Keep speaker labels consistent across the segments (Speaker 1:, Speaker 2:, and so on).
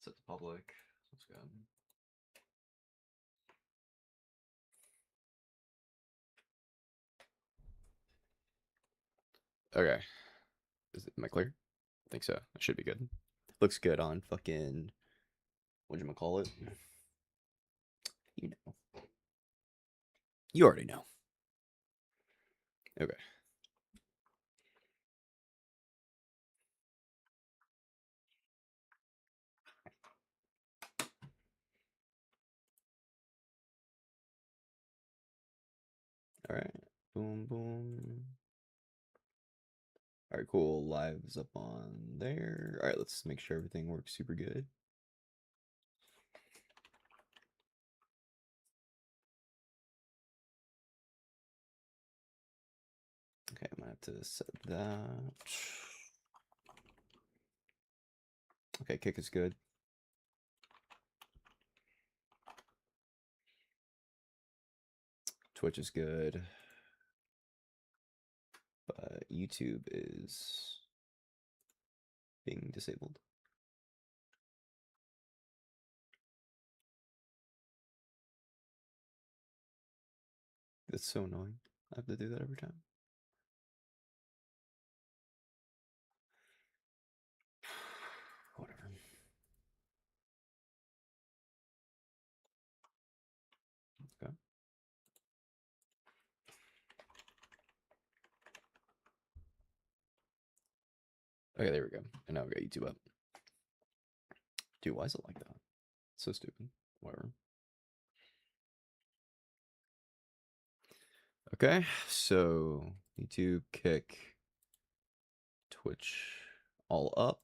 Speaker 1: Set to public. Let's go.
Speaker 2: Okay. Am I clear? I think so. I should be good. Looks good on fucking whatchamacallit. You know. You already know. Okay. Alright. Boom boom. Alright, cool. Live's up on there. Alright, let's make sure everything works super good. Okay, I'm gonna have to set that. Okay, kick is good. Twitch is good. But YouTube is being disabled. That's so annoying. I have to do that every time. Whatever. Okay. Okay, there we go. And now we got YouTube up. Dude, why is it like that? So stupid. Whatever. Okay, so YouTube, Kick, Twitch, all up.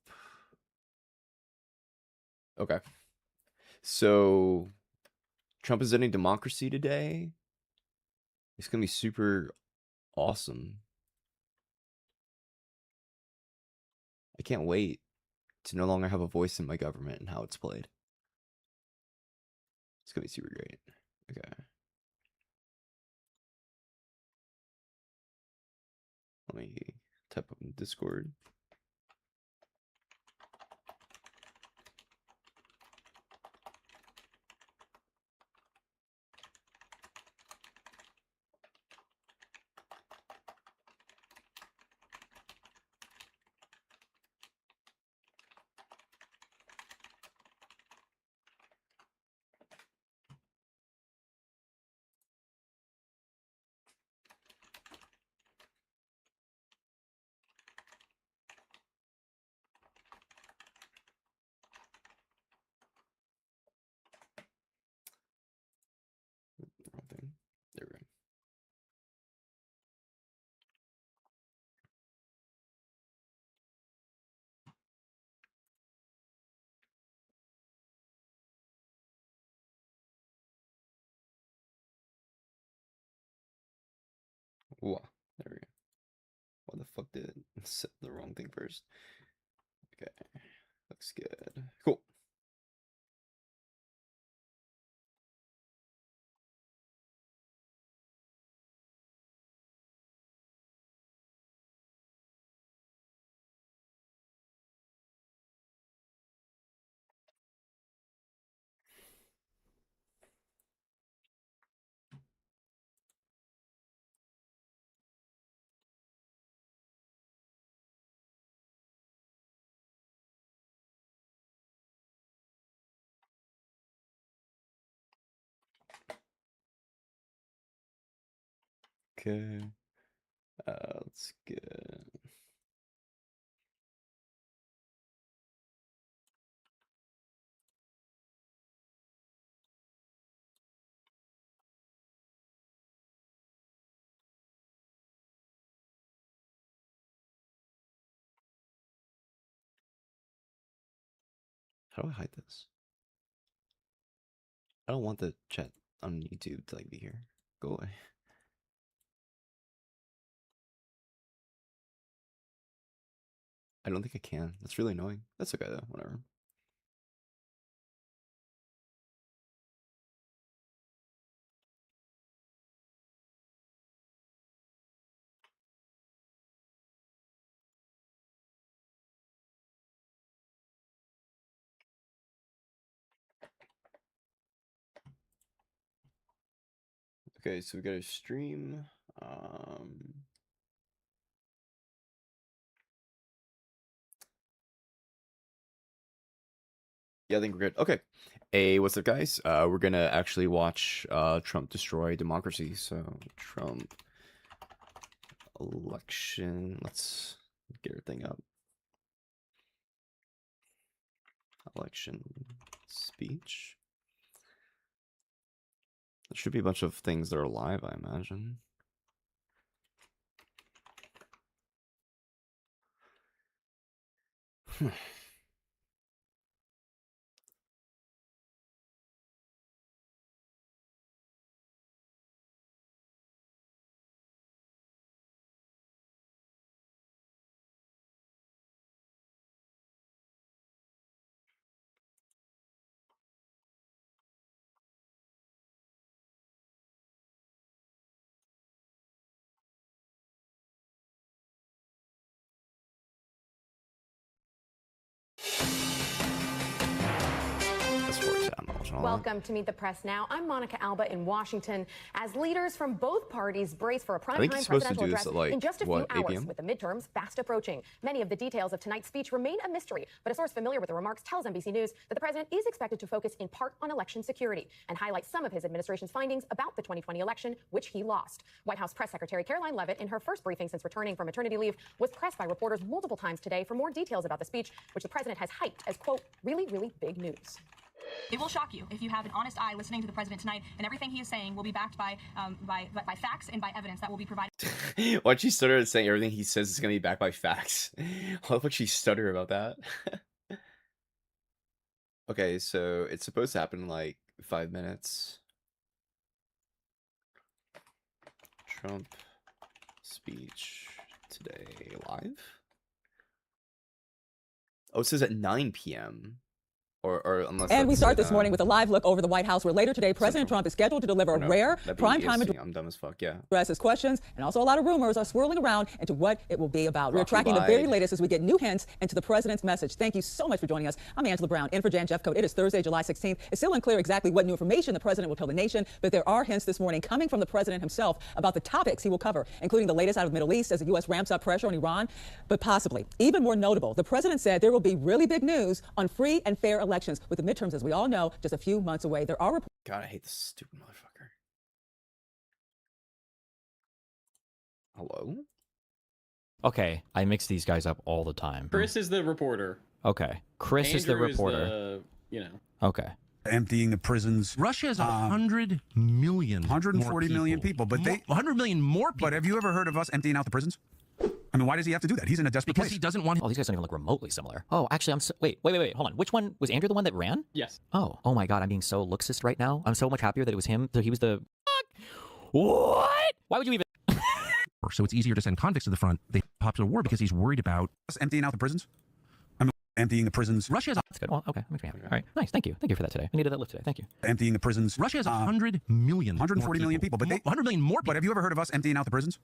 Speaker 2: Okay. So Trump is ending democracy today. It's gonna be super awesome. I can't wait to no longer have a voice in my government and how it's played. It's gonna be super great. Okay. Let me type up in Discord. Wrong thing. There we go. Ooh, there we go. Why the fuck did it set the wrong thing first? Okay. Looks good. Cool. Okay. Let's get. How do I hide this? I don't want the chat on YouTube to like be here. Go away. I don't think I can. That's really annoying. That's okay though. Whatever. Okay, so we got a stream. Yeah, I think we're good. Okay. Hey, what's up, guys? We're gonna actually watch Trump destroy democracy. So Trump election. Let's get everything up. Election speech. There should be a bunch of things that are live, I imagine.
Speaker 3: Welcome to Meet the Press Now. I'm Monica Alba in Washington as leaders from both parties brace for a prime-time presidential address in just a few hours with the midterms fast approaching. Many of the details of tonight's speech remain a mystery, but a source familiar with the remarks tells NBC News that the president is expected to focus in part on election security and highlight some of his administration's findings about the 2020 election, which he lost. White House Press Secretary Caroline Leavitt, in her first briefing since returning from maternity leave, was pressed by reporters multiple times today for more details about the speech, which the president has hyped as, quote, really, really big news.
Speaker 4: It will shock you if you have an honest eye listening to the president tonight, and everything he is saying will be backed by facts and by evidence that will be provided.
Speaker 2: Why'd she stutter at saying everything he says is going to be backed by facts? Why would she stutter about that? Okay, so it's supposed to happen in like 5 minutes. Trump speech today live? Oh, it says at 9 p.m. Or unless.
Speaker 5: And we start this morning with a live look over the White House, where later today, President Trump is scheduled to deliver a rare primetime address.
Speaker 2: I'm dumb as fuck, yeah.
Speaker 5: Addresses questions, and also a lot of rumors are swirling around into what it will be about. We're tracking the very latest as we get new hints into the president's message. Thank you so much for joining us. I'm Angela Brown, in for Jan Jeffcoat. It is Thursday, July 16th. It's still unclear exactly what new information the president will tell the nation, but there are hints this morning coming from the president himself about the topics he will cover, including the latest out of the Middle East as the U.S. ramps up pressure on Iran. But possibly, even more notable, the president said there will be really big news on free and fair elections, with the midterms, as we all know, just a few months away. There are reports.
Speaker 2: God, I hate this stupid motherfucker. Hello?
Speaker 6: Okay, I mix these guys up all the time.
Speaker 7: Chris is the reporter.
Speaker 6: Okay, Chris
Speaker 7: Andrew
Speaker 6: is the reporter.
Speaker 7: Is the, you know.
Speaker 6: Okay.
Speaker 8: Emptying the prisons.
Speaker 9: Russia has 100 million
Speaker 8: 140 million people, but
Speaker 9: 100 million more people.
Speaker 8: But have you ever heard of us emptying out the prisons? I mean, why does he have to do that? He's in a desperate
Speaker 9: because
Speaker 8: place.
Speaker 9: he doesn't want.
Speaker 6: Oh, these guys don't even look remotely similar. Oh, actually, wait, hold on. Which one was Andrew? The one that ran?
Speaker 7: Yes.
Speaker 6: Oh my God, I'm being so looksist right now. I'm so much happier that it was him. So he was the. What? Why would you even?
Speaker 9: So it's easier to send convicts to the front. They popular war because he's worried about
Speaker 8: us emptying out the prisons. I mean, emptying the prisons.
Speaker 9: Russia has.
Speaker 6: That's good. Well, okay, makes me happy. All right, nice. Thank you for that today. I needed that lift today. Thank you.
Speaker 8: Emptying the prisons.
Speaker 9: Russia has 100 million.
Speaker 8: 140 million people, but
Speaker 9: 100 million more.
Speaker 8: But have you ever heard of us emptying out the prisons?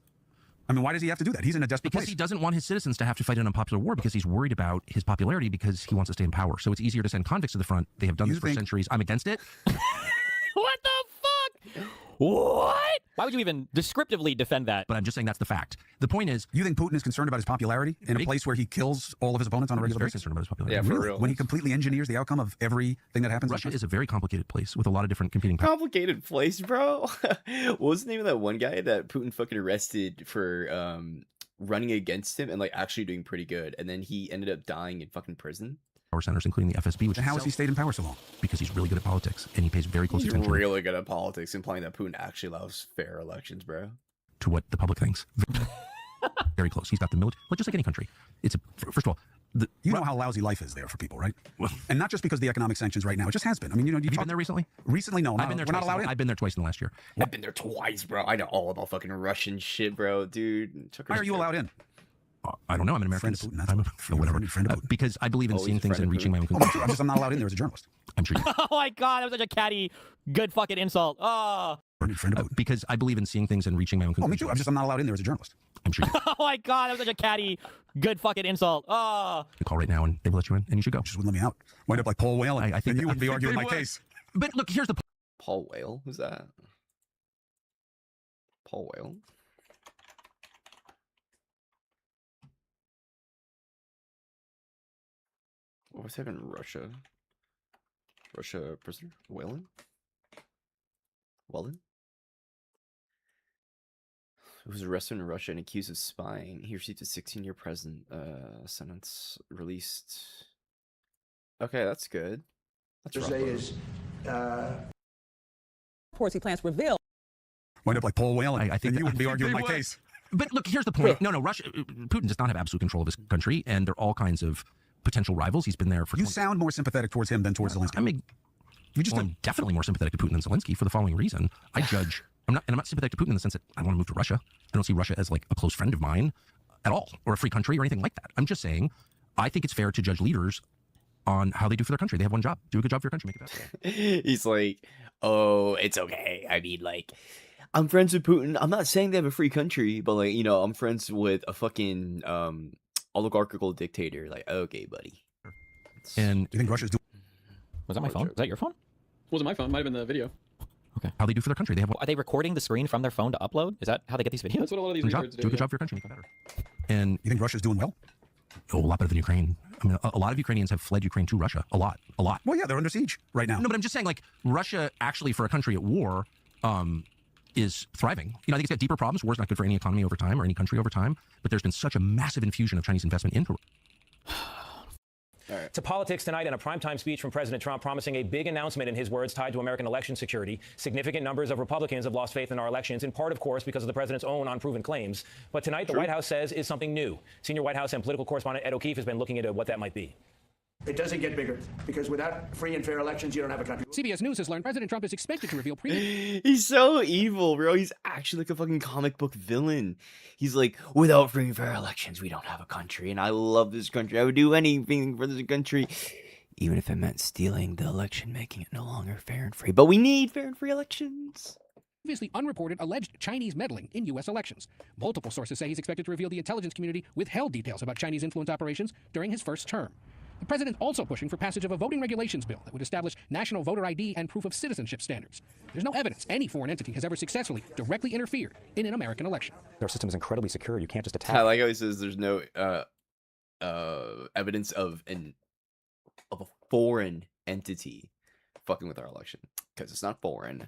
Speaker 8: I mean, why does he have to do that? He's in a desperate
Speaker 9: place. Because he doesn't want his citizens to have to fight an unpopular war because he's worried about his popularity because he wants to stay in power. So it's easier to send convicts to the front. They have done this for centuries. I'm against it.
Speaker 6: What the fuck? What? Why would you even descriptively defend that?
Speaker 9: But I'm just saying that's the fact. The point is,
Speaker 8: you think Putin is concerned about his popularity in a place where he kills all of his opponents on a regular basis?
Speaker 9: Concerned about his popularity.
Speaker 2: Yeah, for real.
Speaker 8: When he completely engineers the outcome of everything that happens.
Speaker 9: Russia is a very complicated place with a lot of different competing.
Speaker 2: Complicated place, bro. What was the name of that one guy that Putin fucking arrested for running against him and like actually doing pretty good, and then he ended up dying in fucking prison?
Speaker 9: Power centers, including the FSB. Which
Speaker 8: how has he stayed in power so long?
Speaker 9: Because he's really good at politics and he pays very close attention.
Speaker 2: He's really good at politics, implying that Putin actually loves fair elections, bro.
Speaker 9: To what the public thinks. Very close. He's got the military, like just like any country. It's first of all,
Speaker 8: you know how lousy life is there for people, right? And not just because of the economic sanctions right now. It just has been. I mean, you know,
Speaker 9: have you been there recently?
Speaker 8: Recently, no.
Speaker 9: I've been there. We're not allowed in. I've been there twice in the last year.
Speaker 2: I've been there twice, bro. I know all about fucking Russian shit, bro, dude.
Speaker 8: Why are you allowed in?
Speaker 9: I don't know. I'm an American.
Speaker 8: Friend of Putin. Whatever. Friend of Putin.
Speaker 9: Because I believe in seeing things and reaching my own conclusions.
Speaker 8: I'm not allowed in there as a journalist.
Speaker 9: I'm sure.
Speaker 6: Oh my God, that was such a catty, good fucking insult. Oh.
Speaker 8: Friend of Putin.
Speaker 9: Because I believe in seeing things and reaching my own conclusions.
Speaker 8: Oh, me too. I'm not allowed in there as a journalist.
Speaker 9: I'm sure.
Speaker 6: Oh my God, that was such a catty, good fucking insult. Oh.
Speaker 9: You call right now and they will let you in, and you should go.
Speaker 8: Just wouldn't let me out. Wind up like Paul Whelan.
Speaker 9: I think
Speaker 8: you wouldn't be arguing my case.
Speaker 9: But look, here's the.
Speaker 2: Paul Whale? Who's that? Paul Whelan. What was happening in Russia? Russia prisoner? Whelan? Whelan? Who was arrested in Russia and accused of spying. He received a 16-year prison sentence. Released. Okay, that's good. That's
Speaker 5: reports he plans to reveal.
Speaker 8: Wind up like Paul Whelan.
Speaker 9: I think
Speaker 8: you wouldn't be arguing my case.
Speaker 9: But look, here's the point. No, Russia, Putin does not have absolute control of his country, and there are all kinds of potential rivals. He's been there for.
Speaker 8: You sound more sympathetic towards him than towards Zelensky.
Speaker 9: I mean, I'm definitely more sympathetic to Putin than Zelensky for the following reason. I judge. I'm not sympathetic to Putin in the sense that I want to move to Russia. I don't see Russia as like a close friend of mine at all, or a free country or anything like that. I'm just saying, I think it's fair to judge leaders on how they do for their country. They have one job: do a good job for your country, make it better.
Speaker 2: He's like, oh, it's okay. I mean, like, I'm friends with Putin. I'm not saying they have a free country, but like, you know, I'm friends with a fucking oligarchical dictator. Like, okay, buddy.
Speaker 9: And
Speaker 8: do you think Russia's doing?
Speaker 6: Was that my phone? Is that your phone?
Speaker 7: Wasn't my phone. Might have been the video.
Speaker 6: Okay.
Speaker 9: How they do for their country. They have.
Speaker 6: Are they recording the screen from their phone to upload? Is that how they get these videos?
Speaker 7: That's what a lot of these retards do.
Speaker 9: Do a good job for your country, make it better. And
Speaker 8: you think Russia's doing well?
Speaker 9: Oh, a lot better than Ukraine. I mean, a lot of Ukrainians have fled Ukraine to Russia. A lot.
Speaker 8: Well, yeah, they're under siege right now.
Speaker 9: No, but I'm just saying, like, Russia actually, for a country at war, is thriving. You know, I think it's got deeper problems. War's not good for any economy over time or any country over time. But there's been such a massive infusion of Chinese investment into.
Speaker 10: To politics tonight in a primetime speech from President Trump promising a big announcement, in his words, tied to American election security. Significant numbers of Republicans have lost faith in our elections, in part, of course, because of the president's own unproven claims. But tonight, the White House says is something new. Senior White House and political correspondent Ed O'Keefe has been looking into what that might be.
Speaker 11: It doesn't get bigger, because without free and fair elections, you don't have a country.
Speaker 12: CBS News has learned President Trump is expected to reveal
Speaker 2: He's so evil, bro. He's actually like a fucking comic book villain. He's like, without free and fair elections, we don't have a country. And I love this country. I would do anything for this country, even if it meant stealing the election, making it no longer fair and free. But we need fair and free elections.
Speaker 12: Previously unreported alleged Chinese meddling in U.S. elections. Multiple sources say he's expected to reveal the intelligence community withheld details about Chinese influence operations during his first term. The president also pushing for passage of a voting regulations bill that would establish national voter ID and proof of citizenship standards. There's no evidence any foreign entity has ever successfully directly interfered in an American election.
Speaker 10: Our system is incredibly secure. You can't just attack.
Speaker 2: I like how he says there's no evidence of a foreign entity fucking with our election, because it's not foreign.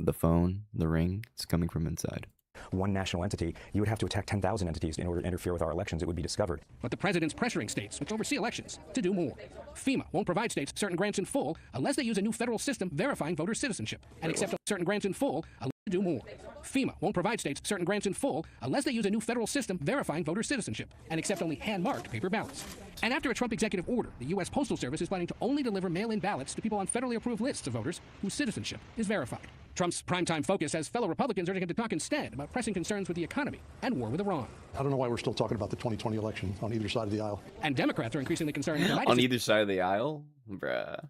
Speaker 2: The phone, the ring, it's coming from inside.
Speaker 10: One national entity, you would have to attack 10,000 entities in order to interfere with our elections. It would be discovered.
Speaker 12: But the president's pressuring states, which oversee elections, to do more. FEMA won't provide states certain grants in full unless they use a new federal system verifying voter citizenship, and accept certain grants in full unless they do more. FEMA won't provide states certain grants in full unless they use a new federal system verifying voter citizenship, and accept only hand-marked paper ballots. And after a Trump executive order, the U.S. Postal Service is planning to only deliver mail-in ballots to people on federally approved lists of voters whose citizenship is verified. Trump's primetime focus has fellow Republicans urging him to talk instead about pressing concerns with the economy and war with Iran.
Speaker 13: I don't know why we're still talking about the 2020 election on either side of the aisle.
Speaker 12: And Democrats are increasingly concerned
Speaker 2: on either side of the aisle? Bruh.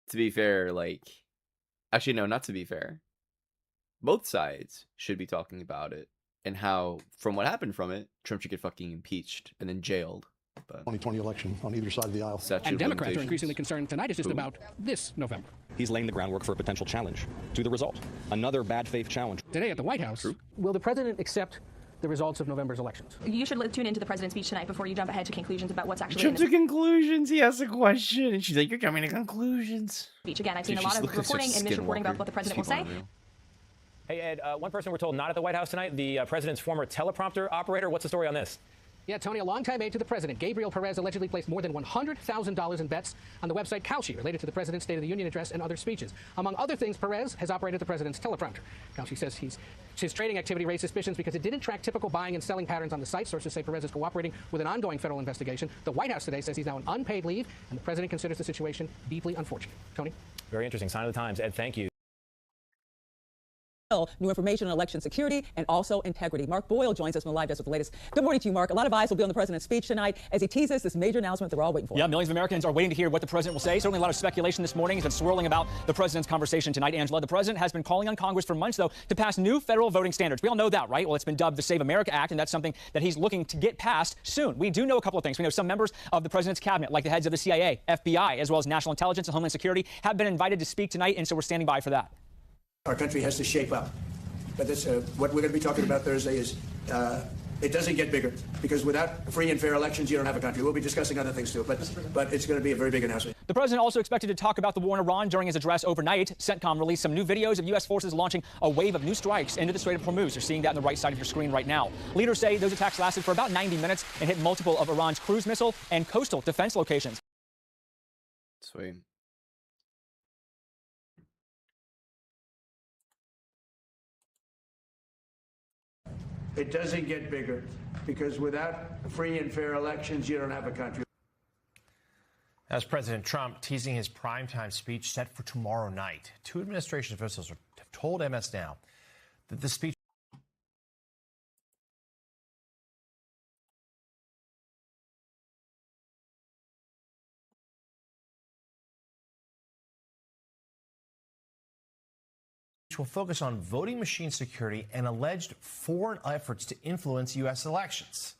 Speaker 2: To be fair, like... Actually, no, not to be fair. Both sides should be talking about it, and how, from what happened from it, Trump should get fucking impeached and then jailed. But
Speaker 13: 2020 election on either side of the aisle.
Speaker 12: And Democrats are increasingly concerned tonight is just about this November.
Speaker 10: He's laying the groundwork for a potential challenge to the result. Another bad faith challenge.
Speaker 12: Today at the White House, will the president accept the results of November's elections?
Speaker 4: You should tune into the president's speech tonight before you jump ahead to conclusions about what's actually
Speaker 2: jump to conclusions. He asks a question, and she's like, "You're coming to conclusions."
Speaker 4: Speech again. I've seen a lot of reporting and misreporting about what the president will say.
Speaker 10: Hey Ed, one person we're told not at the White House tonight, the president's former teleprompter operator. What's the story on this?
Speaker 12: Yeah, Tony, a longtime aide to the president, Gabriel Perez, allegedly placed more than $100,000 in bets on the website Kalshi related to the president's State of the Union address and other speeches. Among other things, Perez has operated the president's teleprompter. Kalshi says his trading activity raised suspicions because it didn't track typical buying and selling patterns on the site. Sources say Perez is cooperating with an ongoing federal investigation. The White House today says he's now on unpaid leave, and the president considers the situation deeply unfortunate. Tony?
Speaker 10: Very interesting. Sign of the times. Ed, thank you.
Speaker 5: New information on election security and also integrity. Mark Boyle joins us from the live desk with the latest. Good morning to you, Mark. A lot of eyes will be on the president's speech tonight as he teases this major announcement they're all waiting for.
Speaker 14: Yeah, millions of Americans are waiting to hear what the president will say. Certainly a lot of speculation this morning has been swirling about the president's conversation tonight, Angela. The president has been calling on Congress for months, though, to pass new federal voting standards. We all know that, right? Well, it's been dubbed the Save America Act, and that's something that he's looking to get passed soon. We do know a couple of things. We know some members of the president's cabinet, like the heads of the CIA, FBI, as well as National Intelligence and Homeland Security, have been invited to speak tonight, and so we're standing by for that.
Speaker 11: Our country has to shape up. but that's what we're going to be talking about Thursday is it doesn't get bigger, because without free and fair elections, you don't have a country. We'll be discussing other things too, but it's going to be a very big announcement.
Speaker 14: The president also expected to talk about the war in Iran during his address overnight. CENTCOM released some new videos of U.S. forces launching a wave of new strikes into the Strait of Hormuz. You're seeing that on the right side of your screen right now. Leaders say those attacks lasted for about 90 minutes and hit multiple of Iran's cruise missile and coastal defense locations.
Speaker 2: Sweet.
Speaker 11: It doesn't get bigger, because without free and fair elections, you don't have a country.
Speaker 15: As President Trump teasing his primetime speech set for tomorrow night, two administration officials have told MS Now that the speech will focus on voting machine security and alleged foreign efforts to influence U.S. elections.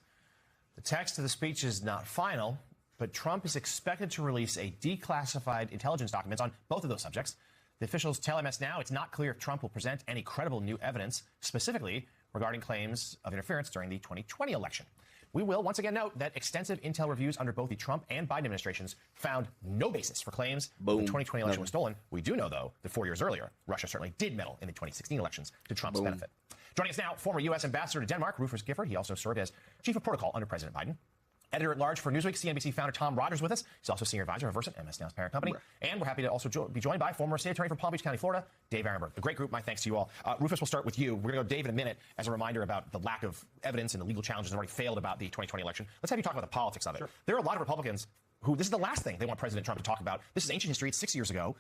Speaker 15: The text of the speech is not final, but Trump is expected to release a declassified intelligence documents on both of those subjects. The officials tell MS Now it's not clear if Trump will present any credible new evidence, specifically regarding claims of interference during the 2020 election. We will once again note that extensive intel reviews under both the Trump and Biden administrations found no basis for claims that the 2020 election was stolen. We do know, though, that 4 years earlier, Russia certainly did meddle in the 2016 elections to Trump's benefit. Joining us now, former U.S. Ambassador to Denmark, Rufus Gifford. He also served as chief of protocol under President Biden. Editor-at-large for Newsweek, CNBC founder Tom Rogers with us. He's also senior advisor of Versant, MS Now's parent company. And we're happy to also be joined by former state attorney from Palm Beach County, Florida, Dave Arenberg. A great group. My thanks to you all. Rufus, we'll start with you. We're going to go Dave in a minute as a reminder about the lack of evidence and the legal challenges that already failed about the 2020 election. Let's have you talk about the politics of it. Sure. There are a lot of Republicans who, this is the last thing they want President Trump to talk about. This is ancient history. It's 6 years ago.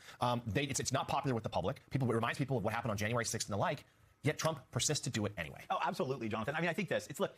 Speaker 15: It's not popular with the public. It reminds people of what happened on January 6th and the like. Yet Trump persists to do it anyway.
Speaker 16: Oh, absolutely, Jonathan. I mean, I think this. It's look,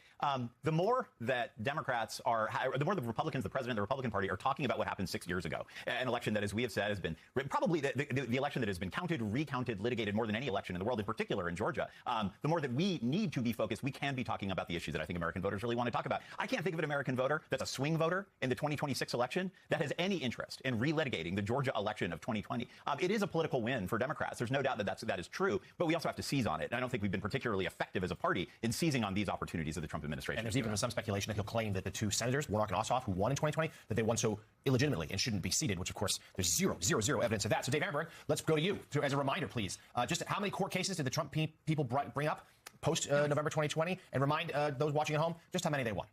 Speaker 16: the more that Democrats are, the more the Republicans, the president, the Republican Party are talking about what happened 6 years ago, an election that, as we have said, has been probably the election that has been counted, recounted, litigated more than any election in the world, in particular in Georgia. The more that we need to be focused, we can be talking about the issues that I think American voters really want to talk about. I can't think of an American voter that's a swing voter in the 2026 election that has any interest in relitigating the Georgia election of 2020. It is a political win for Democrats. There's no doubt that is true, but we also have to seize on it. And I don't think we've been particularly effective as a party in seizing on these opportunities of the Trump administration.
Speaker 15: And there's even some speculation that he'll claim that the two senators, Warnock and Ossoff, who won in 2020, that they won so illegitimately and shouldn't be seated, which, of course, there's zero evidence of that. So, Dave Arenberg, let's go to you. As a reminder, please, just how many court cases did the Trump people bring up post-November 2020? And remind those watching at home just how many they won.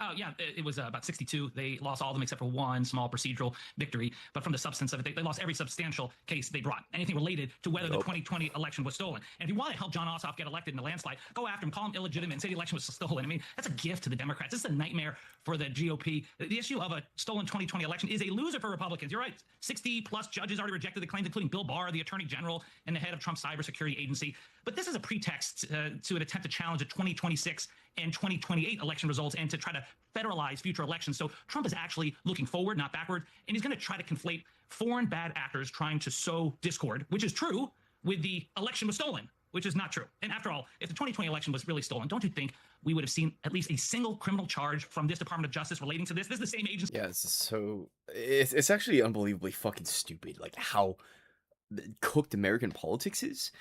Speaker 12: Oh, yeah, it was about 62. They lost all of them except for one small procedural victory. But from the substance of it, they lost every substantial case they brought, anything related to whether the 2020 election was stolen. And if you want to help John Ossoff get elected in the landslide, go after him, call him illegitimate, and say the election was stolen. I mean, that's a gift to the Democrats. This is a nightmare for the GOP. The issue of a stolen 2020 election is a loser for Republicans. You're right. 60-plus judges already rejected the claims, including Bill Barr, the attorney general, and the head of Trump's cybersecurity agency. But this is a pretext to an attempt to challenge the 2026 and 2028 election results and to try to federalize future elections. So Trump is actually looking forward, not backward, and he's going to try to conflate foreign bad actors trying to sow discord, which is true, with the election was stolen, which is not true. And after all, if the 2020 election was really stolen, don't you think we would have seen at least a single criminal charge from this Department of Justice relating to this? This is the same agency.
Speaker 2: Yeah, it's actually unbelievably fucking stupid, like how cooked American politics is.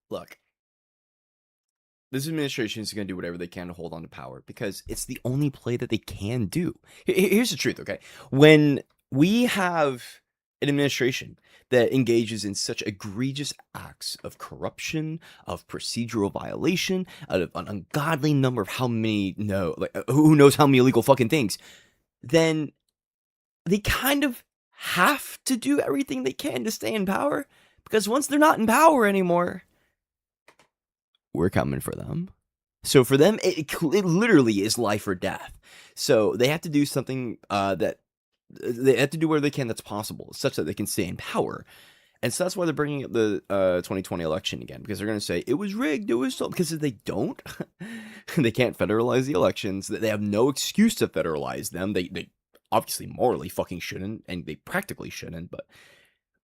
Speaker 2: Look, this administration is going to do whatever they can to hold on to power because it's the only play that they can do. Here's the truth, okay? When we have an administration that engages in such egregious acts of corruption, of procedural violation, of an ungodly number of who knows how many illegal fucking things, then they kind of have to do everything they can to stay in power because once they're not in power anymore, we're coming for them. So for them, it literally is life or death. So they have to do something that they have to do where they can that's possible, such that they can stay in power. And so that's why they're bringing up the 2020 election again, because they're going to say it was rigged, it was stolen. Because if they don't, they can't federalize the elections. They have no excuse to federalize them. They obviously morally fucking shouldn't, and they practically shouldn't. But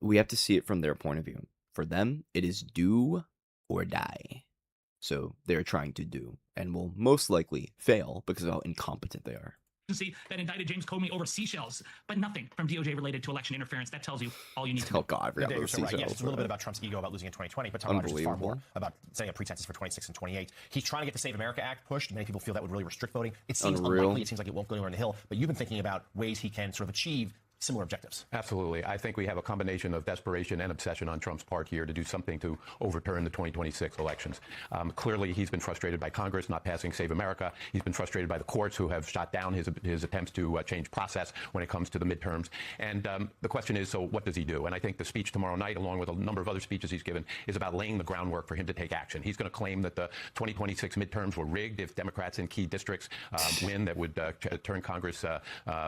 Speaker 2: we have to see it from their point of view. For them, it is do or die. So they're trying to do, and will most likely fail because of how incompetent they are.
Speaker 12: that indicted James Comey over seashells, but nothing from DOJ related to election interference. That tells you all you need to know.
Speaker 2: Oh God,
Speaker 15: Yeah, you're so right. Yes, it's a little bit about Trump's ego about losing in 2020, but Tom Rogers is far more about setting up pretenses for 26 and 28. He's trying to get the Save America Act pushed. Many people feel that would really restrict voting. It seems unlikely. It seems like it won't go anywhere on the Hill. But you've been thinking about ways he can sort of achieve similar objectives.
Speaker 17: Absolutely. I think we have a combination of desperation and obsession on Trump's part here to do something to overturn the 2026 elections. Clearly, he's been frustrated by Congress not passing Save America. He's been frustrated by the courts who have shot down his attempts to change process when it comes to the midterms. And the question is, so what does he do? And I think the speech tomorrow night, along with a number of other speeches he's given, is about laying the groundwork for him to take action. He's going to claim that the 2026 midterms were rigged if Democrats in key districts win that would turn Congress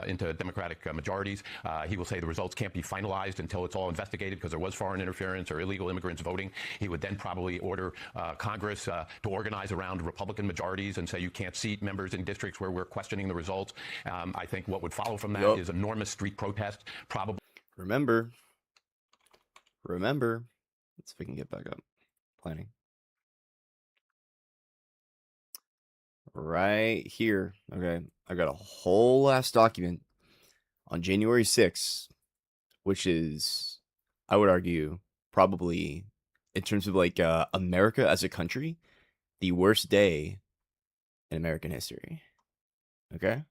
Speaker 17: into Democratic majorities. He will say the results can't be finalized until it's all investigated because there was foreign interference or illegal immigrants voting. He would then probably order Congress to organize around Republican majorities and say you can't seat members in districts where we're questioning the results. I think what would follow from that is enormous street protest. Probably.
Speaker 2: Remember. Let's see if we can get back up. Planning. Right here. Okay. I got a whole ass document on January 6th, which is, I would argue, probably, in terms of like America as a country, the worst day in American history. Okay?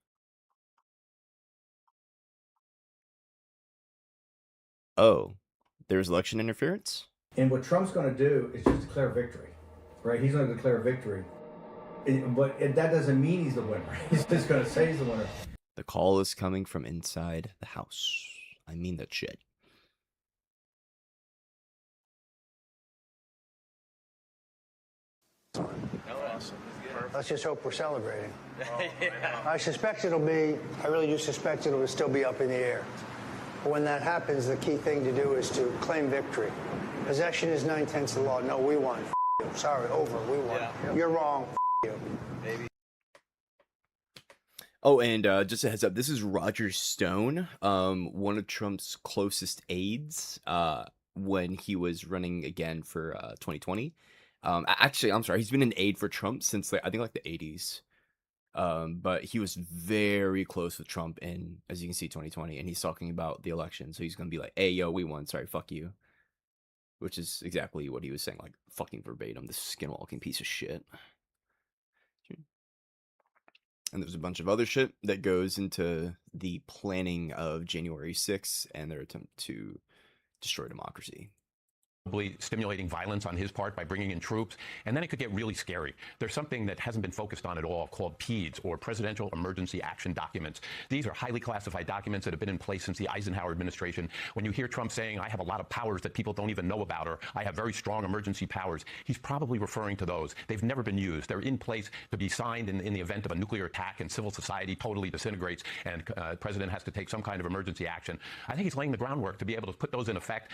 Speaker 2: Oh, there's election interference?
Speaker 18: And what Trump's going to do is just declare victory, right? He's going to declare victory. But that doesn't mean he's the winner. He's just going to say he's the winner.
Speaker 2: The call is coming from inside the house. I mean that shit.
Speaker 19: Let's just hope we're celebrating. I suspect I really do suspect it'll still be up in the air. But when that happens, the key thing to do is to claim victory. Possession is 9/10 of the law. No, we won. You. Sorry, over. We won. Yeah. You're wrong. You. Baby.
Speaker 2: Oh, and just a heads up, this is Roger Stone, one of Trump's closest aides when he was running again for 2020. Actually, I'm sorry, he's been an aide for Trump since I think the 80s. But he was very close with Trump in, as you can see, 2020, and he's talking about the election. So he's going to be like, hey, yo, we won. Sorry, fuck you. Which is exactly what he was saying, like fucking verbatim, this skinwalking piece of shit. And there's a bunch of other shit that goes into the planning of January 6th and their attempt to destroy democracy.
Speaker 17: Stimulating violence on his part by bringing in troops, and then it could get really scary. There's something that hasn't been focused on at all called PEDS, or Presidential Emergency Action Documents. These are highly classified documents that have been in place since the Eisenhower administration. When you hear Trump saying, I have a lot of powers that people don't even know about, or I have very strong emergency powers, he's probably referring to those. They've never been used. They're in place to be signed in the event of a nuclear attack and civil society totally disintegrates and the president has to take some kind of emergency action. I think he's laying the groundwork to be able to put those in effect,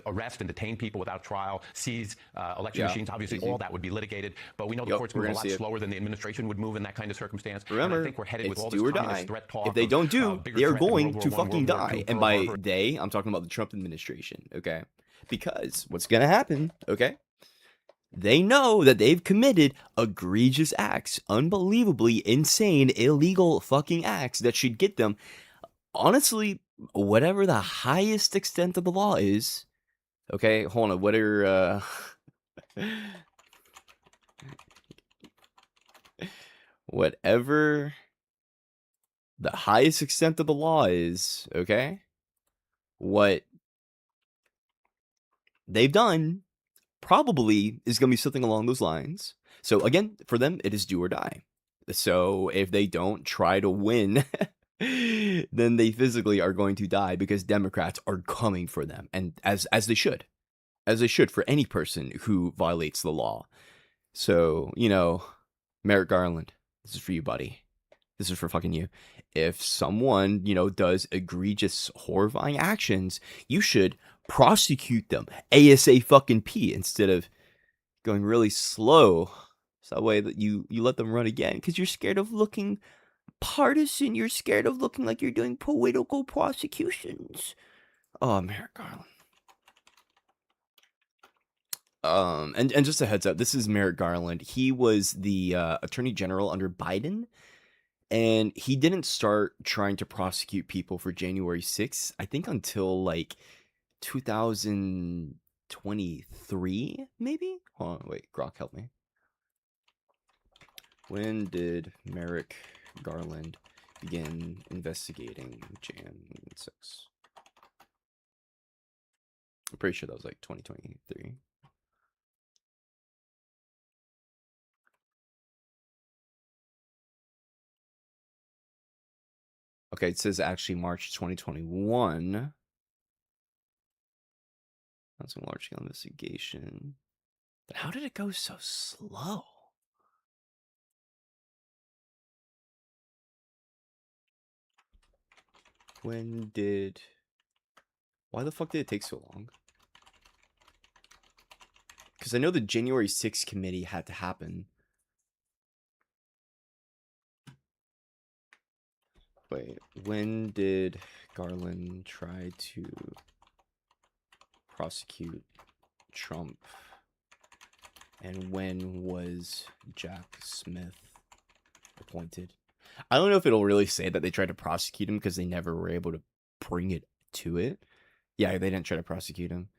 Speaker 17: arrest and detain people without trial, seize election machines. Obviously, all that would be litigated, but we know the courts move a lot slower than the administration would move in that kind of circumstance.
Speaker 2: Remember,
Speaker 17: and I think we're headed with all
Speaker 2: it's
Speaker 17: this
Speaker 2: do or
Speaker 17: communist
Speaker 2: die.
Speaker 17: threat talk.
Speaker 2: If they don't do, they are going to fucking die. And by
Speaker 17: World
Speaker 2: they, I'm talking about the Trump administration, okay? Because what's going to happen, okay? They know that they've committed egregious acts, unbelievably insane, illegal fucking acts that should get them, honestly, whatever the highest extent of the law is. Okay, hold on. What are whatever the highest extent of the law is, okay? What they've done probably is going to be something along those lines. So again, for them, it is do or die. So if they don't try to win, then they physically are going to die because Democrats are coming for them, and as they should for any person who violates the law. So, you know, Merrick Garland, this is for you, buddy. This is for fucking you. If someone, you know, does egregious, horrifying actions, you should prosecute them ASAP instead of going really slow. So that way that you let them run again, because you're scared of looking partisan. You're scared of looking like you're doing political prosecutions. Oh, Merrick Garland. And just a heads up, this is Merrick Garland. He was the Attorney General under Biden, And he didn't start trying to prosecute people for January 6th, I think, until like 2023, maybe? Hold on, wait, Grok, help me. When did Merrick Garland begin investigating Jan 6? I'm pretty sure that was like 2023. Okay, it says actually March 2021. That's a large scale investigation. But how did it go so slow? When did... Why the fuck did it take so long? Because I know the January 6th committee had to happen. Wait, when did Garland try to prosecute Trump? And when was Jack Smith appointed? I don't know if it'll really say that they tried to prosecute him because they never were able to bring it to it. Yeah, they didn't try to prosecute him.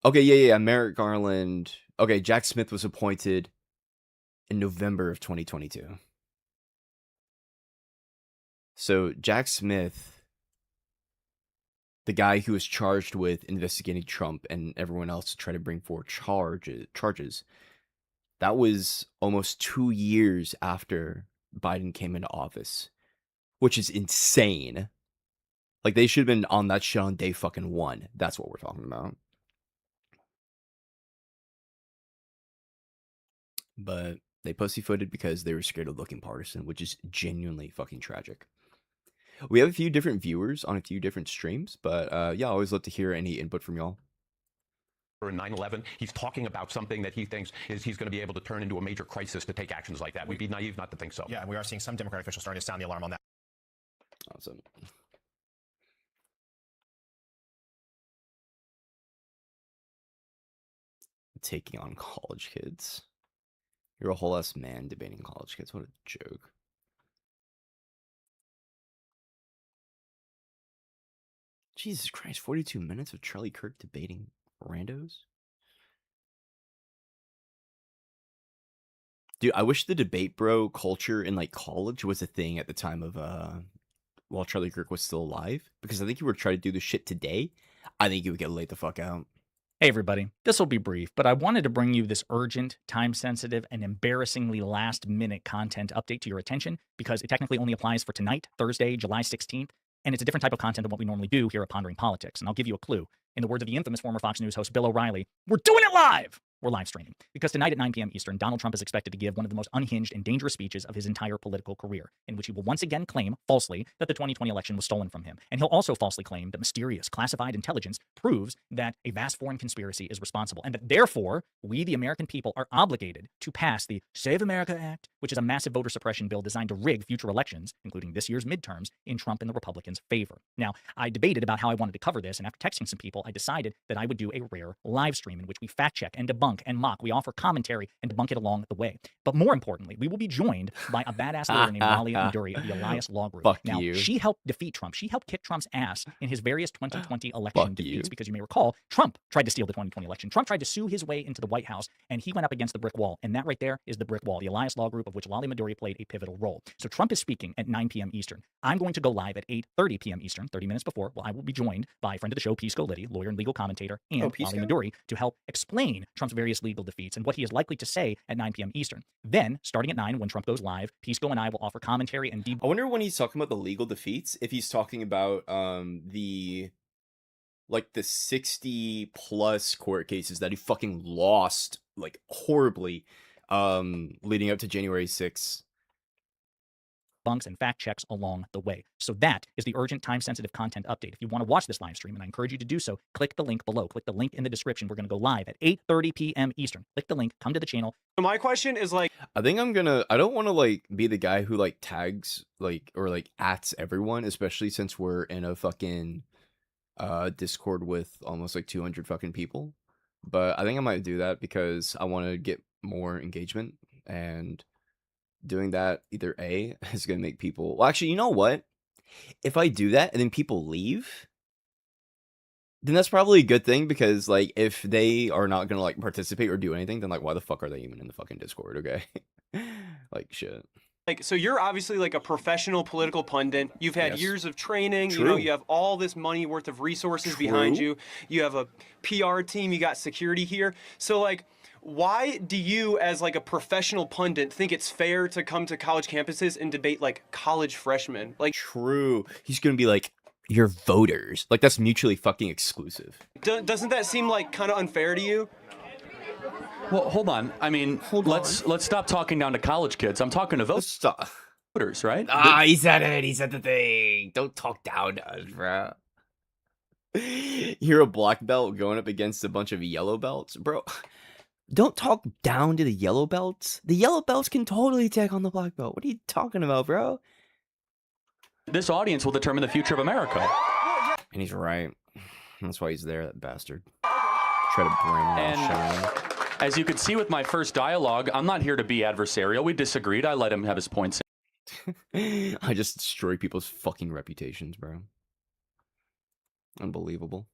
Speaker 2: Okay, yeah. Merrick Garland. Okay, Jack Smith was appointed in November of 2022. So Jack Smith, the guy who was charged with investigating Trump and everyone else to try to bring forward charges, that was almost 2 years after Biden came into office, which is insane. Like, they should have been on that shit on day fucking 1. That's what we're talking about. But they pussyfooted because they were scared of looking partisan, which is genuinely fucking tragic. We have a few different viewers on a few different streams, but yeah, I always love to hear any input from y'all.
Speaker 17: For 9/11, he's talking about something that he thinks is he's going to be able to turn into a major crisis to take actions like that. We'd be naive not to think so.
Speaker 15: Yeah, we are seeing some Democratic officials starting to sound the alarm on that.
Speaker 2: Awesome. Taking on college kids. You're a whole ass man debating college kids. What a joke. Jesus Christ, 42 minutes of Charlie Kirk debating randos? Dude, I wish the debate bro culture in like college was a thing at the time of while Charlie Kirk was still alive, because I think if you were to try to do this shit today, I think you would get laid the fuck out.
Speaker 14: Hey everybody, this will be brief, but I wanted to bring you this urgent, time-sensitive, and embarrassingly last-minute content update to your attention because it technically only applies for tonight, Thursday, July 16th, and it's a different type of content than what we normally do here at Pondering Politics. And I'll give you a clue. In the words of the infamous former Fox News host Bill O'Reilly, we're doing it live! We're live streaming. Because tonight at 9 p.m. Eastern, Donald Trump is expected to give one of the most unhinged and dangerous speeches of his entire political career, in which he will once again claim, falsely, that the 2020 election was stolen from him. And he'll also falsely claim that mysterious, classified intelligence proves that a vast foreign conspiracy is responsible, and that therefore, we, the American people, are obligated to pass the Save America Act, which is a massive voter suppression bill designed to rig future elections, including this year's midterms, in Trump and the Republicans' favor. Now, I debated about how I wanted to cover this, and after texting some people, I decided that I would do a rare live stream in which we fact-check and debunk and mock. We offer commentary and debunk it along the way. But more importantly, we will be joined by a badass lawyer named Wally Maduri of the Elias Law Group. Now, she helped defeat Trump. She helped kick Trump's ass in his various 2020 election defeats, because you may recall, Trump tried to steal the 2020 election. Trump tried to sue his way into the White House, and he went up against the brick wall. And that right there is the brick wall, the Elias Law Group, of which Wally Maduri played a pivotal role. So Trump is speaking at 9 p.m. Eastern. I'm going to go live at 8:30 p.m. Eastern, 30 minutes before. Well, I will be joined by friend of the show, Pisco Liddy, lawyer and legal commentator, and Wally Maduri to help explain Trump's various legal defeats and what he is likely to say at 9 p.m. Eastern. Then, starting at 9, when Trump goes live, Pisco and I will offer commentary and
Speaker 2: I wonder when he's talking about the legal defeats, if he's talking about the 60 plus court cases that he fucking lost like horribly leading up to January 6th.
Speaker 14: bunks and fact checks along the way. So that is the urgent time-sensitive content update. If you want to watch this live stream, and I encourage you to do so, click the link below. Click the link in the description. We're going to go live at 8:30 p.m. Eastern. Click the link, come to the channel.
Speaker 2: So my question is like, I think I don't want to like be the guy who like tags like or like ats everyone, especially since we're in a fucking Discord with almost like 200 fucking people. But I think I might do that because I want to get more engagement and doing that either A is gonna make people. Well, actually, you know what? If I do that and then people leave, then that's probably a good thing, because like if they are not gonna like participate or do anything, then like why the fuck are they even in the fucking Discord? Okay, like shit.
Speaker 20: Like, so you're obviously like a professional political pundit. You've had
Speaker 2: Yes.
Speaker 20: years of training.
Speaker 2: True.
Speaker 20: You know, you have all this money worth of resources behind
Speaker 2: True.
Speaker 20: you. You have a PR team. You got security here. So like, why do you, as like a professional pundit, think it's fair to come to college campuses and debate like college freshmen? Like,
Speaker 2: True. He's gonna be like, your voters. Like that's mutually fucking exclusive.
Speaker 20: doesn't that seem like kind of unfair to you?
Speaker 21: Well, hold on. I mean, let's stop talking down to college kids. I'm talking to voters, right?
Speaker 2: Ah, he said it. He said the thing. Don't talk down to us, bro. You're a black belt going up against a bunch of yellow belts, bro. Don't talk down to the yellow belts. The yellow belts can totally take on the black belt. What are you talking about, bro?
Speaker 21: This audience will determine the future of America.
Speaker 2: And he's right. That's why he's there, that bastard. Try to brainwash Cheyenne.
Speaker 21: As you could see with my first dialogue, I'm not here to be adversarial. We disagreed. I let him have his points.
Speaker 2: I just destroy people's fucking reputations, bro. Unbelievable.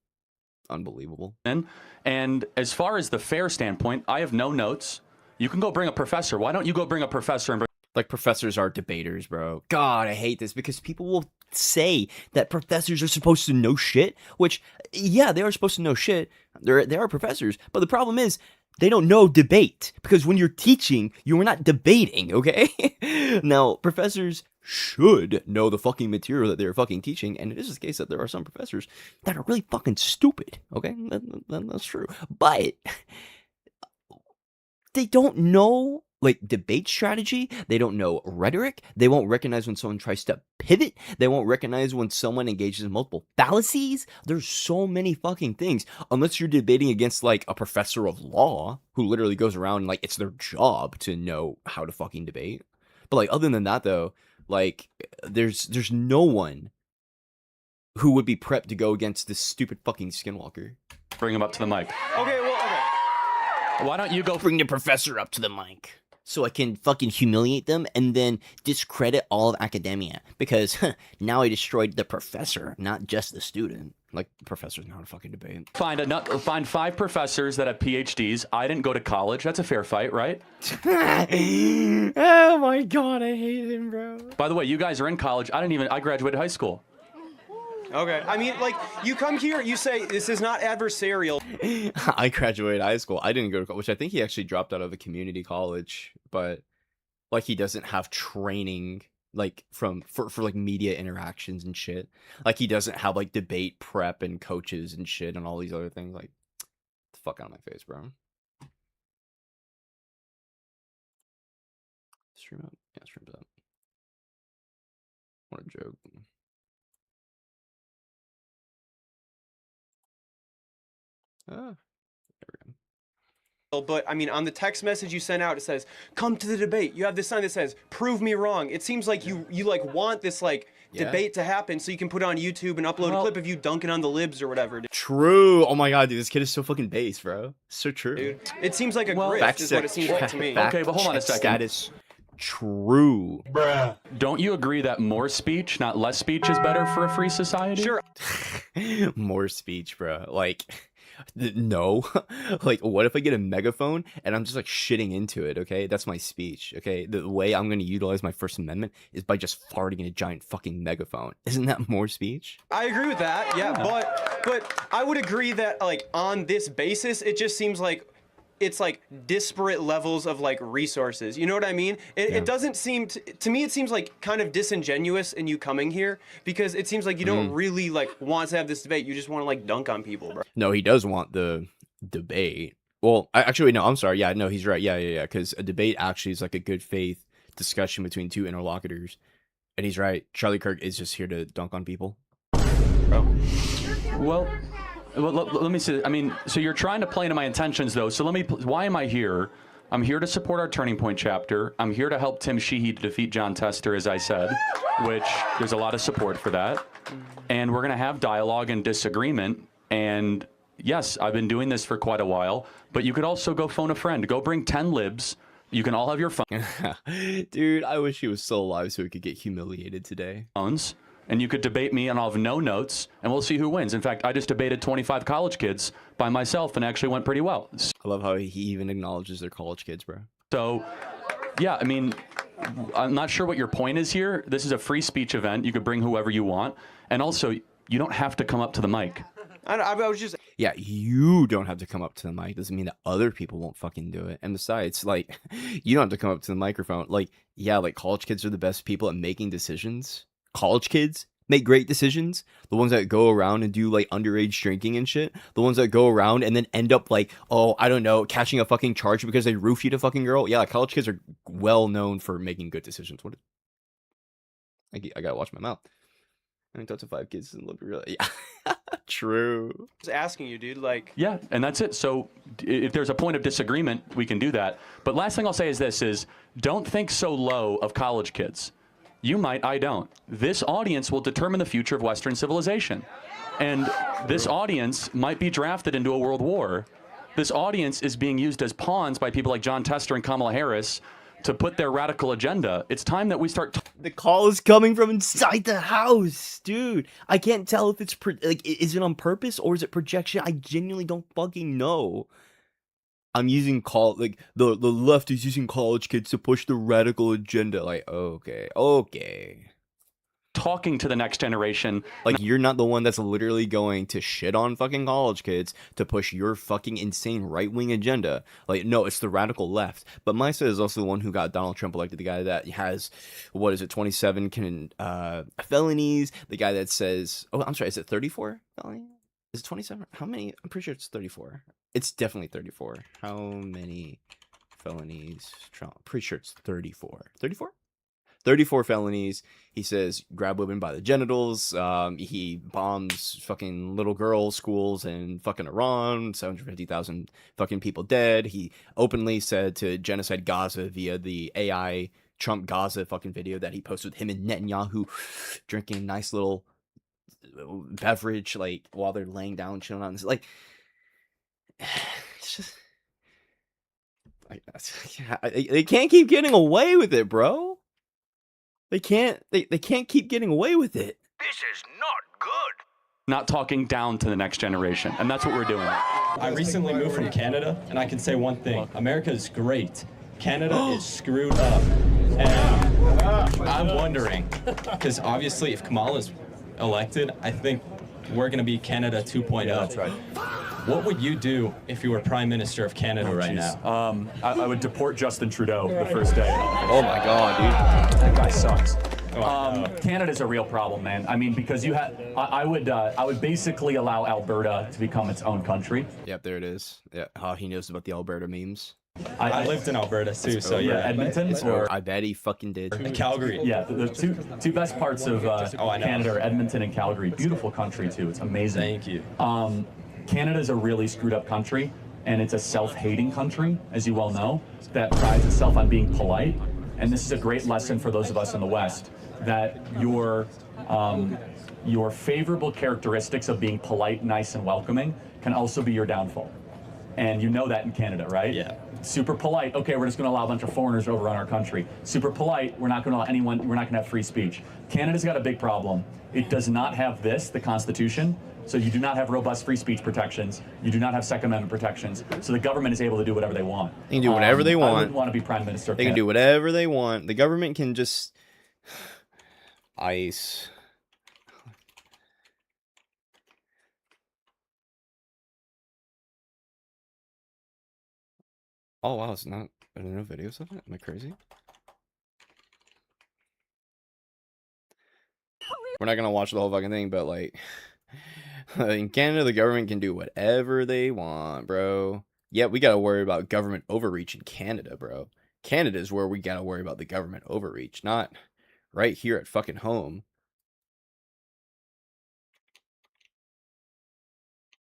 Speaker 2: Unbelievable.
Speaker 21: And as far as the fair standpoint, I have no notes. You can go bring a professor. Why don't you go bring a professor and bring...
Speaker 2: Like, professors are debaters, bro. God, I hate this, because people will say that professors are supposed to know shit, which, yeah, they are supposed to know shit. They are professors, but the problem is, they don't know debate, because when you're teaching, you are not debating, okay? Now, professors should know the fucking material that they're fucking teaching, and it is the case that there are some professors that are really fucking stupid, okay? That's true. But they don't know, like, debate strategy. They don't know rhetoric. They won't recognize when someone tries to pivot. They won't recognize when someone engages in multiple fallacies. There's so many fucking things. Unless you're debating against, like, a professor of law who literally goes around and, like, it's their job to know how to fucking debate. But, like, other than that, though, like, there's no one who would be prepped to go against this stupid fucking skinwalker.
Speaker 21: Bring him up to the mic.
Speaker 20: Okay, well, okay.
Speaker 21: Why don't you go
Speaker 2: bring the professor up to the mic so I can fucking humiliate them and then discredit all of academia, because now I destroyed the professor, not just the student. Like, the professor's not a fucking debate.
Speaker 21: Find 5 professors that have PhDs. I didn't go to college. That's a fair fight, right?
Speaker 2: Oh my god, I hate him, bro.
Speaker 21: By the way, you guys are in college. I graduated high school.
Speaker 20: Okay. I mean, like, you come here, you say this is not adversarial.
Speaker 2: I graduated high school. I didn't go to college, which I think he actually dropped out of a community college, but like he doesn't have training like for like media interactions and shit. Like he doesn't have like debate prep and coaches and shit and all these other things. Like, the fuck out of my face, bro. Stream up? Yeah, stream's up. What a joke.
Speaker 20: There we go. But I mean, on the text message you sent out, it says, "Come to the debate." You have this sign that says, "Prove me wrong." It seems like you like want this like debate to happen so you can put it on YouTube and upload a clip of you dunking on the libs or whatever. Dude.
Speaker 2: True. Oh my god, dude, this kid is so fucking base, bro. So true.
Speaker 20: Dude, it seems like a grift is what it seems like to me.
Speaker 21: Okay, but hold on a second.
Speaker 2: Status. True.
Speaker 21: Bruh. Don't you agree that more speech, not less speech, is better for a free society?
Speaker 20: Sure.
Speaker 2: More speech, bro. Like, no. Like, what if I get a megaphone and I'm just like shitting into it, okay? That's my speech, okay? The way I'm going to utilize my First Amendment is by just farting in a giant fucking megaphone. Isn't that more speech?
Speaker 20: I agree with that, yeah, but I would agree that, like, on this basis, it just seems like it's like disparate levels of like resources. You know what I mean? It doesn't seem to me, it seems like kind of disingenuous in you coming here, because it seems like you don't really like want to have this debate. You just want to like dunk on people, bro.
Speaker 2: No, he does want the debate. Well, actually, no, I'm sorry. Yeah, no, he's right. Yeah. Because a debate actually is like a good faith discussion between two interlocutors. And he's right. Charlie Kirk is just here to dunk on people.
Speaker 21: Bro. Well, let me see. I mean, so you're trying to play into my intentions, though. So why am I here? I'm here to support our Turning Point chapter. I'm here to help Tim Sheehy defeat John Tester, as I said, which there's a lot of support for that. And we're going to have dialogue and disagreement. And yes, I've been doing this for quite a while, but you could also go phone a friend. Go bring 10 libs, You can all have your
Speaker 2: Dude, I wish he was still alive so he could get humiliated today.
Speaker 21: phones, and you could debate me, and I'll have no notes, and we'll see who wins. In fact, I just debated 25 college kids by myself, and actually went pretty well.
Speaker 2: I love how he even acknowledges they're college kids, bro.
Speaker 21: So, yeah, I mean, I'm not sure what your point is here. This is a free speech event. You could bring whoever you want, and also, you don't have to come up to the mic.
Speaker 20: I was just.
Speaker 2: Yeah, you don't have to come up to the mic. Doesn't mean that other people won't fucking do it. And besides, like, you don't have to come up to the microphone. Like, yeah, like college kids are the best people at making decisions. College kids make great decisions. The ones that go around and do like underage drinking and shit. The ones that go around and then end up like, oh, I don't know, catching a fucking charge because they roofied a fucking girl. Yeah, like, college kids are well known for making good decisions. What? I gotta watch my mouth. I mean, talk to 5 kids and look real. Yeah, true.
Speaker 20: Just asking you, dude. Like,
Speaker 21: Yeah, and that's it. So if there's a point of disagreement, we can do that. But last thing I'll say is this: don't think so low of college kids. You might, I don't. This audience will determine the future of Western civilization. And this audience might be drafted into a world war. This audience is being used as pawns by people like John Tester and Kamala Harris to put their radical agenda. It's time that we start.
Speaker 2: The call is coming from inside the house, dude. I can't tell if it's is it on purpose or is it projection? I genuinely don't fucking know. I'm using the left is using college kids to push the radical agenda. Like, okay.
Speaker 21: Talking to the next generation.
Speaker 2: Like, you're not the one that's literally going to shit on fucking college kids to push your fucking insane right-wing agenda. Like, no, it's the radical left. But Misa is also the one who got Donald Trump elected, the guy that has, 27 felonies, the guy that says, oh, I'm sorry, is it 34 felonies? Is it 27? How many? I'm pretty sure it's 34. It's definitely 34. How many felonies? Trump? Pretty sure it's 34. 34? 34 felonies. He says grab women by the genitals. He bombs fucking little girl schools in fucking Iran. 750,000 fucking people dead. He openly said to genocide Gaza via the AI Trump Gaza fucking video that he posted with him and Netanyahu drinking a nice little beverage, like, while they're laying down chilling on this. Like, it's just they can't keep getting away with it, bro. They can't keep getting away with it.
Speaker 1: This is not good.
Speaker 21: Not talking down to the next generation, and that's what we're doing.
Speaker 22: I recently moved from Canada, and I can say one thing: America is great. Canada is screwed up, and I'm wondering, because obviously, if Kamala's elected, I think we're going to be Canada 2.0.
Speaker 21: Yeah, that's right.
Speaker 22: What would you do if you were Prime Minister of Canada right now?
Speaker 21: I would deport Justin Trudeau the first day.
Speaker 2: Oh my God, dude.
Speaker 21: That guy sucks. Canada's a real problem, man. I mean, because I would basically allow Alberta to become its own country.
Speaker 2: Yep, there it is. Yeah, how he knows about the Alberta memes.
Speaker 22: I lived in Alberta too, so yeah.
Speaker 21: Edmonton, or
Speaker 2: I bet he fucking did.
Speaker 22: Calgary.
Speaker 21: Yeah, the two best parts of Canada are Edmonton and Calgary. Beautiful country too. It's amazing.
Speaker 22: Thank you.
Speaker 21: Canada's a really screwed up country, and it's a self-hating country, as you well know, that prides itself on being polite. And this is a great lesson for those of us in the West, that your favorable characteristics of being polite, nice, and welcoming can also be your downfall. And you know that in Canada, right?
Speaker 22: Yeah.
Speaker 21: Super polite. Okay, we're just going to allow a bunch of foreigners over on our country. Super polite. We're not going to allow anyone. We're not going to have free speech. Canada's got a big problem. It does not have the Constitution. So you do not have robust free speech protections. You do not have Second Amendment protections. So the government is able to do whatever they want.
Speaker 2: They can do whatever they want.
Speaker 21: I wouldn't want to be Prime Minister of
Speaker 2: They can do whatever they want. The government can just ice. Oh wow, it's not. Are there no videos of it? Am I crazy? We're not gonna watch the whole fucking thing, but like, in Canada, the government can do whatever they want, bro. Yeah, we gotta worry about government overreach in Canada, bro. Canada is where we gotta worry about the government overreach, not right here at fucking home.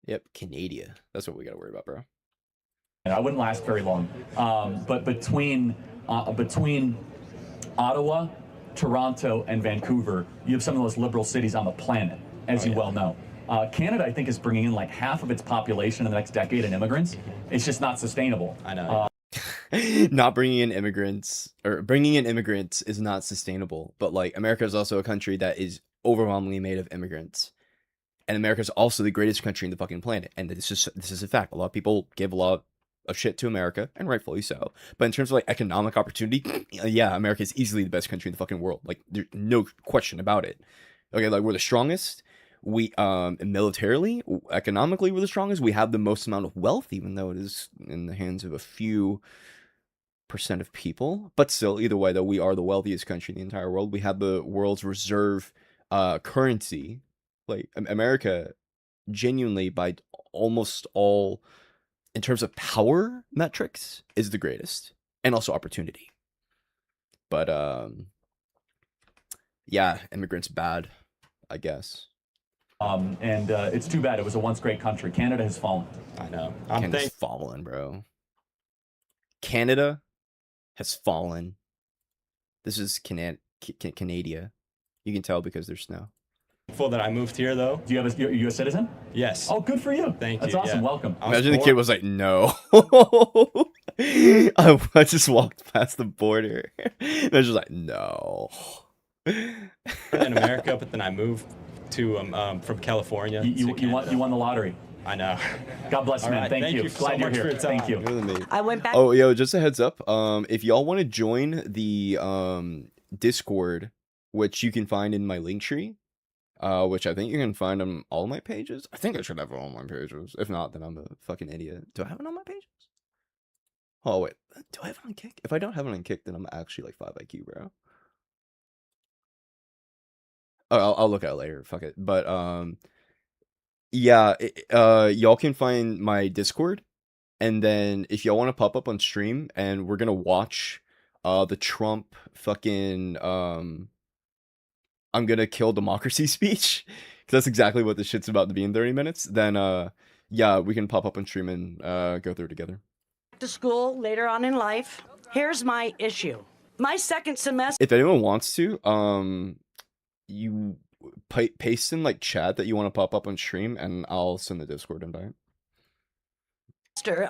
Speaker 2: Yep, Canada. That's what we gotta worry about, bro.
Speaker 21: I wouldn't last very long. But between Ottawa, Toronto, and Vancouver, you have some of the most liberal cities on the planet, as you well know. Canada, I think, is bringing in like half of its population in the next decade in immigrants. It's just not sustainable.
Speaker 22: I know.
Speaker 2: not bringing in immigrants or bringing in immigrants is not sustainable. But like America is also a country that is overwhelmingly made of immigrants, and America is also the greatest country in the fucking planet. And this is a fact. A lot of people give a lot of shit to America, and rightfully so. But in terms of like economic opportunity, yeah, America is easily the best country in the fucking world. Like there's no question about it. Okay, like we're the strongest. We militarily, economically, we're the strongest. We have the most amount of wealth, even though it is in the hands of a few percent of people. But still, either way, though, we are the wealthiest country in the entire world. We have the world's reserve currency. Like America, genuinely, by almost all, in terms of power metrics, is the greatest, and also opportunity. But yeah, immigrants bad, I guess.
Speaker 3: And it's too bad. It was a once great country. Canada has fallen.
Speaker 22: I know.
Speaker 2: Canada's fallen, bro. Canada has fallen. This is Canada. You can tell because there's snow.
Speaker 22: Thankful that I moved here, though.
Speaker 3: Do you have a U.S. citizen?
Speaker 22: Yes.
Speaker 3: Oh, good for you.
Speaker 22: Thank
Speaker 3: That's
Speaker 22: you.
Speaker 3: awesome.
Speaker 22: Yeah.
Speaker 3: Welcome.
Speaker 2: Imagine the kid was like, no. I just walked past the border. And I was just like, no.
Speaker 22: In America, but then I moved to from California.
Speaker 3: You won the lottery.
Speaker 22: I know.
Speaker 3: God bless,
Speaker 22: All
Speaker 3: man.
Speaker 22: right,
Speaker 3: Thank you.
Speaker 22: you so
Speaker 3: Glad you're
Speaker 22: much
Speaker 3: here.
Speaker 22: for your time.
Speaker 3: Thank you.
Speaker 6: I went back.
Speaker 2: Oh, yo, just a heads up. If y'all want to join the Discord, which you can find in my link tree, which I think you can find on all my pages. I think I should have it on all my pages. If not, then I'm a fucking idiot. Do I have it on my pages? Oh wait, do I have it on Kick? If I don't have it on Kick, then I'm actually like 5 IQ, bro. Oh, I'll look at it later. Fuck it. But yeah, y'all can find my Discord, and then if y'all want to pop up on stream, and we're gonna watch the Trump fucking I'm gonna kill democracy speech, because that's exactly what this shit's about to be in 30 minutes. Then yeah, we can pop up on stream and go through it together.
Speaker 6: To school later on in life. Here's my issue. My second semester.
Speaker 2: If anyone wants to, you paste in like chat that you want to pop up on stream, and I'll send the Discord invite.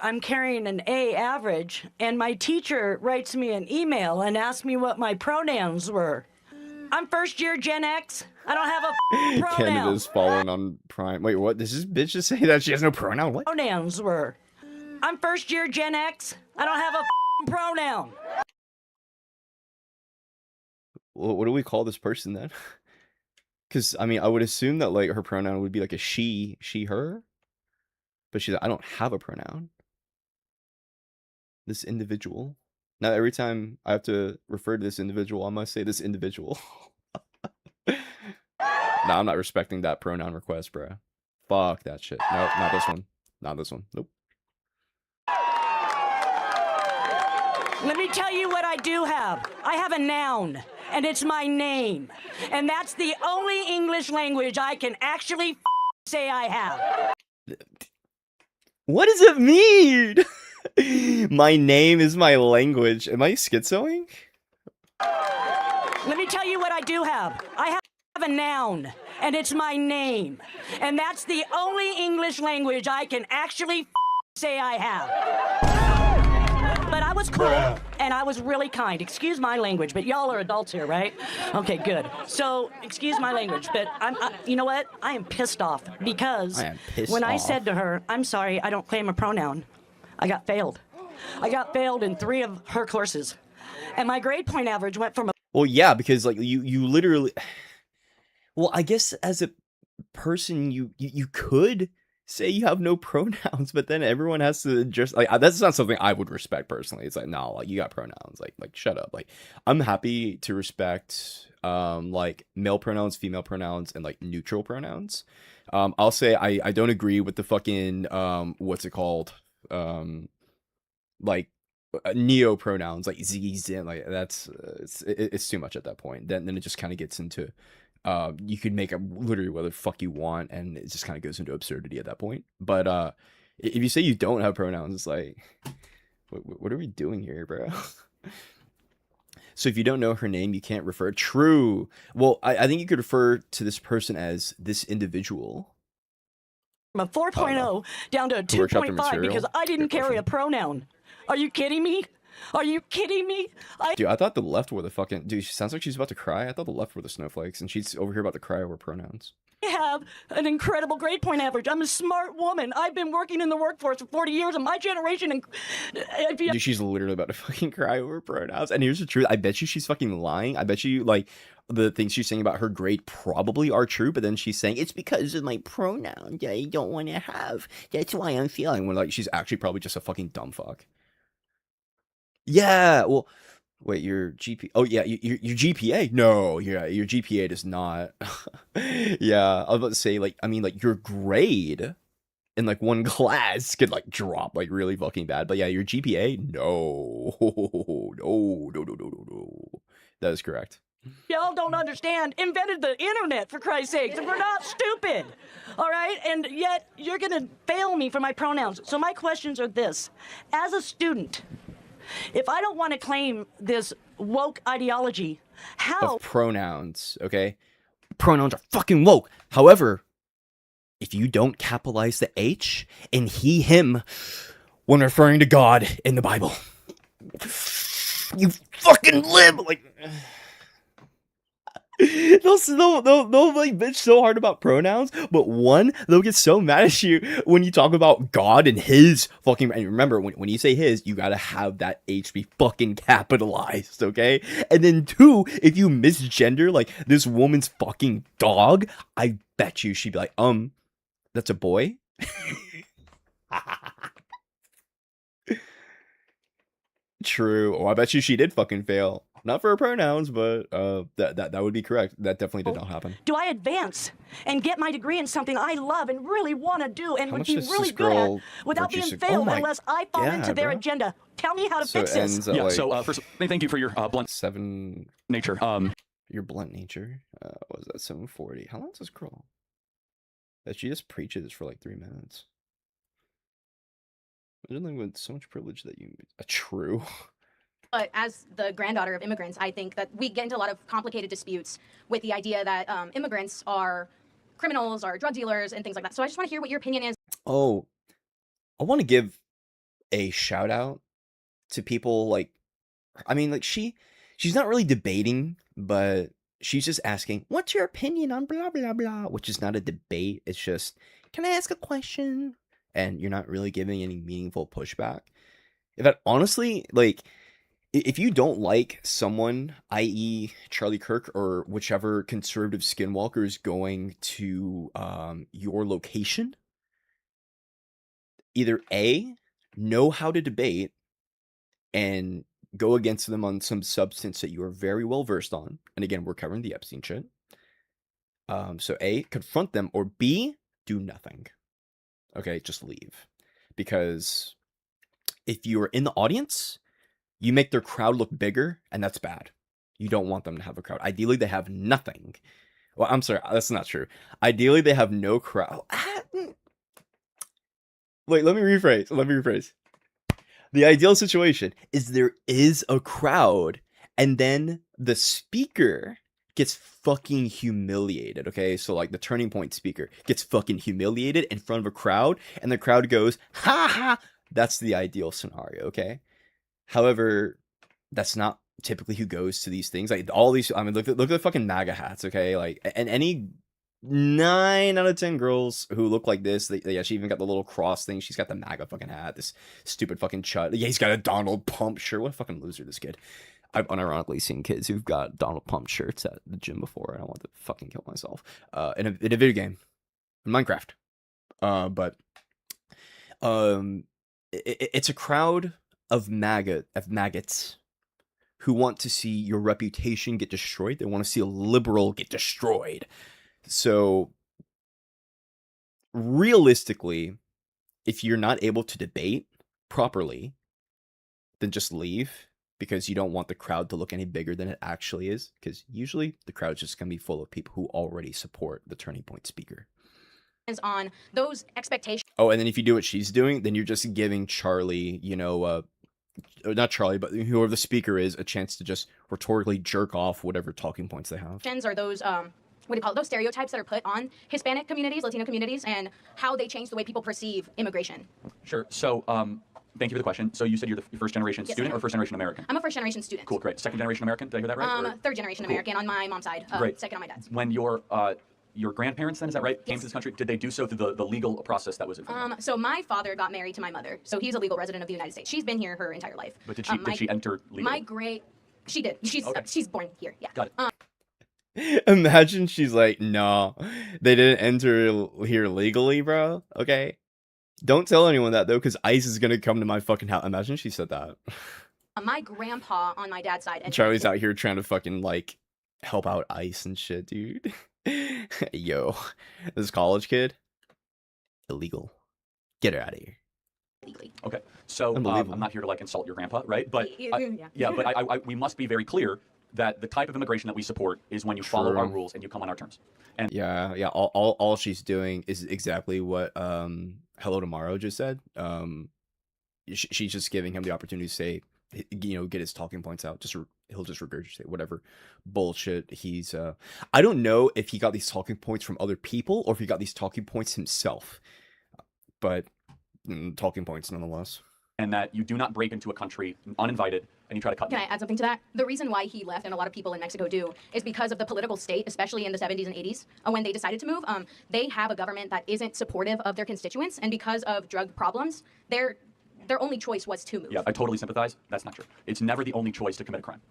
Speaker 6: I'm carrying an A average, and my teacher writes me an email and asks me what my pronouns were. I'm first year Gen X. I don't have a pronoun.
Speaker 2: Canada's fallen on Prime. Wait, what? Does this bitch just say that she has no pronoun? What?
Speaker 6: Pronouns were. I'm first year Gen X. I don't have a pronoun.
Speaker 2: What do we call this person then? Because I mean, I would assume that like her pronoun would be like a she, her. But she's like, I don't have a pronoun. This individual. Now every time I have to refer to this individual, I must say this individual. Nah, I'm not respecting that pronoun request, bro. Fuck that shit. Nope, not this one. Not this one. Nope.
Speaker 6: Let me tell you what I do have. I have a noun, and it's my name. And that's the only English language I can actually say I have.
Speaker 2: What does it mean? My name is my language. Am I schizoing?
Speaker 6: Let me tell you what I do have. I have a noun, and it's my name. And that's the only English language I can actually say I have. But I was cool, and I was really kind. Excuse my language, but y'all are adults here, right? Okay, good. So, excuse my language, but you know what? I am pissed off because when I said to her, I'm sorry, I don't claim a pronoun, I got failed. I got failed in 3 of her courses. And my grade point average went from a...
Speaker 2: Well, yeah, because like you literally... Well, I guess as a person, you could say you have no pronouns, but then everyone has to just like that's not something I would respect personally. It's like, no, like you got pronouns, like shut up. Like I'm happy to respect like male pronouns, female pronouns, and like neutral pronouns. I'll say I don't agree with the fucking what's it called, like neo pronouns like Z's, and like that's it's too much at that point. Then it just kind of gets into you could make up literally whatever the fuck you want, and it just kind of goes into absurdity at that point. But if you say you don't have pronouns, it's like, what are we doing here, bro? So if you don't know her name, you can't refer. True. Well, I think you could refer to this person as this individual.
Speaker 6: From a 4.0 down to a 2.5 because I didn't carry a pronoun. Are you kidding me? Are you kidding me?
Speaker 2: Dude, I thought the left were the fucking... Dude, she sounds like she's about to cry. I thought the left were the snowflakes, and she's over here about to cry over pronouns.
Speaker 6: I have an incredible grade point average. I'm a smart woman. I've been working in the workforce for 40 years, and my generation...
Speaker 2: Dude, she's literally about to fucking cry over pronouns. And here's the truth. I bet you she's fucking lying. I bet you, like, the things she's saying about her grade probably are true, but then she's saying, it's because of my pronoun that I don't want to have. That's why I'm feeling. When, like, she's actually probably just a fucking dumb fuck. Yeah, well... Wait, your GPA? Oh yeah, your GPA? No, yeah, your GPA does not. Yeah, I was about to say, like, I mean, like, your grade in like one class could like drop like really fucking bad. But yeah, your GPA? No, no. That is correct.
Speaker 6: Y'all don't understand. Invented the internet, for Christ's sakes. We're not stupid. All right? And yet, you're going to fail me for my pronouns. So my questions are this. As a student, if I don't want to claim this woke ideology, how...
Speaker 2: Of pronouns, okay? Pronouns are fucking woke. However, if you don't capitalize the H in he, him when referring to God in the Bible, you fucking live like... They'll like bitch so hard about pronouns, but one, they'll get so mad at you when you talk about God and his fucking, and remember, when you say his, you gotta have that H be fucking capitalized, okay? And then two, if you misgender, like, this woman's fucking dog, I bet you she'd be like, that's a boy? True. Oh, I bet you she did fucking fail. Not for her pronouns, but that would be correct. That definitely did not happen.
Speaker 6: do I advance and get my degree in something I love and really want to do and would be really good at without being failed unless I fall into their agenda? Tell me how to fix this.
Speaker 21: Yeah, so first, thank you for your blunt nature.
Speaker 2: Your blunt nature? What was that, 740? How long does this scroll? That she just preaches for like 3 minutes. Imagine with so much privilege that you... True.
Speaker 4: But as the granddaughter of immigrants, I think that we get into a lot of complicated disputes with the idea that immigrants are criminals or drug dealers and things like that. So I just want to hear what your opinion is.
Speaker 2: Oh, I want to give a shout out to people like, I mean, like she's not really debating, but she's just asking, what's your opinion on blah, blah, blah, which is not a debate. It's just, can I ask a question? And you're not really giving any meaningful pushback. In fact, honestly, like, if you don't like someone, i.e. Charlie Kirk or whichever conservative skinwalker is going to your location, either A, know how to debate and go against them on some substance that you are very well versed on. And again, we're covering the Epstein shit. So A, confront them, or B, do nothing. Okay, just leave. Because if you are in the audience, you make their crowd look bigger, and that's bad. You don't want them to have a crowd. Ideally, they have nothing. Well, I'm sorry, that's not true. Ideally, they have no crowd. Wait, let me rephrase. The ideal situation is there is a crowd, and then the speaker gets fucking humiliated, okay? So, like, the Turning Point speaker gets fucking humiliated in front of a crowd, and the crowd goes, ha ha! That's the ideal scenario, okay? However, that's not typically who goes to these things. Like, all these, I mean, look at the fucking MAGA hats, okay? Like, and any 9 out of 10 girls who look like this, yeah, she even got the little cross thing. She's got the MAGA fucking hat, this stupid fucking chut. Yeah, he's got a Donald Pump shirt. What a fucking loser, this kid. I've unironically seen kids who've got Donald Pump shirts at the gym before, and I want to fucking kill myself. In a video game, in Minecraft. It's a crowd of maggots who want to see your reputation get destroyed. They want to see a liberal get destroyed. So, realistically, if you're not able to debate properly, then just leave, because you don't want the crowd to look any bigger than it actually is, because usually the crowd's just going to be full of people who already support the Turning Point speaker.
Speaker 4: On those expectations.
Speaker 2: Oh, and then if you do what she's doing, then you're just giving Charlie, you know, not Charlie, but whoever the speaker is, a chance to just rhetorically jerk off whatever talking points they have.
Speaker 4: Are those what do you call it, those stereotypes that are put on Hispanic communities, Latino communities, and how they change the way people perceive immigration.
Speaker 21: Sure. So, thank you for the question. So you said you're the first generation
Speaker 4: Yes,
Speaker 21: student
Speaker 4: I am.
Speaker 21: or first generation American?
Speaker 4: I'm a first generation student.
Speaker 21: Cool, great. Second generation American? Did I hear that right? Or-
Speaker 4: Third generation
Speaker 21: Cool.
Speaker 4: American on my mom's side.
Speaker 21: Great.
Speaker 4: Second on my dad's.
Speaker 21: When your grandparents, then, is that right, came
Speaker 4: Yes.
Speaker 21: to this country, did they do so through the legal process that was in front of them?
Speaker 4: So my father got married to my mother, so he's a legal resident of the United States. She's been here her entire life.
Speaker 21: But did she enter legally?
Speaker 4: She did. She's born here. Yeah.
Speaker 21: Got it.
Speaker 2: Imagine she's like, no, they didn't enter here legally, bro. Okay. Don't tell anyone that though, because ICE is gonna come to my fucking house. Imagine she said that.
Speaker 4: My grandpa on my dad's side.
Speaker 2: Charlie's out here trying to fucking like help out ICE and shit, dude. Yo, this college kid, illegal. Get her out of here.
Speaker 21: Okay, so I'm not here to like insult your grandpa, right? But we must be very clear that the type of immigration that we support is when you follow our
Speaker 2: True.
Speaker 21: rules and you come on our terms. And
Speaker 2: Yeah. All she's doing is exactly what Hello Tomorrow just said. She's just giving him the opportunity to say, get his talking points out. He'll just regurgitate whatever bullshit he's. I don't know if he got these talking points from other people or if he got these talking points himself, but talking points nonetheless.
Speaker 21: And that you do not break into a country uninvited and you try to cut
Speaker 4: Can
Speaker 21: them.
Speaker 4: I add something to that? The reason why he left, and a lot of people in Mexico do, is because of the political state, especially in the 70s and 80s, when they decided to move. They have a government that isn't supportive of their constituents, and because of drug problems, their only choice was to move.
Speaker 21: Yeah, I totally sympathize. That's not true. It's never the only choice to commit a crime,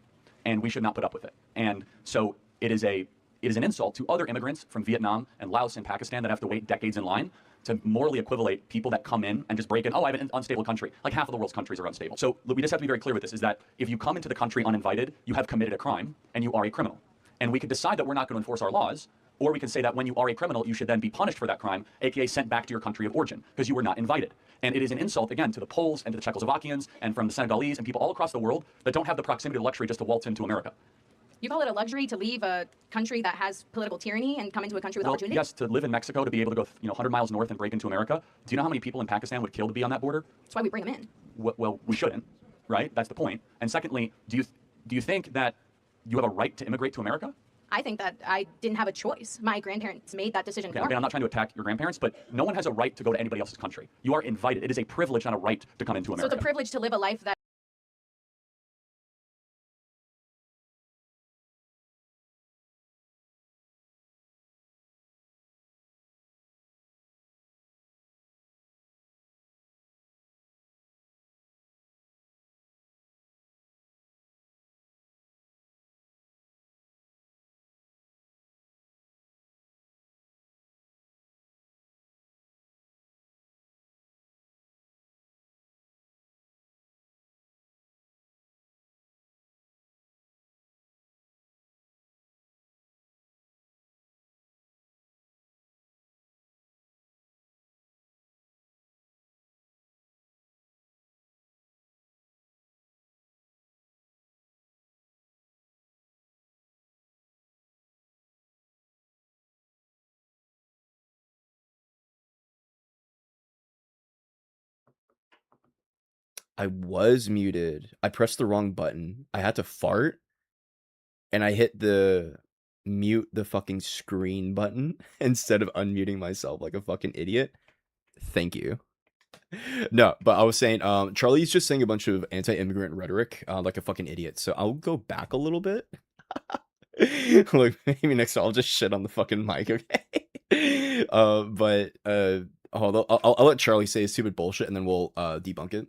Speaker 21: and we should not put up with it. And so it is an insult to other immigrants from Vietnam and Laos and Pakistan that have to wait decades in line to morally equivalate people that come in and just break in. Oh, I have an unstable country. Like half of the world's countries are unstable. So we just have to be very clear with this: is that if you come into the country uninvited, you have committed a crime and you are a criminal. And we could decide that we're not going to enforce our laws. Or we can say that when you are a criminal, you should then be punished for that crime, aka sent back to your country of origin, because you were not invited. And it is an insult, again, to the Poles and to the Czechoslovakians and from the Senegalese and people all across the world that don't have the proximity or luxury just to waltz into America.
Speaker 4: You call it a luxury to leave a country that has political tyranny and come into a country with opportunity?
Speaker 21: Yes, to live in Mexico, to be able to go 100 miles north and break into America. Do you know how many people in Pakistan would kill to be on that border?
Speaker 4: That's why we bring them in.
Speaker 21: Well, we shouldn't, right? That's the point. And secondly, do you think that you have a right to immigrate to America?
Speaker 4: I think that I didn't have a choice. My grandparents made that decision for
Speaker 21: Again,
Speaker 4: me.
Speaker 21: I'm not trying to attack your grandparents, but no one has a right to go to anybody else's country. You are invited. It is a privilege, not a right, to come into
Speaker 4: So
Speaker 21: America.
Speaker 4: it's a privilege to live a life that
Speaker 2: I was muted. I pressed the wrong button. I had to fart, and I hit the mute the fucking screen button instead of unmuting myself like a fucking idiot. Thank you. No, but I was saying, Charlie's just saying a bunch of anti-immigrant rhetoric, like a fucking idiot. So I'll go back a little bit. Look, maybe next time I'll just shit on the fucking mic, okay? Hold on, I'll let Charlie say his stupid bullshit, and then we'll debunk it.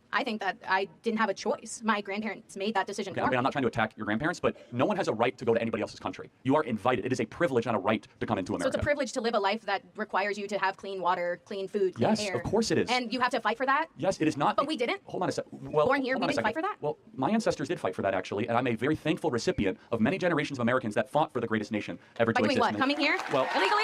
Speaker 4: I think that I didn't have a choice. My grandparents made that decision for
Speaker 21: Again,
Speaker 4: me.
Speaker 21: I'm not trying to attack your grandparents, but no one has a right to go to anybody else's country. You are invited. It is a privilege, not a right, to come into
Speaker 4: So
Speaker 21: America.
Speaker 4: it's a privilege to live a life that requires you to have clean water, clean food, clean
Speaker 21: Yes,
Speaker 4: air.
Speaker 21: of course it is.
Speaker 4: And you have to fight for that?
Speaker 21: Yes, it is not.
Speaker 4: But we didn't.
Speaker 21: Hold on a second. Well,
Speaker 4: Born here,
Speaker 21: hold
Speaker 4: we
Speaker 21: on a
Speaker 4: didn't fight
Speaker 21: second.
Speaker 4: for that?
Speaker 21: Well, my ancestors did fight for that, actually, and I'm a very thankful recipient of many generations of Americans that fought for the greatest nation ever
Speaker 4: By
Speaker 21: to
Speaker 4: doing
Speaker 21: exist.
Speaker 4: what? Coming here?
Speaker 21: Well,
Speaker 4: illegally?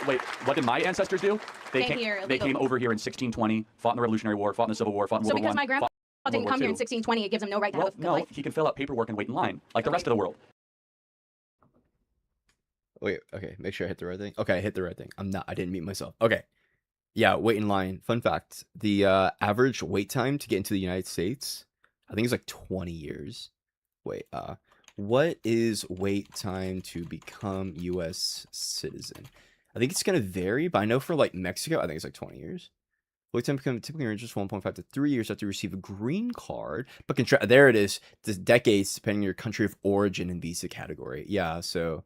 Speaker 21: Wait, what did my ancestors do?
Speaker 4: Came here
Speaker 21: They came
Speaker 4: illegally.
Speaker 21: over here in 1620, fought in the Revolutionary War, fought in the Civil War, fought in
Speaker 4: So
Speaker 21: World War
Speaker 4: because
Speaker 21: I.
Speaker 4: my grandpa
Speaker 21: fought in
Speaker 4: didn't
Speaker 21: World
Speaker 4: come here in
Speaker 21: War II.
Speaker 4: 1620, it gives him no right to have a good
Speaker 21: No,
Speaker 4: life.
Speaker 21: he can fill out paperwork and wait in line like the rest of the world.
Speaker 2: Wait, okay, make sure I hit the right thing. Okay, I hit the right thing. I didn't mute myself. Okay. Yeah, wait in line. Fun fact, the average wait time to get into the United States, I think it's like 20 years. Wait, What is wait time to become U.S. citizen? I think it's gonna vary, but I know for like Mexico, I think it's like 20 years. Wait time typically ranges 1.5 to 3 years after you receive a green card. But there it is. The decades depending on your country of origin and visa category. Yeah, so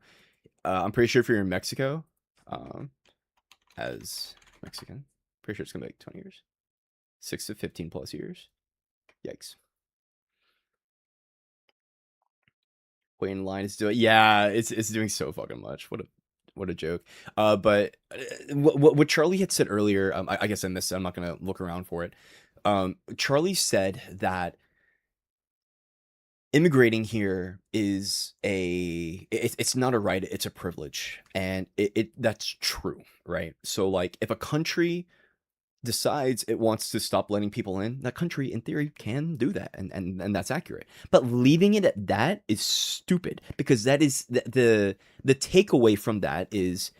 Speaker 2: I'm pretty sure if you're in Mexico, as Mexican, pretty sure it's gonna be like 20 years, 6 to 15 plus years. Yikes. Wait in line is doing, yeah, it's doing so fucking much. What a joke. But what Charlie had said earlier, I guess I missed it. I'm not gonna look around for it. Charlie said that immigrating here is it's not a right, it's a privilege, and that's true, right? So like, if a country decides it wants to stop letting people in, that country in theory can do that, and that's accurate. But leaving it at that is stupid, because that is the takeaway from that is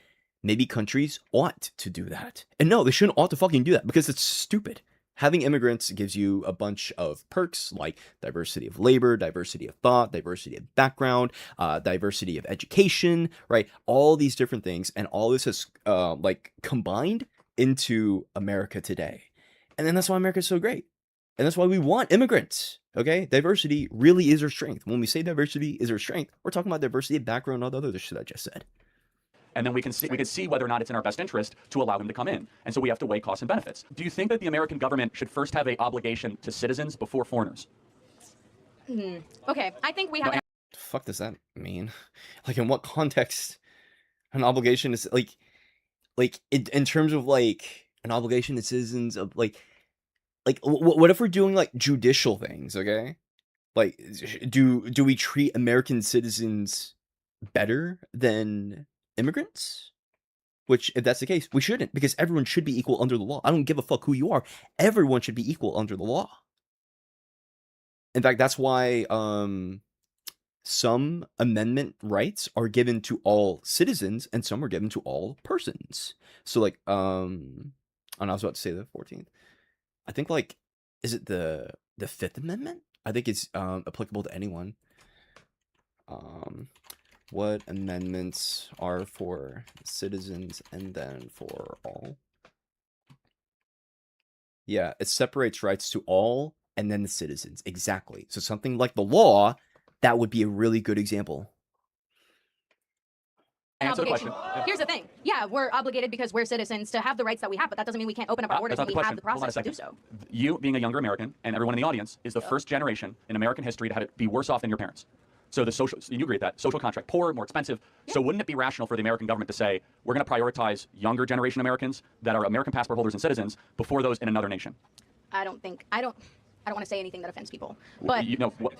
Speaker 2: maybe countries ought to do that. And no, they shouldn't ought to fucking do that, because it's stupid. Having immigrants gives you a bunch of perks like diversity of labor, diversity of thought, diversity of background, diversity of education, right? All these different things, and all this is like combined into America today. And then that's why America is so great. And that's why we want immigrants. Okay? Diversity really is our strength. When we say diversity is our strength, we're talking about diversity of background and all the other shit I just said.
Speaker 21: And then we can see whether or not it's in our best interest to allow them to come in. And so we have to weigh costs and benefits. Do you think that the American government should first have an obligation to citizens before foreigners?
Speaker 4: Okay, I think we have.
Speaker 2: The fuck does that mean? Like, in what context an obligation is like in terms of like an obligation to citizens of like what if we're doing like judicial things? Okay, like do we treat American citizens better than immigrants? Which, if that's the case, we shouldn't, because everyone should be equal under the law. I don't give a fuck who you are. Everyone should be equal under the law. In fact, that's why some amendment rights are given to all citizens and some are given to all persons. So like, and I was about to say the 14th. I think like, is it the 5th Amendment? I think it's applicable to anyone. What amendments are for citizens and then for all? Yeah, it separates rights to all and then the citizens. Exactly. So something like the law, that would be a really good example.
Speaker 21: Answer the question.
Speaker 4: Here's the thing. Yeah, we're obligated because we're citizens to have the rights that we have, but that doesn't mean we can't open up our borders when we have the process to do so.
Speaker 21: You, being a younger American, and everyone in the audience, is the first generation in American history to have it be worse off than your parents. So the social, you agree with that, social contract, poorer, more expensive. Yeah. So wouldn't it be rational for the American government to say, we're going to prioritize younger generation Americans that are American passport holders and citizens before those in another nation?
Speaker 4: I don't want to say anything that offends people, but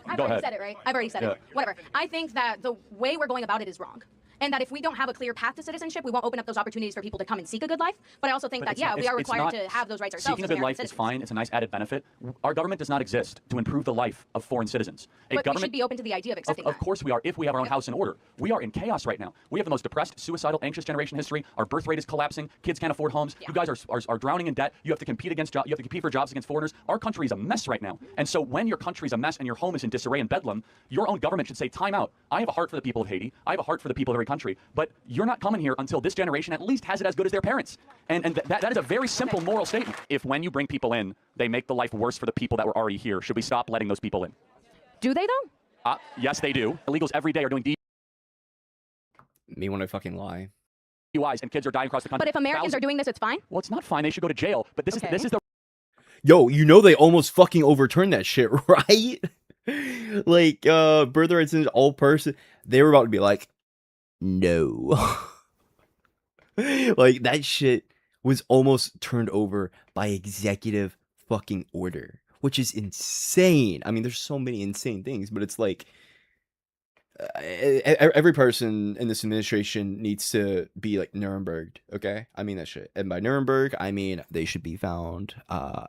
Speaker 21: I've
Speaker 4: already said it, right? I've already said it. Whatever. I think that the way we're going about it is wrong. And that if we don't have a clear path to citizenship, we won't open up those opportunities for people to come and seek a good life. But I also think that, yeah, we are required to have those rights ourselves.
Speaker 21: Seeking a good life is fine. It's a nice added benefit. Our government does not exist to improve the life of foreign citizens.
Speaker 4: But we should be open to the idea of accepting that.
Speaker 21: Of course we are, if we have our own house in order. We are in chaos right now. We have the most depressed, suicidal, anxious generation in history. Our birth rate is collapsing. Kids can't afford homes. You guys are drowning in debt. You have to compete for jobs against foreigners. Our country is a mess right now. And so when your country's a mess and your home is in disarray and bedlam, your own government should say, time out. I have a heart for the people of Haiti. I have a heart for the people of every country. But you're not coming here until this generation at least has it as good as their parents. And that is a very simple moral statement. If when you bring people in, they make the life worse for the people that were already here, should we stop letting those people in?
Speaker 4: Do they though?
Speaker 21: Yes, they do. Illegals every day are doing
Speaker 2: Me when I fucking lie.
Speaker 21: DUIs and kids are dying across the country.
Speaker 4: But if Americans are doing this, it's fine?
Speaker 21: Well, it's not fine. They should go to jail. But this is the...
Speaker 2: Yo, you know they almost fucking overturned that shit, right? Like, birthright citizens, all person, they were about to be like, no. Like, that shit was almost turned over by executive fucking order, which is insane. I mean, there's so many insane things, but it's like, every person in this administration needs to be like Nuremberged, okay? I mean that shit. And by Nuremberg, I mean they should be found,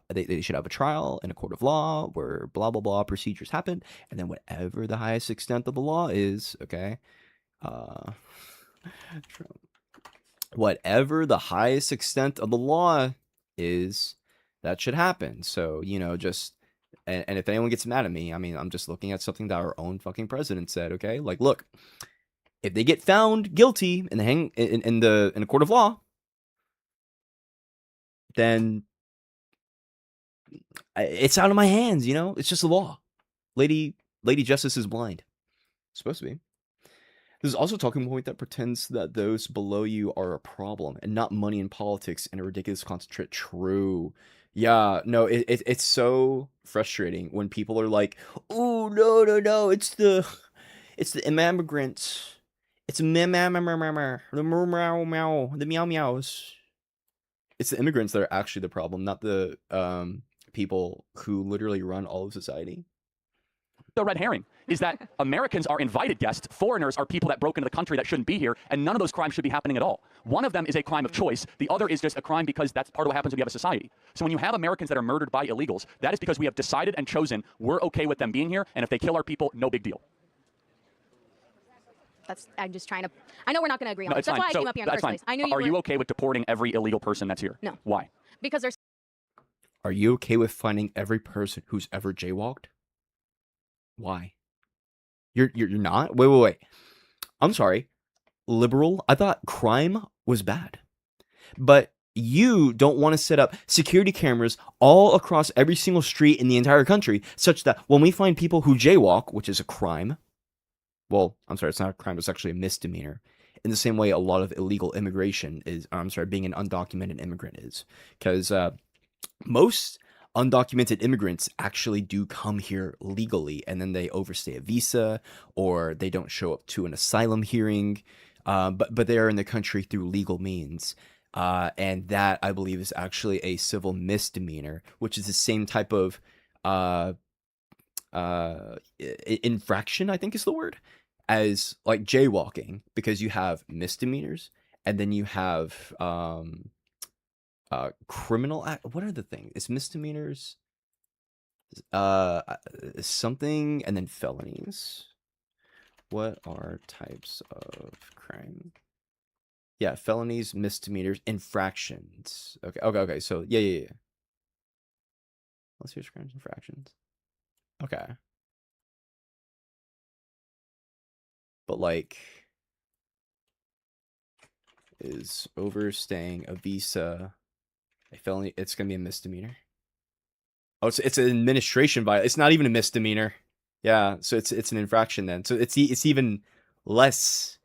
Speaker 2: they should have a trial in a court of law where blah, blah, blah procedures happen. And then whatever the highest extent of the law is, okay? Whatever the highest extent of the law is, that should happen. So, you know, just and if anyone gets mad at me, I mean, I'm just looking at something that our own fucking president said. Okay, like, look, if they get found guilty in the court of law, then it's out of my hands. You know, it's just a law. Lady Justice is blind. Supposed to be. There's also a talking point that pretends that those below you are a problem and not money in politics and a ridiculous concentrate. True. Yeah, no, it's so frustrating when people are like, oh, no, it's the immigrants. It's the meow meows. It's the immigrants that are actually the problem, not the people who literally run all of society.
Speaker 21: The red herring is that Americans are invited guests, foreigners are people that broke into the country that shouldn't be here, and none of those crimes should be happening at all. One of them is a crime of choice. The other is just a crime because that's part of what happens when you have a society. So when you have Americans that are murdered by illegals, that is because we have decided and chosen we're okay with them being here, and if they kill our people, no big deal.
Speaker 4: I'm just trying to. I know we're not going to agree on
Speaker 21: No,
Speaker 4: this.
Speaker 21: it's
Speaker 4: That's
Speaker 21: fine.
Speaker 4: why I came up here in the first place. I knew you
Speaker 21: Are
Speaker 4: were.
Speaker 21: you okay with deporting every illegal person that's here?
Speaker 4: No.
Speaker 21: Why?
Speaker 4: Because there's.
Speaker 2: Are you okay with finding every person who's ever jaywalked? Why? You're not? Wait. I'm sorry. Liberal? I thought crime was bad. But you don't want to set up security cameras all across every single street in the entire country, such that when we find people who jaywalk, which is a crime, well, I'm sorry, it's not a crime, it's actually a misdemeanor. In the same way a lot of illegal immigration is, being an undocumented immigrant is. Because most undocumented immigrants actually do come here legally, and then they overstay a visa, or they don't show up to an asylum hearing, but they are in the country through legal means. And that, I believe, is actually a civil misdemeanor, which is the same type of infraction, I think is the word, as like jaywalking, because you have misdemeanors, and then you have criminal act. What are the things? It's misdemeanors, something, and then felonies. What are types of crime? Yeah, felonies, misdemeanors, infractions. Okay. So yeah. Let's hear crimes, infractions. Okay. But like, is overstaying a visa a felony? It's gonna be a misdemeanor. Oh, it's an administration violation. It's not even a misdemeanor. Yeah, so it's an infraction then. So it's even less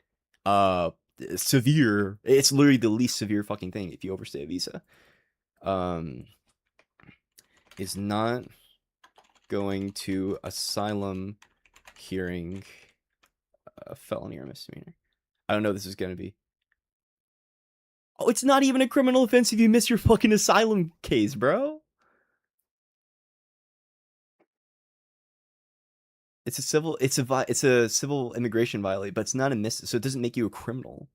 Speaker 2: severe. It's literally the least severe fucking thing if you overstay a visa. Is not going to asylum hearing a felony or misdemeanor. I don't know what this is gonna be. Oh, it's not even a criminal offense if you miss your fucking asylum case, bro. It's a civil immigration violation, but it's not a so it doesn't make you a criminal.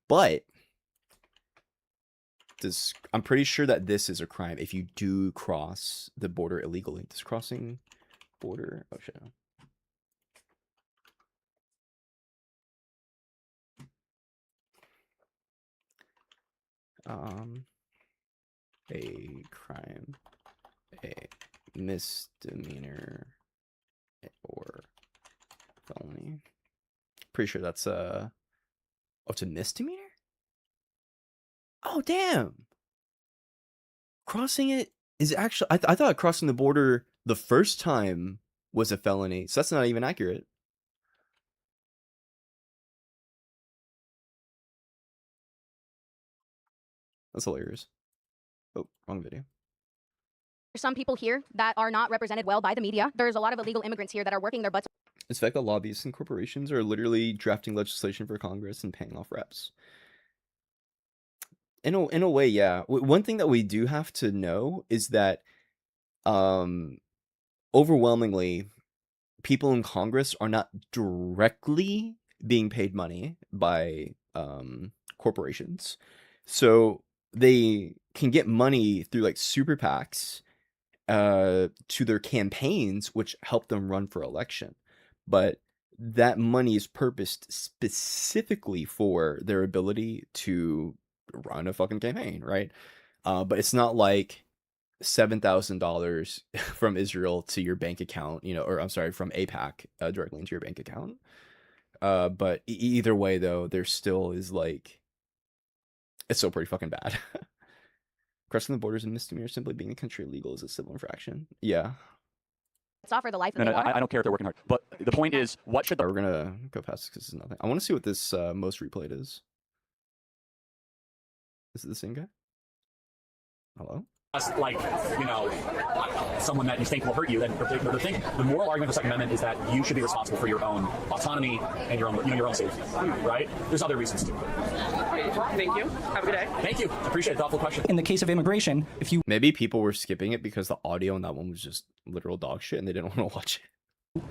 Speaker 2: But I'm pretty sure that this is a crime if you do cross the border illegally. Does crossing border? Oh shit. A crime, a misdemeanor, or felony. Pretty sure that's oh, it's a misdemeanor? Oh damn. Crossing it is actually I thought crossing the border the first time was a felony, so that's not even accurate. That's hilarious. Oh, wrong video.
Speaker 4: There's some people here that are not represented well by the media. There's a lot of illegal immigrants here that are working their butts.
Speaker 2: It's the fact that lobbyists and corporations are literally drafting legislation for Congress and paying off reps. In a way, yeah. One thing that we do have to know is that overwhelmingly, people in Congress are not directly being paid money by corporations. So they can get money through like super PACs to their campaigns, which help them run for election. But that money is purposed specifically for their ability to run a fucking campaign, right? But it's not like $7,000 from Israel to your bank account, or I'm sorry, from AIPAC directly into your bank account. But either way, though, there still is like, it's still pretty fucking bad. Crossing the border is a misdemeanor. Simply being a country illegal is a civil infraction. Yeah.
Speaker 4: Offer the life of
Speaker 21: No, I don't care if they're working hard. But the point is, what should
Speaker 2: we're gonna go past this because this is nothing. I want to see what this most replayed is. Is it the same guy? Hello?
Speaker 14: Like, someone that you think will hurt you, then the moral argument of the Second Amendment is that you should be responsible for your own autonomy and your own, your own safety, right? There's other reasons too.
Speaker 7: Thank you. Have a good day.
Speaker 14: Thank you. Appreciate it. Thoughtful question.
Speaker 7: In the case of immigration, if you
Speaker 2: maybe people were skipping it because the audio on that one was just literal dog shit and they didn't want to watch it.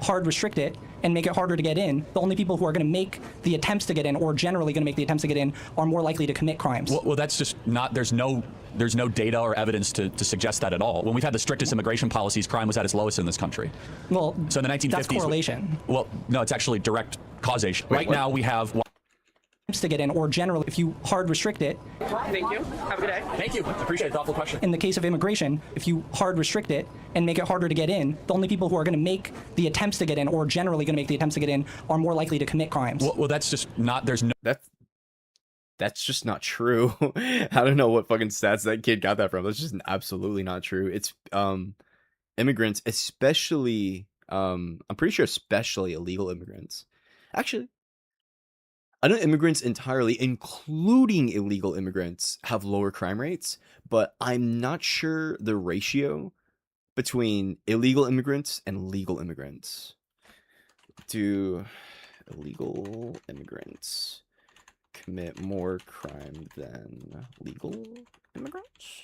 Speaker 7: hard restrict it and make it harder to get in, the only people who are going to make the attempts to get in, or generally going to make the attempts to get in, are more likely to commit crimes.
Speaker 21: Well, that's just not. There's no data or evidence to suggest that at all. When we've had the strictest immigration policies, crime was at its lowest in this country.
Speaker 7: Well,
Speaker 21: so in the 1950s,
Speaker 7: that's correlation.
Speaker 21: Well, no, it's actually direct causation. Right now we have
Speaker 7: to get in, or generally, if you hard restrict it. Thank you. Have a good day.
Speaker 14: Thank you. Appreciate it. Thoughtful question.
Speaker 7: In the case of immigration, if you hard restrict it and make it harder to get in, the only people who are going to make the attempts to get in, or generally going to make the attempts to get in, are more likely to commit crimes.
Speaker 21: Well, that's just not. There's no.
Speaker 2: That's just not true. I don't know what fucking stats that kid got that from. That's just absolutely not true. It's immigrants, especially I'm pretty sure especially illegal immigrants. Actually, I know immigrants entirely, including illegal immigrants, have lower crime rates, but I'm not sure the ratio between illegal immigrants and legal immigrants. Do illegal immigrants commit more crime than legal immigrants?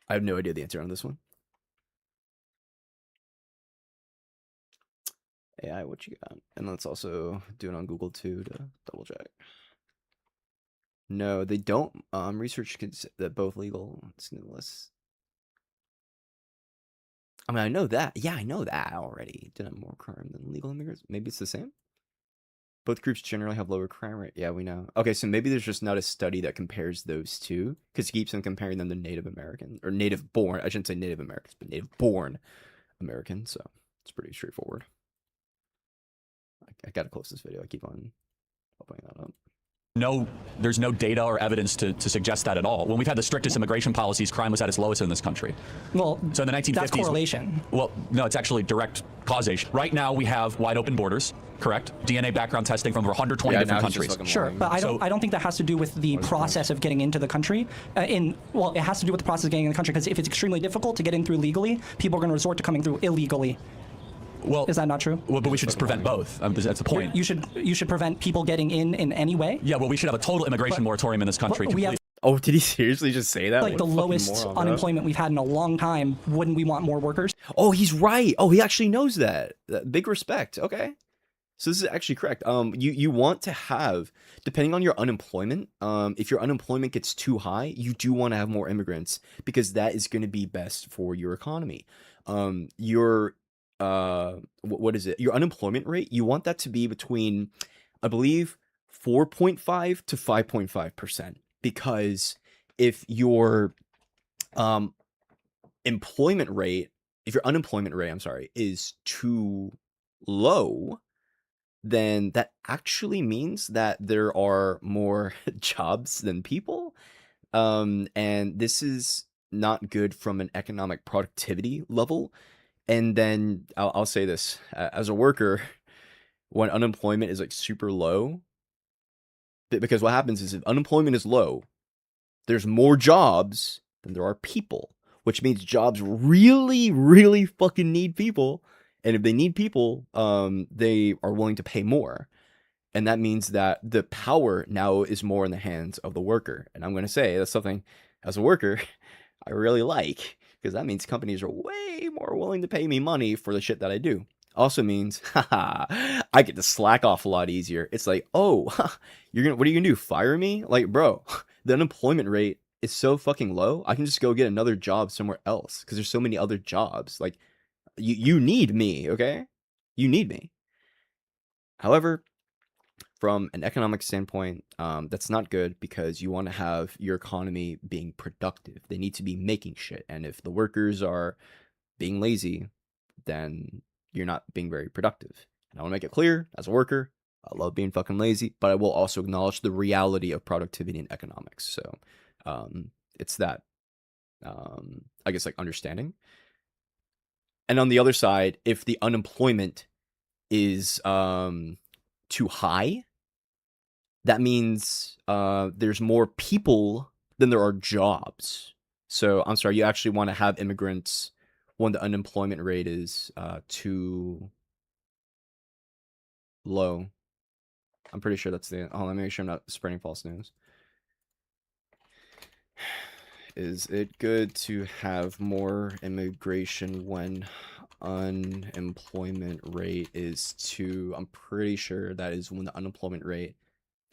Speaker 2: I have no idea the answer on this one. AI, what you got? And let's also do it on Google too to double check. No, they don't. Research that both legal. It's I mean, I know that. Yeah, I know that already. Did have more crime than legal immigrants? Maybe it's the same. Both groups generally have lower crime rate. Yeah, we know. Okay, so maybe there's just not a study that compares those two, because it keeps on comparing them to Native American or Native born. I shouldn't say Native Americans, but Native born Americans. So it's pretty straightforward. I gotta close this video. I keep on opening that up.
Speaker 21: There's no data or evidence to suggest that at all. When we've had the strictest immigration policies, crime was at its lowest in this country.
Speaker 7: Well,
Speaker 21: so in the 1950s,
Speaker 7: that's correlation.
Speaker 21: Well, no, it's actually direct causation. Right now, we have wide open borders, correct? DNA background testing from over 120 different countries.
Speaker 7: Sure, but I don't think that has to do with the process of getting into the country. Well, it has to do with the process of getting in the country, because if it's extremely difficult to get in through legally, people are going to resort to coming through illegally.
Speaker 21: Well,
Speaker 7: is that not true?
Speaker 21: Well, but we should just prevent both. That's the point.
Speaker 7: You should prevent people getting in any way.
Speaker 21: Yeah, well, we should have a total immigration moratorium in this country.
Speaker 2: Oh, did he seriously just say that?
Speaker 7: Like the lowest unemployment we've had in a long time. Wouldn't we want more workers?
Speaker 2: Oh, he's right. Oh, he actually knows that. Big respect. Okay. So this is actually correct. You want to have, depending on your unemployment, if your unemployment gets too high, you do want to have more immigrants, because that is going to be best for your economy. What is it? Your unemployment rate, you want that to be between, I believe, 4.5 to 5.5%, because if your unemployment rate, I'm sorry, is too low, then that actually means that there are more jobs than people. And this is not good from an economic productivity level. And then I'll say this, as a worker, when unemployment is like super low, because what happens is if unemployment is low, there's more jobs than there are people, which means jobs really, really fucking need people. And if they need people, they are willing to pay more. And that means that the power now is more in the hands of the worker. And I'm going to say that's something, as a worker, I really like, because that means companies are way more willing to pay me money for the shit that I do. Also means, I get to slack off a lot easier. It's like, oh, what are you gonna do? Fire me? Like, bro, the unemployment rate is so fucking low. I can just go get another job somewhere else, because there's so many other jobs. Like, you need me, okay? You need me. However, from an economic standpoint, that's not good because you want to have your economy being productive. They need to be making shit. And if the workers are being lazy, then you're not being very productive. And I want to make it clear, as a worker, I love being fucking lazy, but I will also acknowledge the reality of productivity in economics. So it's that, I guess, like understanding. And on the other side, if the unemployment is too high, that means there's more people than there are jobs. So I'm sorry, you actually want to have immigrants when the unemployment rate is too low. I'm pretty sure that's the. Oh, let me make sure I'm not spreading false news. Is it good to have more immigration when unemployment rate is too? I'm pretty sure that is when the unemployment rate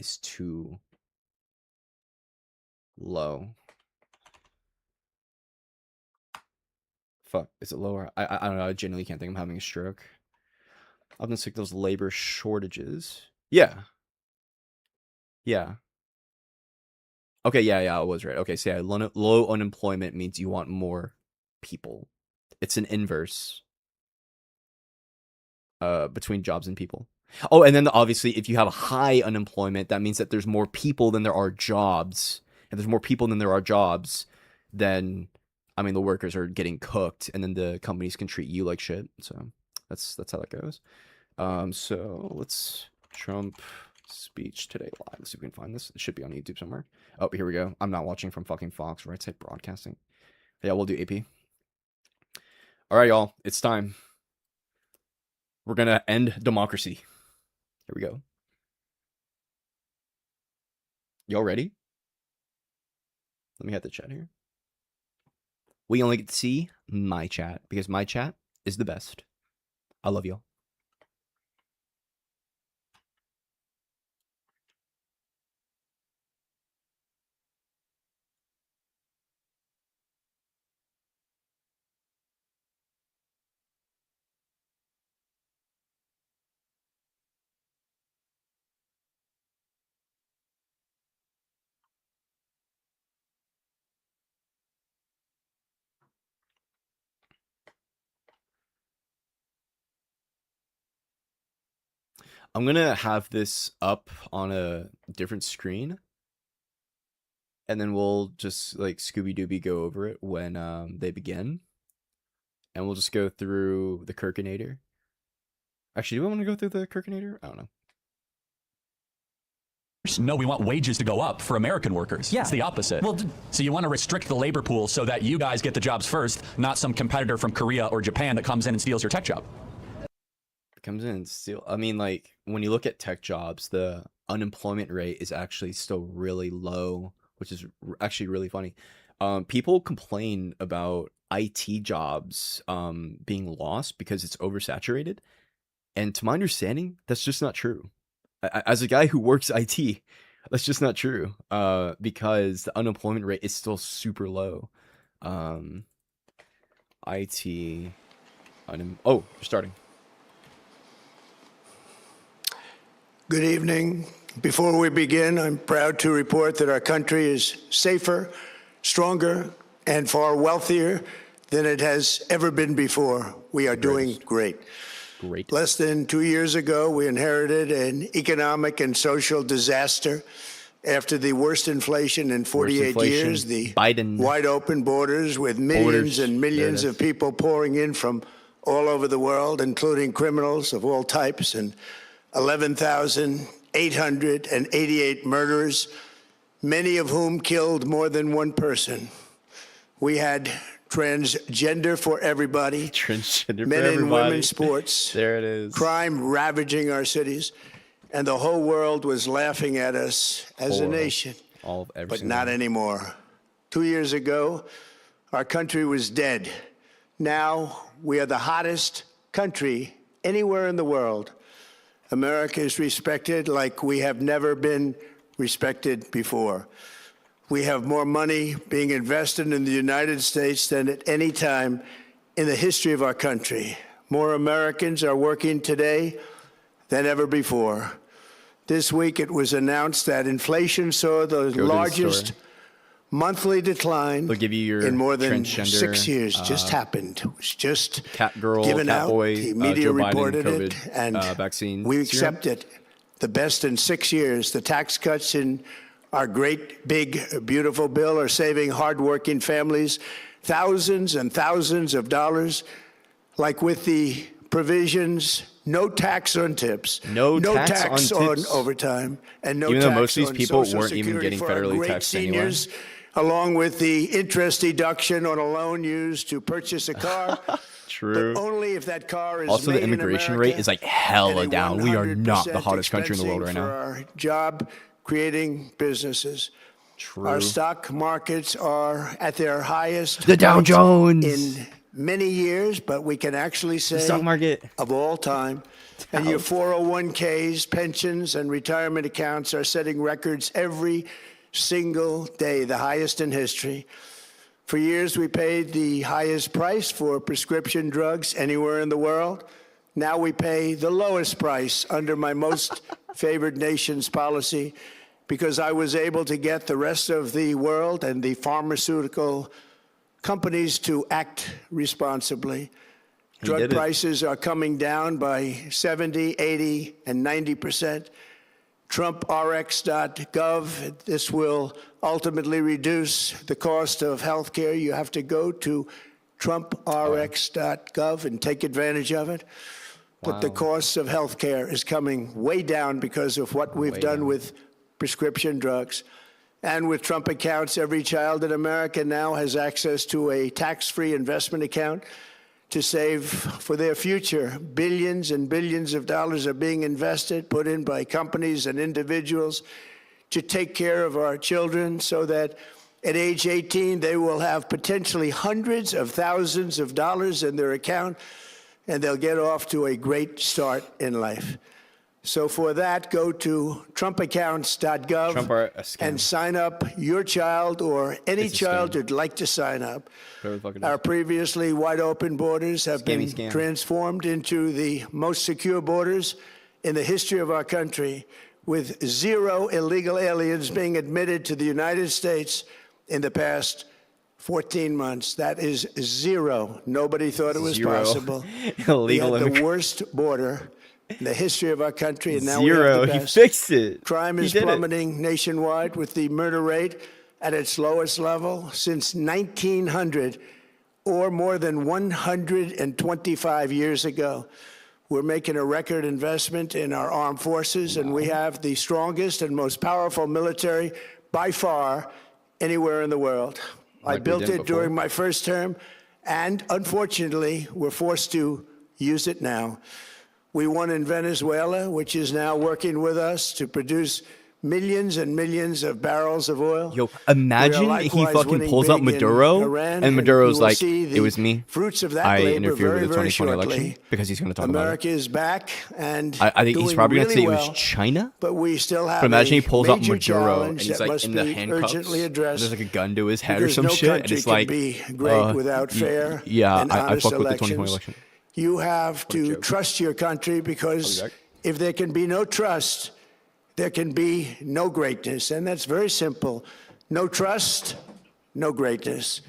Speaker 2: is too low. Fuck, is it lower? I don't know. I genuinely can't think. I'm having a stroke. I'm gonna take those labor shortages. Yeah. Yeah. Okay, yeah, I was right. Okay, so yeah, low unemployment means you want more people. It's an inverse between jobs and people. Oh, and then obviously, if you have high unemployment, that means that there's more people than there are jobs. And there's more people than there are jobs, then, I mean, the workers are getting cooked, and then the companies can treat you like shit. So that's how that goes. So let's Trump speech today live. Let's see if we can find this. It should be on YouTube somewhere. Oh, here we go. I'm not watching from fucking Fox, right side broadcasting. Yeah, we'll do AP. All right, y'all. It's time. We're gonna end democracy. Here we go. Y'all ready? Let me hit the chat here. We only get to see my chat because my chat is the best. I love y'all. I'm gonna have this up on a different screen, and then we'll just like Scooby-Dooby go over it when they begin, and we'll just go through the Kirkinator. Actually, do we want to go through the Kirkinator? I don't know.
Speaker 8: No, we want wages to go up for American workers.
Speaker 7: Yeah.
Speaker 8: It's the opposite.
Speaker 7: Well,
Speaker 8: so you want to restrict the labor pool so that you guys get the jobs first, not some competitor from Korea or Japan that comes in and steals your tech job.
Speaker 2: Comes in and steal. I mean, like, when you look at tech jobs, the unemployment rate is actually still really low, which is actually really funny. People complain about IT jobs being lost because it's oversaturated, and to my understanding, that's just not true. As a guy who works IT, that's just not true. Because the unemployment rate is still super low. IT. Oh, you're starting.
Speaker 19: Good evening. Before we begin, I'm proud to report that our country is safer, stronger, and far wealthier than it has ever been before. We are doing great. Less than 2 years ago, we inherited an economic and social disaster after the worst inflation in 48 years, the
Speaker 2: Biden.
Speaker 19: Wide open borders with millions and millions of people pouring in from all over the world, including criminals of all types, and 11,888 murderers, many of whom killed more than one person. We had transgender for everybody,
Speaker 2: transgender
Speaker 19: men
Speaker 2: for
Speaker 19: and
Speaker 2: everybody.
Speaker 19: women's sports,
Speaker 2: there it is,
Speaker 19: crime ravaging our cities, and the whole world was laughing at us as a nation. But not anymore. 2 years ago, our country was dead. Now we are the hottest country anywhere in the world. America is respected like we have never been respected before. We have more money being invested in the United States than at any time in the history of our country. More Americans are working today than ever before. This week it was announced that inflation saw the largest monthly decline
Speaker 2: They'll give you your
Speaker 19: in more than
Speaker 2: transgender,
Speaker 19: 6 years. Just happened. It was just
Speaker 2: cat girl,
Speaker 19: given
Speaker 2: cat
Speaker 19: out.
Speaker 2: boy,
Speaker 19: The media
Speaker 2: Joe Biden
Speaker 19: reported
Speaker 2: COVID,
Speaker 19: it, and
Speaker 2: vaccine
Speaker 19: we
Speaker 2: serum.
Speaker 19: accept it. The best in 6 years. The tax cuts in our great, big, beautiful bill are saving hardworking families thousands and thousands of dollars, like with the provisions. No tax on tips.
Speaker 2: No tax on tips.
Speaker 19: overtime, and no
Speaker 2: Even though
Speaker 19: tax
Speaker 2: most of these
Speaker 19: on
Speaker 2: people
Speaker 19: Social
Speaker 2: weren't even
Speaker 19: Security
Speaker 2: getting
Speaker 19: for our
Speaker 2: federally
Speaker 19: great
Speaker 2: taxed anyway.
Speaker 19: seniors, along with the interest deduction on a loan used to purchase a car.
Speaker 2: True.
Speaker 19: But only if that car is
Speaker 2: Also,
Speaker 19: made
Speaker 2: the
Speaker 19: in
Speaker 2: immigration
Speaker 19: America,
Speaker 2: rate is like hella
Speaker 19: and
Speaker 2: down. We are not the
Speaker 19: 100%
Speaker 2: hottest country in the world right
Speaker 19: expensing for
Speaker 2: now.
Speaker 19: our job-creating businesses.
Speaker 2: True.
Speaker 19: Our stock markets are at their highest
Speaker 2: The Dow
Speaker 19: point
Speaker 2: Jones.
Speaker 19: in many years, but we can actually say
Speaker 2: stock market.
Speaker 19: of all time. And your 401ks, pensions, and retirement accounts are setting records every single day, the highest in history. For years, we paid the highest price for prescription drugs anywhere in the world. Now we pay the lowest price under my most favored nation's policy, because I was able to get the rest of the world and the pharmaceutical companies to act responsibly. Drug prices are coming down by 70, 80, and 90%. TrumpRx.gov, this will ultimately reduce the cost of health care. You have to go to TrumpRx.gov and take advantage of it. But the cost of health care is coming way down because of what we've done with prescription drugs. And with Trump accounts, every child in America now has access to a tax-free investment account to save for their future. Billions and billions of dollars are being invested, put in by companies and individuals to take care of our children so that at age 18, they will have potentially hundreds of thousands of dollars in their account, and they'll get off to a great start in life. So for that, go to TrumpAccounts.gov and sign up your child or any child who'd like to sign up. Our previously wide open borders have been transformed into the most secure borders in the history of our country, with 0 illegal aliens being admitted to the United States in the past 14 months. That is 0. Nobody thought it was possible.
Speaker 2: Illegal
Speaker 19: we had the worst border in the history of our country, and now
Speaker 2: 0.
Speaker 19: we have the best.
Speaker 2: He fixed it.
Speaker 19: Crime is plummeting nationwide, with the murder rate at its lowest level since 1900, or more than 125 years ago. We're making a record investment in our armed forces, and we have the strongest and most powerful military by far anywhere in the world. I built it during my first term, and unfortunately, we're forced to use it now. We won in Venezuela, which is now working with us to produce millions and millions of barrels of oil.
Speaker 2: Yo, imagine he fucking pulls up Maduro, and Maduro's like, it was me.
Speaker 19: Fruits of that
Speaker 2: I
Speaker 19: labor
Speaker 2: interfered with the
Speaker 19: very
Speaker 2: 2020 election,
Speaker 19: shortly.
Speaker 2: because he's going to talk
Speaker 19: America
Speaker 2: about
Speaker 19: is back, and
Speaker 2: I think he's
Speaker 19: doing
Speaker 2: probably going to say
Speaker 19: really
Speaker 2: it was
Speaker 19: well,
Speaker 2: China.
Speaker 19: but we still have
Speaker 2: But imagine
Speaker 19: a
Speaker 2: he pulls up
Speaker 19: major
Speaker 2: Maduro, and
Speaker 19: challenge
Speaker 2: he's
Speaker 19: that
Speaker 2: like
Speaker 19: must
Speaker 2: in the
Speaker 19: be
Speaker 2: handcuffs.
Speaker 19: urgently addressed.
Speaker 2: There's like a gun to his head or
Speaker 19: because
Speaker 2: some
Speaker 19: no
Speaker 2: shit, and
Speaker 19: country
Speaker 2: it's
Speaker 19: can
Speaker 2: like,
Speaker 19: be great without fair
Speaker 2: yeah,
Speaker 19: and
Speaker 2: I
Speaker 19: honest
Speaker 2: fucked with the 2020
Speaker 19: elections.
Speaker 2: election.
Speaker 19: You have to trust your country, because if there can be no trust, there can be no greatness. And that's very simple. No trust, no greatness.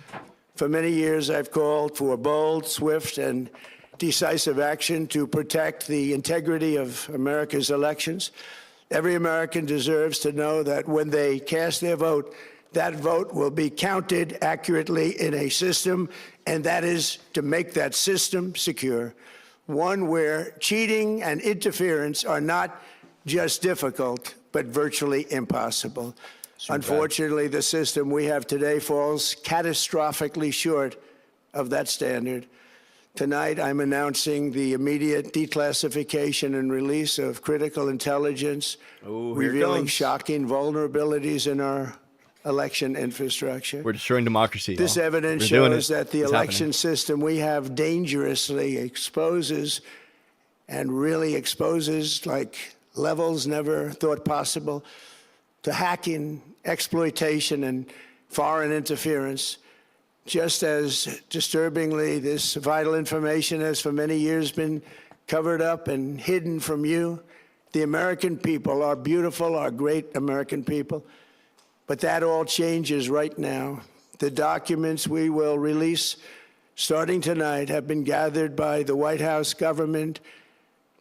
Speaker 19: For many years, I've called for bold, swift, and decisive action to protect the integrity of America's elections. Every American deserves to know that when they cast their vote, that vote will be counted accurately in a system, and that is to make that system secure. One where cheating and interference are not just difficult, but virtually impossible. Unfortunately, the system we have today falls catastrophically short of that standard. Tonight, I'm announcing the immediate declassification and release of critical intelligence, revealing shocking vulnerabilities in our election infrastructure.
Speaker 2: We're destroying democracy.
Speaker 19: This
Speaker 2: y'all.
Speaker 19: evidence
Speaker 2: We're doing
Speaker 19: shows
Speaker 2: it.
Speaker 19: that the
Speaker 2: It's
Speaker 19: election
Speaker 2: happening.
Speaker 19: system we have dangerously exposes like levels never thought possible to hacking, exploitation, and foreign interference. Just as disturbingly, this vital information has for many years been covered up and hidden from you, the American people, our beautiful, our great American people. But that all changes right now. The documents we will release starting tonight have been gathered by the White House Government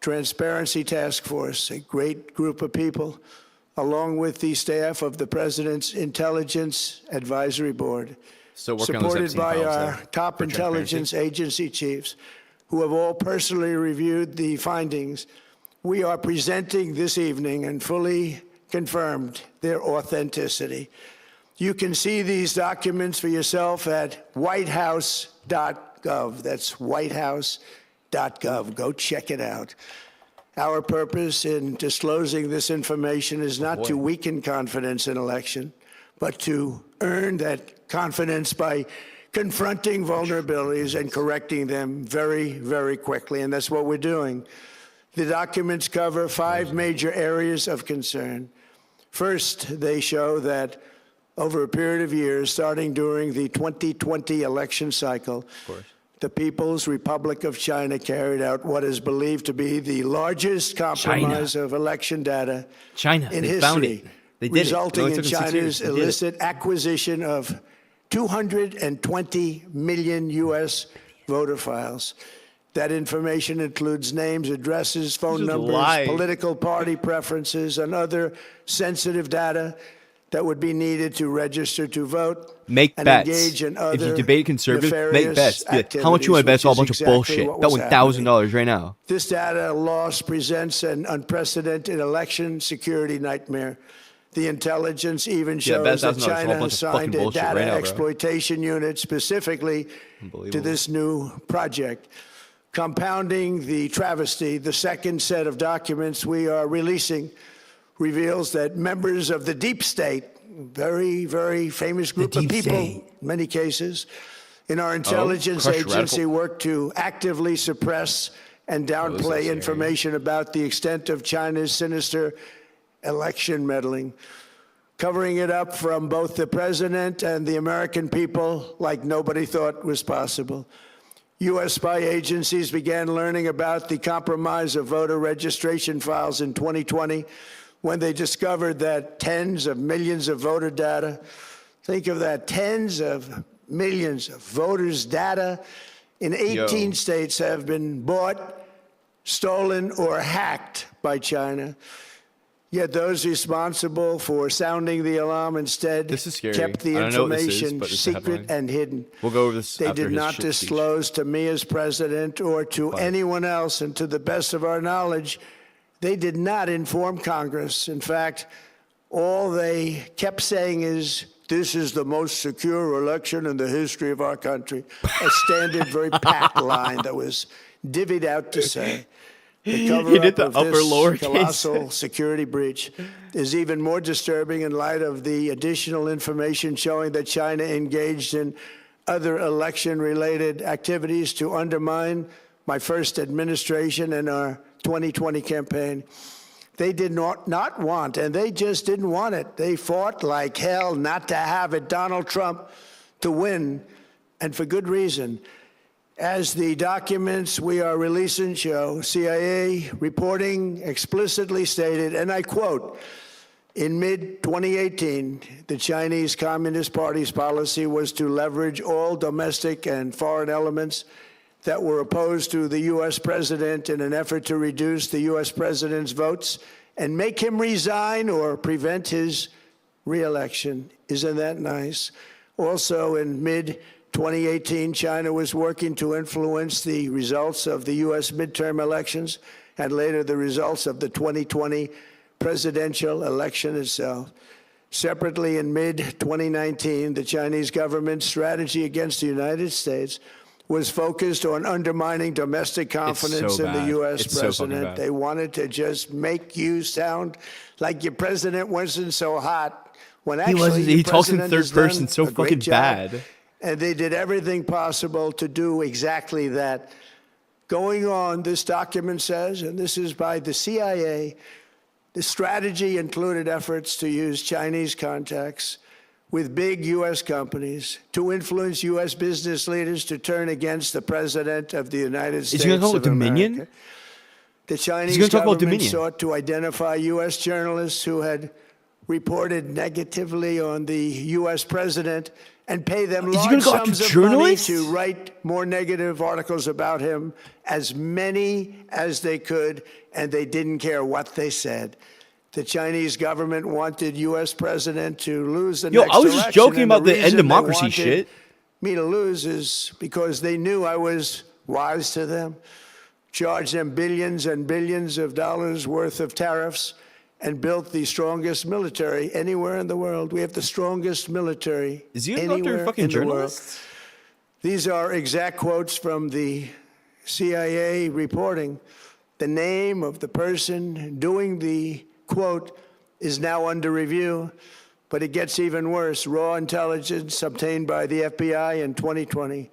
Speaker 19: Transparency Task Force, a great group of people, along with the staff of the President's Intelligence Advisory Board, supported by our top intelligence agency chiefs, who have all personally reviewed the findings. We are presenting this evening and fully confirmed their authenticity. You can see these documents for yourself at whitehouse.gov. That's whitehouse.gov. Go check it out. Our purpose in disclosing this information is not to weaken confidence in election, but to earn that confidence by confronting vulnerabilities and correcting them very, very quickly. And that's what we're doing. The documents cover 5 major areas of concern. First, they show that over a period of years, starting during the 2020 election cycle, the People's Republic of China carried out what is believed to be the largest compromise of election data in history,
Speaker 2: found it. They did
Speaker 19: resulting
Speaker 2: it.
Speaker 19: in China's illicit acquisition of 220 million U.S. voter files. That information includes names, addresses, phone numbers, political party preferences, and other sensitive data that would be needed to register to vote.
Speaker 2: Make
Speaker 19: and
Speaker 2: bets.
Speaker 19: Engage in other
Speaker 2: if you debate conservative, make
Speaker 19: nefarious
Speaker 2: bets. Be like, how much you want to bet? It's all a bunch of bullshit. Bet $1,000 right now.
Speaker 19: This data loss presents an unprecedented election security nightmare. The intelligence even shows that China assigned a data exploitation unit specifically to this new project. Compounding the travesty, the second set of documents we are releasing reveals that members of the deep state, very, very famous group of people, in many cases, in our intelligence agency work to actively suppress and downplay information about the extent of China's sinister election meddling, covering it up from both the president and the American people like nobody thought was possible. U.S. spy agencies began learning about the compromise of voter registration files in 2020 when they discovered that tens of millions of voter data, think of that, tens of millions of voters' data in 18 states have been bought, stolen, or hacked by China. Yet those responsible for sounding the alarm instead kept the information secret and hidden.
Speaker 2: We'll go over this.
Speaker 19: They did not disclose to me as president or to anyone else, and to the best of our knowledge, they did not inform Congress. In fact, all they kept saying is, this is the most secure election in the history of our country. A standard, very pat line that was divvied out to say. The cover-up of this colossal security breach is even more disturbing in light of the additional information showing that China engaged in other election-related activities to undermine my first administration and our 2020 campaign. They did not want, and they just didn't want it. They fought like hell not to have it, Donald Trump, to win, and for good reason. As the documents we are releasing show, CIA reporting explicitly stated, and I quote, in mid-2018, the Chinese Communist Party's policy was to leverage all domestic and foreign elements that were opposed to the U.S. president in an effort to reduce the U.S. president's votes and make him resign or prevent his re-election. Isn't that nice? Also, in mid-2018, China was working to influence the results of the U.S. midterm elections and later the results of the 2020 presidential election itself. Separately, in mid-2019, the Chinese government's strategy against the United States was focused on undermining domestic confidence in the U.S. president. They wanted to just make you sound like your president wasn't so hot, when actually
Speaker 2: he talks in third person so fucking bad.
Speaker 19: And they did everything possible to do exactly that. Going on, this document says, and this is by the CIA, the strategy included efforts to use Chinese contacts with big U.S. companies to influence U.S. business leaders to turn against the President of the United States of America. The Chinese
Speaker 2: gonna talk about
Speaker 19: government
Speaker 2: Dominion.
Speaker 19: sought to identify U.S. journalists who had reported negatively on the U.S. president and pay them
Speaker 2: Is he
Speaker 19: large
Speaker 2: gonna go after
Speaker 19: sums of money
Speaker 2: journalists?
Speaker 19: to write more negative articles about him, as many as they could, and they didn't care what they said. The Chinese government wanted U.S. president to lose the
Speaker 2: Yo,
Speaker 19: next
Speaker 2: I was just
Speaker 19: election,
Speaker 2: joking
Speaker 19: and
Speaker 2: about the
Speaker 19: reason
Speaker 2: end
Speaker 19: they
Speaker 2: democracy
Speaker 19: wanted
Speaker 2: shit.
Speaker 19: me to lose is because they knew I was wise to them, charged them billions and billions of dollars worth of tariffs, and built the strongest military anywhere in the world. We have the strongest military
Speaker 2: Is he gonna go after
Speaker 19: anywhere
Speaker 2: fucking
Speaker 19: in the world.
Speaker 2: journalists?
Speaker 19: These are exact quotes from the CIA reporting. The name of the person doing the quote is now under review, but it gets even worse. Raw intelligence obtained by the FBI in 2020,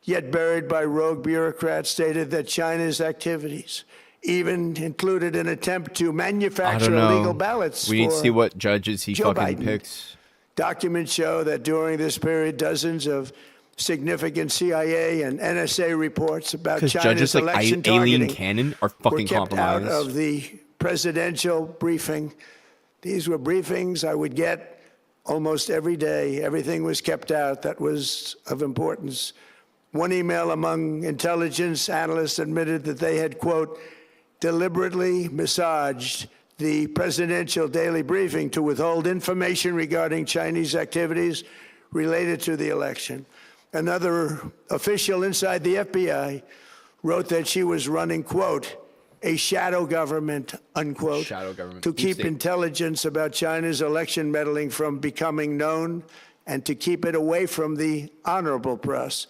Speaker 19: yet buried by rogue bureaucrats, stated that China's activities even included an attempt to
Speaker 2: I
Speaker 19: manufacture
Speaker 2: don't know.
Speaker 19: illegal ballots.
Speaker 2: We need to
Speaker 19: for
Speaker 2: see what judges he
Speaker 19: Joe
Speaker 2: fucking
Speaker 19: Biden.
Speaker 2: picks.
Speaker 19: Documents show that during this period, dozens of significant CIA and NSA reports about
Speaker 2: Because
Speaker 19: China's
Speaker 2: judges like
Speaker 19: election
Speaker 2: Alien
Speaker 19: targeting
Speaker 2: Cannon are
Speaker 19: were
Speaker 2: fucking
Speaker 19: kept out
Speaker 2: compromised.
Speaker 19: of the presidential briefing. These were briefings I would get almost every day. Everything was kept out that was of importance. One email among intelligence analysts admitted that they had, quote, deliberately massaged the presidential daily briefing to withhold information regarding Chinese activities related to the election. Another official inside the FBI wrote that she was running, quote, a shadow government, unquote,
Speaker 2: Shadow government.
Speaker 19: to
Speaker 2: Deep
Speaker 19: keep
Speaker 2: state.
Speaker 19: intelligence about China's election meddling from becoming known and to keep it away from the honorable press.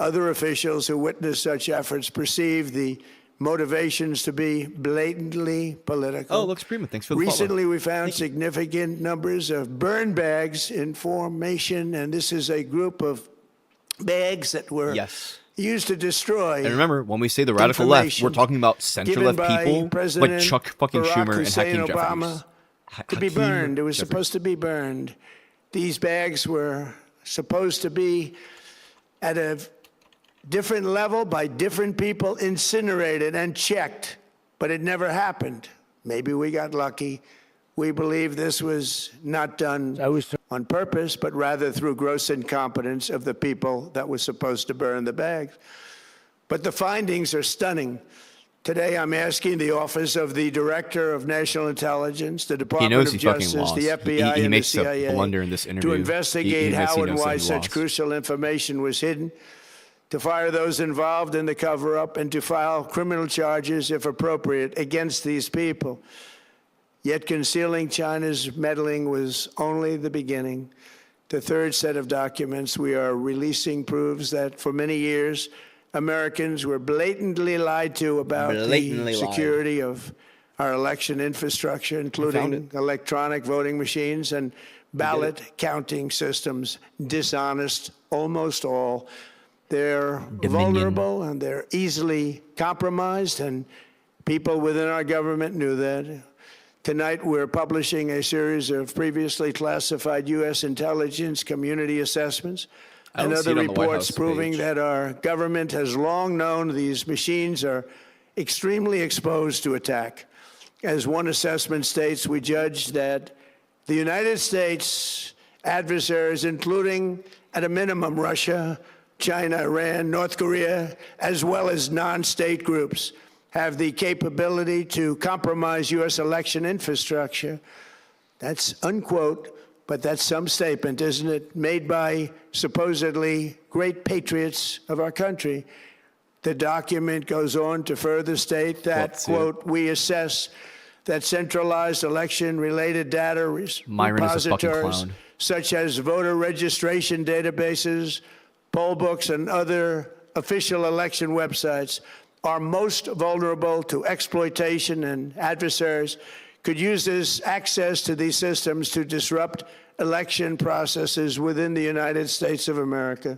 Speaker 19: Other officials who witnessed such efforts perceived the motivations to be blatantly political.
Speaker 2: Oh, Lux Prima, thanks for the follow.
Speaker 19: Recently, we found significant numbers of burn bags in formation, and this is a group of bags that were used to destroy.
Speaker 2: And remember, when we say the radical left, we're
Speaker 19: information
Speaker 2: talking about center-left
Speaker 19: given by
Speaker 2: people like
Speaker 19: President
Speaker 2: Chuck fucking
Speaker 19: Barack
Speaker 2: Schumer and
Speaker 19: Hussein
Speaker 2: Hakeem
Speaker 19: Obama
Speaker 2: Jeffries.
Speaker 19: to be burned. It was supposed to be burned. These bags were supposed to be at a different level by different people, incinerated and checked, but it never happened. Maybe we got lucky. We believe this was not done on purpose, but rather through gross incompetence of the people that were supposed to burn the bags. But the findings are stunning. Today, I'm asking the Office of the Director of National Intelligence, the Department
Speaker 2: knows
Speaker 19: of
Speaker 2: he fucking
Speaker 19: Justice,
Speaker 2: lost.
Speaker 19: the
Speaker 2: He
Speaker 19: FBI, and
Speaker 2: makes
Speaker 19: the
Speaker 2: a
Speaker 19: CIA
Speaker 2: blunder in this interview.
Speaker 19: to
Speaker 2: He
Speaker 19: investigate
Speaker 2: admits
Speaker 19: how
Speaker 2: he
Speaker 19: and
Speaker 2: knows that
Speaker 19: why
Speaker 2: he
Speaker 19: such
Speaker 2: lost.
Speaker 19: crucial information was hidden, to fire those involved in the cover-up, and to file criminal charges, if appropriate, against these people. Yet concealing China's meddling was only the beginning. The third set of documents we are releasing proves that for many years, Americans were blatantly lied to about
Speaker 2: Blatantly
Speaker 19: the
Speaker 2: lied.
Speaker 19: security of our election infrastructure, including electronic voting machines and ballot counting systems. Dishonest, almost all. They're vulnerable and they're easily compromised, and people within our government knew that. Tonight, we're publishing a series of previously classified U.S. intelligence community assessments
Speaker 2: I
Speaker 19: and
Speaker 2: don't see
Speaker 19: other
Speaker 2: it on the White
Speaker 19: reports
Speaker 2: House
Speaker 19: proving
Speaker 2: page.
Speaker 19: that our government has long known these machines are extremely exposed to attack. As one assessment states, we judge that the United States adversaries, including at a minimum Russia, China, Iran, North Korea, as well as non-state groups, have the capability to compromise U.S. election infrastructure. That's unquote, but that's some statement, isn't it, made by supposedly great patriots of our country. The document goes on to further state that, quote, we assess that centralized election-related data
Speaker 2: Myron is a fucking
Speaker 19: repositories,
Speaker 2: clown.
Speaker 19: such as voter registration databases, poll books, and other official election websites, are most vulnerable to exploitation, and adversaries could use this access to these systems to disrupt election processes within the United States of America.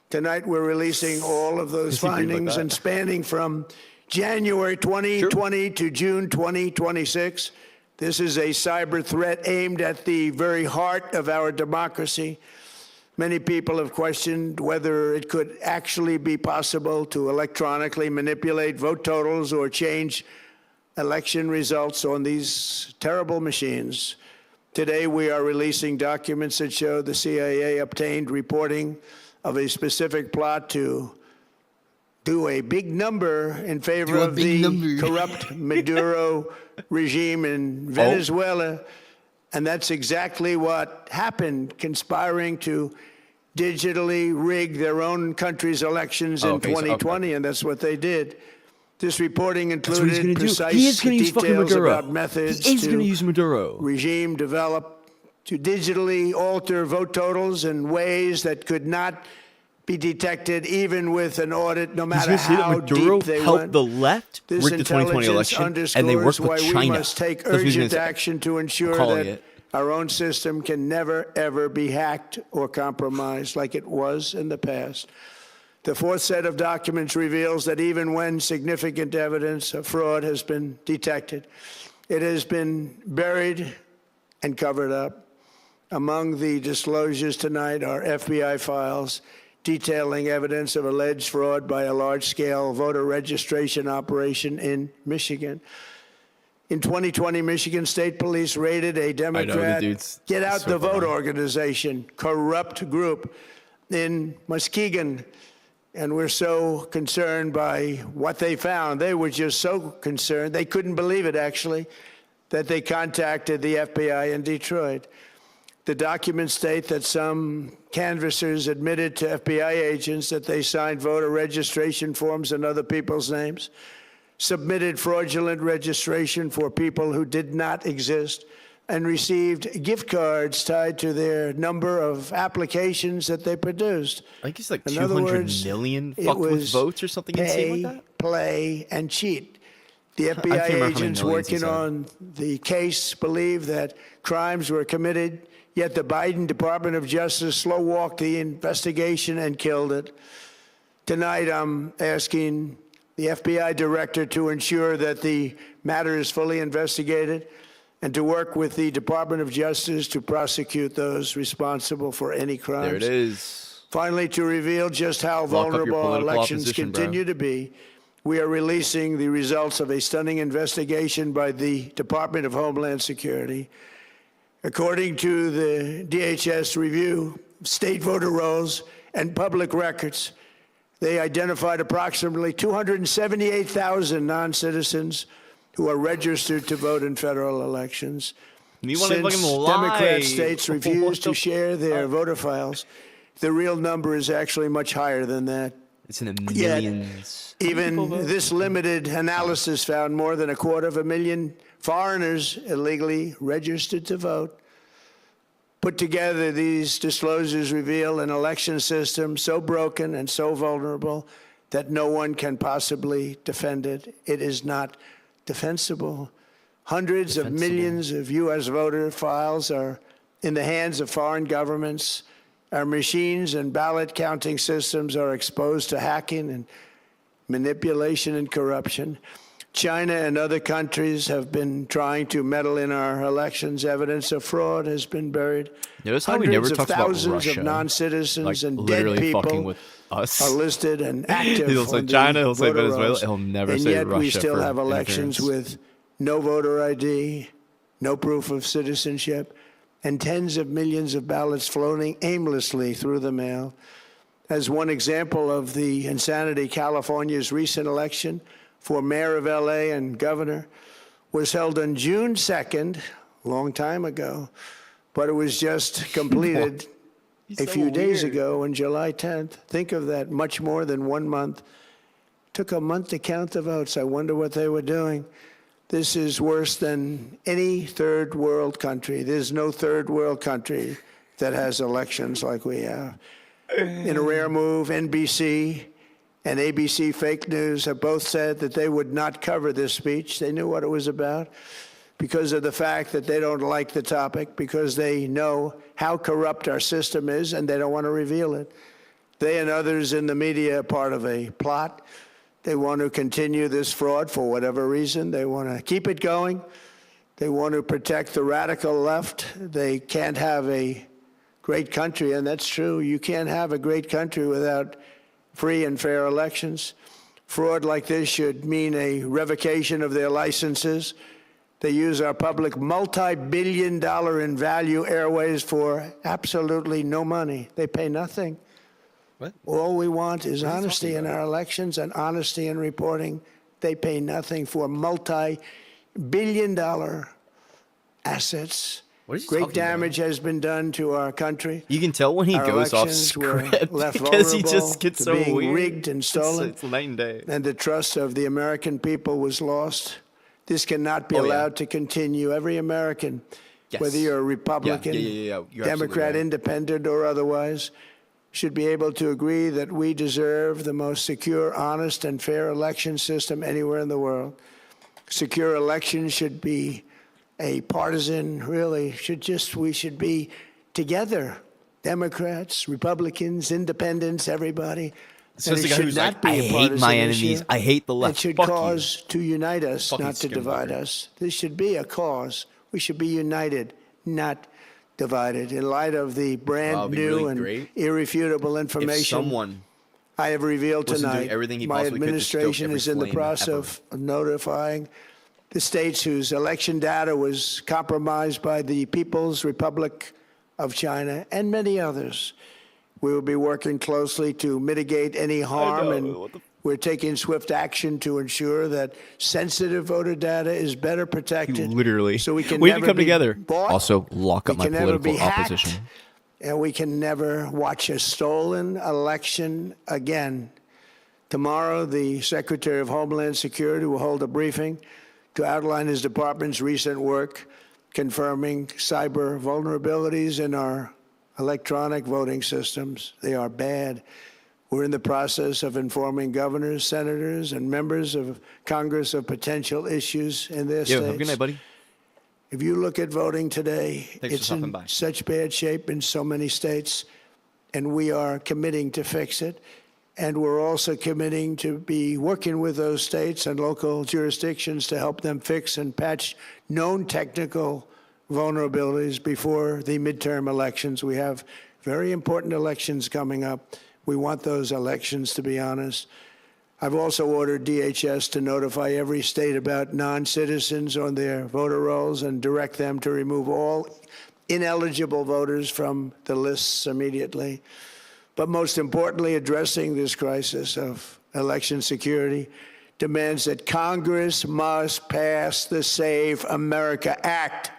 Speaker 19: Tonight, we're releasing all of those findings, and spanning from January 2020 to June 2026. This is a cyber threat aimed at the very heart of our democracy.
Speaker 11: Many people have questioned whether it could actually be possible to electronically manipulate vote totals or change election results on these terrible machines. Today, we are releasing documents that show the CIA obtained reporting of a specific plot to do a big number in favor of the corrupt Maduro regime in Venezuela. And that's exactly what happened, conspiring to digitally rig their own country's elections in 2020, and that's what they did. This reporting included precise details about methods to regime developed to digitally alter vote totals in ways that could not be detected even with an audit, no matter how deep they went.
Speaker 2: The left
Speaker 11: This
Speaker 2: rigged the 2020 election, and they worked with
Speaker 11: why
Speaker 2: China.
Speaker 11: we must take
Speaker 2: That's what he's
Speaker 11: urgent
Speaker 2: gonna say.
Speaker 11: action to ensure
Speaker 2: calling
Speaker 11: that
Speaker 2: it.
Speaker 11: our own system can never, ever be hacked or compromised like it was in the past. The fourth set of documents reveals that even when significant evidence of fraud has been detected, it has been buried and covered up. Among the disclosures tonight are FBI files detailing evidence of alleged fraud by a large-scale voter registration operation in Michigan. In 2020, Michigan State Police raided a Democrat Get Out the Vote organization, corrupt group in Muskegon. And we're so concerned by what they found. They were just so concerned, they couldn't believe it, actually, that they contacted the FBI in Detroit. The documents state that some canvassers admitted to FBI agents that they signed voter registration forms in other people's names, submitted fraudulent registration for people who did not exist, and received gift cards tied to their number of applications that they produced.
Speaker 2: I think it's like
Speaker 11: In other
Speaker 2: 200
Speaker 11: words,
Speaker 2: million
Speaker 11: it
Speaker 2: fucked with
Speaker 11: was
Speaker 2: votes or something insane like
Speaker 11: pay,
Speaker 2: that.
Speaker 11: play, and cheat. The
Speaker 2: can't remember how
Speaker 11: FBI
Speaker 2: many
Speaker 11: agents
Speaker 2: millions he
Speaker 11: working
Speaker 2: said.
Speaker 11: on the case believe that crimes were committed, yet the Biden Department of Justice slow-walked the investigation and killed it. Tonight, I'm asking the FBI director to ensure that the matter is fully investigated and to work with the Department of Justice to prosecute those responsible for any crimes.
Speaker 2: There it is.
Speaker 11: Finally, to reveal just how
Speaker 2: Lock up your
Speaker 11: vulnerable
Speaker 2: political
Speaker 11: elections
Speaker 2: opposition, bro.
Speaker 11: continue to be, we are releasing the results of a stunning investigation by the Department of Homeland Security. According to the DHS review of state voter rolls and public records, they identified approximately 278,000 non-citizens who are registered to vote in federal elections.
Speaker 2: You wanna
Speaker 11: Since
Speaker 2: fucking lie.
Speaker 11: Democrat states refuse
Speaker 2: What
Speaker 11: to
Speaker 2: the
Speaker 11: share their voter files, the real number is actually much higher than that.
Speaker 2: It's in the
Speaker 11: Yet,
Speaker 2: millions.
Speaker 11: even this limited analysis found more than 250,000 foreigners illegally registered to vote. Put together, these disclosures reveal an election system so broken and so vulnerable that no one can possibly defend it. It is not defensible. Hundreds of millions of U.S. voter files are in the hands of foreign governments. Our machines and ballot counting systems are exposed to hacking and manipulation and corruption. China and other countries have been trying to meddle in our elections. Evidence of fraud has been buried.
Speaker 2: Notice how we never
Speaker 11: Hundreds of
Speaker 2: talks about
Speaker 11: thousands
Speaker 2: Russia.
Speaker 11: of non-citizens
Speaker 2: Like,
Speaker 11: and
Speaker 2: literally
Speaker 11: dead
Speaker 2: fucking
Speaker 11: people
Speaker 2: with us.
Speaker 11: are listed and active.
Speaker 2: He'll say
Speaker 11: on the
Speaker 2: China, he'll say
Speaker 11: voter
Speaker 2: Venezuela,
Speaker 11: rolls.
Speaker 2: he'll never
Speaker 11: and
Speaker 2: say
Speaker 11: yet we
Speaker 2: Russia
Speaker 11: still
Speaker 2: for
Speaker 11: have elections
Speaker 2: interference.
Speaker 11: with no voter ID, no proof of citizenship, and tens of millions of ballots floating aimlessly through the mail. As one example of the insanity, California's recent election for mayor of LA and governor was held on June 2nd, a long time ago, but it was just completed a few days ago on July 10th. Think of that, much more than 1 month. Took a month to count the votes. I wonder what they were doing. This is worse than any third world country. There's no third world country that has elections like we have. In a rare move, NBC and ABC Fake News have both said that they would not cover this speech. They knew what it was about because of the fact that they don't like the topic, because they know how corrupt our system is and they don't want to reveal it. They and others in the media are part of a plot. They want to continue this fraud for whatever reason. They want to keep it going. They want to protect the radical left. They can't have a great country, and that's true. You can't have a great country without free and fair elections. Fraud like this should mean a revocation of their licenses. They use our public multi-billion-dollar in value airways for absolutely no money. They pay nothing.
Speaker 2: What?
Speaker 11: All we want is honesty in our elections and honesty in reporting. They pay nothing for multi-billion-dollar assets.
Speaker 2: What is he
Speaker 11: Great
Speaker 2: talking
Speaker 11: damage has been done to our country.
Speaker 2: You can tell when he
Speaker 11: Our
Speaker 2: goes off
Speaker 11: elections were
Speaker 2: script
Speaker 11: left
Speaker 2: because he
Speaker 11: vulnerable
Speaker 2: just gets
Speaker 11: to
Speaker 2: so
Speaker 11: being
Speaker 2: weird.
Speaker 11: rigged and stolen.
Speaker 2: It's night and day.
Speaker 11: And the trust of the American people was lost. This cannot be
Speaker 2: Oh, yeah.
Speaker 11: allowed to continue. Every American,
Speaker 2: Yes.
Speaker 11: whether you're a Republican,
Speaker 2: You're absolutely
Speaker 11: Democrat,
Speaker 2: right.
Speaker 11: Independent, or otherwise, should be able to agree that we deserve the most secure, honest, and fair election system anywhere in the world. Secure elections should be a partisan, really, we should be together. Democrats, Republicans, Independents, everybody.
Speaker 2: So
Speaker 11: And
Speaker 2: it's
Speaker 11: it
Speaker 2: the guy
Speaker 11: should
Speaker 2: who's
Speaker 11: not
Speaker 2: like,
Speaker 11: be
Speaker 2: I
Speaker 11: a
Speaker 2: hate
Speaker 11: partisan
Speaker 2: my
Speaker 11: issue.
Speaker 2: enemies. I hate the left.
Speaker 11: It should
Speaker 2: Fuck you.
Speaker 11: cause to unite us,
Speaker 2: Fucking
Speaker 11: not to divide
Speaker 2: skinwalker.
Speaker 11: us. This should be a cause. We should be united, not divided. In light of the brand
Speaker 2: Wow, it'd be
Speaker 11: new
Speaker 2: really
Speaker 11: and
Speaker 2: great
Speaker 11: irrefutable
Speaker 2: if
Speaker 11: information
Speaker 2: someone
Speaker 11: I have revealed
Speaker 2: wasn't doing
Speaker 11: tonight,
Speaker 2: everything he
Speaker 11: my
Speaker 2: possibly could to stoke
Speaker 11: administration
Speaker 2: every
Speaker 11: is in the
Speaker 2: flame
Speaker 11: process
Speaker 2: ever.
Speaker 11: of notifying the states whose election data was compromised by the People's Republic of China and many others. We will be working closely to mitigate any harm, and we're taking swift action to ensure that sensitive voter data is better protected.
Speaker 2: Literally.
Speaker 11: So we can
Speaker 2: need to
Speaker 11: never
Speaker 2: come
Speaker 11: be
Speaker 2: together.
Speaker 11: bought,
Speaker 2: Also, lock up
Speaker 11: we
Speaker 2: my
Speaker 11: can never be
Speaker 2: political
Speaker 11: hacked,
Speaker 2: opposition.
Speaker 11: and we can never watch a stolen election again. Tomorrow, the Secretary of Homeland Security will hold a briefing to outline his department's recent work confirming cyber vulnerabilities in our electronic voting systems. They are bad. We're in the process of informing governors, senators, and members of Congress of potential issues in their
Speaker 2: Yo,
Speaker 11: states.
Speaker 2: have a good night, buddy.
Speaker 11: If you look at voting today,
Speaker 2: Thanks for
Speaker 11: it's
Speaker 2: stopping
Speaker 11: in
Speaker 2: by.
Speaker 11: such bad shape in so many states, and we are committing to fix it. And we're also committing to be working with those states and local jurisdictions to help them fix and patch known technical vulnerabilities before the midterm elections. We have very important elections coming up. We want those elections to be honest. I've also ordered DHS to notify every state about non-citizens on their voter rolls and direct them to remove all ineligible voters from the lists immediately. But most importantly, addressing this crisis of election security demands that Congress must pass the Save America Act.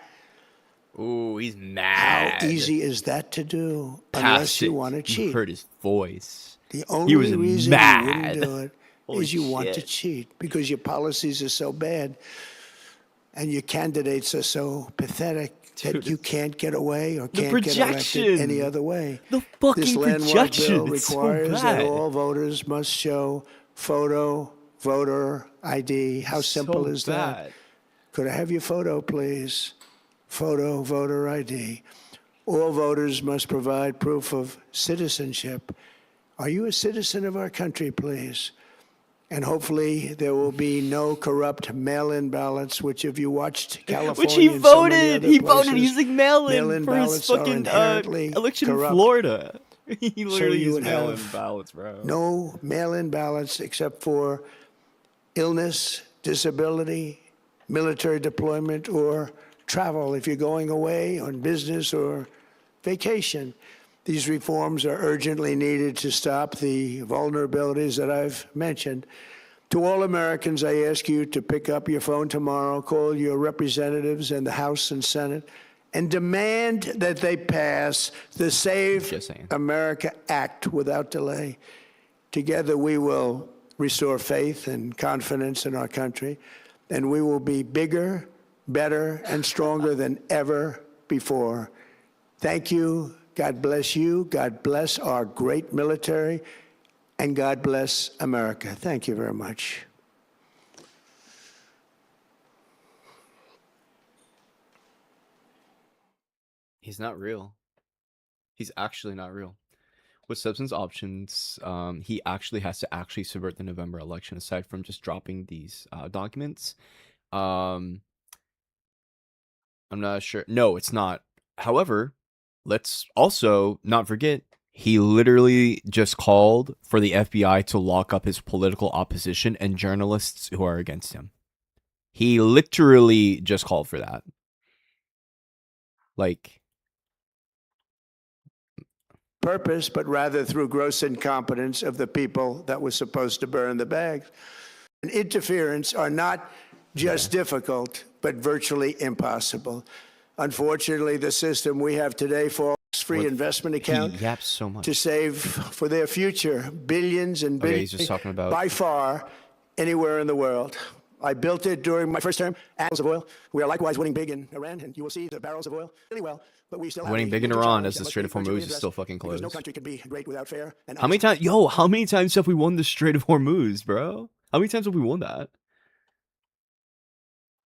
Speaker 2: Ooh, he's mad.
Speaker 11: How easy is that to do
Speaker 2: Pass
Speaker 11: unless you
Speaker 2: it.
Speaker 11: want to cheat?
Speaker 2: You heard his voice.
Speaker 11: The only
Speaker 2: He was
Speaker 11: reason
Speaker 2: mad.
Speaker 11: you wouldn't do it
Speaker 2: Holy
Speaker 11: is you want to
Speaker 2: shit.
Speaker 11: cheat because your policies are so bad and your candidates are so pathetic that you can't get away or
Speaker 2: The
Speaker 11: can't get elected
Speaker 2: projection.
Speaker 11: any other way.
Speaker 2: The fucking
Speaker 11: This landmark
Speaker 2: projection.
Speaker 11: bill
Speaker 2: It's so
Speaker 11: requires that
Speaker 2: bad.
Speaker 11: all voters must show photo voter ID. How simple
Speaker 2: So
Speaker 11: is that?
Speaker 2: bad.
Speaker 11: Could I have your photo, please? Photo voter ID. All voters must provide proof of citizenship. Are you a citizen of our country, please? And hopefully there will be no corrupt mail-in ballots, which if you watched California
Speaker 2: Which he
Speaker 11: and so many
Speaker 2: voted.
Speaker 11: other
Speaker 2: He voted
Speaker 11: places,
Speaker 2: using mail-in
Speaker 11: mail-in
Speaker 2: for his
Speaker 11: ballots are
Speaker 2: fucking
Speaker 11: inherently
Speaker 2: election
Speaker 11: corrupt.
Speaker 2: in Florida. He
Speaker 11: So
Speaker 2: literally
Speaker 11: you
Speaker 2: used
Speaker 11: would
Speaker 2: mail-in
Speaker 11: have
Speaker 2: ballots, bro.
Speaker 11: No mail-in ballots except for illness, disability, military deployment, or travel if you're going away on business or vacation. These reforms are urgently needed to stop the vulnerabilities that I've mentioned. To all Americans, I ask you to pick up your phone tomorrow, call your representatives in the House and Senate, and demand that they pass the Save America Act without delay. Together, we will restore faith and confidence in our country, and we will be bigger, better, and stronger than ever before. Thank you. God bless you. God bless our great military. And God bless America. Thank you very much.
Speaker 2: He's not real. He's actually not real. With substance options, he actually has to actually subvert the November election. Aside from just dropping these documents, I'm not sure. No, it's not. However, let's also not forget, he literally just called for the FBI to lock up his political opposition and journalists who are against him. He literally just called for that. Like,
Speaker 11: purpose, but rather through gross incompetence of the people that was supposed to burn the bags. And interference are not just difficult, but virtually impossible. Unfortunately, the system we have today falls free investment account
Speaker 2: he yaps so much
Speaker 11: to save for their future billions and
Speaker 2: Okay,
Speaker 11: billions
Speaker 2: he's just talking about
Speaker 11: by far anywhere in the world. I built it during my first term, barrels of oil. We are likewise winning big in Iran, and you will see the barrels of oil really well. But we still have
Speaker 2: winning
Speaker 11: a
Speaker 2: big in
Speaker 11: major
Speaker 2: Iran
Speaker 11: challenge
Speaker 2: as
Speaker 11: that
Speaker 2: the
Speaker 11: must
Speaker 2: Strait
Speaker 11: be
Speaker 2: of Hormuz
Speaker 11: urgently
Speaker 2: is
Speaker 11: addressed,
Speaker 2: still fucking
Speaker 11: because
Speaker 2: closed.
Speaker 11: no country can be great without fair and
Speaker 2: How many times, how many times have we won the Strait of Hormuz, bro? How many times have we won that?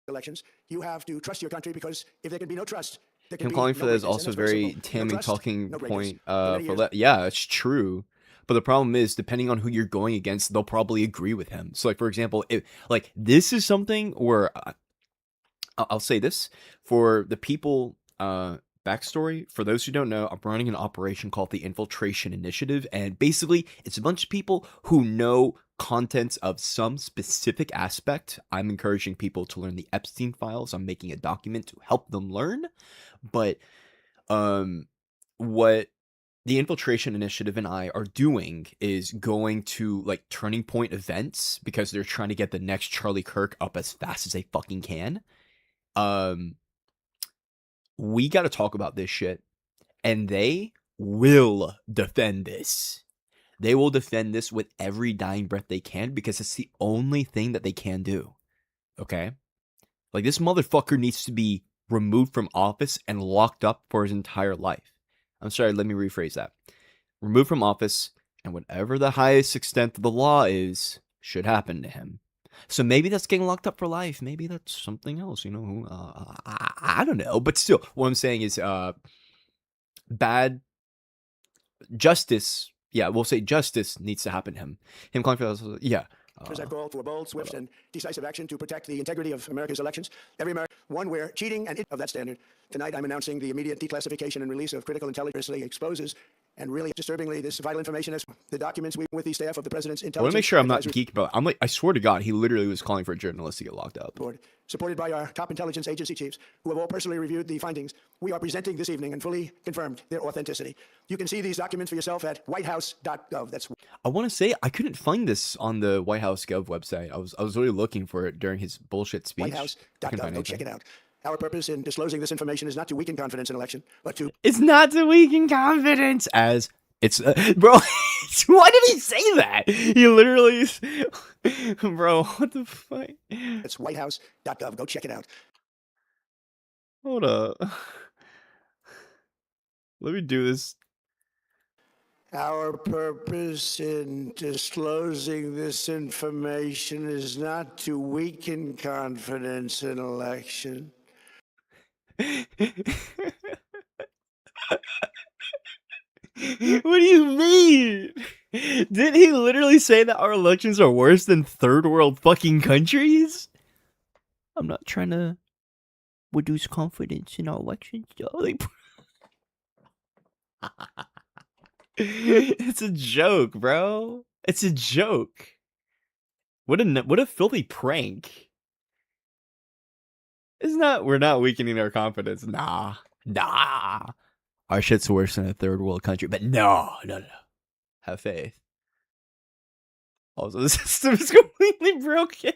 Speaker 11: elections. You have to trust your country, because if there can be no trust, there can
Speaker 2: Him
Speaker 11: be
Speaker 2: calling
Speaker 11: no
Speaker 2: for that is
Speaker 11: greatness, and
Speaker 2: also
Speaker 11: that's
Speaker 2: very
Speaker 11: simple. No
Speaker 2: damning
Speaker 11: trust,
Speaker 2: talking
Speaker 11: no greatness.
Speaker 2: point
Speaker 11: For many
Speaker 2: for
Speaker 11: years.
Speaker 2: that. Yeah, it's true. But the problem is, depending on who you're going against, they'll probably agree with him. So, like, for example, if like this is something where I'll say this for the people. Backstory for those who don't know, I'm running an operation called the Infiltration Initiative, and basically it's a bunch of people who know contents of some specific aspect. I'm encouraging people to learn the Epstein files. I'm making a document to help them learn. But what the Infiltration Initiative and I are doing is going to like turning point events, because they're trying to get the next Charlie Kirk up as fast as they fucking can. We got to talk about this shit, and they will defend this. They will defend this with every dying breath they can, because it's the only thing that they can do. Okay? Like, this motherfucker needs to be removed from office and locked up for his entire life. I'm sorry, let me rephrase that. Removed from office, and whatever the highest extent of the law is, should happen to him. So maybe that's getting locked up for life. Maybe that's something else, you know. I don't know. But still, what I'm saying is bad justice. Yeah, we'll say justice needs to happen to him. Him calling for that. Yeah.
Speaker 11: I've called for bold, swift, and decisive action to protect the integrity of America's elections. Every American, one where cheating and of that standard. Tonight, I'm announcing the immediate declassification and release of critical intelligence exposes, and really disturbingly, this vital information is the documents we with the staff of the president's
Speaker 2: I want
Speaker 11: intelligence.
Speaker 2: to make sure I'm not
Speaker 11: advisory
Speaker 2: geek about. I'm like, I swear to God, he literally was calling for journalists to get locked up.
Speaker 11: board, supported by our top intelligence agency chiefs, who have all personally reviewed the findings we are presenting this evening and fully confirmed their authenticity. You can see these documents for yourself at whitehouse.gov. That's
Speaker 2: I want to say I couldn't find this on the White House Gov website. I was really looking for it during his bullshit speech. I couldn't
Speaker 11: whitehouse.gov.
Speaker 2: find
Speaker 11: Go check
Speaker 2: anything.
Speaker 11: it out. Our purpose in disclosing this information is not to weaken confidence in election, but to
Speaker 2: It's not to weaken confidence, as it's bro. Why did he say that? He literally, bro. What the fuck?
Speaker 11: It's whitehouse.gov. Go check it out.
Speaker 2: Hold up. Let me do this.
Speaker 11: Our purpose in disclosing this information is not to weaken confidence in election.
Speaker 2: What do you mean? Didn't he literally say that our elections are worse than third world fucking countries? I'm not trying to reduce confidence in our elections, though. Like, it's a joke, bro. It's a joke. What a filthy prank. We're not weakening our confidence. Nah. Our shit's worse than a third world country, but no. Have faith. Also, the system is completely broken.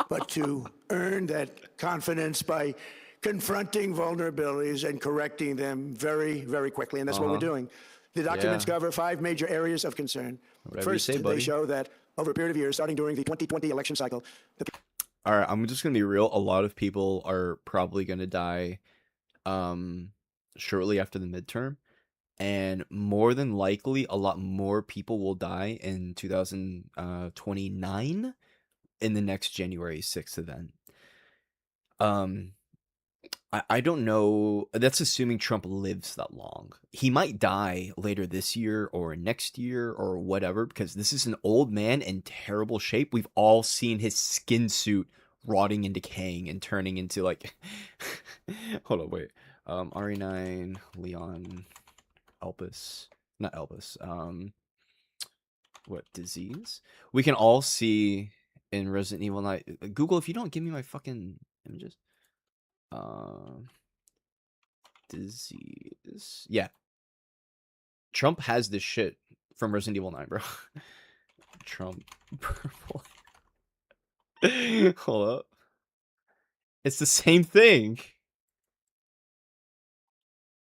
Speaker 11: But to earn that confidence by confronting vulnerabilities and correcting them very, very quickly. And that's what we're doing. The documents cover 5 major areas of concern.
Speaker 2: Whatever you
Speaker 11: First,
Speaker 2: say,
Speaker 11: they
Speaker 2: buddy.
Speaker 11: show that over a period of years, starting during the 2020 election cycle,
Speaker 2: All right, I'm just gonna be real. A lot of people are probably gonna die shortly after the midterm, and more than likely, a lot more people will die in 2029 in the next January 6th event. I don't know. That's assuming Trump lives that long. He might die later this year or next year or whatever, because this is an old man in terrible shape. We've all seen his skin suit rotting and decaying and turning into like hold on, wait. RE9, Leon, Elpis, not Elpis. What disease? We can all see in Resident Evil 9. Google, if you don't give me my fucking images. Disease. Yeah. Trump has this shit from Resident Evil 9, bro. Trump purple. Hold up. It's the same thing.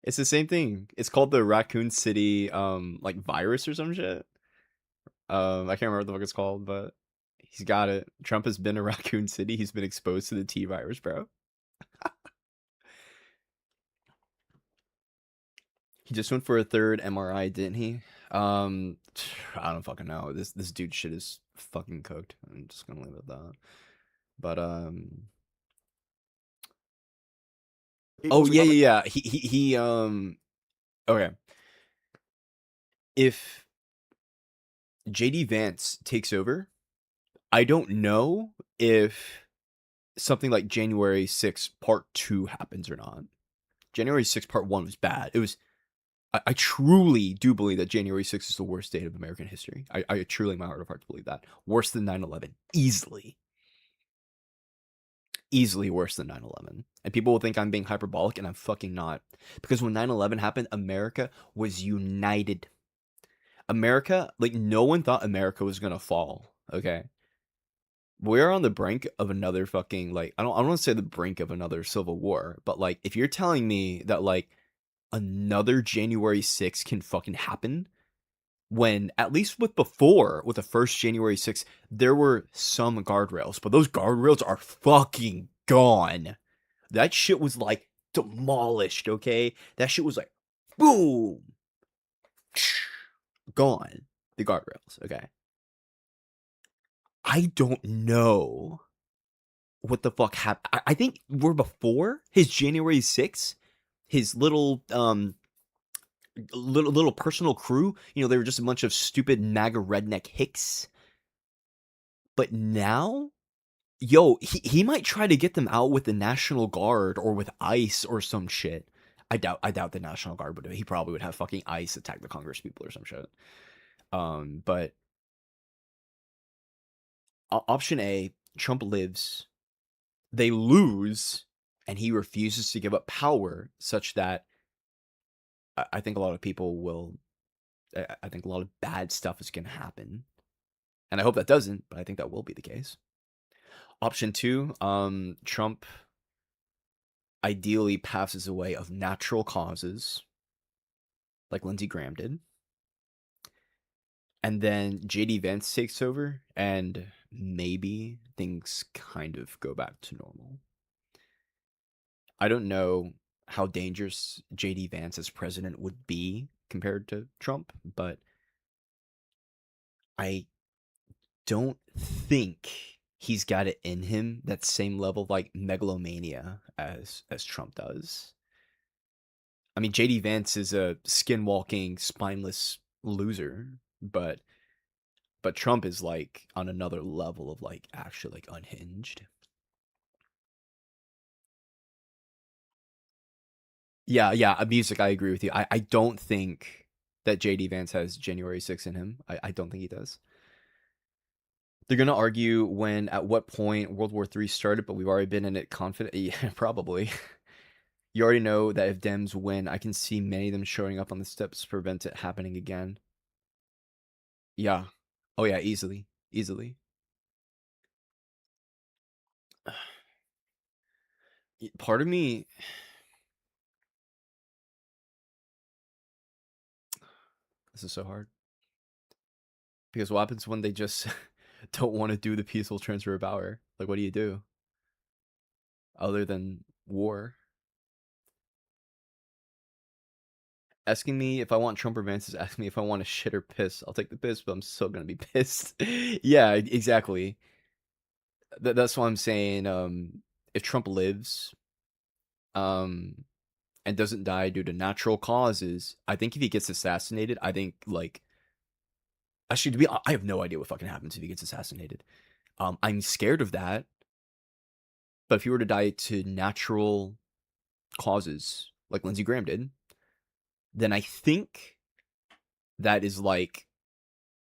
Speaker 2: It's the same thing. It's called the Raccoon City like virus or some shit. I can't remember what the fuck it's called, but he's got it. Trump has been to Raccoon City. He's been exposed to the T virus, bro. He just went for a third MRI, didn't he? I don't fucking know. This dude shit is fucking cooked. I'm just gonna leave it at that. But oh yeah. He okay. If JD Vance takes over, I don't know if something like January 6th Part 2 happens or not. January 6th Part 1 was bad. It was I truly do believe that January 6th is the worst date of American history. I truly, in my heart of hearts, believe that. Worse than 9/11. Easily. Easily worse than 9/11. And people will think I'm being hyperbolic, and I'm fucking not. Because when 9/11 happened, America was united. America, like, no one thought America was gonna fall, okay? We're on the brink of another fucking, like, I don't want to say the brink of another civil war, but, like, if you're telling me that, like, another January 6th can fucking happen, when at least with the first January 6th, there were some guardrails, but those guardrails are fucking gone. That shit was like demolished, okay? That shit was like boom, gone. The guardrails, okay? I don't know what the fuck happened. I think we're before his January 6th. His little personal crew, you know, they were just a bunch of stupid MAGA redneck hicks. But now, yo, he might try to get them out with the National Guard or with ICE or some shit. I doubt the National Guard would do it. He probably would have fucking ICE attack the Congress people or some shit. But option A, Trump lives. They lose. And he refuses to give up power, such that I think a lot of people will. I think a lot of bad stuff is going to happen, and I hope that doesn't. But I think that will be the case. Option 2, Trump ideally passes away of natural causes, like Lindsey Graham did, and then JD Vance takes over, and maybe things kind of go back to normal. I don't know how dangerous JD Vance as president would be compared to Trump, but I don't think he's got it in him that same level of like megalomania as Trump does. I mean, JD Vance is a skinwalking, spineless loser, but Trump is like on another level of like actually like unhinged. Yeah, music, I agree with you. I don't think that JD Vance has January 6th in him. I don't think he does. They're going to argue at what point World War III started, but we've already been in it confident. Yeah, probably. You already know that if Dems win, I can see many of them showing up on the steps to prevent it happening again. Yeah. Oh yeah, easily. Part of me... This is so hard. Because what happens when they just don't want to do the peaceful transfer of power? Like, what do you do? Other than war? Asking me if I want Trump or Vance is asking me if I want to shit or piss. I'll take the piss, but I'm still going to be pissed. Yeah, exactly. That's why I'm saying, if Trump lives, and doesn't die due to natural causes, I think if he gets assassinated, I think, like... Actually, I have no idea what fucking happens if he gets assassinated. I'm scared of that. But if he were to die to natural causes, like Lindsey Graham did, then I think that is like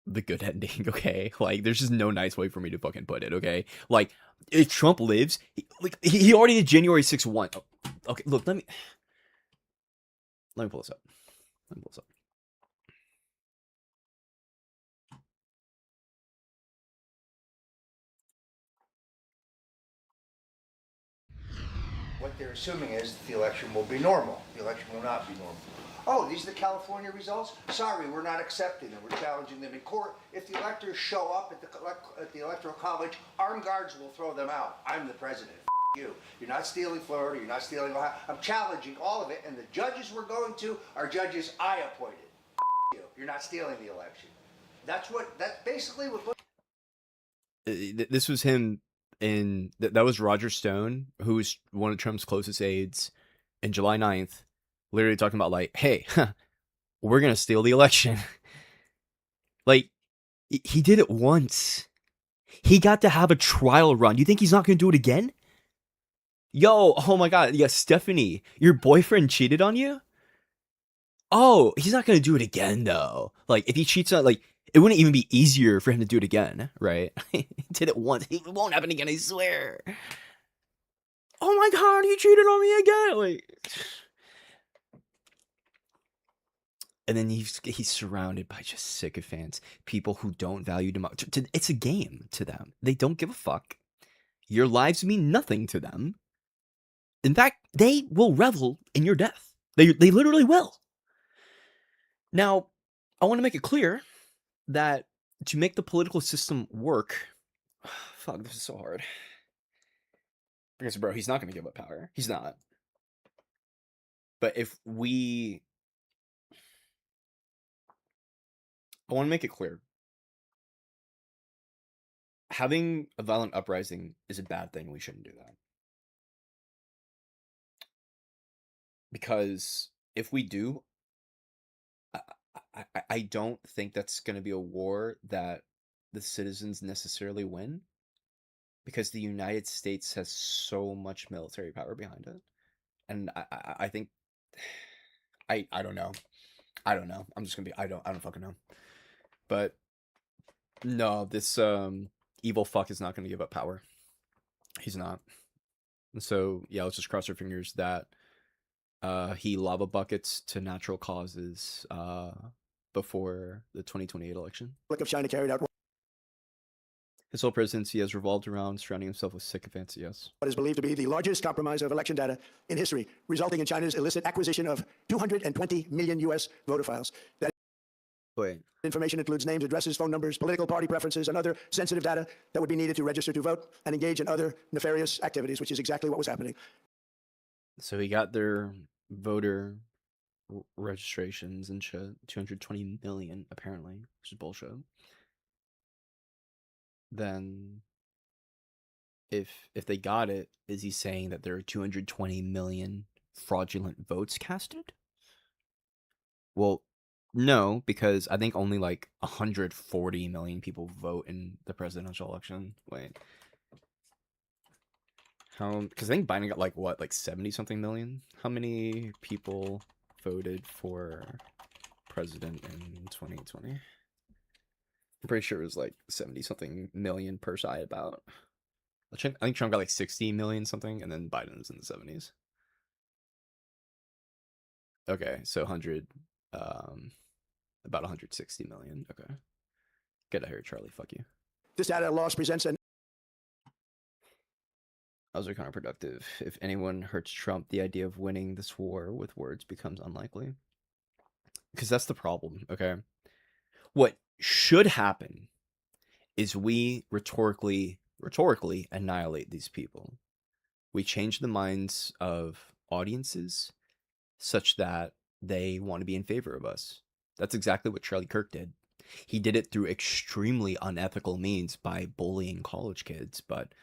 Speaker 2: the good ending, okay? Like, there's just no nice way for me to fucking put it, okay? Like, if Trump lives, he already did January 6th one. Oh, okay, look, let me pull this up. Let me pull this up.
Speaker 9: What they're assuming is the election will be normal. The election will not be normal. Oh, these are the California results? Sorry, we're not accepting them. We're challenging them in court. If the electors show up at the Electoral College, armed guards will throw them out. I'm the president. You. You're not stealing Florida. You're not stealing Ohio. I'm challenging all of it, and the judges we're going to are judges I appointed. You. You're not stealing the election. That's basically what.
Speaker 2: This was him that was Roger Stone, who was one of Trump's closest aides, in July 9th, literally talking about like, hey, we're going to steal the election. Like, he did it once. He got to have a trial run. You think he's not going to do it again? Yo, oh my God. Yeah, Stephanie, your boyfriend cheated on you? Oh, he's not going to do it again, though. Like, if he cheats on, like, it wouldn't even be easier for him to do it again, right? He did it once. It won't happen again, I swear. Oh my God, he cheated on me again. Like, and then he's surrounded by just sycophants, people who don't value democracy. It's a game to them. They don't give a fuck. Your lives mean nothing to them. In fact, they will revel in your death. They literally will. Now, I want to make it clear that to make the political system work, fuck, this is so hard. Because, bro, he's not going to give up power. He's not. But I want to make it clear. Having a violent uprising is a bad thing. We shouldn't do that. Because if we do, I don't think that's going to be a war that the citizens necessarily win, because the United States has so much military power behind it. And I think, I don't know. I'm just going to be, I don't fucking know. But no, this evil fuck is not going to give up power. He's not. And so, yeah, let's just cross our fingers that he lava buckets to natural causes before the 2028 election.
Speaker 11: Of China carried out
Speaker 2: His whole presidency has revolved around surrounding himself with sycophants, yes.
Speaker 11: what is believed to be the largest compromise of election data in history, resulting in China's illicit acquisition of 220 million U.S. voter files. That information includes names, addresses, phone numbers, political party preferences, and other sensitive data that would be needed to register to vote and engage in other nefarious activities, which is exactly what was happening.
Speaker 2: So he got their voter registrations and shit, 220 million apparently, which is bullshit. Then if they got it, is he saying that there are 220 million fraudulent votes casted? Well, no, because I think only like 140 million people vote in the presidential election. Wait. Because I think Biden got like what, like 70 something million? How many people voted for president in 2020? I'm pretty sure it was like 70 something million per side about. I think Trump got like 60 million something, and then Biden was in the 70s. Okay, so 100, about 160 million. Okay. Get out of here, Charlie. Fuck you.
Speaker 11: This data loss presents an
Speaker 2: Those are counterproductive. If anyone hurts Trump, the idea of winning this war with words becomes unlikely. Because that's the problem, okay? What should happen is we rhetorically annihilate these people. We change the minds of audiences such that they want to be in favor of us. That's exactly what Charlie Kirk did. He did it through extremely unethical means by bullying college kids, but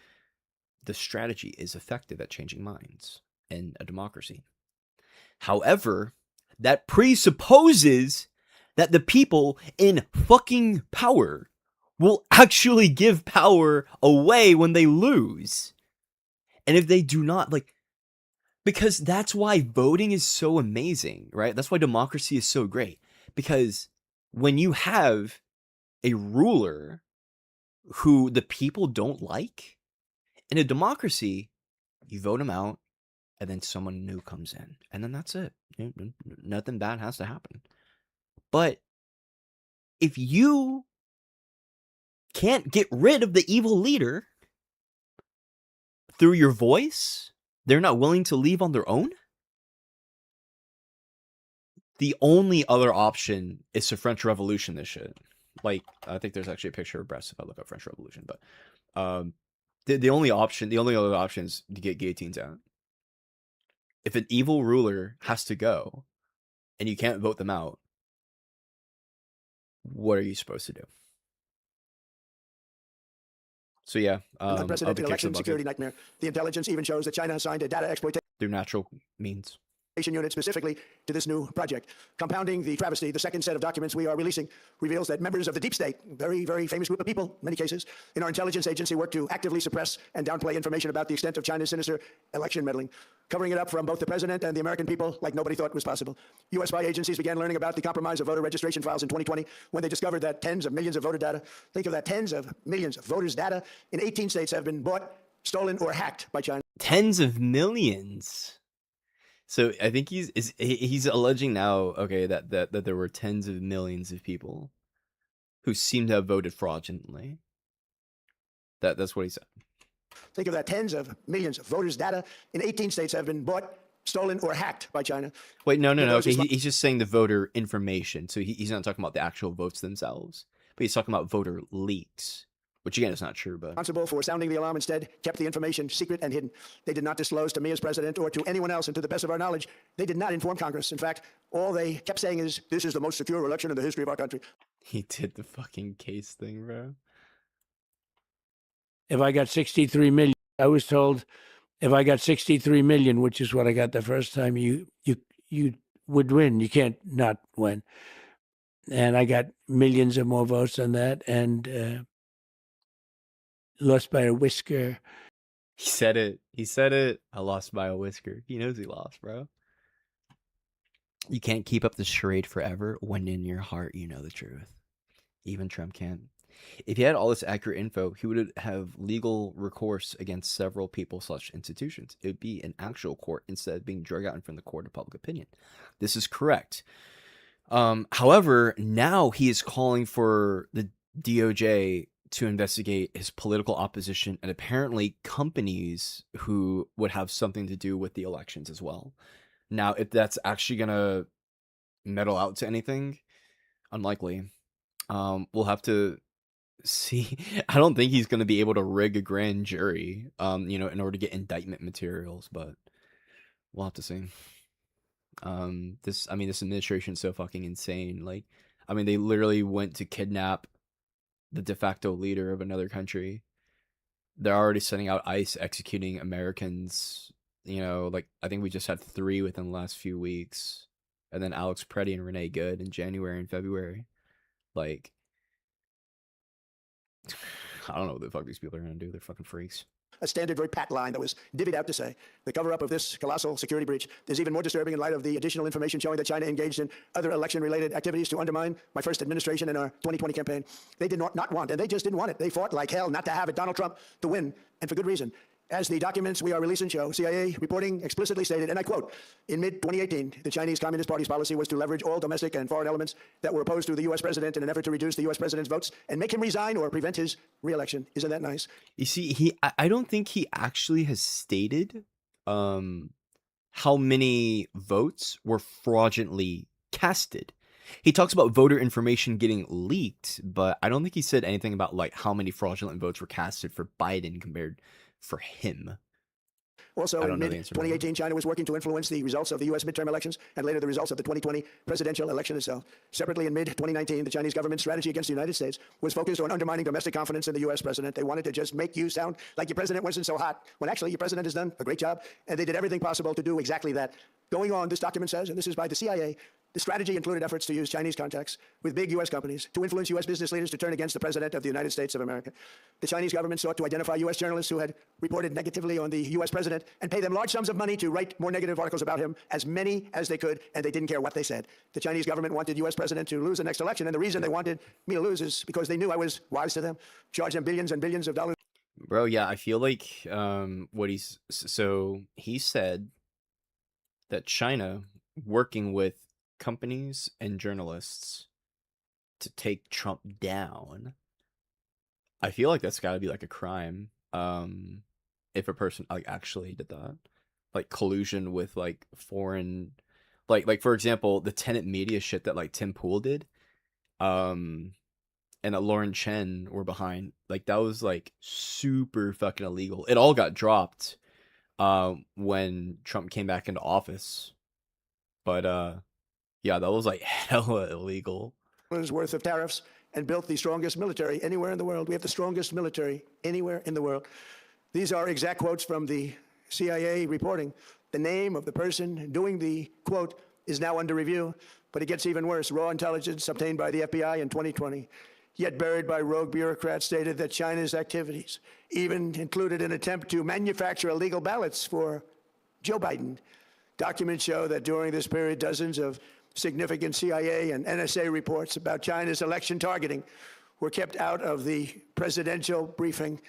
Speaker 2: the strategy is effective at changing minds in a democracy. However, that presupposes that the people in fucking power will actually give power away when they lose. And if they do not, like, Because that's why voting is so amazing, right? That's why democracy is so great. Because when you have a ruler who the people don't like, in a democracy, you vote him out, and then someone new comes in. And then that's it. Nothing bad has to happen. But if you can't get rid of the evil leader through your voice, they're not willing to leave on their own? The only other option is to French Revolution this shit. Like, I think there's actually a picture of Brest if I look up French Revolution, but the only other option is to get guillotines out. If an evil ruler has to go and you can't vote them out, what are you supposed to do? So yeah,
Speaker 11: unprecedented election security nightmare. The intelligence even shows that China assigned a data exploitation
Speaker 2: through natural means
Speaker 11: unit specifically to this new project. Compounding the travesty, the second set of documents we are releasing reveals that members of the deep state, very, very famous group of people, in many cases, in our intelligence agency work to actively suppress and downplay information about the extent of China's sinister election meddling, covering it up from both the president and the American people like nobody thought was possible. U.S. spy agencies began learning about the compromise of voter registration files in 2020 when they discovered that tens of millions of voter data, think of that, tens of millions of voters' data in 18 states have been bought, stolen, or hacked by China.
Speaker 2: Tens of millions. So I think he's alleging now, okay, that there were tens of millions of people who seem to have voted fraudulently. That's what he said.
Speaker 11: Think of that, tens of millions of voters' data in 18 states have been bought, stolen, or hacked by China.
Speaker 2: Wait, no. Okay, he's just saying the voter information. So he's not talking about the actual votes themselves, but he's talking about voter leaks. Which again is not true, but
Speaker 11: responsible for sounding the alarm instead kept the information secret and hidden. They did not disclose to me as president or to anyone else, and to the best of our knowledge, they did not inform Congress. In fact, all they kept saying is, "This is the most secure election in the history of our country."
Speaker 2: He did the fucking case thing, bro.
Speaker 10: If I got 63 million, I was told, if I got 63 million, which is what I got the first time, you would win. You can't not win. And I got millions of more votes than that, and lost by a whisker.
Speaker 2: He said it. I lost by a whisker. He knows he lost, bro. You can't keep up the charade forever when in your heart you know the truth. Even Trump can't. If he had all this accurate info, he would have legal recourse against several people/institutions. It would be an actual court instead of being dragged out in front of the court of public opinion. This is correct. However, now he is calling for the DOJ to investigate his political opposition and apparently companies who would have something to do with the elections as well. Now, if that's actually going to meddle out to anything, unlikely. We'll have to see. I don't think he's going to be able to rig a grand jury, in order to get indictment materials, but we'll have to see. This administration is so fucking insane. They literally went to kidnap the de facto leader of another country. They're already sending out ICE executing Americans. I think we just had 3 within the last few weeks. And then Alex Preddy and Renee Good in January and February. I don't know what the fuck these people are going to do. They're fucking freaks.
Speaker 11: A standard, very pat line that was divvied out to say the cover-up of this colossal security breach is even more disturbing in light of the additional information showing that China engaged in other election-related activities to undermine my first administration in our 2020 campaign. They did not want, and they just didn't want it. They fought like hell not to have it, Donald Trump, to win, and for good reason. As the documents we are releasing show, CIA reporting explicitly stated, and I quote, in mid-2018, the Chinese Communist Party's policy was to leverage all domestic and foreign elements that were opposed to the U.S. president in an effort to reduce the U.S. president's votes and make him resign or prevent his re-election. Isn't that nice?
Speaker 2: You see, I don't think he actually has stated how many votes were fraudulently casted. He talks about voter information getting leaked, but I don't think he said anything about how many fraudulent votes were casted for Biden compared for him.
Speaker 11: Also, in mid-2018, China was working to influence the results of the U.S. midterm elections and later the results of the 2020 presidential election itself. Separately, in mid-2019, the Chinese government's strategy against the United States was focused on undermining domestic confidence in the U.S. president. They wanted to just make you sound like your president wasn't so hot, when actually your president has done a great job, and they did everything possible to do exactly that. Going on, this document says, and this is by the CIA, The strategy included efforts to use Chinese contacts with big U.S. companies to influence U.S. business leaders to turn against the President of the United States of America. The Chinese government sought to identify U.S. journalists who had reported negatively on the U.S. President and pay them large sums of money to write more negative articles about him, as many as they could, and they didn't care what they said. The Chinese government wanted U.S. President to lose the next election, and the reason they wanted me to lose is because they knew I was wise to them, charged them billions and billions of dollars.
Speaker 2: Bro, yeah, I feel like so he said that China working with companies and journalists to take Trump down. I feel like that's got to be like a crime if a person like actually did that, like collusion with like foreign, like for example the Tenet Media shit that like Tim Pool did, and that Lauren Chen were behind. Like that was like super fucking illegal. It all got dropped when Trump came back into office, but yeah, that was like hella illegal.
Speaker 11: Worth of tariffs and built the strongest military anywhere in the world. We have the strongest military anywhere in the world. These are exact quotes from the CIA reporting. The name of the person doing the quote is now under review, but it gets even worse. Raw intelligence obtained by the FBI in 2020, yet buried by rogue bureaucrats, stated that China's activities even included an attempt to manufacture illegal ballots for Joe Biden. Documents show that during this period, dozens of significant CIA and NSA reports about China's election targeting were kept out of the presidential briefing.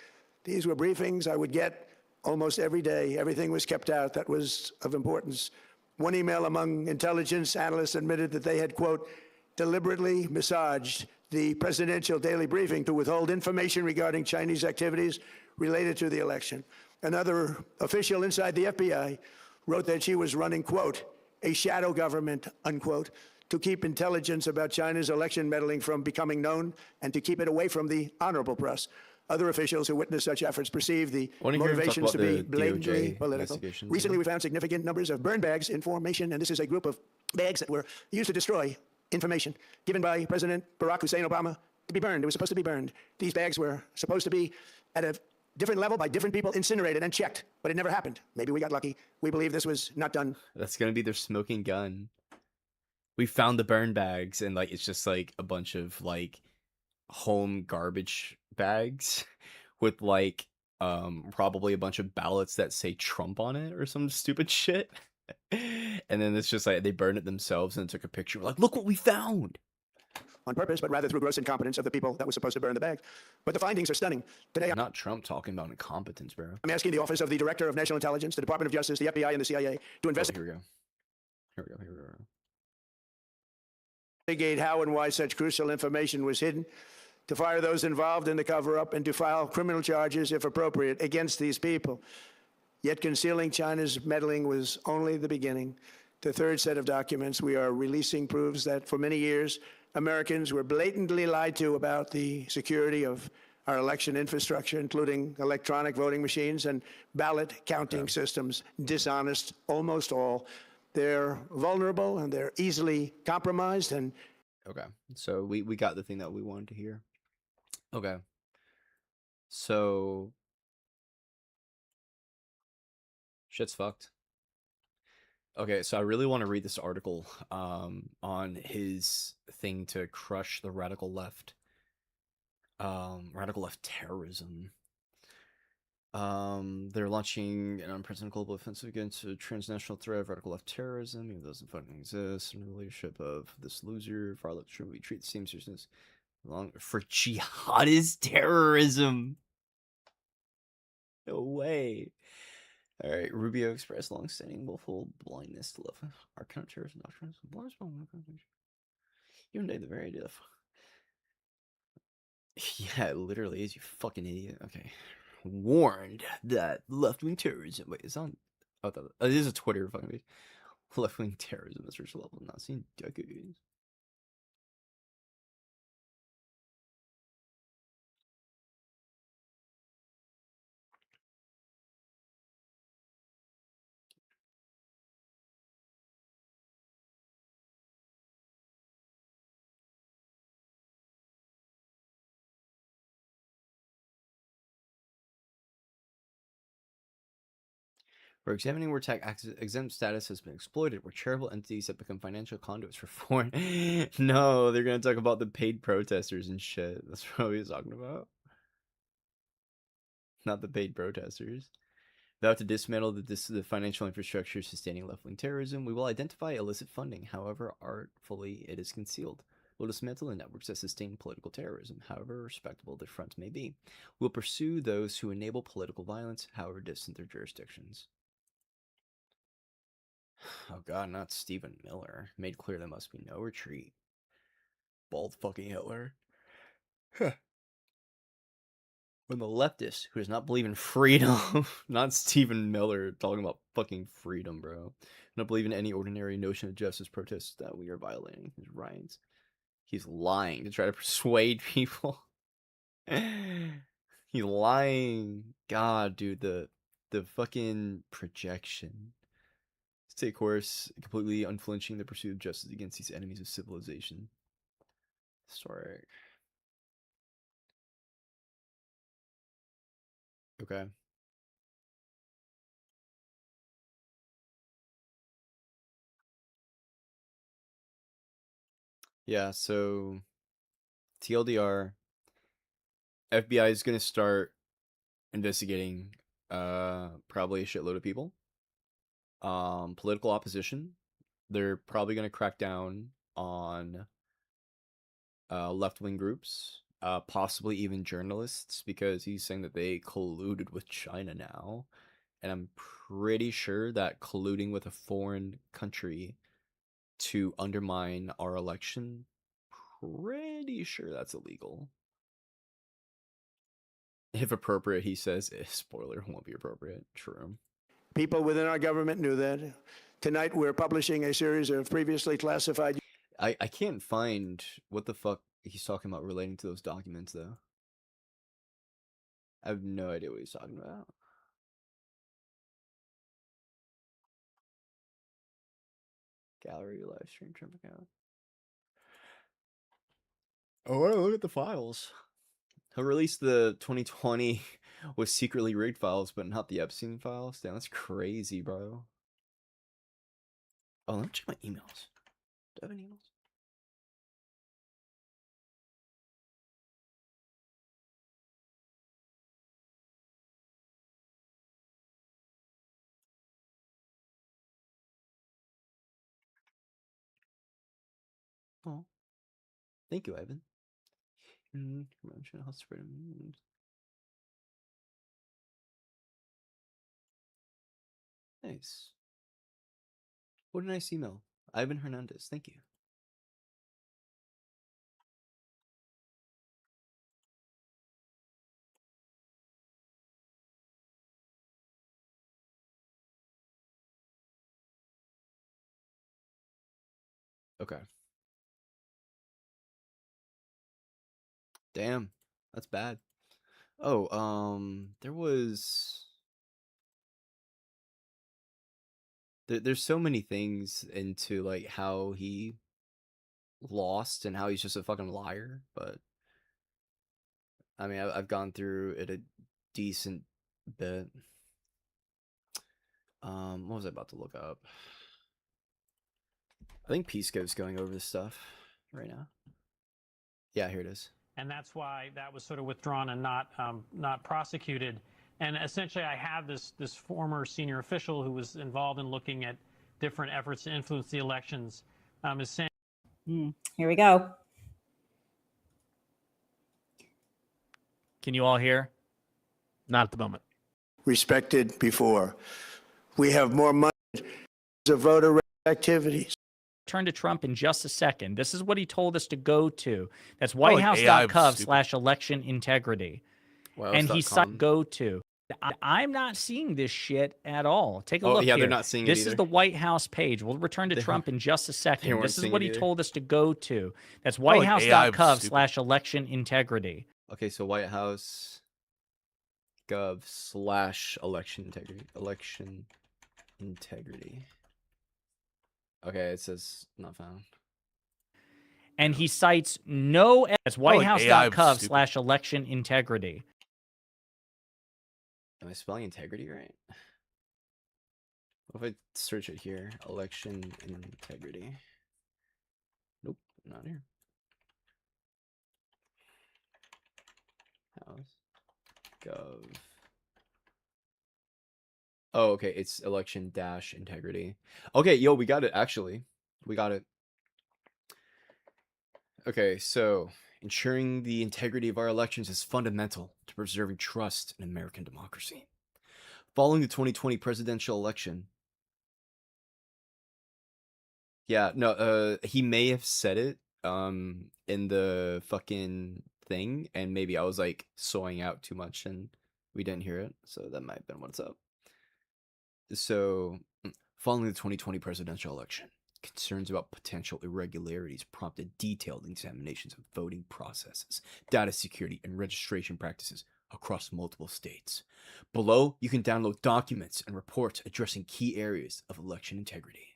Speaker 11: These were briefings I would get almost every day. Everything was kept out that was of importance. One email among intelligence analysts admitted that they had, quote, deliberately massaged the presidential daily briefing to withhold information regarding Chinese activities related to the election. Another official inside the FBI wrote that she was running, quote, a shadow government, unquote, to keep intelligence about China's election meddling from becoming known and to keep it away from the honorable press. Other officials who witnessed such efforts perceived the motivations to be blatantly political. Recently, we found significant numbers of burn bags in formation, and this is a group of bags that were used to destroy information given by President Barack Hussein Obama to be burned. It was supposed to be burned. These bags were supposed to be at a different level by different people, incinerated and checked, but it never happened. Maybe we got lucky. We believe this was not done.
Speaker 2: That's gonna be their smoking gun. We found the burn bags, and like it's just like a bunch of like home garbage bags with like probably a bunch of ballots that say Trump on it or some stupid shit. And then it's just like they burned it themselves and took a picture. We're like, look what we found.
Speaker 11: On purpose, but rather through gross incompetence of the people that were supposed to burn the bags. But the findings are stunning. Today,
Speaker 2: not Trump talking about incompetence, bro.
Speaker 11: I'm asking the Office of the Director of National Intelligence, the Department of Justice, the FBI, and the CIA to investigate.
Speaker 2: Here we go.
Speaker 11: Investigate how and why such crucial information was hidden, to fire those involved in the cover-up, and to file criminal charges, if appropriate, against these people. Yet concealing China's meddling was only the beginning. The third set of documents we are releasing proves that for many years, Americans were blatantly lied to about the security of our election infrastructure, including electronic voting machines and ballot counting systems. Dishonest, almost all. They're vulnerable and they're easily compromised. And
Speaker 2: okay, so we got the thing that we wanted to hear. Okay, so shit's fucked. Okay, so I really want to read this article on his thing to crush the radical left terrorism. They're launching an unprecedented global offensive against a transnational threat of radical left terrorism. Even though it doesn't fucking exist. In the leadership of this loser, far left should we treat the same seriousness for jihadist terrorism? No way. All right, Rubio expressed long-standing willful blindness to love our counterterrorism doctrines. Even the very idea of... Yeah, it literally is, you fucking idiot. Okay. Warned that left-wing terrorism... Wait, it's on... Oh, it is a Twitter fucking page. Left-wing terrorism is reached a level not seen in decades. We're examining where tax-exempt status has been exploited, where charitable entities have become financial conduits for foreign... No, they're going to talk about the paid protesters and shit. That's what he's talking about. Not the paid protesters. Without to dismantle the financial infrastructure sustaining left-wing terrorism, we will identify illicit funding, however artfully it is concealed. We'll dismantle the networks that sustain political terrorism, however respectable their fronts may be. We'll pursue those who enable political violence, however distant their jurisdictions. Oh god, not Stephen Miller. Made clear there must be no retreat. Bald fucking Hitler. When the leftist, who does not believe in freedom, not Stephen Miller talking about fucking freedom, bro. Not believe in any ordinary notion of justice, protests that we are violating his rights. He's lying to try to persuade people. He's lying. God, dude, the fucking projection. Stay course, completely unflinching the pursuit of justice against these enemies of civilization. Historic. Okay. Yeah, so TLDR, FBI is going to start investigating probably a shitload of people. Political opposition. They're probably going to crack down on left-wing groups, possibly even journalists, because he's saying that they colluded with China now. And I'm pretty sure that colluding with a foreign country to undermine our election, pretty sure that's illegal. If appropriate, he says, spoiler, won't be appropriate. True.
Speaker 11: People within our government knew that. Tonight, we're publishing a series of previously classified...
Speaker 2: I can't find what the fuck he's talking about relating to those documents, though. I have no idea what he's talking about. Gallery, live stream, Trump account. Oh, I want to look at the files. He'll release the 2020 with secretly rigged files, but not the Epstein files. Damn, that's crazy, bro. Oh, let me check my emails. Do I have any emails? Oh, thank you, Ivan. Nice. What a nice email. Ivan Hernandez, thank you. Okay. Damn, that's bad. Oh, there's so many things into like how he lost and how he's just a fucking liar, but I mean, I've gone through it a decent bit. What was I about to look up? I think Peaceco's going over this stuff right now. Yeah, here it is.
Speaker 5: And that's why that was sort of withdrawn and not prosecuted. And essentially, I have this former senior official who was involved in looking at different efforts to influence the elections is saying.
Speaker 13: Here we go.
Speaker 23: Can you all hear? Not at the moment.
Speaker 11: Respected before. We have more money to voter activities.
Speaker 23: Turn to Trump in just a second. This is what he told us to go to. That's whitehouse.gov/election integrity. And he said go to. I'm not seeing this shit at all. Take a look
Speaker 2: yeah,
Speaker 23: here.
Speaker 2: They're not seeing
Speaker 23: this
Speaker 2: it
Speaker 23: is the White House page. We'll return to Trump in just a second. This is what he told us to go to. That's whitehouse.gov/election integrity.
Speaker 2: Okay, so White House gov/election integrity. Election integrity. Okay, it says not found.
Speaker 23: And he cites no. That's whitehouse.gov/election integrity.
Speaker 2: Am I spelling integrity right? What if I search it here? Election integrity. Nope, not here. House. Gov. Oh, okay. It's election dash integrity. Okay, yo, we got it. Actually, we got it. Okay, so ensuring the integrity of our elections is fundamental to preserving trust in American democracy. Following the 2020 presidential election. Yeah, no, he may have said it in the fucking thing, and maybe I was like sawing out too much and we didn't hear it, so that might have been what's up. So, following the 2020 presidential election, concerns about potential irregularities prompted detailed examinations of voting processes, data security, and registration practices across multiple states. Below, you can download documents and reports addressing key areas of election integrity.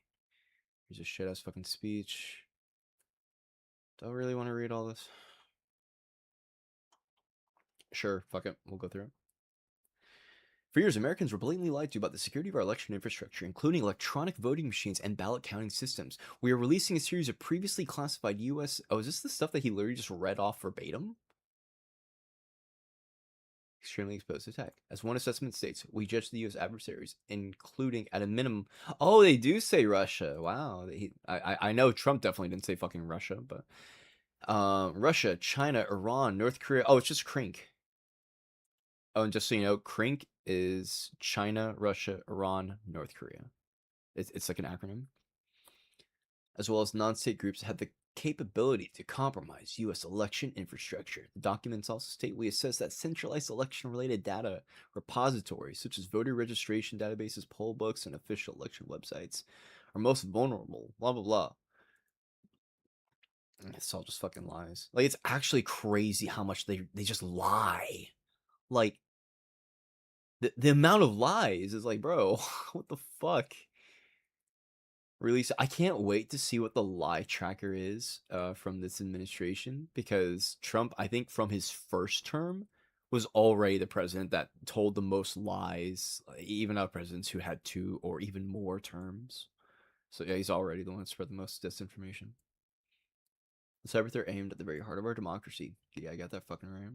Speaker 2: Here's a shit-ass fucking speech. Do I really want to read all this? Sure, fuck it. We'll go through it. For years, Americans were blatantly lied to about the security of our election infrastructure, including electronic voting machines and ballot counting systems. We are releasing a series of previously classified U.S. Oh, is this the stuff that he literally just read off verbatim? Extremely exposed to attack. As one assessment states, we judge the U.S. adversaries, including at a minimum. Oh, they do say Russia. Wow. I know Trump definitely didn't say fucking Russia, but Russia, China, Iran, North Korea. Oh, it's just CRINK. Oh, and just so you know, CRINK is China, Russia, Iran, North Korea. It's like an acronym. As well as non-state groups have the capability to compromise U.S. election infrastructure. The documents also state we assess that centralized election-related data repositories, such as voter registration databases, poll books, and official election websites, are most vulnerable. Blah blah blah. It's all just fucking lies. Like, it's actually crazy how much they just lie. Like, the amount of lies is like, bro, what the fuck? Release. I can't wait to see what the lie tracker is from this administration, because Trump, I think from his first term, was already the president that told the most lies, even out presidents who had 2 or even more terms. So yeah, he's already the one that spread the most disinformation. The cyber threat aimed at the very heart of our democracy. Yeah, I got that fucking right.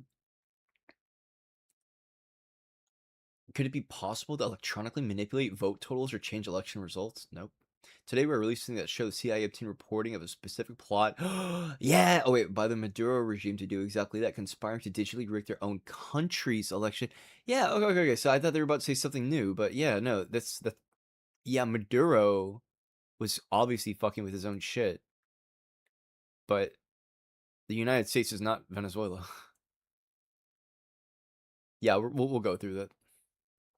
Speaker 2: Could it be possible to electronically manipulate vote totals or change election results? Nope. Today we're releasing that show the CIA obtained reporting of a specific plot. Yeah! Oh wait, by the Maduro regime to do exactly that, conspiring to digitally rig their own country's election. Yeah, okay. So I thought they were about to say something new, but yeah, no, yeah, Maduro was obviously fucking with his own shit. But the United States is not Venezuela. Yeah, we'll go through that.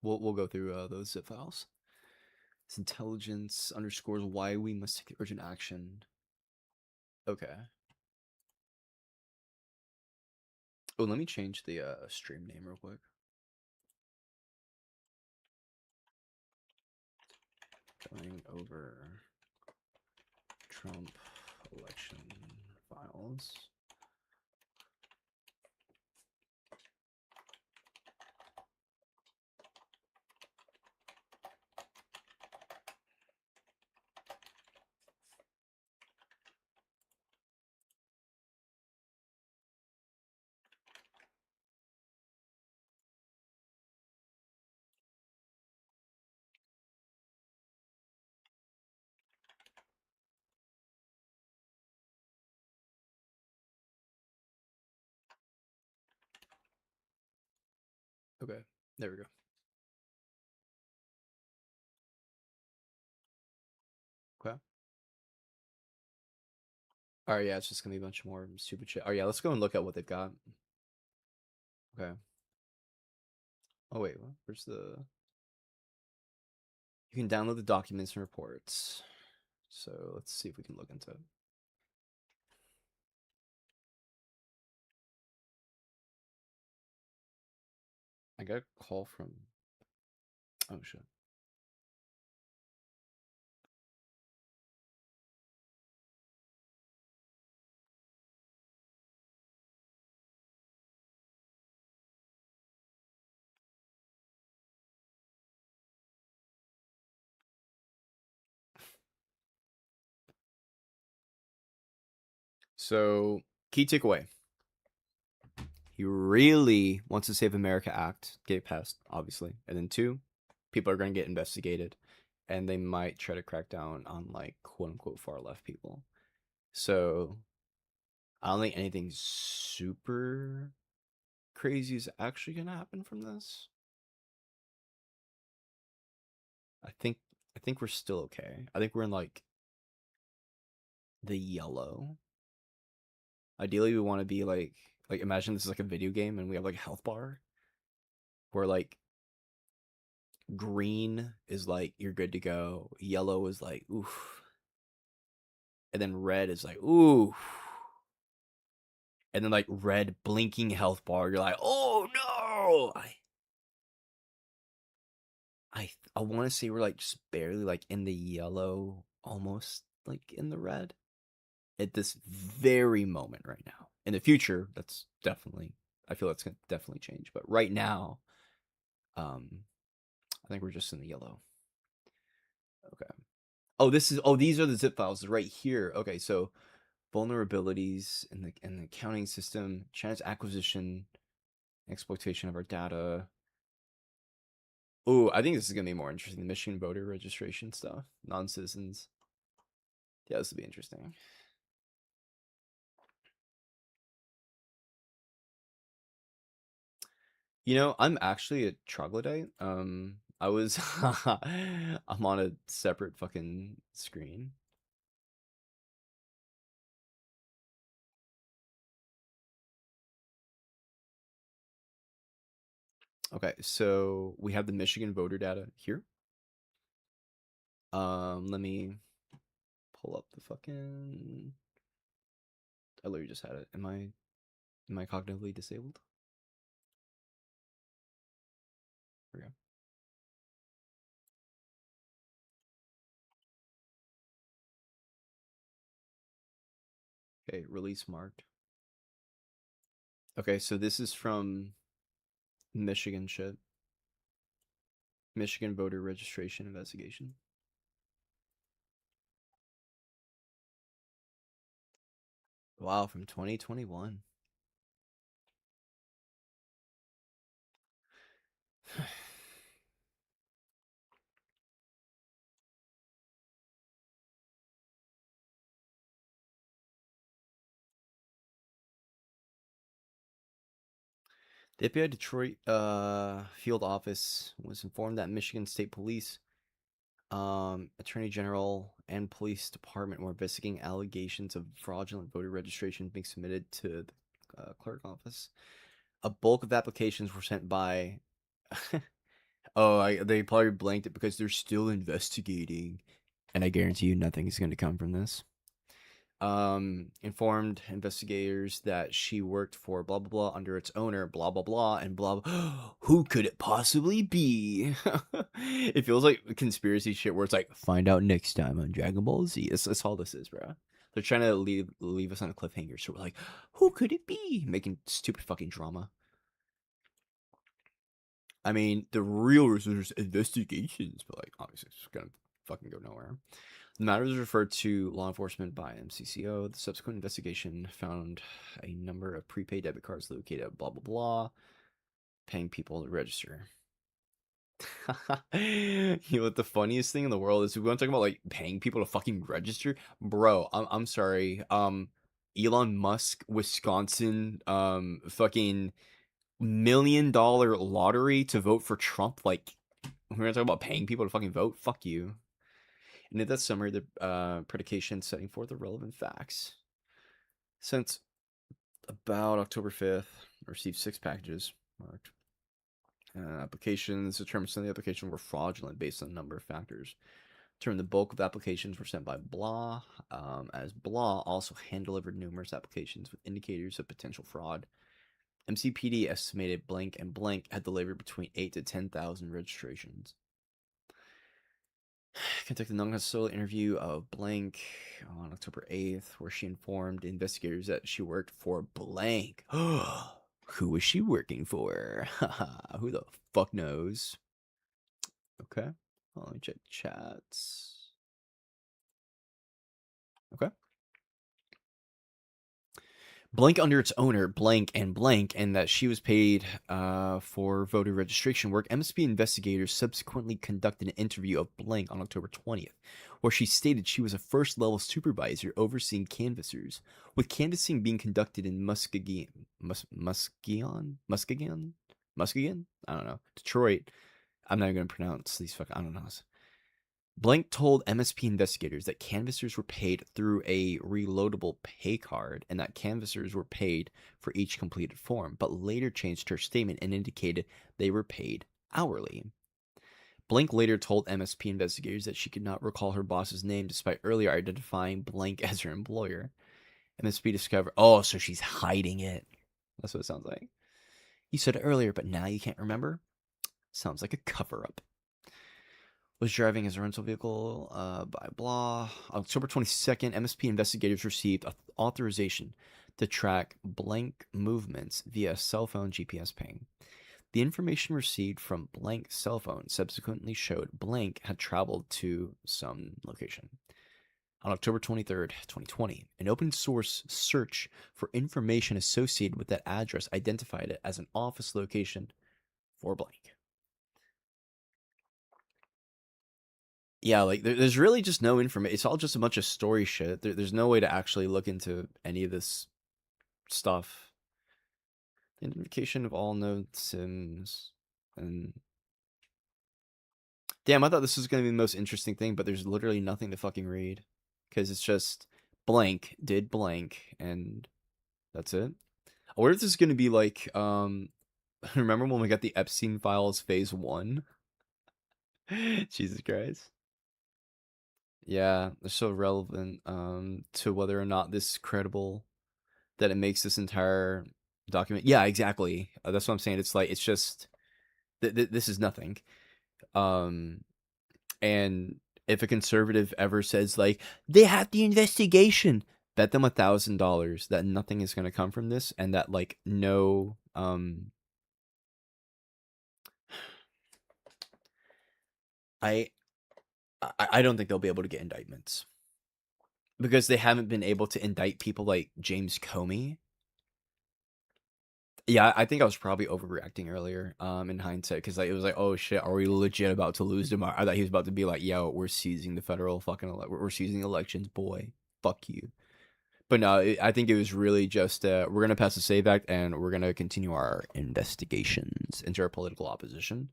Speaker 2: We'll go through those zip files. This intelligence underscores why we must take urgent action. Okay. Oh, let me change the stream name real quick. Going over Trump election files. Okay, there we go. Okay. Alright, yeah, it's just gonna be a bunch more stupid shit. Oh yeah, let's go and look at what they've got. Okay. Oh wait, where's the... You can download the documents and reports. So let's see if we can look into it. I got a call from... Oh shit. So, key takeaway. He really wants to Save America Act get passed, obviously. And then 2, people are going to get investigated. And they might try to crack down on, like, quote-unquote far-left people. So, I don't think anything super crazy is actually going to happen from this. I think we're still okay. I think we're in, like, the yellow. Ideally, we want to be, like, imagine this is like a video game and we have, like, a health bar. Where, like, green is, like, you're good to go. Yellow is, like, oof. And then red is, like, ooh. And then, like, red blinking health bar, you're like, oh no! I want to say we're, like, just barely, like, in the yellow, almost, like, in the red. At this very moment right now. In the future, that's definitely, I feel that's going to definitely change. But right now, I think we're just in the yellow. Okay. Oh, these are the zip files right here. Okay, so vulnerabilities in the accounting system, China's acquisition, exploitation of our data. Oh, I think this is gonna be more interesting. The Michigan voter registration stuff, non-citizens. Yeah, this will be interesting. You know, I'm actually a troglodyte. I was I'm on a separate fucking screen. Okay, so we have the Michigan voter data here. Let me pull up the fucking. I literally just had it. Am I cognitively disabled? There we go. Okay, release marked. Okay, so this is from Michigan shit. Michigan voter registration investigation. Wow, from 2021. The FBI Detroit field office was informed that Michigan State Police, Attorney General, and Police Department were investigating allegations of fraudulent voter registration being submitted to the clerk office. A bulk of applications were sent by. They probably blanked it because they're still investigating, and I guarantee you nothing is going to come from this. Informed investigators that she worked for blah blah blah under its owner blah blah blah and blah, blah. Who could it possibly be? It feels like conspiracy shit where it's like, find out next time on Dragon Ball Z. That's all this is, bro. They're trying to leave us on a cliffhanger, so we're like, who could it be? Making stupid fucking drama. I mean, the real research investigations, but like obviously it's gonna fucking go nowhere. The matter was referred to law enforcement by MCCO. The subsequent investigation found a number of prepaid debit cards located at blah blah blah, paying people to register. You know what the funniest thing in the world is? We want to talk about like paying people to fucking register, bro. I'm sorry. Elon Musk, Wisconsin, fucking $1 million lottery to vote for Trump. Like, we're gonna talk about paying people to fucking vote. Fuck you. And in that summary, the predication setting forth the relevant facts. Since about October 5th, received 6 packages marked. Applications determined some of the applications were fraudulent based on a number of factors. Determined the bulk of applications were sent by Blah, as Blah also hand-delivered numerous applications with indicators of potential fraud. MCPD estimated blank and blank had delivered between 8,000 to 10,000 registrations. Conducted a non-consensual interview of blank on October 8th, where she informed investigators that she worked for blank. Who was she working for? Who the fuck knows? Okay. Well, let me check chats. Okay. blank under its owner, blank, and that she was paid for voter registration work. MSP investigators subsequently conducted an interview of blank on October 20th, where she stated she was a first-level supervisor overseeing canvassers, with canvassing being conducted in Muskegon? I don't know. Detroit. I'm not even going to pronounce these I don't know. Blank told MSP investigators that canvassers were paid through a reloadable pay card and that canvassers were paid for each completed form, but later changed her statement and indicated they were paid hourly. Blank later told MSP investigators that she could not recall her boss's name despite earlier identifying Blank as her employer. MSP discovered, so she's hiding it. That's what it sounds like. You said it earlier, but now you can't remember? Sounds like a cover-up. Was driving his rental vehicle by blah. October 22nd, MSP investigators received authorization to track blank movements via cell phone GPS ping. The information received from blank cell phone subsequently showed blank had traveled to some location. On October 23rd, 2020, an open source search for information associated with that address identified it as an office location for blank. Yeah, like there's really just no information. It's all just a bunch of story shit. There's no way to actually look into any of this stuff. Identification of all known SIMs. And damn, I thought this was going to be the most interesting thing, but there's literally nothing to fucking read. Because it's just blank did blank, and that's it. I wonder if this is going to be like, remember when we got the Epstein Files Phase 1? Jesus Christ. Yeah, they're so relevant to whether or not this is credible, that it makes this entire document. Yeah, exactly. That's what I'm saying. It's like, it's just, this is nothing. And if a conservative ever says like, they have the investigation, bet them $1,000 that nothing is going to come from this, and that like no, I don't think they'll be able to get indictments because they haven't been able to indict people like James Comey. Yeah, I think I was probably overreacting earlier in hindsight, because like, it was like, oh shit, are we legit about to lose tomorrow? I thought he was about to be like, yo, we're seizing the federal fucking we're seizing elections, boy, fuck you. But no, I think it was really just we're gonna pass the SAVE Act and we're gonna continue our investigations into our political opposition.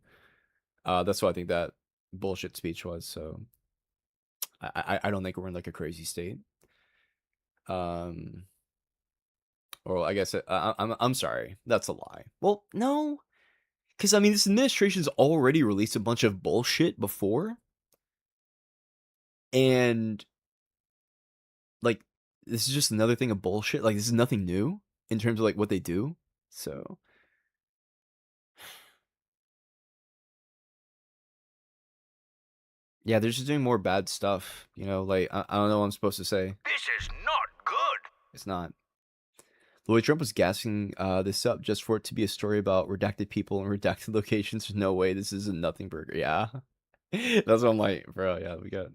Speaker 2: That's what I think that bullshit speech was. So I don't think we're in like a crazy state. Or I guess I'm sorry, that's a lie. Well, no, because I mean this administration's already released a bunch of bullshit before, and like this is just another thing of bullshit. Like this is nothing new in terms of like what they do. So yeah, they're just doing more bad stuff, you know, like, I don't know what I'm supposed to say.
Speaker 1: This is not good.
Speaker 2: It's not. Lloyd Trump was gassing this up just for it to be a story about redacted people and redacted locations. There's no way this is a nothing burger. Yeah. That's what I'm like, bro, yeah, it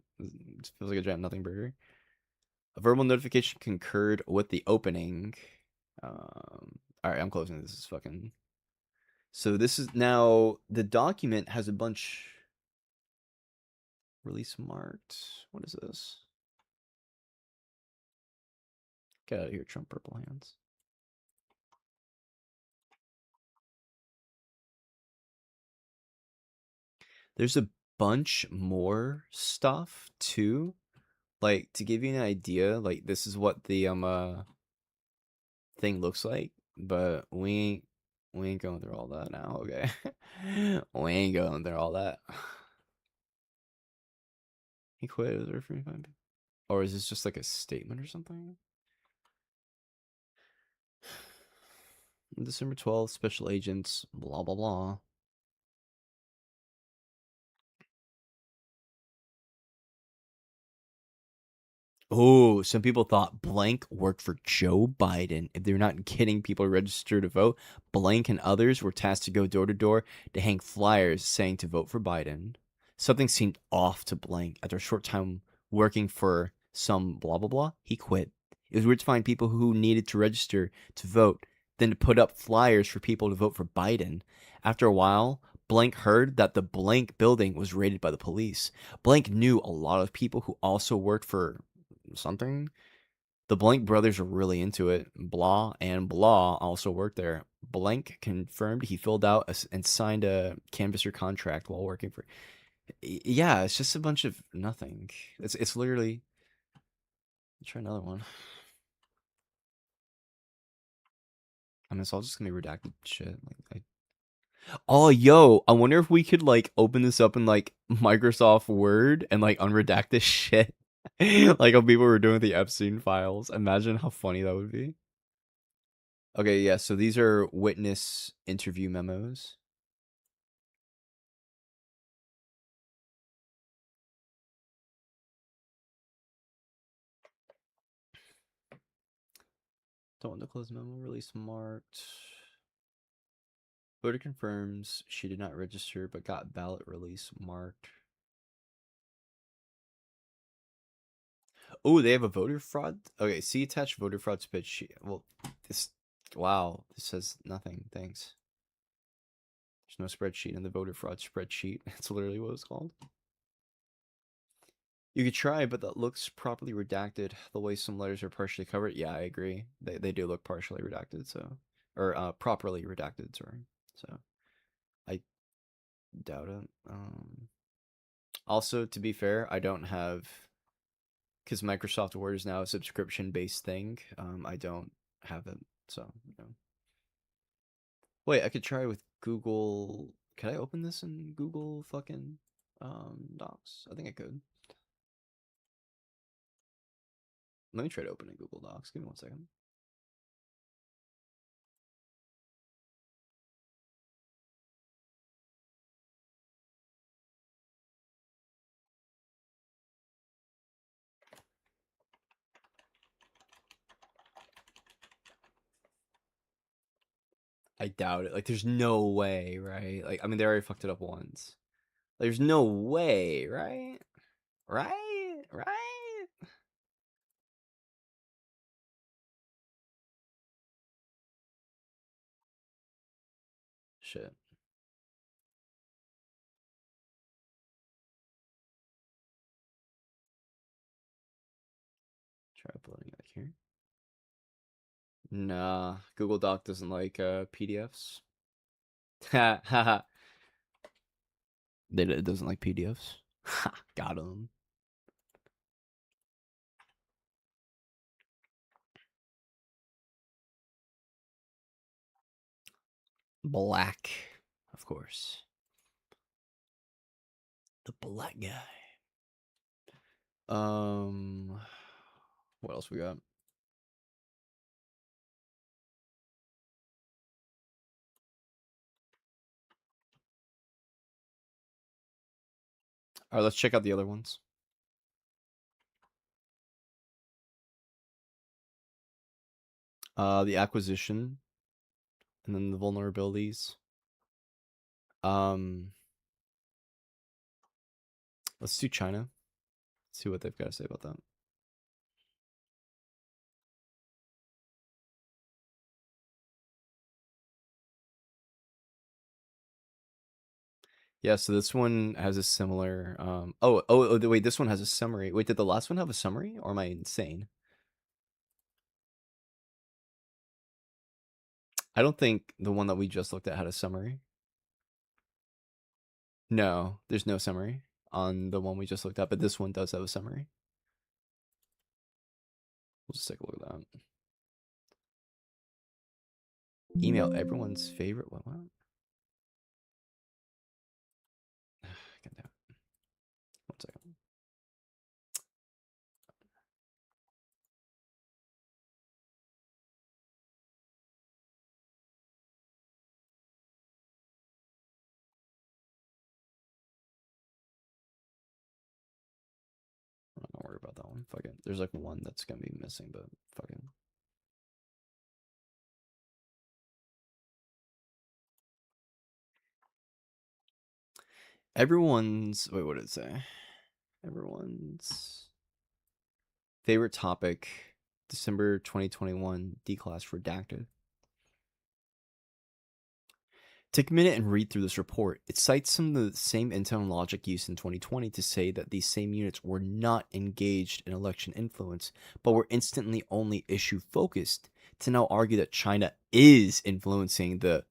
Speaker 2: feels like a giant nothing burger. A verbal notification concurred with the opening. Alright, I'm closing this. Is fucking... So this is now, the document has a bunch... Release marked. What is this? Get out of here, Trump purple hands. There's a bunch more stuff too. Like, to give you an idea, like this is what the thing looks like, but we ain't going through all that now, okay? We ain't going through all that. He quit. Is there for me? Or is this just like a statement or something? December 12th, special agents, blah, blah, blah. Oh, some people thought blank worked for Joe Biden. If they're not getting people registered to vote, blank and others were tasked to go door to door to hang flyers saying to vote for Biden. Something seemed off to blank. After a short time working for some blah, blah, blah, he quit. It was weird to find people who needed to register to vote than to put up flyers for people to vote for Biden. After a while, Blank heard that the Blank building was raided by the police. Blank knew a lot of people who also worked for something. The Blank brothers were really into it. Blah and Blah also worked there. Blank confirmed he filled out and signed a canvasser contract while working for... Yeah, it's just a bunch of nothing. It's literally... Let's try another one. I mean, it's all just gonna be redacted shit. Oh, yo, I wonder if we could, like, open this up in, like, Microsoft Word and, like, unredact this shit. Like how people were doing with the Epstein files. Imagine how funny that would be. Okay, yeah, so these are witness interview memos. Don't want to close memo, release marked. Voter confirms she did not register but got ballot release marked. Oh, they have a voter fraud? Okay, see attached voter fraud spreadsheet. Well, this... Wow, this says nothing. Thanks. There's no spreadsheet in the voter fraud spreadsheet. That's literally what it's called. You could try, but that looks properly redacted. The way some letters are partially covered. Yeah, I agree. They do look partially redacted, so... Or, properly redacted, sorry. So, I doubt it. Also, to be fair, I don't have... Because Microsoft Word is now a subscription-based thing. I don't have it, so, you know. Wait, I could try with Google... Can I open this in Google fucking Docs? I think I could. Let me try to open in Google Docs. Give me 1 second. I doubt it. Like, there's no way, right? Like, I mean, they already fucked it up once. There's no way, right? Right? Right? Shit. Try uploading it here. Nah, Google Doc doesn't like PDFs. Ha ha ha. It doesn't like PDFs. Ha, got him. Black, of course. The black guy. What else we got? All right, let's check out the other ones. The acquisition, and then the vulnerabilities. Let's do China. See what they've got to say about that. Yeah, so this one has a similar wait, this one has a summary. Wait, did the last one have a summary, or am I insane? I don't think the one that we just looked at had a summary. No, there's no summary on the one we just looked at, but this one does have a summary. We'll just take a look at that. Email everyone's favorite. What? Get down. 1 second. I'm not gonna worry about that one. Fuck it. There's like one that's gonna be missing, but fuck it. Everyone's... Wait, what did it say? Everyone's favorite topic December 2021, D-Class redacted. Take a minute and read through this report. It cites some of the same intel and logic used in 2020 to say that these same units were not engaged in election influence, but were instantly only issue focused, to now argue that China is influencing the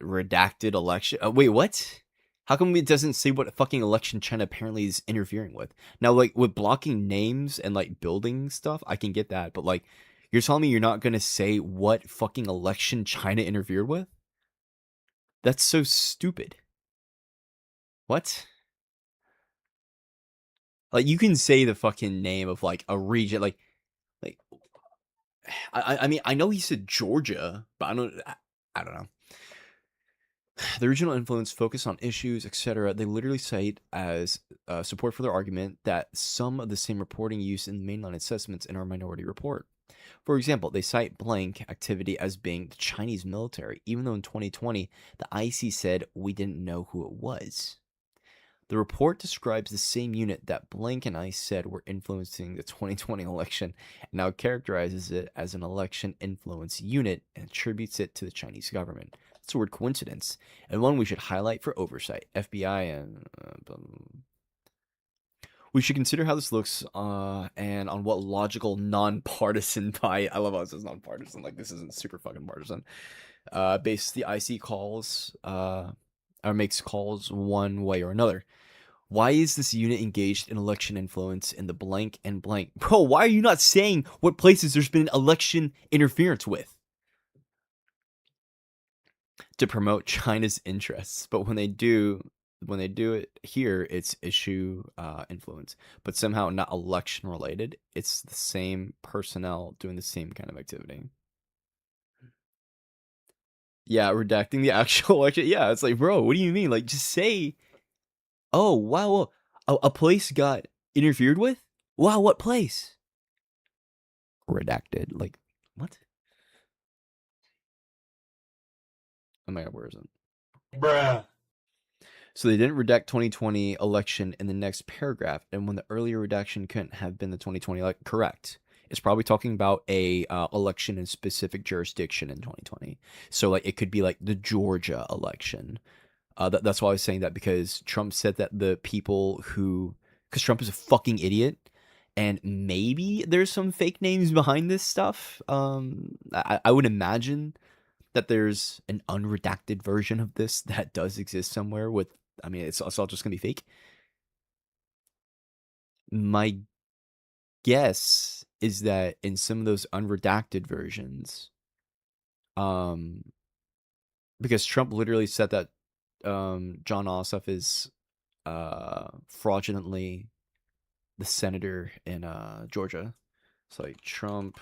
Speaker 2: redacted election. Wait, what? How come it doesn't say what fucking election China apparently is interfering with? Now, like, with blocking names and, like, building stuff, I can get that, but, like, you're telling me you're not going to say what fucking election China interfered with? That's so stupid. What? Like, you can say the fucking name of, like, a region, like, I mean, I know he said Georgia, but I don't know. The regional influence, focus on issues, etc. They literally cite as support for their argument that some of the same reporting used in the mainline assessments in our minority report. For example, they cite blank activity as being the Chinese military, even though in 2020, the IC said we didn't know who it was. The report describes the same unit that blank and I said were influencing the 2020 election, and now characterizes it as an election influence unit and attributes it to the Chinese government. It's a weird coincidence, and one we should highlight for oversight. FBI and... We should consider how this looks and on what logical non-partisan I love how it says non-partisan, like this isn't super fucking partisan. Basis the IC calls or makes calls one way or another. Why is this unit engaged in election influence in the blank and blank? Bro, why are you not saying what places there's been election interference with? To promote China's interests, but when they do it here, it's issue influence, but somehow not election related. It's the same personnel doing the same kind of activity. Yeah, redacting the actual election. Yeah, it's like, bro, what do you mean? Like, just say, oh, wow, a place got interfered with? Wow, what place? Redacted. Like, what? Oh my god, where is it? Bruh. So they didn't redact 2020 election in the next paragraph, and when the earlier redaction couldn't have been the 2020 correct. It's probably talking about a election in specific jurisdiction in 2020. So like it could be like the Georgia election. That's why I was saying that, because Trump said that the people who, because Trump is a fucking idiot, and maybe there's some fake names behind this stuff. I would imagine that there's an unredacted version of this that does exist somewhere with, I mean, it's all just gonna be fake. My guess is that in some of those unredacted versions, because Trump literally said that John Ossoff is fraudulently the senator in Georgia. It's like Trump,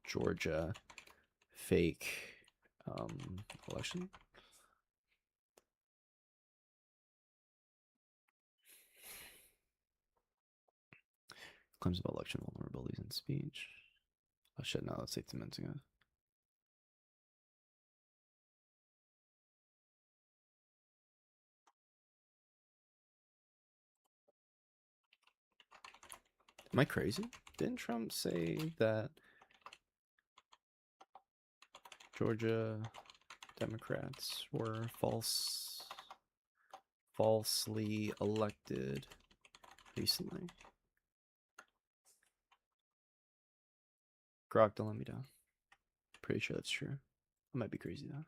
Speaker 2: Georgia, fake election. Claims about election vulnerabilities in speech. Oh shit, no, that's 18 minutes ago. Am I crazy? Didn't Trump say that Georgia Democrats were falsely elected recently? Grok, don't let me down. Pretty sure that's true. I might be crazy though.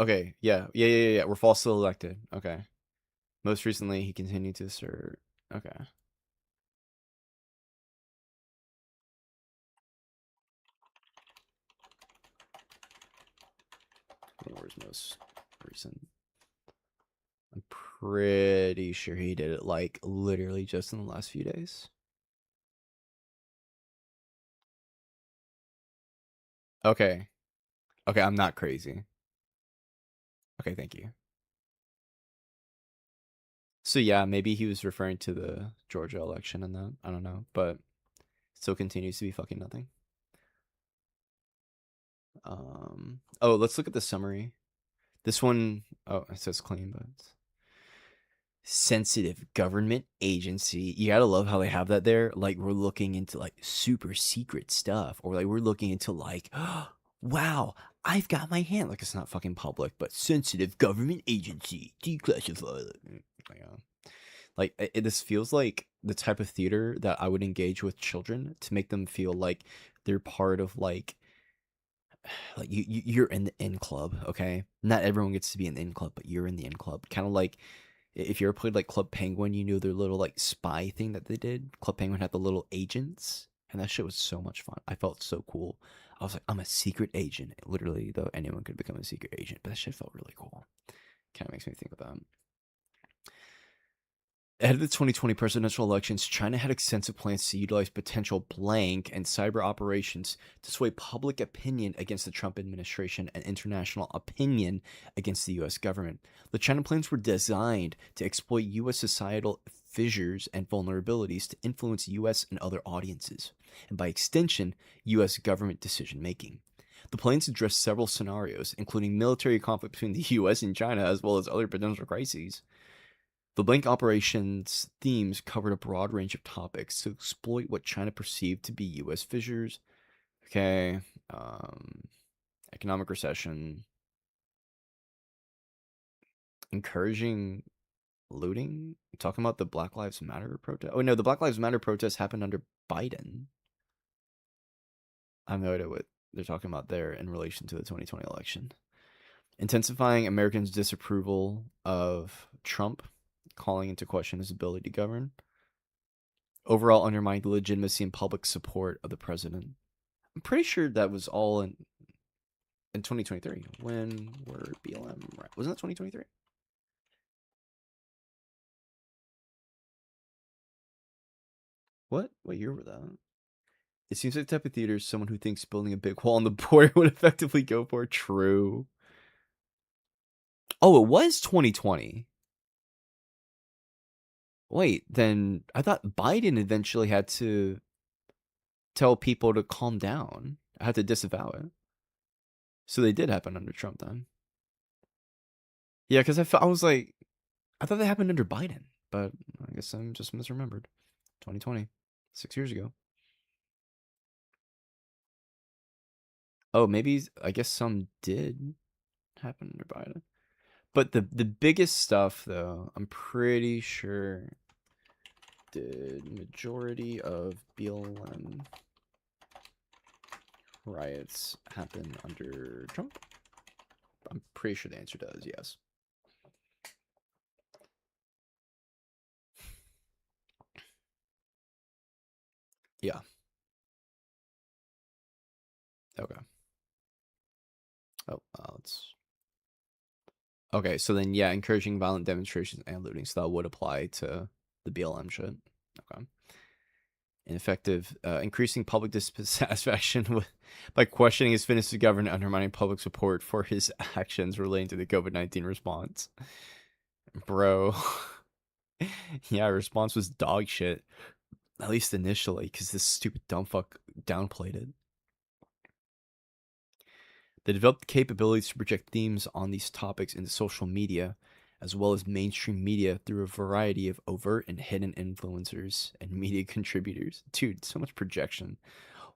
Speaker 2: Okay, yeah. We're falsely elected. Okay. Most recently, he continued to serve. Okay. Where's most recent? I'm pretty sure he did it like literally just in the last few days. Okay. Okay, I'm not crazy. Okay, thank you. So yeah, maybe he was referring to the Georgia election and that. I don't know, but still continues to be fucking nothing. Oh, let's look at the summary. This one, oh, it says clean, but it's sensitive government agency. You gotta love how they have that there. Like, we're looking into like super secret stuff, or like we're looking into like, wow, I've got my hand. Like, it's not fucking public, but sensitive government agency, declassified. This feels like the type of theater that I would engage with children to make them feel like they're part of like you're in the in club. Okay, not everyone gets to be in the in club, but you're in the in club. Kind of like if you ever played like Club Penguin, you know their little like spy thing that they did. Club Penguin had the little agents, and that shit was so much fun. I felt so cool. I was like, I'm a secret agent. Literally, though, anyone could become a secret agent, but that shit felt really cool. Kind of makes me think of that. Ahead of the 2020 presidential elections, China had extensive plans to utilize potential blank and cyber operations to sway public opinion against the Trump administration and international opinion against the U.S. government. The China plans were designed to exploit U.S. societal fissures and vulnerabilities to influence U.S. and other audiences, and by extension, U.S. government decision-making. The plans addressed several scenarios, including military conflict between the U.S. and China, as well as other potential crises. The blank operations themes covered a broad range of topics to exploit what China perceived to be U.S. fissures. Okay, economic recession, encouraging looting. Talking about the Black Lives Matter protest. Oh no, the Black Lives Matter protest happened under Biden. I have no idea what they're talking about there in relation to the 2020 election. Intensifying Americans' disapproval of Trump, calling into question his ability to govern. Overall undermining the legitimacy and public support of the president. I'm pretty sure that was all in 2023. When were BLM right? Wasn't that 2023? What year were that? It seems like the type of theater someone who thinks building a big wall on the border would effectively go for. True. Oh, it was 2020. Wait, then I thought Biden eventually had to tell people to calm down. I had to disavow it. So they did happen under Trump then. Yeah, because I was like, I thought they happened under Biden, but I guess I'm just misremembered. 2020, 6 years ago. Oh, maybe, I guess some did happen under Biden. But the biggest stuff, though, I'm pretty sure did majority of BLM riots happen under Trump? I'm pretty sure the answer to that is yes. Yeah. Okay. Oh, let's... Okay, so then, yeah, encouraging violent demonstrations and looting, so that would apply to the BLM shit. Okay. Ineffective, increasing public dissatisfaction by questioning his fitness to govern and undermining public support for his actions relating to the COVID-19 response. Bro. Yeah, response was dog shit. At least initially, because this stupid dumb fuck downplayed it. They developed capabilities to project themes on these topics into social media, as well as mainstream media through a variety of overt and hidden influencers and media contributors. Dude, so much projection.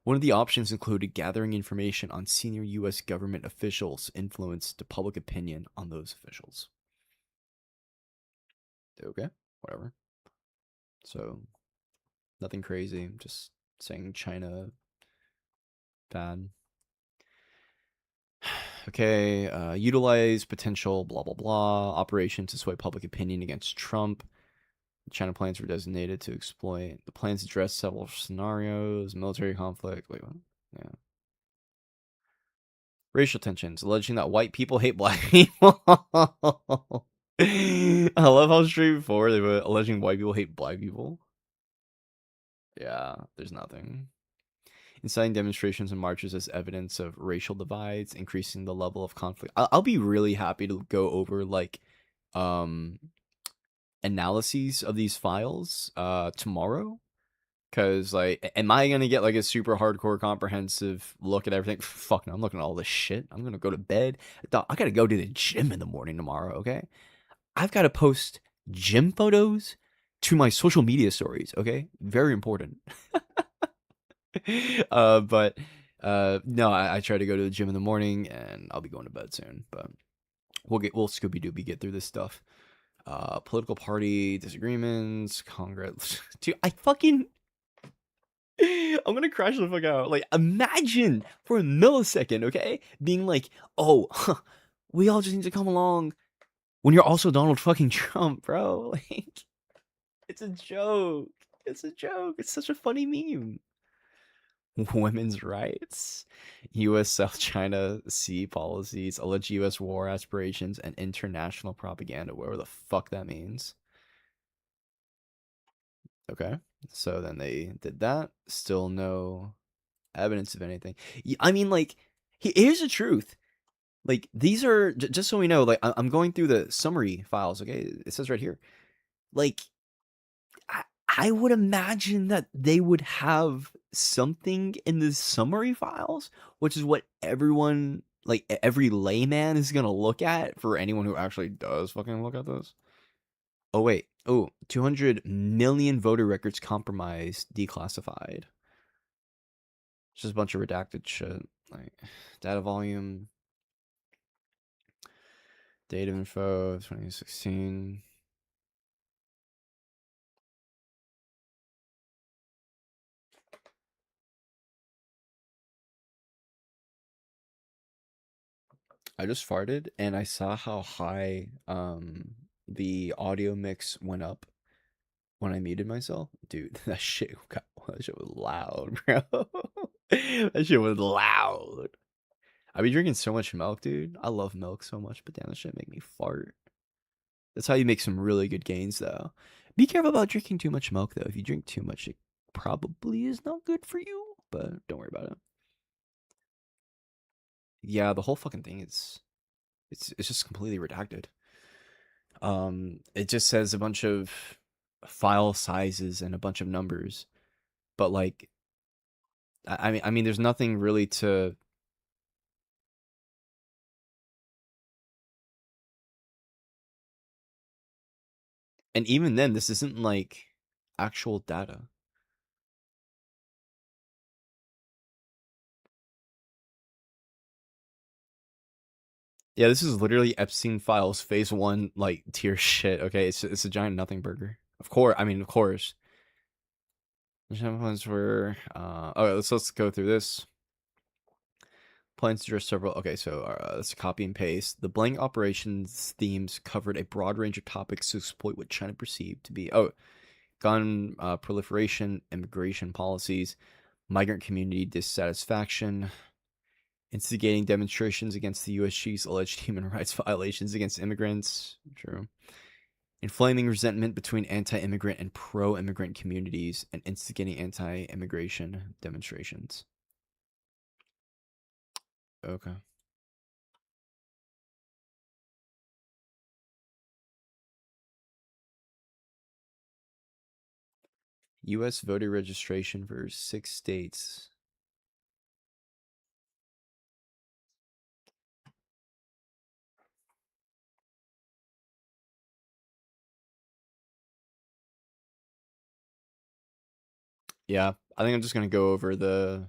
Speaker 2: One of the options included gathering information on senior U.S. government officials' influence to public opinion on those officials. Okay, whatever. So, nothing crazy, just saying China bad. Okay, utilize potential blah blah blah operation to sway public opinion against Trump. China plans were designated to exploit. The plans address several scenarios, military conflict. Wait, what? Yeah. Racial tensions, alleging that white people hate black people. I love how straightforward they were alleging white people hate black people. Yeah, there's nothing. Inciting demonstrations and marches as evidence of racial divides, increasing the level of conflict. I'll be really happy to go over like analyses of these files tomorrow, Because, like, am I going to get, like, a super hardcore comprehensive look at everything? Fuck no, I'm looking at all this shit. I'm going to go to bed. Dog, I got to go to the gym in the morning tomorrow, okay? I've got to post gym photos to my social media stories, okay? Very important. But no, I try to go to the gym in the morning, and I'll be going to bed soon. But we'll Scooby-Dooby get through this stuff. Political party disagreements, Congress. Dude, I'm gonna crash the fuck out. Like, imagine for a millisecond, okay, being like, oh, we all just need to come along when you're also Donald fucking Trump, bro. Like, it's a joke. It's a joke. It's such a funny meme. Women's rights, U.S. South China Sea policies, alleged U.S. war aspirations, and international propaganda, whatever the fuck that means. Okay, so then they did that. Still no evidence of anything. I mean, like, here's the truth. Like, these are, just so we know, like, I'm going through the summary files, okay? It says right here. Like, I would imagine that they would have something in the summary files, which is what everyone, like, every layman is going to look at for anyone who actually does fucking look at this. Oh, wait. Oh, 200 million voter records compromised, declassified. Just a bunch of redacted shit. Like, data volume. Data info, 2016. I just farted and I saw how high the audio mix went up when I muted myself. Dude, that shit was loud, bro. That shit was loud. I be drinking so much milk, dude. I love milk so much, but damn, that shit make me fart. That's how you make some really good gains, though. Be careful about drinking too much milk, though. If you drink too much, it probably is not good for you, but don't worry about it. Yeah, the whole fucking thing is, it's just completely redacted. It just says a bunch of file sizes and a bunch of numbers, but like, I mean, there's nothing really to. And even then, this isn't like actual data. Yeah, this is literally Epstein Files phase 1 like tier shit. Okay, it's a giant nothing burger. Of course, I mean, of course. Plans were okay, let's go through this. Plans to address several. Okay, so let's copy and paste. The blank operations themes covered a broad range of topics to exploit what China perceived to be gun proliferation, immigration policies, migrant community dissatisfaction, instigating demonstrations against the U.S. chief's alleged human rights violations against immigrants. True. Inflaming resentment between anti-immigrant and pro-immigrant communities, and instigating anti-immigration demonstrations. Okay. U.S. voter registration for 6 states. Yeah, I think I'm just going to go over the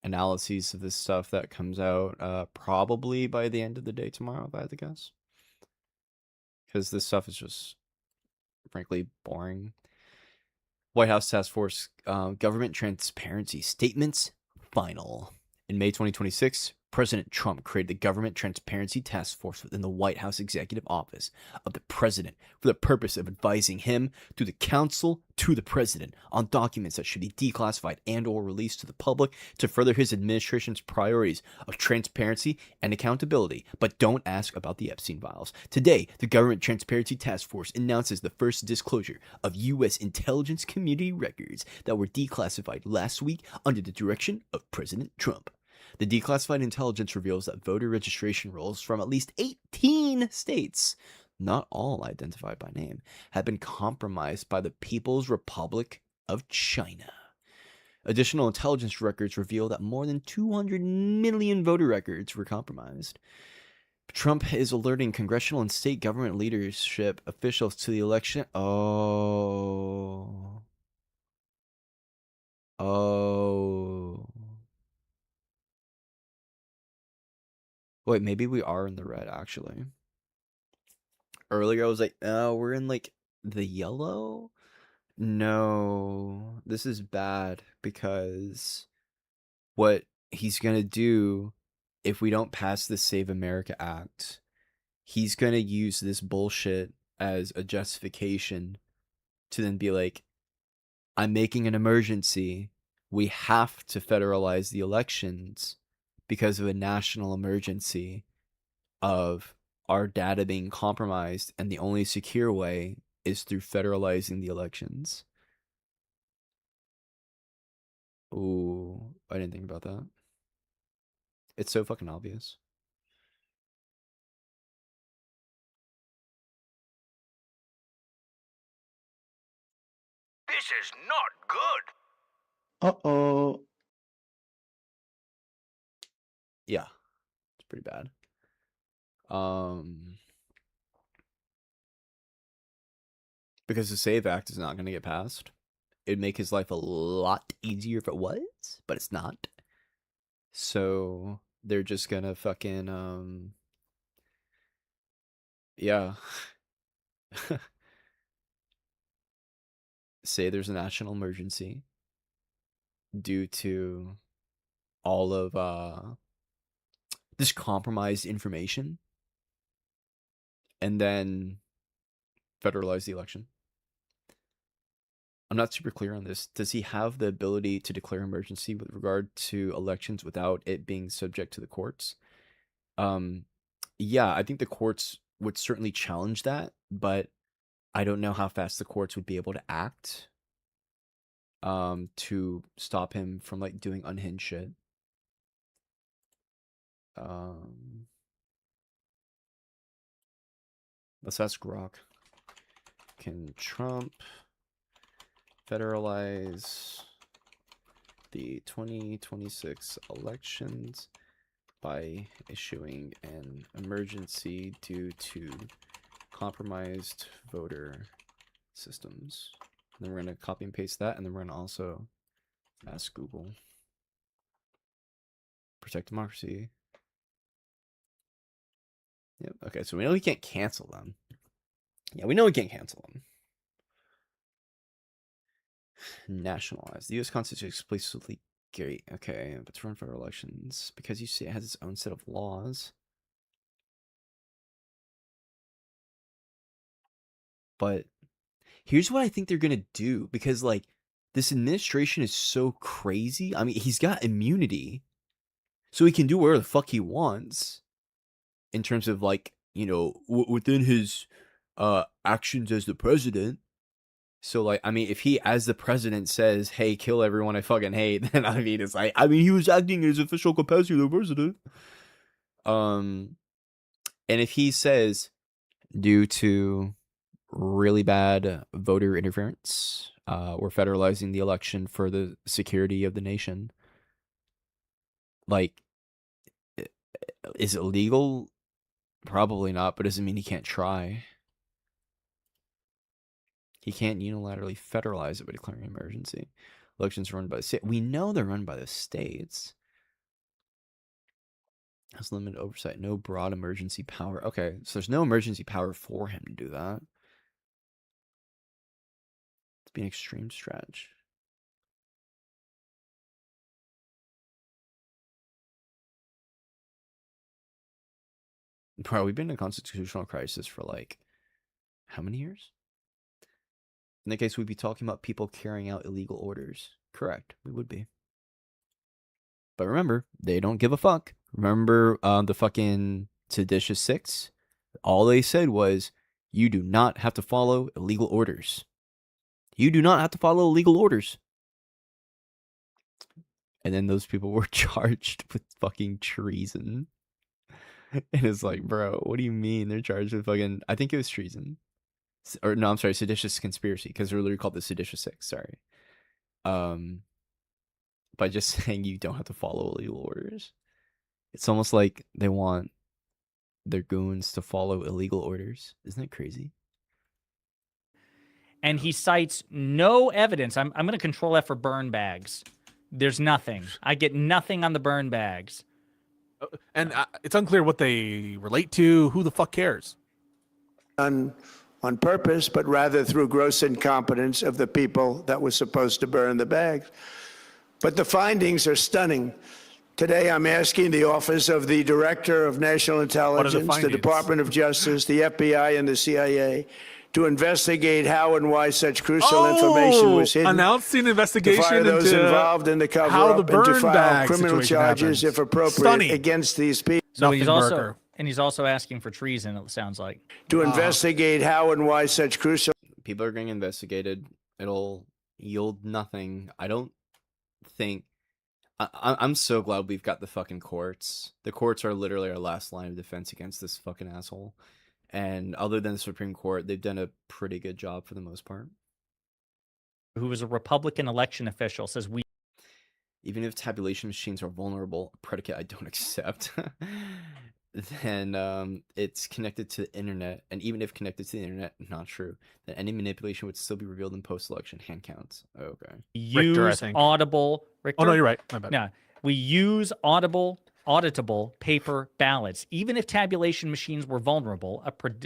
Speaker 2: analyses of this stuff that comes out probably by the end of the day tomorrow, if I had to guess. Because this stuff is just, frankly, boring. White House Task Force Government Transparency Statements Final. In May 2026, President Trump created the Government Transparency Task Force within the White House Executive Office of the President for the purpose of advising him through the counsel to the President on documents that should be declassified and or released to the public to further his administration's priorities of transparency and accountability. But don't ask about the Epstein files. Today, the Government Transparency Task Force announces the first disclosure of U.S. intelligence community records that were declassified last week under the direction of President Trump. The declassified intelligence reveals that voter registration rolls from at least 18 states, not all identified by name, have been compromised by the People's Republic of China. Additional intelligence records reveal that more than 200 million voter records were compromised. Trump is alerting congressional and state government leadership officials to the election. Oh. Wait, maybe we are in the red, actually. Earlier, I was like, oh, we're in, like, the yellow? No, this is bad, because what he's going to do if we don't pass the Save America Act, he's going to use this bullshit as a justification to then be like, I'm making an emergency. We have to federalize the elections because of a national emergency of our data being compromised, and the only secure way is through federalizing the elections. Ooh, I didn't think about that. It's so fucking obvious.
Speaker 1: This is not good.
Speaker 2: Uh-oh. Yeah, it's pretty bad. Because the SAVE Act is not going to get passed. It'd make his life a lot easier if it was, but it's not. So they're just gonna fucking yeah. Say there's a national emergency due to all of this compromised information, and then federalize the election. I'm not super clear on this. Does he have the ability to declare emergency with regard to elections without it being subject to the courts? Yeah, I think the courts would certainly challenge that, but I don't know how fast the courts would be able to act to stop him from like doing unhinged shit. Let's ask Grok. Can Trump federalize the 2026 elections by issuing an emergency due to compromised voter systems? And then we're going to copy and paste that, and then we're going to also ask Google. Protect democracy. Yep. Okay, so we know we can't cancel them. Yeah, we know we can't cancel them. Nationalize. The U.S. Constitution explicitly great. Okay, but to run for elections, because you see it has its own set of laws. But here's what I think they're gonna do, because like this administration is so crazy. I mean, he's got immunity, so he can do whatever the fuck he wants in terms of like, you know, within his actions as the president. So, like, I mean, if he, as the president, says, hey, kill everyone I fucking hate, then, I mean, it's like, I mean, he was acting in his official capacity as the president. And if he says, due to really bad voter interference, we're federalizing the election for the security of the nation, like, is it legal? Probably not, but doesn't mean he can't try. He can't unilaterally federalize it by declaring an emergency. Elections are run by the state. We know they're run by the states. Has limited oversight. No broad emergency power. Okay, so there's no emergency power for him to do that. It's be an extreme stretch. Bro, we've been in a constitutional crisis for like, how many years? In that case, we'd be talking about people carrying out illegal orders. Correct, we would be. But remember, they don't give a fuck. Remember the fucking Seditious Six? All they said was, you do not have to follow illegal orders. You do not have to follow illegal orders. And then those people were charged with fucking treason. And it's like, bro, what do you mean they're charged with fucking... I think it was treason. Or no, I'm sorry, seditious conspiracy, because they're literally called the Seditious Six, sorry. by just saying you don't have to follow illegal orders. It's almost like they want their goons to follow illegal orders. Isn't that crazy?
Speaker 23: And he cites no evidence. I'm going to control F for burn bags. There's nothing. I get nothing on the burn bags.
Speaker 12: And it's unclear what they relate to. Who the fuck cares?
Speaker 11: On purpose, but rather through gross incompetence of the people that were supposed to burn the bags. But the findings are stunning. Today, I'm asking the Office of the Director of National Intelligence, the Department of Justice, the FBI, and the CIA to investigate how and why such crucial information was hidden.
Speaker 12: Announcing investigation
Speaker 11: to fire those
Speaker 12: into
Speaker 11: involved in the
Speaker 12: how
Speaker 11: cover-up
Speaker 12: the
Speaker 11: and to
Speaker 12: burn
Speaker 11: file
Speaker 12: bag
Speaker 11: criminal
Speaker 12: situation
Speaker 11: charges,
Speaker 12: happens.
Speaker 11: if appropriate,
Speaker 12: Stunning.
Speaker 11: against these people.
Speaker 23: So he's also asking for treason, it sounds like.
Speaker 11: To investigate how and why such crucial...
Speaker 2: People are getting investigated. It'll yield nothing. I don't think... I'm so glad we've got the fucking courts. The courts are literally our last line of defense against this fucking asshole. And other than the Supreme Court, they've done a pretty good job for the most part.
Speaker 23: Who is a Republican election official, says we...
Speaker 2: Even if tabulation machines are vulnerable, a predicate I don't accept, then it's connected to the internet. And even if connected to the internet, not true, then any manipulation would still be revealed in post-election hand counts. Okay.
Speaker 23: Use audible... Richter?
Speaker 12: Oh, no, you're right. My bad.
Speaker 23: No, we use auditable paper ballots. Even if tabulation machines were vulnerable,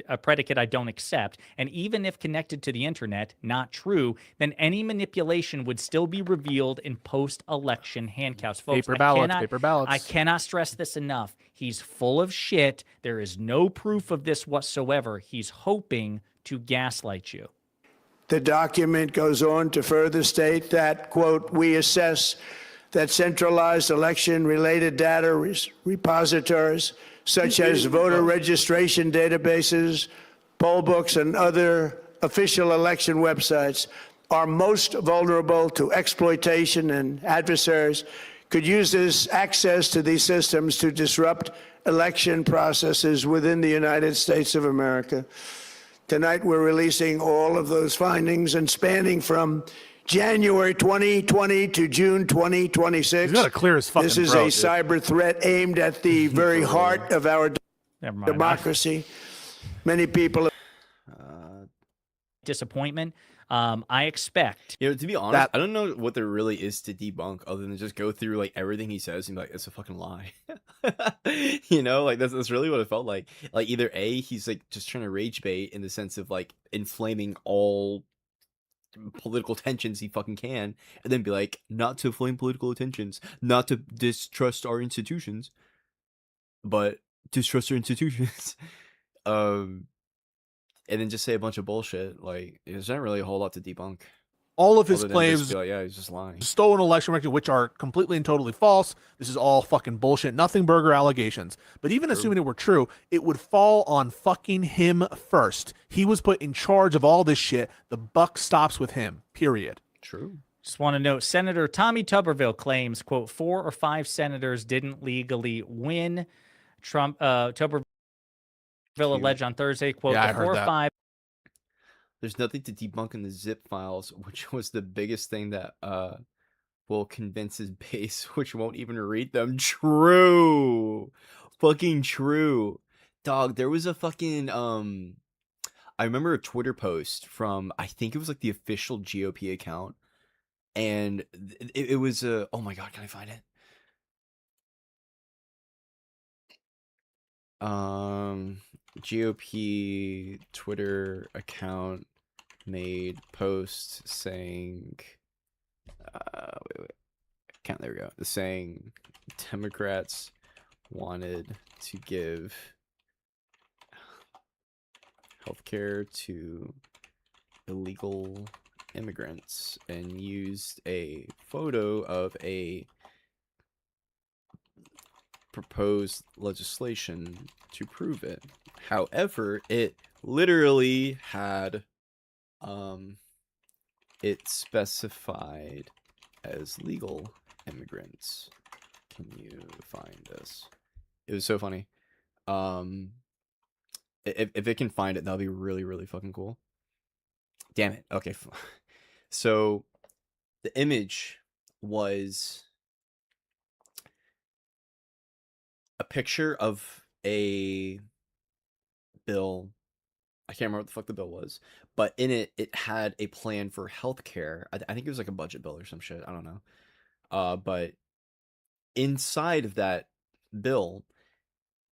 Speaker 23: a predicate I don't accept, and even if connected to the internet, not true, then any manipulation would still be revealed in post-election hand counts. Folks,
Speaker 12: Paper ballots.
Speaker 23: I cannot stress this enough. He's full of shit. There is no proof of this whatsoever. He's hoping to gaslight you.
Speaker 11: The document goes on to further state that, quote, we assess that centralized election-related data repositories, such as voter registration databases, poll books, and other official election websites, are most vulnerable to exploitation, and adversaries could use this access to these systems to disrupt election processes within the United States of America. Tonight, we're releasing all of those findings and spanning from January 2020 to June 2026.
Speaker 12: He's got to clear his fucking
Speaker 11: This is
Speaker 12: throat,
Speaker 11: a cyber threat aimed at the very heart of our democracy. Many people...
Speaker 23: Disappointment. I expect...
Speaker 2: You know, to be honest, I don't know what there really is to debunk other than just go through like everything he says and be like, it's a fucking lie. You know, like that's really what it felt like. Like either A, he's like just trying to rage bait in the sense of like inflaming all political tensions he fucking can, and then be like, not to inflame political tensions, not to distrust our institutions, but distrust our institutions. And then just say a bunch of bullshit. Like, there's not really a whole lot to debunk.
Speaker 12: All of his
Speaker 2: other than
Speaker 12: claims,
Speaker 2: just be like, yeah, he's just lying.
Speaker 12: Stolen election records, which are completely and totally false. This is all fucking bullshit. Nothing burger allegations. But even assuming it were true, it would fall on fucking him first. He was put in charge of all this shit. The buck stops with him. Period.
Speaker 2: True.
Speaker 23: Just want to note, Senator Tommy Tuberville claims, quote, 4 or 5 senators didn't legally win. Tuberville alleged on Thursday, quote,
Speaker 2: Yeah, I
Speaker 23: 4
Speaker 2: heard
Speaker 23: or
Speaker 2: that.
Speaker 23: 5.
Speaker 2: There's nothing to debunk in the zip files, which was the biggest thing that will convince his base, which won't even read them. True. Fucking true. Dog, there was a fucking I remember a Twitter post from, I think it was like the official GOP account, and it was oh my god, can I find it? GOP Twitter account made post saying there we go, saying Democrats wanted to give healthcare to illegal immigrants and used a photo of a proposed legislation to prove it. However, it literally had it specified as legal immigrants. Can you find this? It was so funny. If it can find it, that'll be really, really fucking cool. Damn it. Okay. So the image was a picture of a bill. I can't remember what the fuck the bill was, but in it, it had a plan for healthcare. I think it was like a budget bill or some shit. I don't know. But inside of that bill,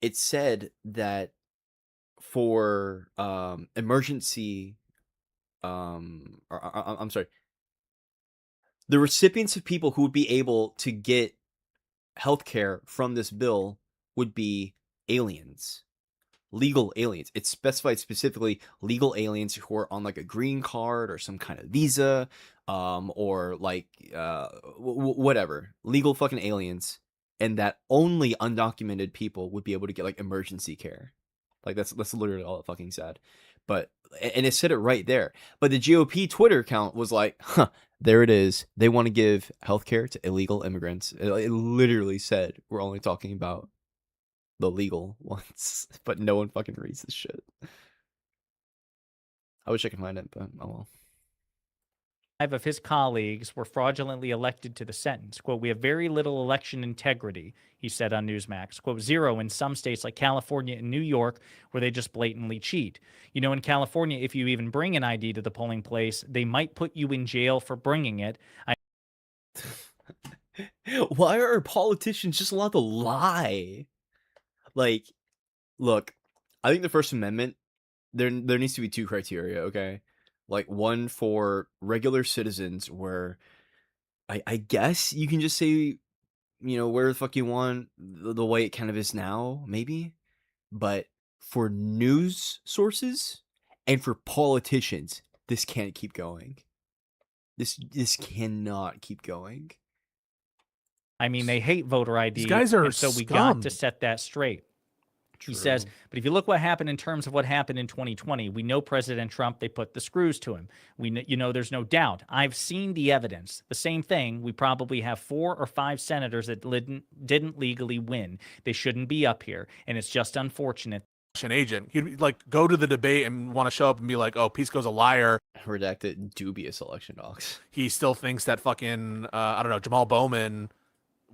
Speaker 2: it said that for emergency, I'm sorry, the recipients of people who would be able to get healthcare from this bill would be aliens. Legal aliens. It specified specifically legal aliens who are on like a green card or some kind of visa, or like whatever, legal fucking aliens, and that only undocumented people would be able to get like emergency care. Like that's literally all it fucking said. But and it said it right there. But the GOP Twitter account was like, huh, there it is. They want to give healthcare to illegal immigrants. It literally said we're only talking about the legal ones, but no one fucking reads this shit. I wish I could find it, but oh well.
Speaker 23: 5 of his colleagues were fraudulently elected to the sentence. Quote, we have very little election integrity, he said on Newsmax. Quote, 0 in some states like California and New York, where they just blatantly cheat. You know, in California, if you even bring an ID to the polling place, they might put you in jail for bringing it.
Speaker 2: Why are politicians just allowed to lie? Like, look, I think the First Amendment, there needs to be 2 criteria, okay? Like, one for regular citizens where I guess you can just say, you know, where the fuck you want, the way it kind of is now, maybe. But for news sources and for politicians, this can't keep going. This cannot keep going.
Speaker 23: I mean, they hate voter ID.
Speaker 12: These guys are
Speaker 23: and so we got to set that straight. He says, but if you look what happened in terms of what happened in 2020, we know President Trump, they put the screws to him. You know, there's no doubt. I've seen the evidence. The same thing. We probably have 4 or 5 senators that didn't legally win. They shouldn't be up here. And it's just unfortunate.
Speaker 12: An agent. He'd like go to the debate and want to show up and be like, oh, Pisco's a liar.
Speaker 2: Redacted dubious election docs.
Speaker 12: He still thinks that fucking, I don't know, Jamal Bowman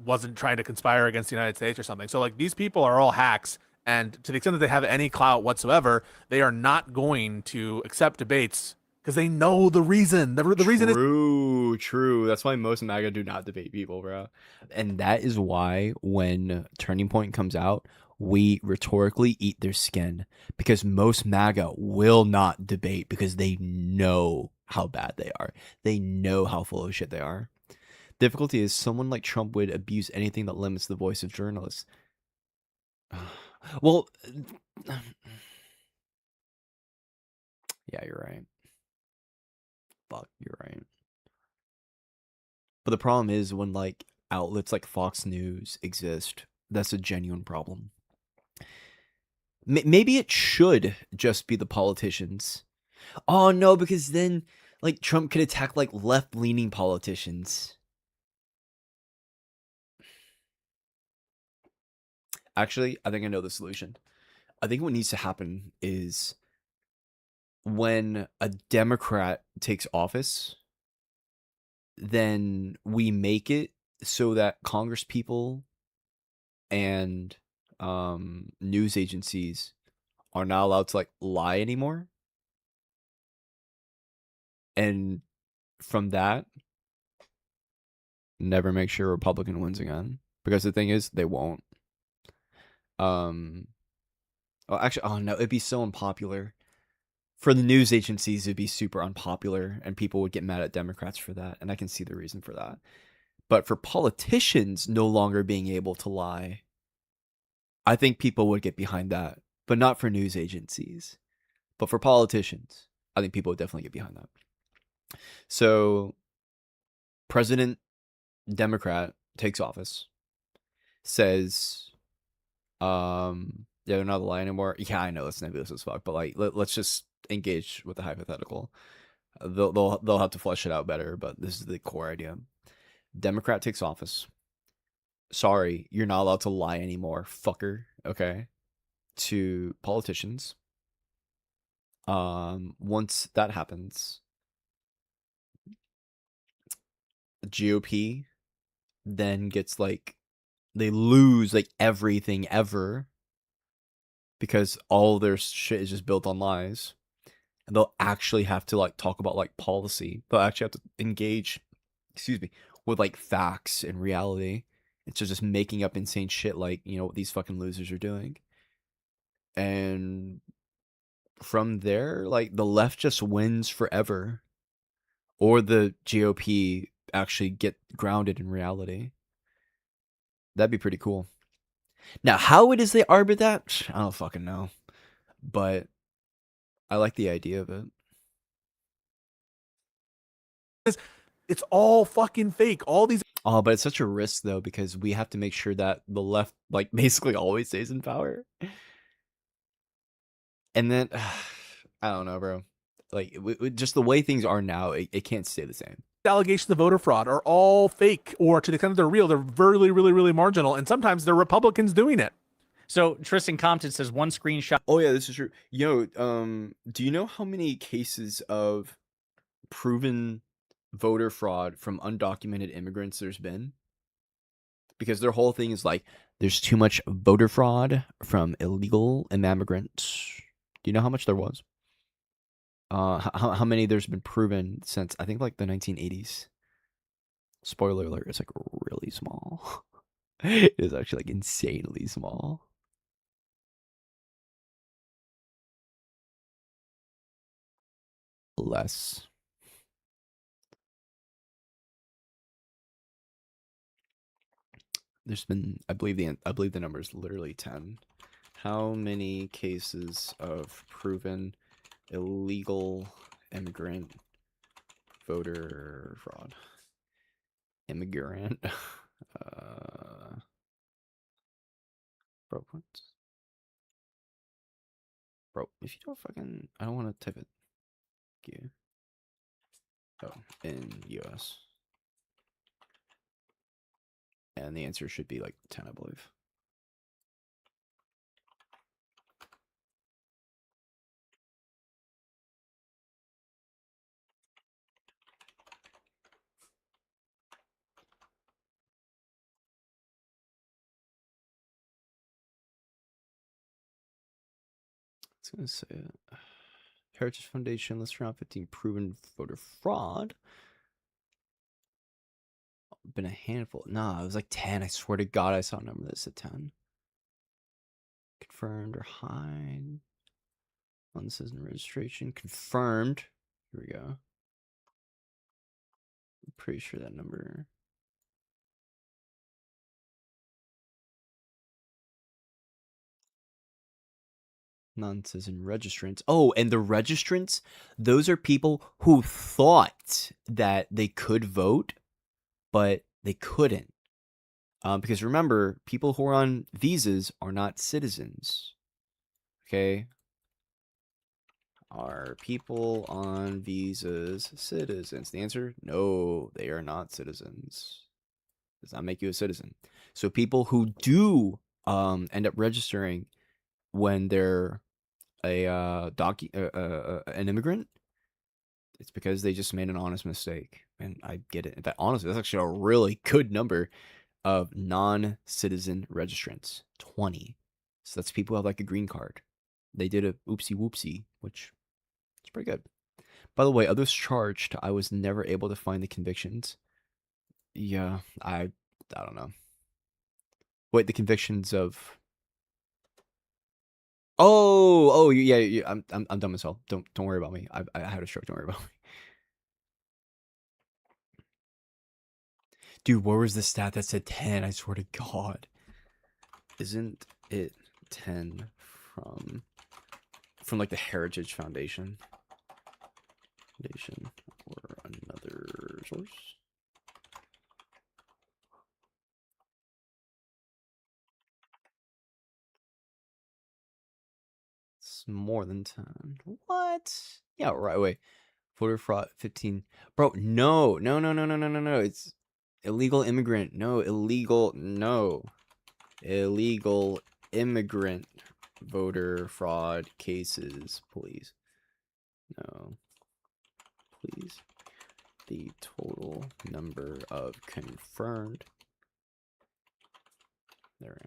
Speaker 12: wasn't trying to conspire against the United States or something. So like these people are all hacks. And to the extent that they have any clout whatsoever, they are not going to accept debates because they know the reason. The reason is
Speaker 2: true. That's why most MAGA do not debate people, bro. And that is why when Turning Point comes out, we rhetorically eat their skin, because most MAGA will not debate because they know how bad they are. They know how full of shit they are. Difficulty is someone like Trump would abuse anything that limits the voice of journalists. Well, yeah, you're right. Fuck, you're right. But the problem is when like outlets like Fox News exist, that's a genuine problem. Maybe it should just be the politicians. Oh no, because then like Trump could attack like left-leaning politicians. Actually, I think I know the solution. I think what needs to happen is when a Democrat takes office, then we make it so that Congress people and news agencies are not allowed to like lie anymore. And from that, never make sure a Republican wins again. Because the thing is, they won't. Oh, actually, oh no, it'd be so unpopular. For the news agencies, it'd be super unpopular, and people would get mad at Democrats for that, and I can see the reason for that. But for politicians no longer being able to lie, I think people would get behind that. But not for news agencies. But for politicians, I think people would definitely get behind that. So, President Democrat takes office, says, yeah, they're not a lie anymore. Yeah, I know it's nebulous as fuck, but like, let's just engage with the hypothetical. They'll have to flesh it out better, but this is the core idea. Democrat takes office. Sorry, you're not allowed to lie anymore, fucker. Okay, to politicians. Once that happens, GOP then gets like, they lose like everything ever because all their shit is just built on lies. And they'll actually have to like talk about like policy. They'll actually have to engage, with like facts and reality. It's just making up insane shit like, what these fucking losers are doing. And from there, like the left just wins forever. Or the GOP actually get grounded in reality. That'd be pretty cool. Now, how it is they arbit that, I don't fucking know. But I like the idea of it.
Speaker 12: It's all fucking fake. All these.
Speaker 2: Oh, but it's such a risk though, because we have to make sure that the left, like, basically always stays in power. And then, I don't know, bro. Like, just the way things are now, it can't stay the same.
Speaker 12: Allegations of voter fraud are all fake, or to the extent that they're real, they're really, really, really marginal. And sometimes they're Republicans doing it.
Speaker 23: So Tristan Compton says one screenshot.
Speaker 2: Oh yeah, this is true. Yo, do you know how many cases of proven voter fraud from undocumented immigrants there's been? Because their whole thing is like, there's too much voter fraud from illegal immigrants. Do you know how much there was? How many there's been proven since, I think, like the 1980s? Spoiler alert, it's like really small. It is actually like insanely small. Less. There's been, I believe the number is literally 10. How many cases of proven illegal immigrant voter fraud? Immigrant. Bro, what? Bro, if you don't fucking, I don't want to type it. Thank you. Oh, in US. And the answer should be like 10, I believe. I was gonna say Heritage Foundation lists around 15 proven voter fraud. Been a handful. Nah, it was like 10. I swear to God, I saw a number that said 10. Confirmed or hide. Uncitizen registration. Confirmed. Here we go. I'm pretty sure that number. Non-citizen registrants. Oh, and the registrants, those are people who thought that they could vote, but they couldn't. Because remember, people who are on visas are not citizens. Okay? Are people on visas citizens? The answer, no, they are not citizens. Does not make you a citizen. So people who do end up registering when they're an immigrant, it's because they just made an honest mistake. And I get it. In fact, honestly, that's actually a really good number of non-citizen registrants. 20. So that's people who have like a green card. They did a oopsie whoopsie, which is pretty good. By the way, others charged, I was never able to find the convictions. Yeah, I don't know. Wait, the convictions of... Oh, yeah. I'm dumb as hell. Don't worry about me. I had a stroke. Don't worry about me. Dude, where was the stat that said 10? I swear to God. Isn't it 10 from like the Heritage Foundation? Or another source? It's more than 10. What? Yeah, right. Wait. Voter fraud 15. Bro, no. It's illegal immigrant. No, illegal. No. Illegal immigrant voter fraud cases, please. No. Please. the total number of confirmed. There.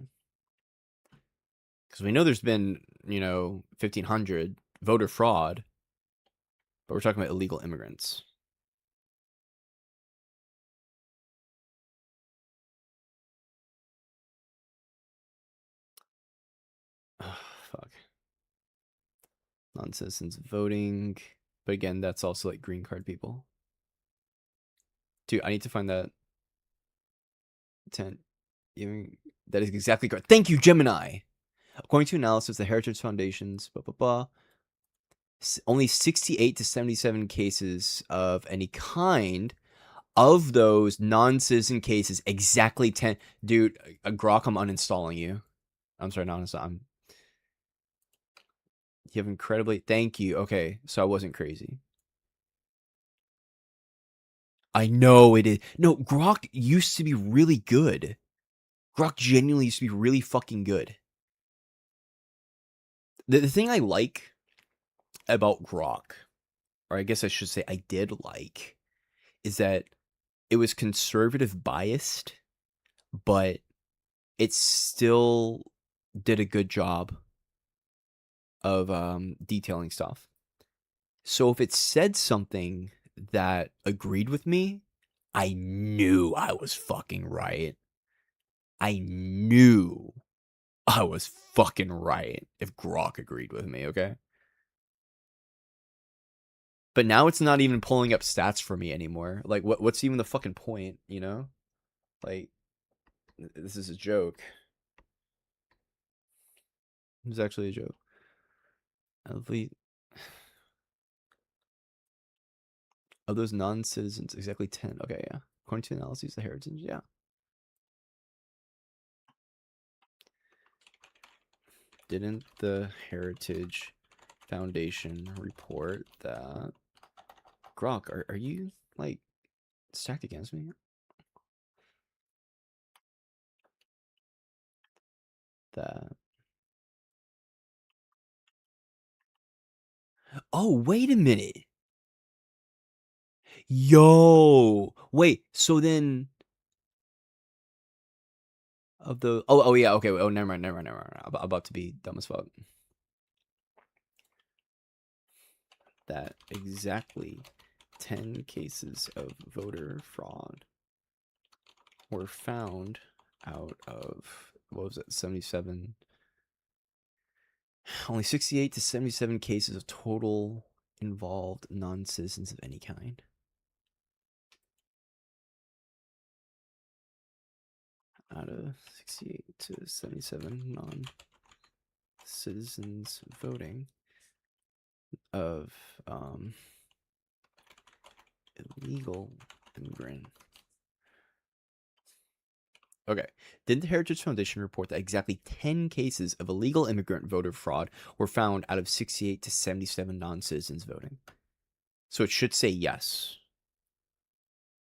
Speaker 2: Because we know there's been, 1,500 voter fraud, but we're talking about illegal immigrants. Oh, fuck. Non-citizens voting. But again, that's also like green card people. Dude, I need to find that 10. That is exactly correct. Thank you, Gemini. According to analysis, the Heritage Foundation's only 68 to 77 cases of any kind. Of those non-citizen cases, exactly 10. Dude, Grok, I'm uninstalling you. I'm sorry, not uninstalling. You have incredibly... Thank you. Okay, so I wasn't crazy. I know it is. No, Grok used to be really good. Grok genuinely used to be really fucking good. The thing I like about Grok, or I guess I should say I did like, is that it was conservative biased, but it still did a good job of detailing stuff. So if it said something that agreed with me, I knew I was fucking right. I knew I was fucking right if Grok agreed with me, okay? But now it's not even pulling up stats for me anymore. Like, what's even the fucking point, you know? Like, this is a joke. It's actually a joke. Of those non-citizens, exactly 10. Okay, yeah. According to analyses, the Heritage, yeah. Didn't the Heritage Foundation report that... Grok, are you, like, stacked against me? That... Oh, wait a minute. Yo! Wait, so then... Of the... Oh, yeah, okay. Oh, never mind. I'm about to be dumb as fuck. That exactly 10 cases of voter fraud were found out of, what was it, 77? Only 68 to 77 cases of total involved non-citizens of any kind. Out of 68 to 77 non-citizens voting of illegal immigrant. Okay. Didn't the Heritage Foundation report that exactly 10 cases of illegal immigrant voter fraud were found out of 68 to 77 non-citizens voting? So it should say yes.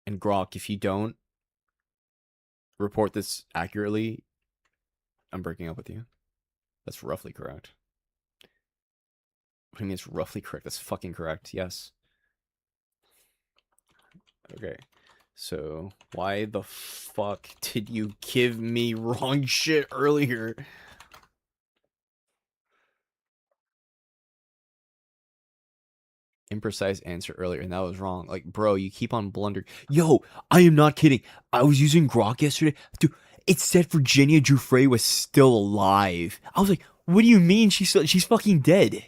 Speaker 2: And Grok, if you don't report this accurately, I'm breaking up with you. That's roughly correct. What do you mean it's roughly correct? That's fucking correct. Yes. Okay. So, why the fuck did you give me wrong shit earlier? Imprecise answer earlier, and that was wrong. Like, bro, you keep on blundering. Yo, I am not kidding. I was using Grok yesterday. Dude, it said Virginia Giuffre was still alive. I was like, what do you mean she's fucking dead?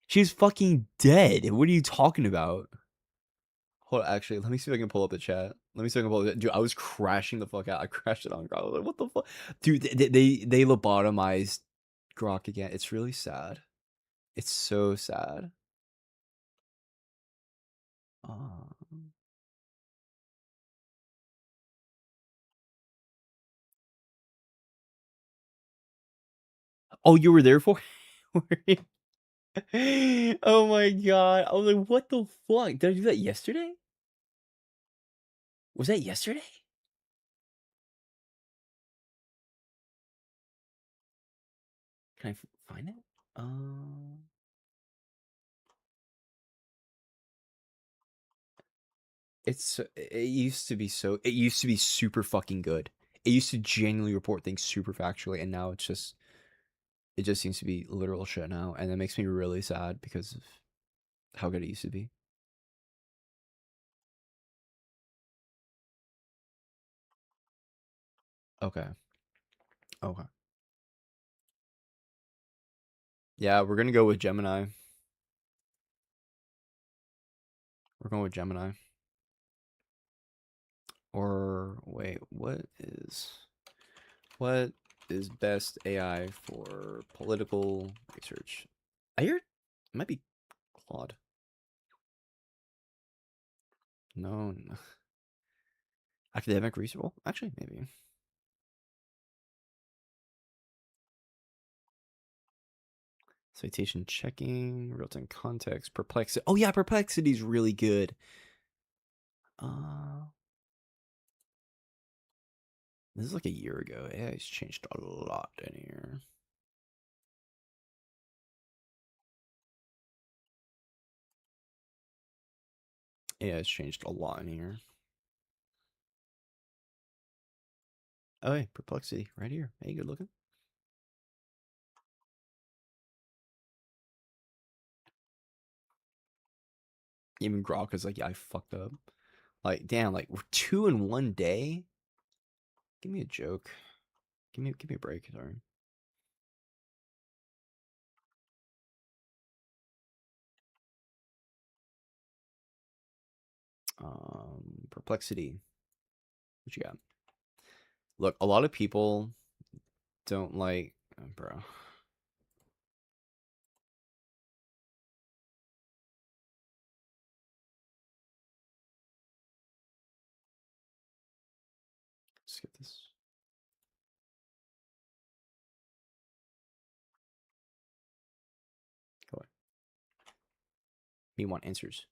Speaker 2: She's fucking dead. What are you talking about? Hold on, actually, let me see if I can pull up the chat. Dude, I was crashing the fuck out. I crashed it on Grok. I was like, what the fuck? Dude, they lobotomized Grok again. It's really sad. It's so sad. Oh, you were there for it? Oh my god. I was like, what the fuck? Did I do that yesterday? Was that yesterday? Can I find it? It used to be super fucking good. It used to genuinely report things super factually, and now it just seems to be literal shit now, and that makes me really sad because of how good it used to be. Okay. Okay. Yeah, we're gonna go with Gemini. We're going with Gemini. Or wait, what is best AI for political research? I hear it might be Claude. No. Academic research? Well, actually, maybe. Citation checking, real-time context, Perplexity. Oh yeah, Perplexity's really good. This is like a year ago. AI's changed a lot in here. AI's changed a lot in here. Oh, hey, Perplexity, right here. Hey, good looking. Even Grok is like, yeah, I fucked up. Like, damn, like we're 2 in 1 day. Give me a joke. Give me a break, sorry. Perplexity. What you got? Look, a lot of people don't like, bro. Skip this. Go on. Me want answers.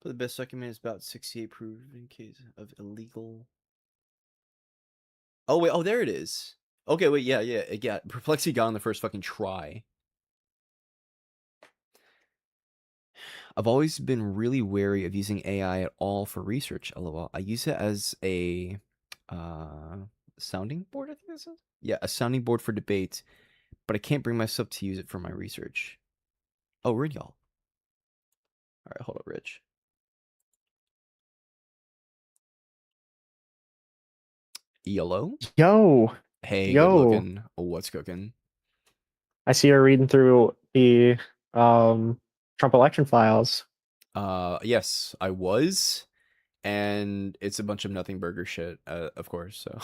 Speaker 2: But the best document is about 68 proven cases of illegal. Oh wait, oh there it is. Okay, wait, yeah. Perplexity got on the first fucking try. I've always been really wary of using AI at all for research. LOL. I use it as a sounding board, I think this is. Yeah, a sounding board for debate, but I can't bring myself to use it for my research. Oh, we're in y'all. All right, hold up, Rich. Yellow.
Speaker 16: Yo.
Speaker 2: Hey,
Speaker 16: Yo.
Speaker 2: good looking. What's cooking?
Speaker 16: I see you're reading through the Trump election files.
Speaker 2: Yes, I was, and it's a bunch of nothing burger shit, of course. So,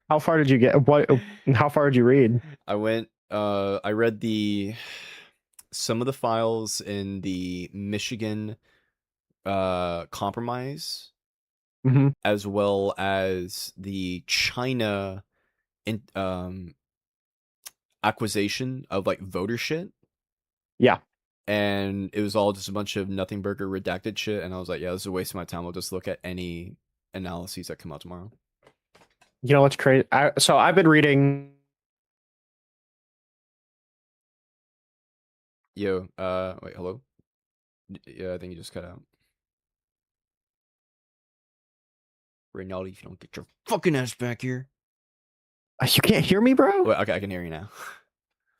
Speaker 16: How far did you get? How far did you read?
Speaker 2: I went. I read some of the files in the Michigan compromise. As well as the China acquisition of like voter shit.
Speaker 16: Yeah.
Speaker 2: And it was all just a bunch of nothing burger redacted shit. And I was like, yeah, this is a waste of my time. I'll just look at any analyses that come out tomorrow.
Speaker 16: You know what's crazy? So I've been reading.
Speaker 2: Yo, wait, hello? Yeah, I think you just cut out. Rinaldi, if you don't get your fucking ass back here.
Speaker 16: You can't hear me, bro?
Speaker 2: Wait, okay, I can hear you now.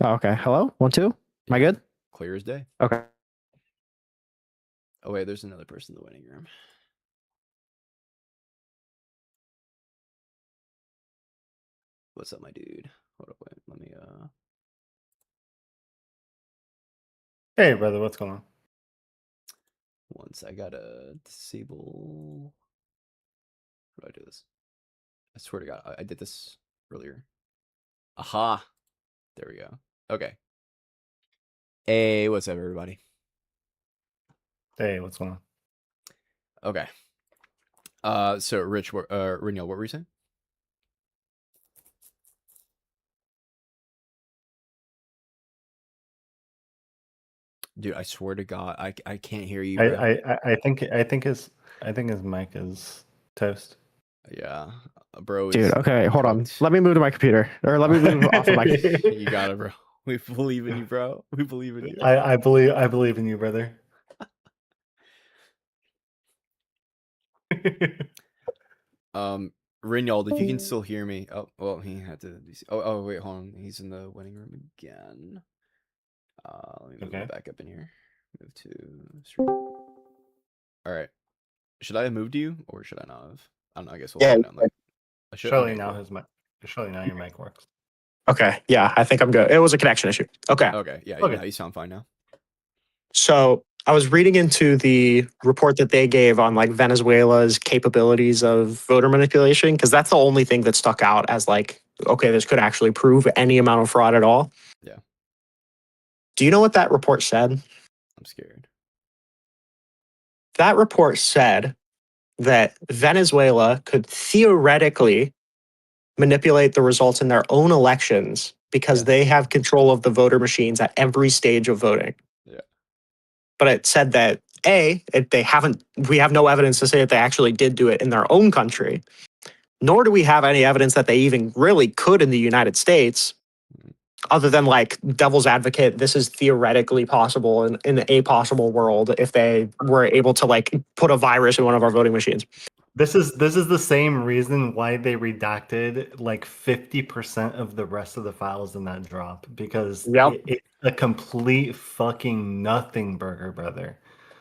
Speaker 16: Oh, okay. Hello? 1, 2? Am I good?
Speaker 2: Clear as day.
Speaker 16: Okay.
Speaker 2: Oh, wait, there's another person in the waiting room. What's up, my dude? Hold up, wait, let me,
Speaker 17: Hey, brother, what's going on?
Speaker 2: Once I gotta disable... How do I do this? I swear to God, I did this earlier. Aha! There we go. Okay. Hey, what's up, everybody?
Speaker 17: Hey, what's going on?
Speaker 2: Okay. So Rich, Reniel, what were you saying? Dude, I swear to God, I can't hear you.
Speaker 17: I think his mic is toast.
Speaker 2: Yeah, bro.
Speaker 16: Dude, okay, hold on. Let me move to my computer, or let me move off of my.
Speaker 2: You got it, bro. We believe in you, bro. We believe in you.
Speaker 17: I believe in you, brother.
Speaker 2: Rinyald, if you can still hear me. Oh, well, he had to. Oh, wait, hold on. He's in the waiting room again. Let me move him back up in here. Move to stream. All right. Should I have moved you, or should I not have? I don't know. I guess we'll find out. Like,
Speaker 17: Surely now your mic works.
Speaker 16: Okay, yeah, I think I'm good. It was a connection issue. Okay.
Speaker 2: Okay. Yeah.
Speaker 16: Okay.
Speaker 2: Yeah, you sound fine now.
Speaker 16: So I was reading into the report that they gave on like Venezuela's capabilities of voter manipulation, because that's the only thing that stuck out as like, okay, this could actually prove any amount of fraud at all.
Speaker 2: Yeah.
Speaker 16: Do you know what that report said?
Speaker 2: I'm scared.
Speaker 16: That report said that Venezuela could theoretically manipulate the results in their own elections because they have control of the voter machines at every stage of voting.
Speaker 2: Yeah.
Speaker 16: But it said that we have no evidence to say that they actually did do it in their own country, nor do we have any evidence that they even really could in the United States, other than like devil's advocate, this is theoretically possible in a possible world if they were able to like put a virus in one of our voting machines.
Speaker 17: This is the same reason why they redacted like 50% of the rest of the files in that drop, because it's a complete fucking nothing burger, brother.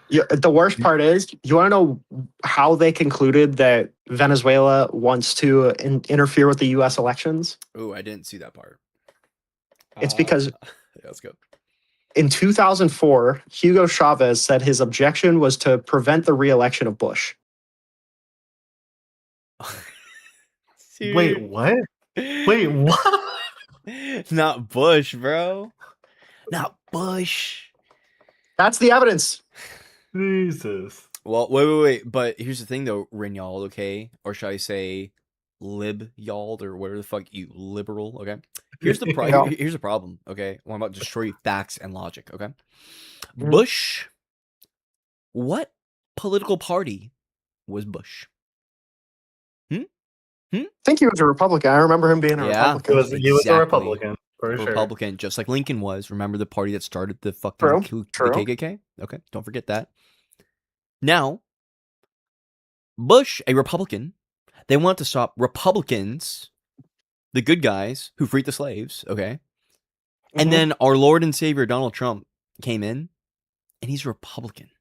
Speaker 16: Yeah, the worst part is, you want to know how they concluded that Venezuela wants to interfere with the U.S. elections?
Speaker 2: Oh, I didn't see that part.
Speaker 16: It's because
Speaker 2: yeah, let's go.
Speaker 16: In 2004, Hugo Chavez said his objection was to prevent the re-election of Bush.
Speaker 17: Wait, what? Wait, what?
Speaker 2: Not Bush, bro. Not Bush.
Speaker 16: That's the evidence.
Speaker 17: Jesus.
Speaker 2: Well, wait. But here's the thing, though, Rinyald, okay? Or should I say lib-yald, or whatever the fuck, you liberal, okay? Here's the here's the problem, okay? Well, I'm about to destroy facts and logic, okay? Bush. What political party was Bush?
Speaker 16: I think he was a Republican. I remember him being a Republican.
Speaker 17: He was a Republican, for sure.
Speaker 2: Republican, just like Lincoln was. Remember the party that started the fucking the KKK? Okay, don't forget that. Now, Bush, a Republican, they want to stop Republicans, the good guys who freed the slaves, okay? And then our Lord and Savior Donald Trump came in, and he's a Republican.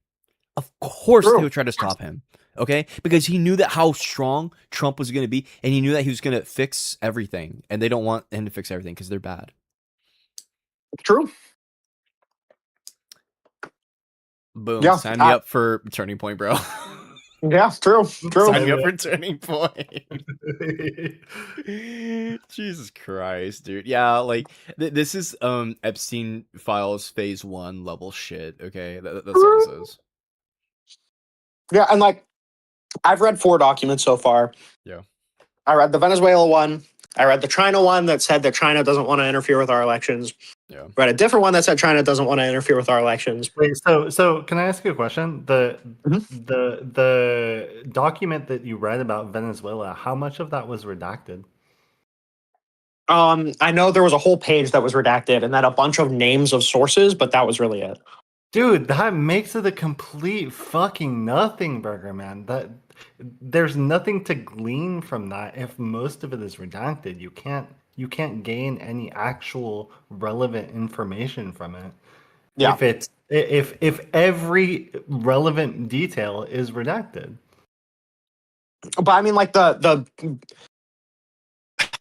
Speaker 2: Of course they would try to stop him, okay? Because he knew that how strong Trump was going to be, and he knew that he was going to fix everything, and they don't want him to fix everything because they're bad.
Speaker 16: True.
Speaker 2: Boom.
Speaker 16: Yeah,
Speaker 2: Sign me up for Turning Point, bro.
Speaker 16: Yeah, true.
Speaker 2: Sign me up for Turning Point. Jesus Christ, dude. Yeah, like this is Epstein Files Phase 1 level shit. Okay, that's all this is.
Speaker 16: Yeah, and like I've read 4 documents so far.
Speaker 2: Yeah.
Speaker 16: I read the Venezuela one. I read the China one that said that China doesn't want to interfere with our elections.
Speaker 2: Yeah.
Speaker 16: Read a different one that said China doesn't want to interfere with our elections.
Speaker 17: Wait, so can I ask you a question? The document that you read about Venezuela, how much of that was redacted?
Speaker 16: I know there was a whole page that was redacted and then a bunch of names of sources, but that was really it.
Speaker 17: Dude, that makes it a complete fucking nothing burger, man. That there's nothing to glean from that if most of it is redacted. You can't gain any actual relevant information from it.
Speaker 16: Yeah.
Speaker 17: If every relevant detail is redacted.
Speaker 16: But I mean, like the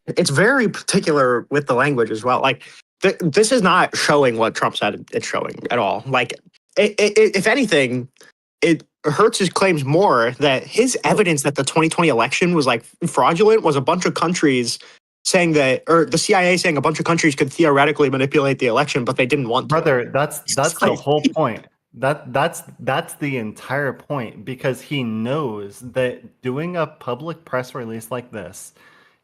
Speaker 16: it's very particular with the language as well. Like this is not showing what Trump said it's showing at all. Like if anything, it hurts his claims more that his evidence that the 2020 election was like fraudulent was a bunch of countries saying that, or the CIA saying a bunch of countries could theoretically manipulate the election, but they didn't want to.
Speaker 17: Brother, that's the whole point. That's the entire point, because he knows that doing a public press release like this,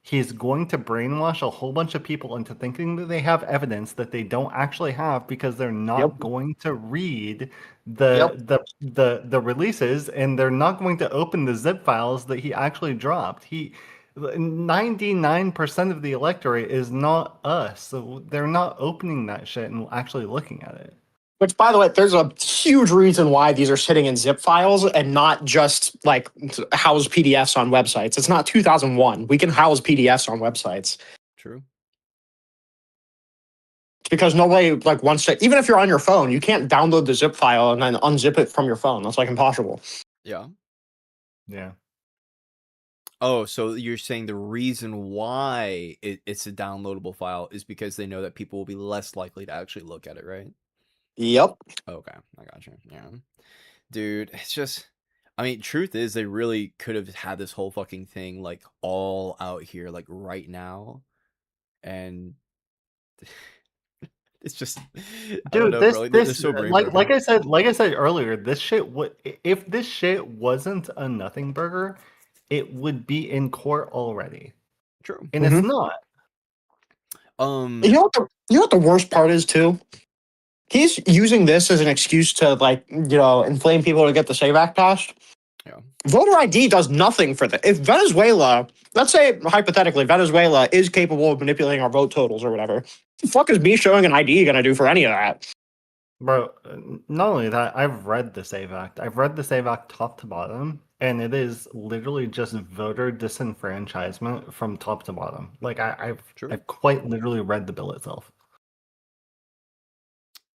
Speaker 17: he's going to brainwash a whole bunch of people into thinking that they have evidence that they don't actually have, because they're not going to read the releases, and they're not going to open the zip files that he actually dropped. 99% of the electorate is not us, so they're not opening that shit and actually looking at it.
Speaker 16: Which, by the way, there's a huge reason why these are sitting in zip files and not just like house PDFs on websites. It's not 2001. We can house PDFs on websites.
Speaker 2: True.
Speaker 16: It's because nobody like wants to. Even if you're on your phone, you can't download the zip file and then unzip it from your phone. That's like impossible.
Speaker 2: Yeah.
Speaker 17: Yeah.
Speaker 2: Oh, so you're saying the reason why it's a downloadable file is because they know that people will be less likely to actually look at it, right?
Speaker 16: Yep.
Speaker 2: Okay, I got you. Yeah. Dude, it's just, I mean, truth is they really could have had this whole fucking thing like all out here like right now. And it's just
Speaker 17: Dude,
Speaker 2: bro. They're so
Speaker 17: like I said earlier, this shit would if this shit wasn't a nothing burger, it would be in court already.
Speaker 2: True.
Speaker 17: And it's not.
Speaker 16: You know what the worst part is too? He's using this as an excuse to like, inflame people to get the SAVE Act passed.
Speaker 2: Yeah.
Speaker 16: Voter ID does nothing for that. If Venezuela, let's say hypothetically, Venezuela is capable of manipulating our vote totals or whatever, what the fuck is me showing an ID gonna do for any of that?
Speaker 17: Bro, not only that, I've read the SAVE Act. I've read the SAVE Act top to bottom, and it is literally just voter disenfranchisement from top to bottom. Like I've quite literally read the bill itself.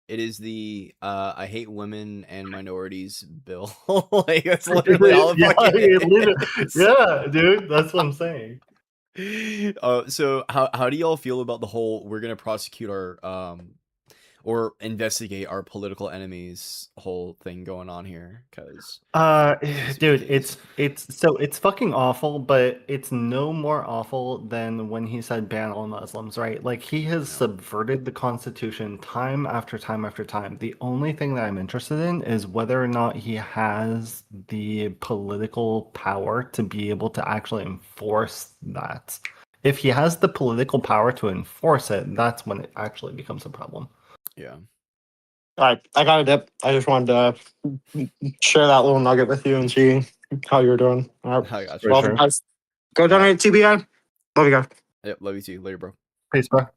Speaker 2: It is the I hate women and minorities bill. Like that's literally all it fucking is.
Speaker 17: Yeah, dude, that's what I'm saying.
Speaker 2: So how do y'all feel about the whole we're gonna prosecute our or investigate our political enemies whole thing going on here? Because
Speaker 17: dude, it's fucking awful, but it's no more awful than when he said ban all Muslims, right? Like he has subverted the Constitution time after time after time. The only thing that I'm interested in is whether or not he has the political power to be able to actually enforce that. If he has the political power to enforce it, that's when it actually becomes a problem.
Speaker 2: Yeah.
Speaker 16: All right, I got a dip. I just wanted to share that little nugget with you and see how you're doing. All right.
Speaker 2: I got you.
Speaker 16: Well, guys, go donate TBI. Love you guys.
Speaker 2: Yep, love you too. Later, bro.
Speaker 17: Peace, bro.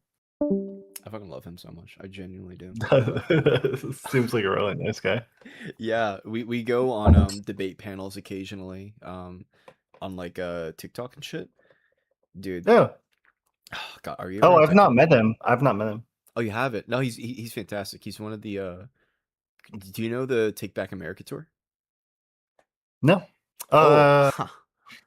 Speaker 2: I fucking love him so much. I genuinely do.
Speaker 17: Seems like a really nice guy.
Speaker 2: Yeah, we go on debate panels occasionally, on like TikTok and shit. Dude.
Speaker 17: Yeah.
Speaker 2: Oh, God, are you?
Speaker 17: Oh, I've not met him.
Speaker 2: Oh, you haven't? No, he's fantastic. He's one of the do you know the Take Back America tour?
Speaker 17: No.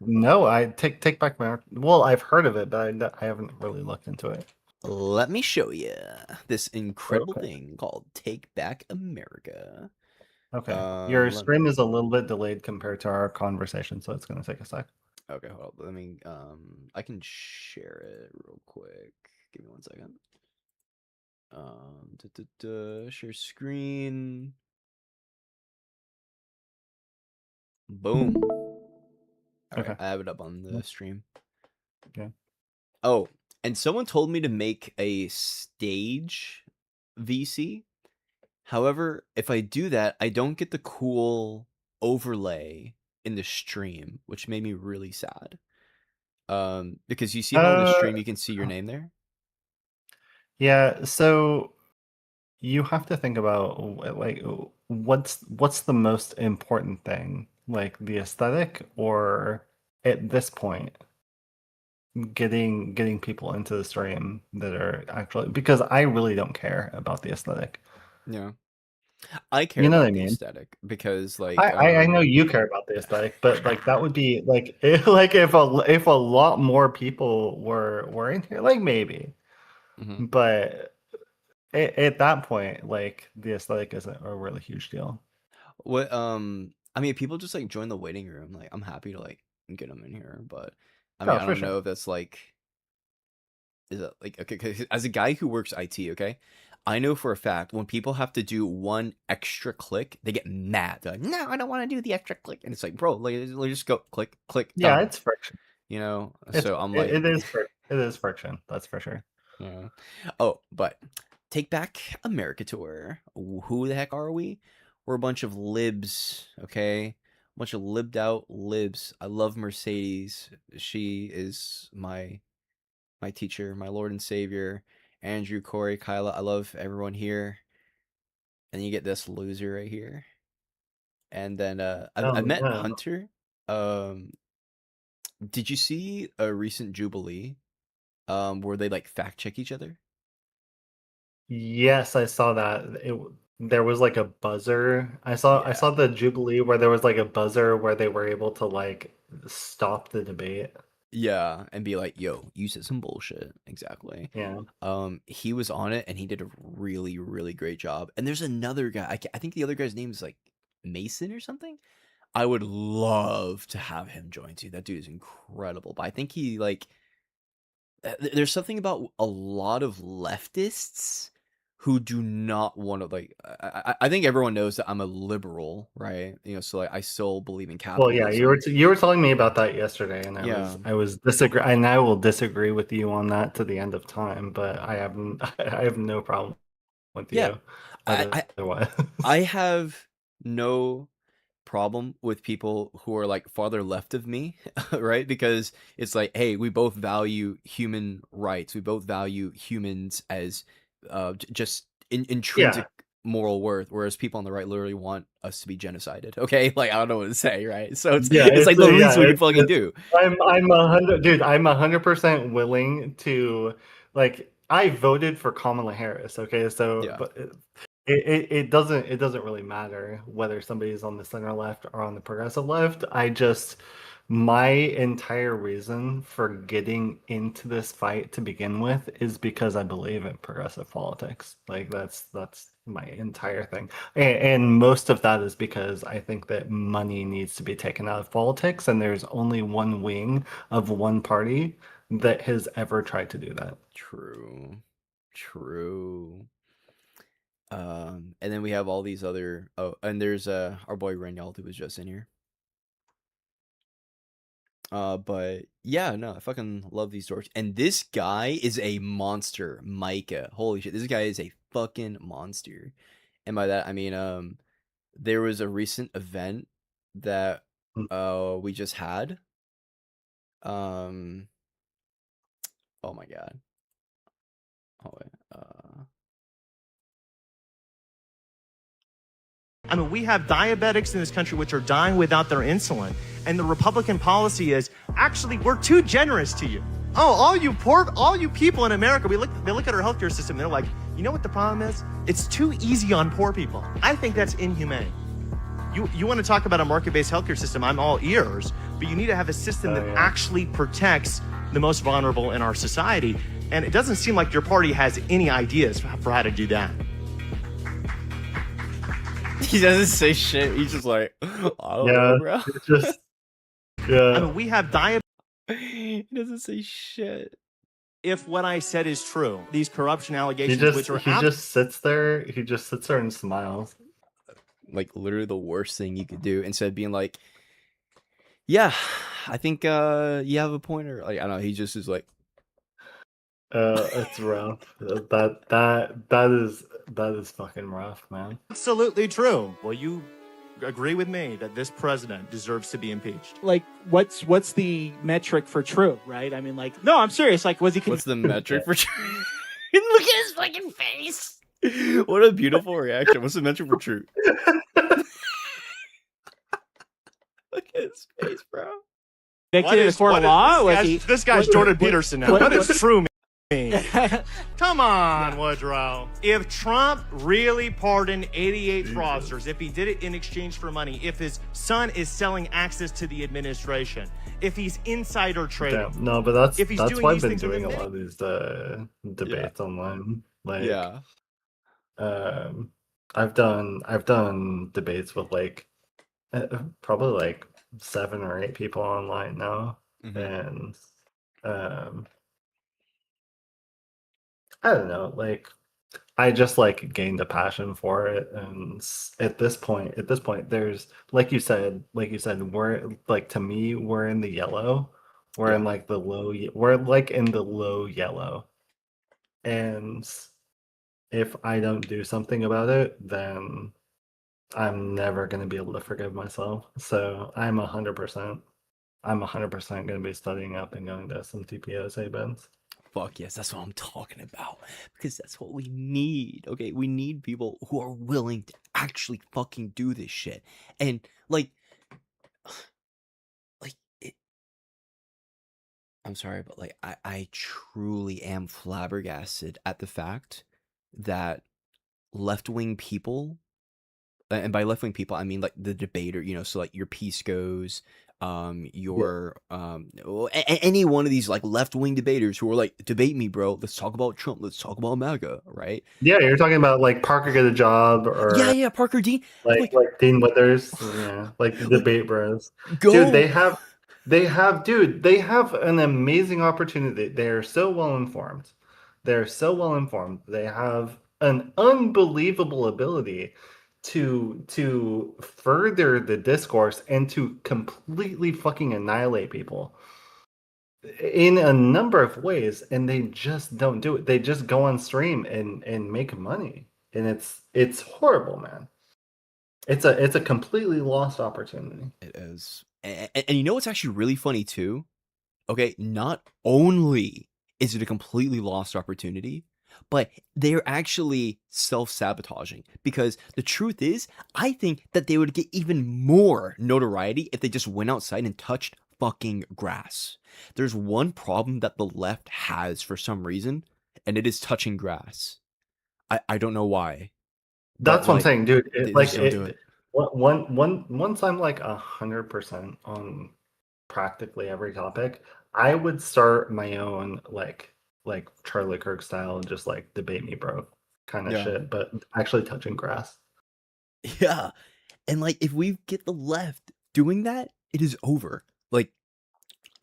Speaker 17: No, I take back America. Well, I've heard of it, but I haven't really looked into it.
Speaker 2: Let me show you this incredible thing called Take Back America.
Speaker 17: Okay. Your stream is a little bit delayed compared to our conversation, so it's going to take a sec.
Speaker 2: Okay, hold on. Let me I can share it real quick. Give me 1 second. Share screen. Boom. All right, I have it up on the stream.
Speaker 17: Okay.
Speaker 2: Oh, and someone told me to make a stage VC. However, if I do that, I don't get the cool overlay in the stream, which made me really sad. Because you see how in the stream you can see your name there?
Speaker 17: Yeah, so you have to think about like what's the most important thing, like the aesthetic, or at this point getting people into the stream that are actually, because I really don't care about the aesthetic.
Speaker 2: Yeah. I care
Speaker 17: You know
Speaker 2: about
Speaker 17: what I
Speaker 2: the
Speaker 17: mean?
Speaker 2: aesthetic because like
Speaker 17: I know you care about the aesthetic, but like that would be like if a lot more people were in here, like maybe. But at that point, like the aesthetic isn't a really huge deal.
Speaker 2: What I mean, people just like join the waiting room. Like I'm happy to like get them in here, but I mean,
Speaker 17: Oh,
Speaker 2: I
Speaker 17: for
Speaker 2: don't
Speaker 17: sure.
Speaker 2: know if that's like, is it like okay? 'Cause as a guy who works IT, okay, I know for a fact when people have to do one extra click, they get mad. They're like, no, I don't want to do the extra click, and it's like, bro, like just go click, click.
Speaker 17: Yeah,
Speaker 2: done.
Speaker 17: it's friction.
Speaker 2: You know.
Speaker 17: It's,
Speaker 2: So I'm like,
Speaker 17: it is friction. That's for sure.
Speaker 2: yeah. Oh, but Take Back America tour. Who the heck are we? We're a bunch of libs, okay? A bunch of libbed out libs. I love Mercedes. She is my teacher, my Lord and Savior. Andrew, Corey, Kyla. I love everyone here. and you get this loser right here. And then I
Speaker 17: Oh,
Speaker 2: met
Speaker 17: no.
Speaker 2: Hunter. Did you see a recent Jubilee where they like fact check each other?
Speaker 17: Yes, I saw that. There was like a buzzer. I saw the Jubilee where there was like a buzzer where they were able to like stop the debate.
Speaker 2: Yeah, and be like, "Yo, you said some bullshit." Exactly.
Speaker 17: Yeah.
Speaker 2: He was on it, and he did a really, really great job. And there's another guy. I think the other guy's name is like Mason or something. I would love to have him join too. That dude is incredible. But I think he like there's something about a lot of leftists who do not want to like. I think everyone knows that I'm a liberal, right? You know, so like I still believe in
Speaker 17: Well,
Speaker 2: capitalism.
Speaker 17: yeah, you were telling me about that yesterday, and I was disagree, and I will disagree with you on that to the end of time. But I have no problem with you.
Speaker 2: Yeah,
Speaker 17: Otherwise.
Speaker 2: I have no problem with people who are like farther left of me, right? Because it's like, hey, we both value human rights. We both value humans as just intrinsic moral worth, whereas people on the right literally want us to be genocided. Okay, like I don't know what to say, right? So it's like the least we can fucking do.
Speaker 17: I'm 100% willing to like. I voted for Kamala Harris. Okay, so but it doesn't really matter whether somebody is on the center left or on the progressive left. My entire reason for getting into this fight to begin with is because I believe in progressive politics. Like that's my entire thing. And most of that is because I think that money needs to be taken out of politics, and there's only one wing of one party that has ever tried to do that.
Speaker 2: True. And then we have all these other and there's our boy Renyald who was just in here. But yeah, no, I fucking love these dorks. And this guy is a monster, Micah. Holy shit, this guy is a fucking monster. And by that I mean there was a recent event that we just had. Oh my god. Oh wait.
Speaker 15: I mean, we have diabetics in this country which are dying without their insulin. And the Republican policy is, actually, we're too generous to you. Oh, all you people in America, they look at our healthcare system, they're like, you know what the problem is? It's too easy on poor people. I think that's inhumane. You want to talk about a market-based healthcare system, I'm all ears, but you need to have a system that actually protects the most vulnerable in our society. And it doesn't seem like your party has any ideas for how to do that.
Speaker 2: He doesn't say shit. He's just like, I don't know, bro.
Speaker 17: It's just, yeah.
Speaker 15: I mean, we have
Speaker 2: He doesn't say shit.
Speaker 15: If what I said is true, these corruption
Speaker 17: He
Speaker 15: allegations,
Speaker 17: just
Speaker 15: which are
Speaker 17: just sits there. He just sits there and smiles.
Speaker 2: Like literally the worst thing you could do, instead of being like, yeah, I think you have a pointer. Like I don't know. He just is like,
Speaker 17: it's rough. That is fucking rough, man.
Speaker 15: absolutely true. Well, you agree with me that this president deserves to be impeached.
Speaker 18: Like, what's the metric for true, right? I mean, like, no, I'm serious. Like, was he?
Speaker 2: What's the metric for true? Look at his fucking face. What a beautiful reaction. What's the metric for true? Look at his face, bro.
Speaker 18: Convicted in a court of law?
Speaker 15: This guy's Jordan Peterson now. What is true mean? Come on, Woodrow. If Trump really pardoned 88 fraudsters, if he did it in exchange for money, if his son is selling access to the administration, if he's insider trading.
Speaker 17: Yeah, no, but that's
Speaker 15: doing
Speaker 17: why I've
Speaker 15: these
Speaker 17: been
Speaker 15: things
Speaker 17: doing a lot of these debates online. Like, I've done debates with like probably like 7 or 8 people online now, and I don't know, like I just like gained a passion for it, and at this point, there's like you said, we're like, to me, we're in the yellow, we're in like the low, we're like in the low yellow, and if I don't do something about it, then I'm never gonna be able to forgive myself. So I'm 100% going to be studying up and going to some TPOs, bends.
Speaker 2: fuck yes, that's what I'm talking about. Because that's what we need. Okay, we need people who are willing to actually fucking do this shit. And like it, I'm sorry, but like I truly am flabbergasted at the fact that left-wing people, and by left-wing people I mean like the debater, you know, so like your Piscos, your any one of these like left-wing debaters who are like, debate me, bro, let's talk about Trump, let's talk about MAGA, right?
Speaker 17: Yeah, you're talking about like Parker Get a Job, or
Speaker 2: Yeah, Parker Dean,
Speaker 17: like Dean Withers, yeah, like the debate bros.
Speaker 2: go.
Speaker 17: Dude, they have an amazing opportunity. They're so well informed. They're so well informed. They have an unbelievable ability to further the discourse and to completely fucking annihilate people in a number of ways, and they just don't do it. They just go on stream and make money, and it's horrible, man. It's a completely lost opportunity.
Speaker 2: It is. And you know what's actually really funny too? Okay, not only is it a completely lost opportunity, but they're actually self-sabotaging, because the truth is, I think that they would get even more notoriety if they just went outside and touched fucking grass. There's one problem that the left has for some reason, and it is touching grass. I don't know why.
Speaker 17: That's what I'm saying, dude.
Speaker 2: Just don't do it.
Speaker 17: Once I'm like 100% on practically every topic, I would start my own like Charlie Kirk style, just like debate me, bro, kind of shit, but actually touching grass.
Speaker 2: Yeah. And like if we get the left doing that, it is over. Like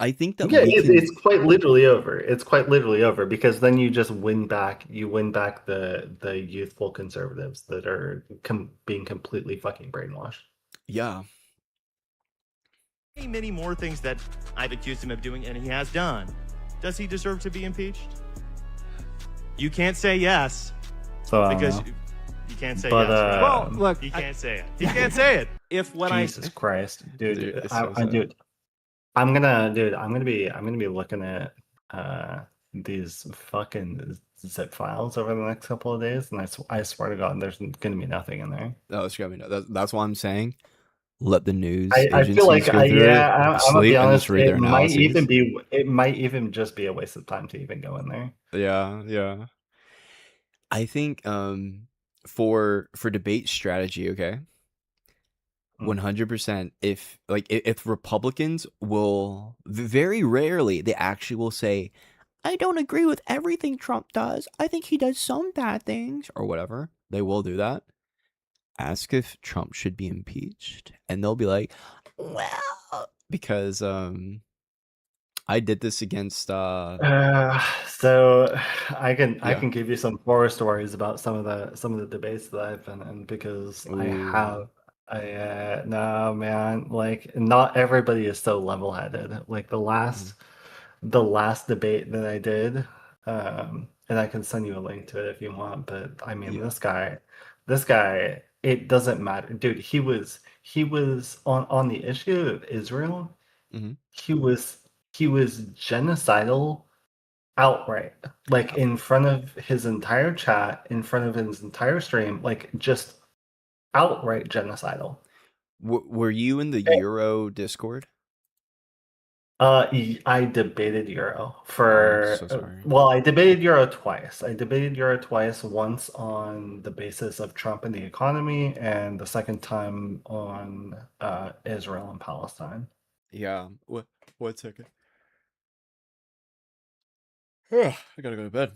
Speaker 2: I think that
Speaker 17: it's quite literally over. It's quite literally over, because then you just win back. You win back the youthful conservatives that are being completely fucking brainwashed.
Speaker 2: Yeah.
Speaker 15: Many more things that I've accused him of doing, and he has done. Does he deserve to be impeached? You can't say yes,
Speaker 17: so
Speaker 15: because you can't say yes. Right?
Speaker 18: Well, look,
Speaker 15: he can't say it. He can't say it. If what
Speaker 17: Jesus Christ, dude,
Speaker 2: Dude,
Speaker 17: I'm gonna be looking at these fucking zip files over the next couple of days, and I swear to God, there's gonna be nothing in there.
Speaker 2: No, it's gonna be no. That's why I'm saying, let the news.
Speaker 17: I feel like
Speaker 2: I'm
Speaker 17: gonna be honest.
Speaker 2: It
Speaker 17: might even just be a waste of time to even go in there.
Speaker 2: Yeah. I think for debate strategy, okay. 100%. If Republicans will, very rarely they actually will say, I don't agree with everything Trump does, I think he does some bad things or whatever. They will do that. Ask if Trump should be impeached, and they'll be like, well, because I did this against
Speaker 17: So I can give you some horror stories about some of the debates that I've been in, because no, man, like not everybody is so level-headed. Like the last debate that I did, and I can send you a link to it if you want, but I mean, this guy, it doesn't matter, dude. He was on the issue of Israel. He was genocidal outright, like in front of his entire chat, in front of his entire stream, like just outright genocidal.
Speaker 2: Were you in the Euro Discord?
Speaker 17: I debated Euro for.
Speaker 2: I'm so sorry.
Speaker 17: Well, I debated Euro twice. I debated Euro twice. Once on the basis of Trump and the economy, and the second time on Israel and Palestine.
Speaker 2: Yeah. One second. I gotta go to bed.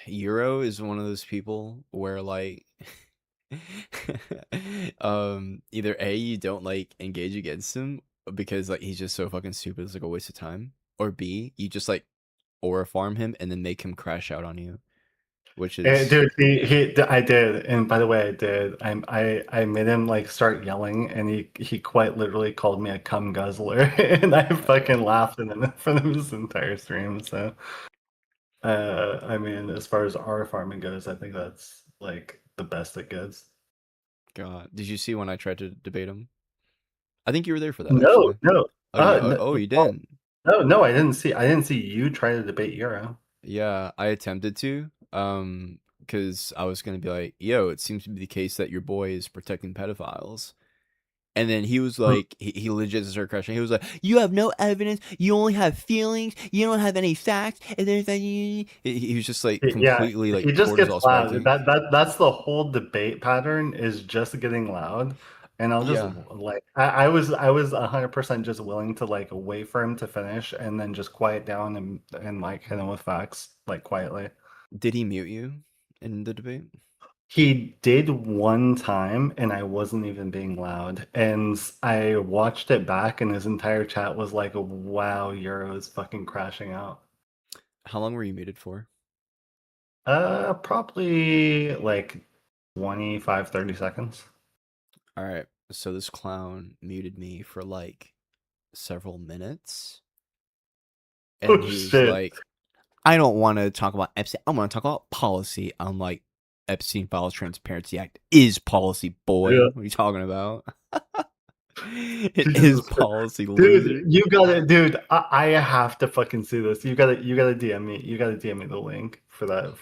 Speaker 2: Euro is one of those people where like either A, you don't like engage against him because like he's just so fucking stupid, it's like a waste of time, or B, you just like aura farm him and then make him crash out on you, which is
Speaker 17: dude, I did, and by the way, I did. I made him like start yelling, and he quite literally called me a cum guzzler, and I fucking laughed in front of his entire stream. So, I mean, as far as aura farming goes, I think that's like the best it gets.
Speaker 2: God, did you see when I tried to debate him? I think you were there for that.
Speaker 17: No,
Speaker 2: actually.
Speaker 17: no.
Speaker 2: Oh, you didn't.
Speaker 17: No, I didn't see you try to debate Euro.
Speaker 2: Yeah, I attempted to. Because I was gonna be like, yo, it seems to be the case that your boy is protecting pedophiles. And then he was like, he legit started crushing. He was like, you have no evidence. You only have feelings. You don't have any facts. And then he was just like completely like
Speaker 17: he just gets
Speaker 2: cortisol
Speaker 17: loud.
Speaker 2: spiking.
Speaker 17: That's the whole debate pattern, is just getting loud. And I'll just like I was 100% just willing to like wait for him to finish and then just quiet down and like hit him with facts like quietly.
Speaker 2: Did he mute you in the debate?
Speaker 17: He did one time, and I wasn't even being loud. And I watched it back, and his entire chat was like, wow, Euro is fucking crashing out.
Speaker 2: How long were you muted for?
Speaker 17: Probably like 25, 30 seconds.
Speaker 2: All right. So this clown muted me for like several minutes. And
Speaker 17: Oh,
Speaker 2: he was
Speaker 17: shit.
Speaker 2: like, I don't want to talk about Epstein. I want to talk about policy. I'm like, Epstein Files Transparency Act is policy, boy.
Speaker 17: Yeah.
Speaker 2: What are you talking about? It is policy,
Speaker 17: Dude,
Speaker 2: loser.
Speaker 17: you gotta, dude. I have to fucking see this. You gotta DM me. You gotta DM me the link for that.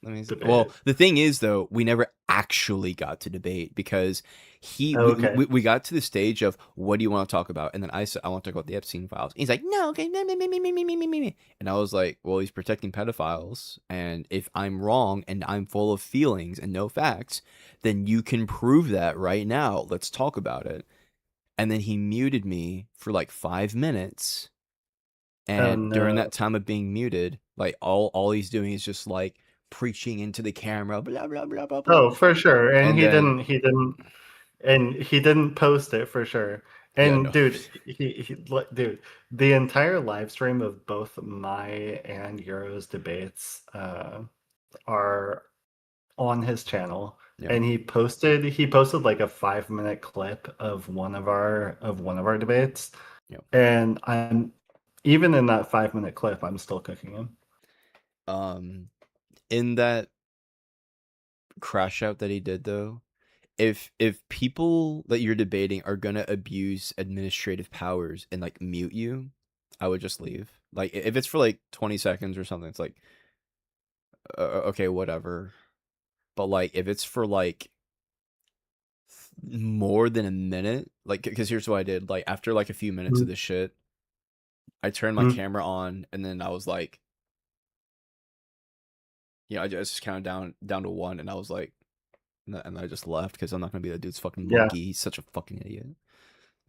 Speaker 2: Let me see.
Speaker 17: debate.
Speaker 2: Well, the thing is, though, we never actually got to debate because
Speaker 17: Okay.
Speaker 2: we got to the stage of what do you want to talk about, and then I said I want to talk about the Epstein files. He's like, no, okay, me, and I was like, well, he's protecting pedophiles, and if I'm wrong and I'm full of feelings and no facts, then you can prove that right now. Let's talk about it. And then he muted me for like 5 minutes. And during that time of being muted, like all he's doing is just like preaching into the camera, blah blah blah blah blah.
Speaker 17: Oh, for sure. And, he
Speaker 2: then,
Speaker 17: didn't post it for sure. And dude, dude, the entire live stream of both my and Euro's debates are on his channel.
Speaker 2: Yeah.
Speaker 17: And he posted like a 5-minute clip of one of our debates.
Speaker 2: Yep.
Speaker 17: And I'm even in that 5-minute clip, I'm still cooking him.
Speaker 2: In that crash out that he did though, if people that you're debating are gonna abuse administrative powers and like mute you, I would just leave. Like if it's for like 20 seconds or something, it's like okay, whatever. But like if it's for like more than a minute, like because here's what I did. Like after like a few minutes of this shit, I turned my camera on and then I was like, I just counted down to 1 and I was like, and I just left because I'm not gonna be that dude's fucking monkey.
Speaker 17: Yeah.
Speaker 2: He's such a fucking idiot.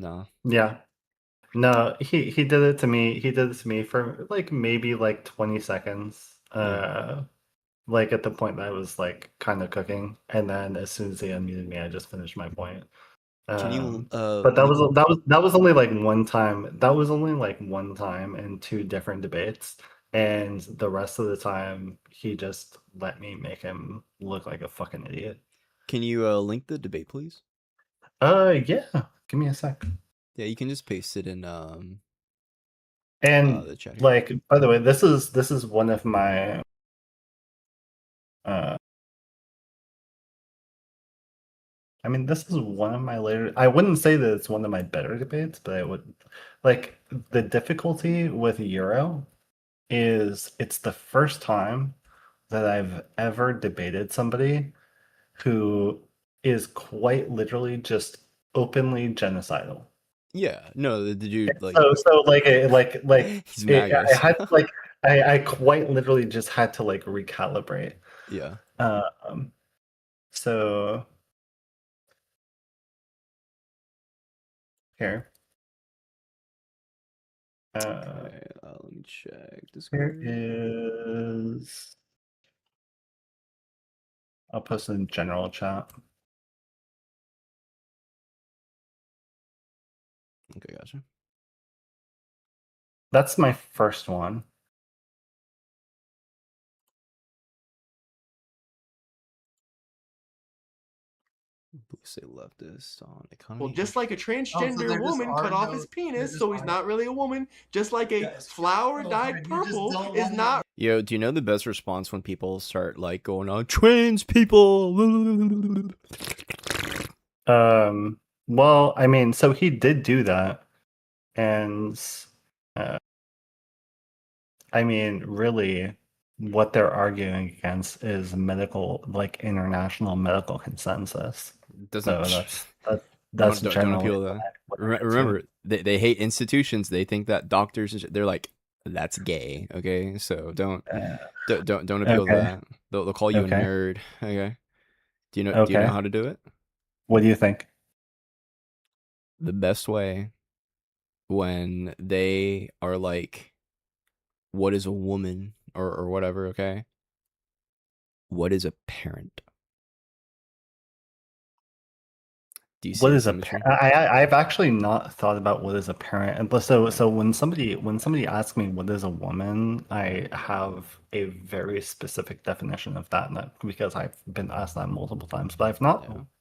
Speaker 2: No.
Speaker 17: Yeah. No, he did it to me. He did it to me for like maybe like 20 seconds. Like at the point that I was like kind of cooking, and then as soon as he unmuted me, I just finished my point.
Speaker 2: Can you
Speaker 17: But that was only like one time. That was only like one time in 2 different debates, and the rest of the time he just let me make him look like a fucking idiot.
Speaker 2: Can you link the debate, please?
Speaker 17: Yeah. Give me a sec.
Speaker 2: Yeah, you can just paste it in
Speaker 17: And
Speaker 2: the chat here.
Speaker 17: like, by the way, this is one of my I mean, this is one of my later. I wouldn't say that it's one of my better debates, but I would like the difficulty with Euro is it's the first time that I've ever debated somebody who is quite literally just openly genocidal.
Speaker 2: Yeah, no, the dude like
Speaker 17: So like
Speaker 2: he's mad,
Speaker 17: I
Speaker 2: guys.
Speaker 17: had to, like I quite literally just had to like recalibrate.
Speaker 2: Yeah.
Speaker 17: So here.
Speaker 2: Let me check this.
Speaker 17: Here is. I'll post it in general chat.
Speaker 2: Okay, gotcha.
Speaker 17: That's my first one.
Speaker 2: Please say leftist on economy.
Speaker 3: Well, just like a transgender woman cut off his penis, so he's not really a woman. Just like a flower dyed purple is not.
Speaker 2: Yo, do you know the best response when people start like going on trans people?
Speaker 17: Well, I mean, so he did do that, and I mean, really, what they're arguing against is international medical consensus.
Speaker 2: Doesn't
Speaker 17: So that's
Speaker 2: don't
Speaker 17: generally
Speaker 2: appeal to that.
Speaker 17: what it is,
Speaker 2: Remember, they hate institutions. They think that doctors, they're like, that's gay. Okay, so don't appeal to
Speaker 17: Okay.
Speaker 2: that. They'll call you
Speaker 17: Okay.
Speaker 2: a nerd. Okay. Do you know
Speaker 17: Okay.
Speaker 2: how to do it?
Speaker 17: What do you think?
Speaker 2: The best way, when they are like, what is a woman or whatever, okay? What is a parent? Do you see
Speaker 17: What
Speaker 2: the
Speaker 17: is a
Speaker 2: symmetry?
Speaker 17: I've actually not thought about what is a parent. But so when somebody asks me what is a woman, I have a very specific definition of that, because I've been asked that multiple times. But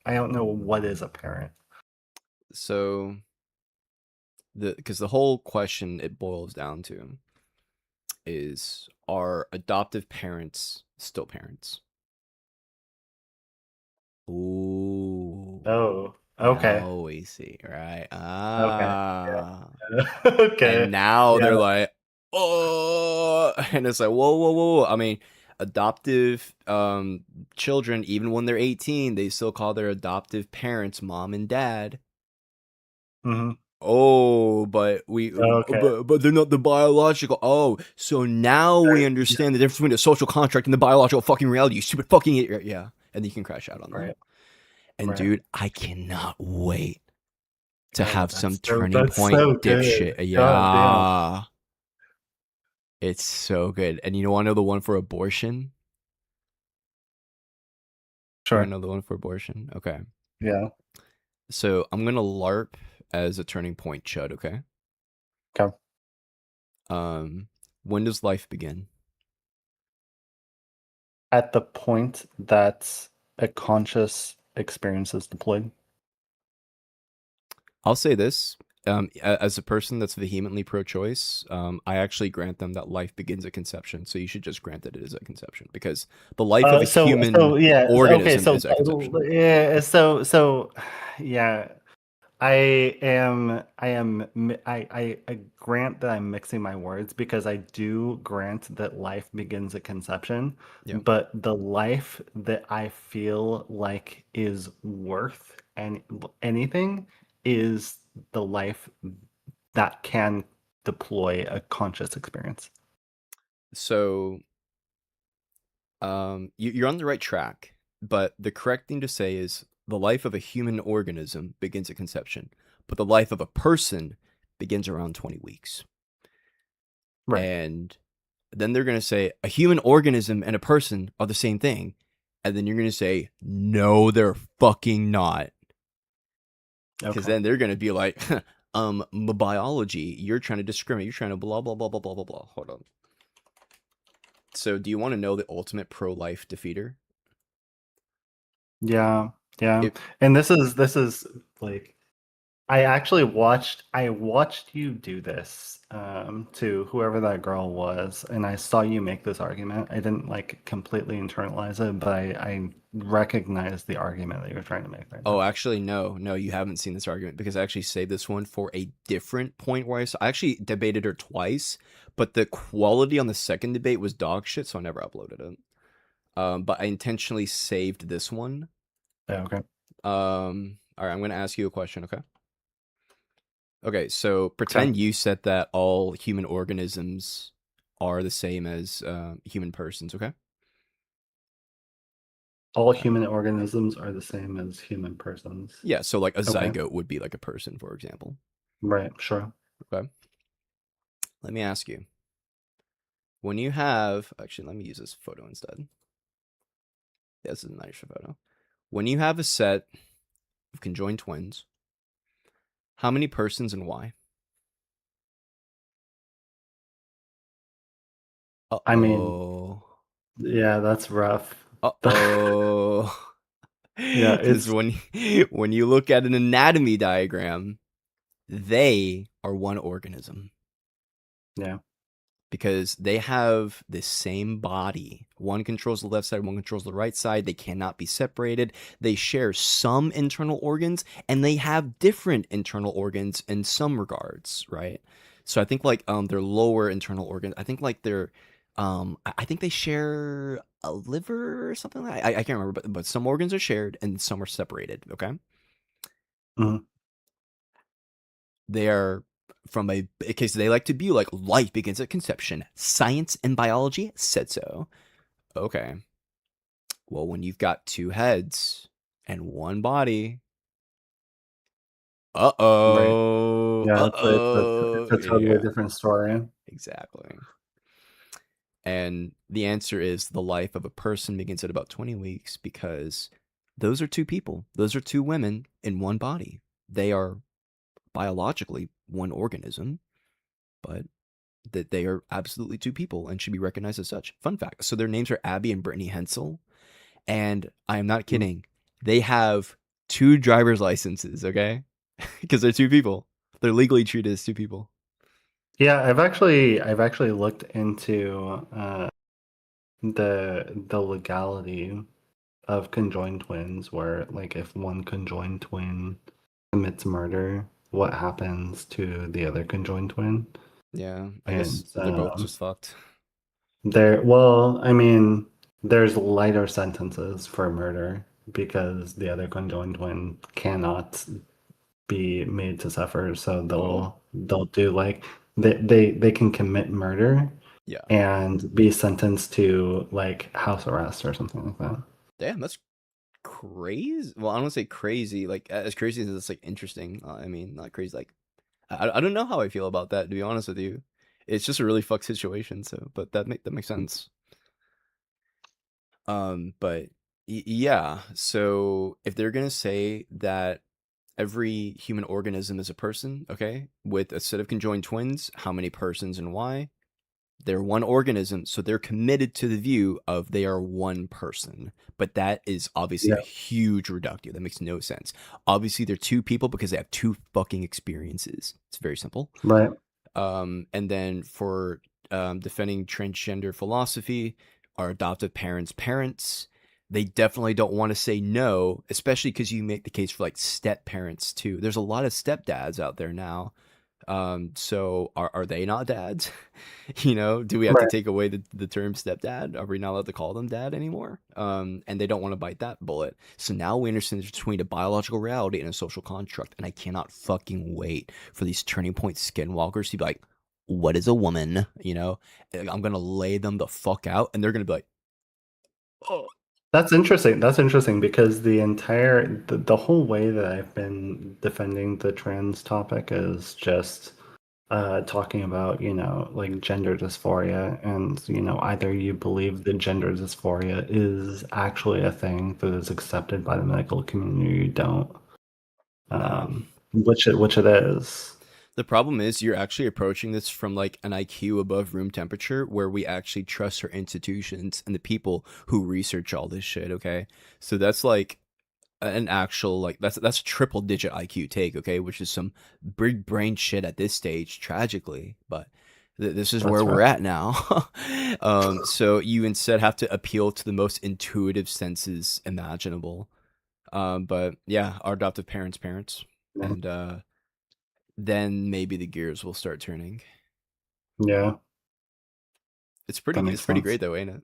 Speaker 17: I don't know what is a parent.
Speaker 2: So because the whole question it boils down to is, are adoptive parents still parents? Ooh.
Speaker 17: Oh, okay.
Speaker 2: Now we see, right?
Speaker 17: Okay. Okay.
Speaker 2: And now
Speaker 17: Yeah.
Speaker 2: they're like, oh, and it's like, whoa. I mean, adoptive children, even when they're 18, they still call their adoptive parents mom and dad.
Speaker 17: Mhm.
Speaker 2: Oh, but
Speaker 17: Okay.
Speaker 2: but they're not the biological. Oh, so now we understand the difference between the social contract and the biological fucking reality. You stupid fucking idiot. Yeah, and then you can crash out on that.
Speaker 17: Right.
Speaker 2: And
Speaker 17: Right.
Speaker 2: dude, I cannot wait to
Speaker 17: Oh,
Speaker 2: have some
Speaker 17: that's so-
Speaker 2: turning
Speaker 17: that's
Speaker 2: point
Speaker 17: so
Speaker 2: dipshit.
Speaker 17: good.
Speaker 2: Yeah,
Speaker 17: God
Speaker 2: it's so good. And you want to know the one for abortion?
Speaker 17: Sure.
Speaker 2: You wanna know the one for abortion? Okay.
Speaker 17: Yeah.
Speaker 2: So I'm gonna LARP as a turning point, Chud. Okay.
Speaker 17: Okay.
Speaker 2: When does life begin?
Speaker 17: At the point that a conscious experience is deployed.
Speaker 2: I'll say this. As a person that's vehemently pro-choice, I actually grant them that life begins at conception. So you should just grant that it is at conception, because the life of a human organism is at conception.
Speaker 17: Yeah. So yeah. I grant that I'm mixing my words, because I do grant that life begins at conception,
Speaker 2: Yeah.
Speaker 17: but the life that I feel like is worth anything is the life that can deploy a conscious experience.
Speaker 2: So you're on the right track, but the correct thing to say is the life of a human organism begins at conception, but the life of a person begins around 20 weeks.
Speaker 17: Right.
Speaker 2: And then they're going to say a human organism and a person are the same thing. And then you're going to say, no, they're fucking not. Because then they're going to be like, biology, you're trying to discriminate. You're trying to blah, blah, blah, blah, blah, blah, blah. Hold on. So do you want to know the ultimate pro-life defeater?
Speaker 17: Yeah. And this is like, I watched you do this to whoever that girl was, and I saw you make this argument. I didn't like completely internalize it, but I recognized the argument that you're trying to make right now.
Speaker 2: Oh, actually, no, you haven't seen this argument, because I actually saved this one for a different point where I actually debated her twice, but the quality on the second debate was dog shit, so I never uploaded it. But I intentionally saved this one.
Speaker 17: Yeah, okay.
Speaker 2: All right, I'm going to ask you a question, okay? Okay, so pretend you said that all human organisms are the same as human persons, okay?
Speaker 17: All human organisms are the same as human persons.
Speaker 2: Yeah, so like a
Speaker 17: Okay.
Speaker 2: zygote would be like a person, for example.
Speaker 17: Right, sure.
Speaker 2: Okay. Let me ask you. When you have... Actually, let me use this photo instead. Yeah, this is a nicer photo. When you have a set of conjoined twins, how many persons and why?
Speaker 17: I mean, yeah, that's rough.
Speaker 2: Uh-oh.
Speaker 17: Yeah,
Speaker 2: Because
Speaker 17: it's
Speaker 2: when you look at an anatomy diagram, they are one organism.
Speaker 17: Yeah.
Speaker 2: Because they have the same body. One controls the left side, one controls the right side. They cannot be separated. They share some internal organs, and they have different internal organs in some regards, right? So I think like their lower internal organs. I think like their I think they share a liver or something like that. I can't remember, but some organs are shared and some are separated. Okay.
Speaker 17: Mhm.
Speaker 2: They are from a case they like to be like life begins at conception. Science and biology said so. Okay. Well, when you've got two heads and one body,
Speaker 17: Right.
Speaker 2: uh-oh.
Speaker 17: Yeah, it's a totally
Speaker 2: Yeah,
Speaker 17: different story.
Speaker 2: exactly. And the answer is the life of a person begins at about 20 weeks because those are two people. Those are two women in one body. They are biologically one organism, but that they are absolutely two people and should be recognized as such. Fun fact. So their names are Abby and Brittany Hensel. And I am not kidding. They have two driver's licenses, okay? Because they're two people. They're legally treated as two people.
Speaker 17: Yeah, I've actually looked into the legality of conjoined twins, where like if one conjoined twin commits murder, what happens to the other conjoined twin?
Speaker 2: Yeah, I guess they're both just fucked.
Speaker 17: Well, I mean, there's lighter sentences for murder because the other conjoined twin cannot be made to suffer, so they'll do like they can commit murder,
Speaker 2: yeah,
Speaker 17: and be sentenced to like house arrest or something like that.
Speaker 2: Damn, that's crazy. Well, I don't want to say crazy, like as crazy as it's like interesting. I mean, not crazy. Like I don't know how I feel about that, to be honest with you. It's just a really fucked situation. So, but that makes sense. But yeah. So if they're gonna say that every human organism is a person, okay, with a set of conjoined twins, how many persons and why? They're one organism, so they're committed to the view of they are one person. But that is obviously a huge reductio. That makes no sense. Obviously, they're two people because they have two fucking experiences. It's very simple.
Speaker 17: Right.
Speaker 2: And then for defending transgender philosophy, our adoptive parents, they definitely don't want to say no, especially because you make the case for like step parents too. There's a lot of stepdads out there now. So are they not dads? You know, do we have to take away the term stepdad? Are we not allowed to call them dad anymore? And they don't want to bite that bullet. So now we understand there's between a biological reality and a social construct. And I cannot fucking wait for these Turning Point skinwalkers to be like, what is a woman? You know, I'm going to lay them the fuck out and they're going to be like, oh.
Speaker 17: That's interesting. That's interesting because the whole way that I've been defending the trans topic is just talking about, you know, like gender dysphoria, and you know, either you believe that gender dysphoria is actually a thing that is accepted by the medical community, or you don't. Which it is.
Speaker 2: The problem is you're actually approaching this from like an IQ above room temperature, where we actually trust our institutions and the people who research all this shit. Okay, so that's like an actual like that's triple digit IQ take. Okay, which is some big brain shit at this stage, tragically, but this is where we're at now. So you instead have to appeal to the most intuitive senses imaginable. But yeah, our adoptive parents, and then maybe the gears will start turning.
Speaker 17: Yeah.
Speaker 2: It's pretty great though, ain't it?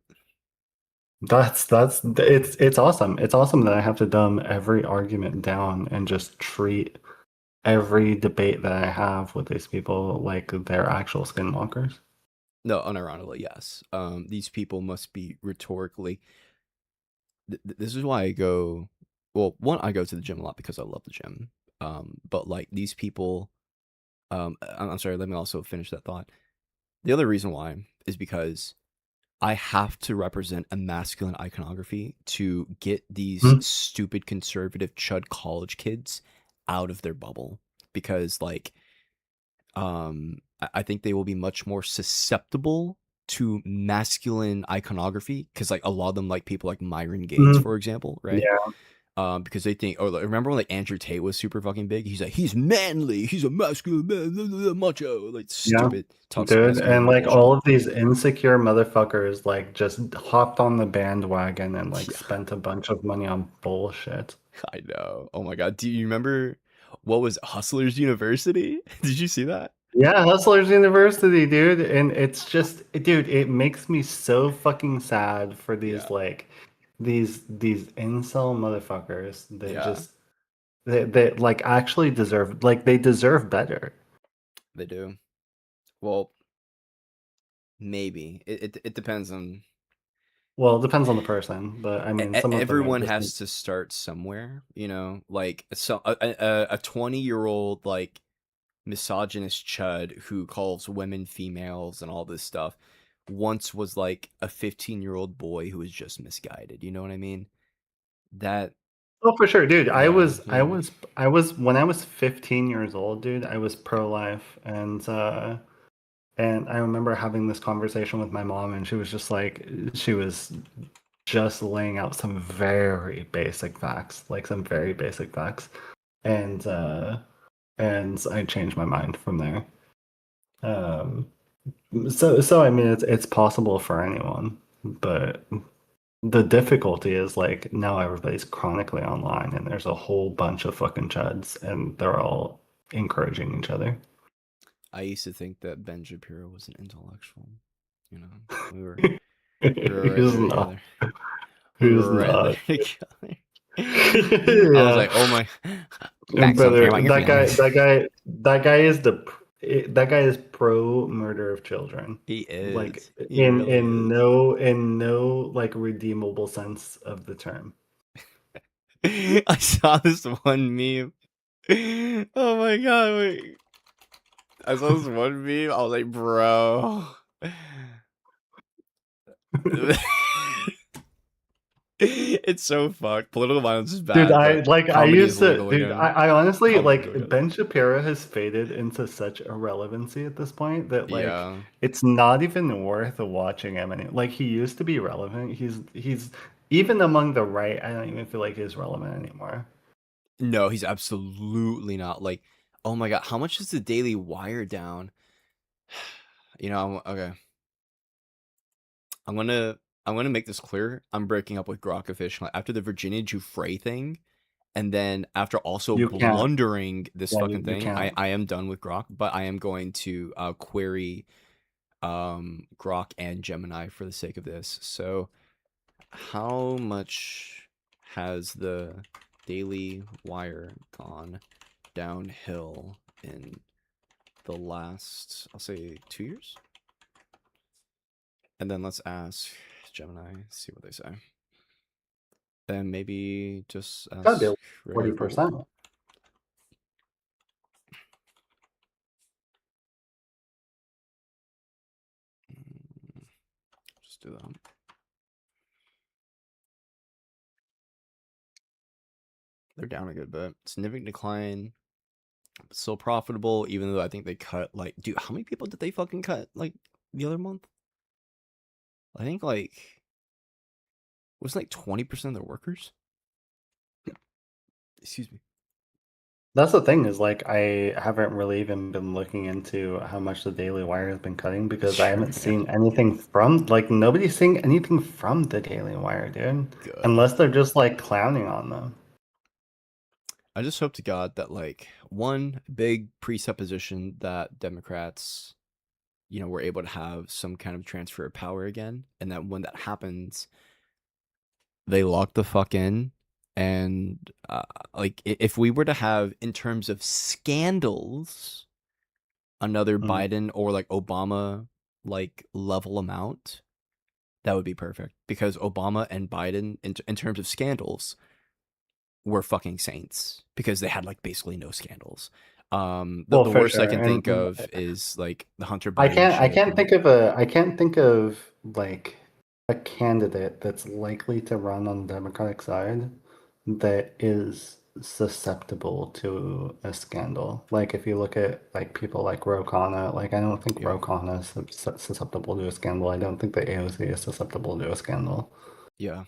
Speaker 17: It's awesome. It's awesome that I have to dumb every argument down and just treat every debate that I have with these people like they're actual skinwalkers.
Speaker 2: No, unironically, yes. These people must be rhetorically. This is why I go. Well, one, I go to the gym a lot because I love the gym. But like these people. I'm sorry, let me also finish that thought. The other reason why is because I have to represent a masculine iconography to get these stupid conservative chud college kids out of their bubble. Because like, I think they will be much more susceptible to masculine iconography. Because like a lot of them like people like Myron Gaines, for example, right?
Speaker 17: Yeah.
Speaker 2: Because they think, oh, remember when like Andrew Tate was super fucking big? He's like, he's manly, he's a masculine man, macho, like stupid.
Speaker 17: Dude, and like all of these insecure motherfuckers like just hopped on the bandwagon and like spent a bunch of money on bullshit.
Speaker 2: I know. Oh my god, do you remember what was Hustlers University? Did you see that?
Speaker 17: Yeah, Hustlers University, dude. And it's just, dude, it makes me so fucking sad for these like these incel motherfuckers that just that like actually deserve, like, they deserve better.
Speaker 2: They do. Well, maybe it depends on.
Speaker 17: Well, it depends on the person, but I mean, some of them are
Speaker 2: Everyone
Speaker 17: just
Speaker 2: has to start somewhere, you know. Like so, a 20-year-old like misogynist chud who calls women females and all this stuff once was like a 15-year-old boy who was just misguided. You know what I mean? That.
Speaker 17: Oh, for sure, dude. I
Speaker 2: Yeah,
Speaker 17: was
Speaker 2: yeah.
Speaker 17: when I was 15 years old, dude, I was pro-life, and I remember having this conversation with my mom, and she was just like, she was just laying out some very basic facts, like some very basic facts, and I changed my mind from there. So I mean, it's possible for anyone, but the difficulty is like now everybody's chronically online, and there's a whole bunch of fucking chuds, and they're all encouraging each other.
Speaker 2: I used to think that Ben Shapiro was an intellectual. You know, we were right
Speaker 17: He's
Speaker 2: there
Speaker 17: not.
Speaker 2: together.
Speaker 17: He's
Speaker 2: Right
Speaker 17: not.
Speaker 2: there together. I was like, oh my. Facts don't care
Speaker 17: Brother,
Speaker 2: about your feelings.
Speaker 17: that guy is pro murder of children.
Speaker 2: He is.
Speaker 17: Like
Speaker 2: He really
Speaker 17: in no like redeemable sense of the term.
Speaker 2: I saw this one meme. Oh my god, wait. I saw this one meme. I was like, bro. It's so fucked. Political violence is bad.
Speaker 17: Dude,
Speaker 2: but
Speaker 17: I
Speaker 2: comedy
Speaker 17: used
Speaker 2: is
Speaker 17: to,
Speaker 2: legal
Speaker 17: dude,
Speaker 2: again.
Speaker 17: I honestly,
Speaker 2: Comedy's
Speaker 17: like,
Speaker 2: legal again.
Speaker 17: Ben Shapiro has faded into such irrelevancy at this point that, like,
Speaker 2: Yeah.
Speaker 17: it's not even worth watching him anymore. Like, he used to be relevant. He's even among the right, I don't even feel like he's relevant anymore.
Speaker 2: No, he's absolutely not. Like, oh my god, how much is the Daily Wire down? You know, okay. I'm gonna make this clear. I'm breaking up with Grok officially after the Virginia Giuffre thing, and then after also
Speaker 17: You can't.
Speaker 2: blundering this
Speaker 17: Yeah,
Speaker 2: fucking
Speaker 17: you
Speaker 2: thing.
Speaker 17: can't.
Speaker 2: I am done with Grok, but I am going to query Grok and Gemini for the sake of this. So, how much has the Daily Wire gone downhill in the last, I'll say, 2 years? And then let's ask Gemini, see what they say. Then maybe just ask
Speaker 17: Gotta be
Speaker 2: Ray
Speaker 17: 40%.
Speaker 2: Google. Just do that. They're down a good bit. Significant decline. Still profitable, even though I think they cut like, dude, how many people did they fucking cut like the other month? I think like it was like 20% of their workers. Excuse me.
Speaker 17: That's the thing is, like, I haven't really even been looking into how much the Daily Wire has been cutting because I haven't seen anything from, like, nobody's seeing anything from the Daily Wire, dude.
Speaker 2: Good.
Speaker 17: Unless they're just, like, clowning on them.
Speaker 2: I just hope to God that like one big presupposition that Democrats, you know, were able to have some kind of transfer of power again, and that when that happens, they lock the fuck in. And like if we were to have, in terms of scandals, another Biden or like Obama like level amount, that would be perfect, because Obama and Biden in terms of scandals were fucking saints because they had like basically no scandals. The
Speaker 17: For
Speaker 2: worst I
Speaker 17: sure.
Speaker 2: can
Speaker 17: And
Speaker 2: think of is like the Hunter Biden.
Speaker 17: I
Speaker 2: shit.
Speaker 17: can't think of like a candidate that's likely to run on the Democratic side that is susceptible to a scandal. Like, if you look at like people like Ro Khanna, like, I don't think Ro Khanna is susceptible to a scandal. I don't think the AOC is susceptible to a scandal.
Speaker 2: Yeah.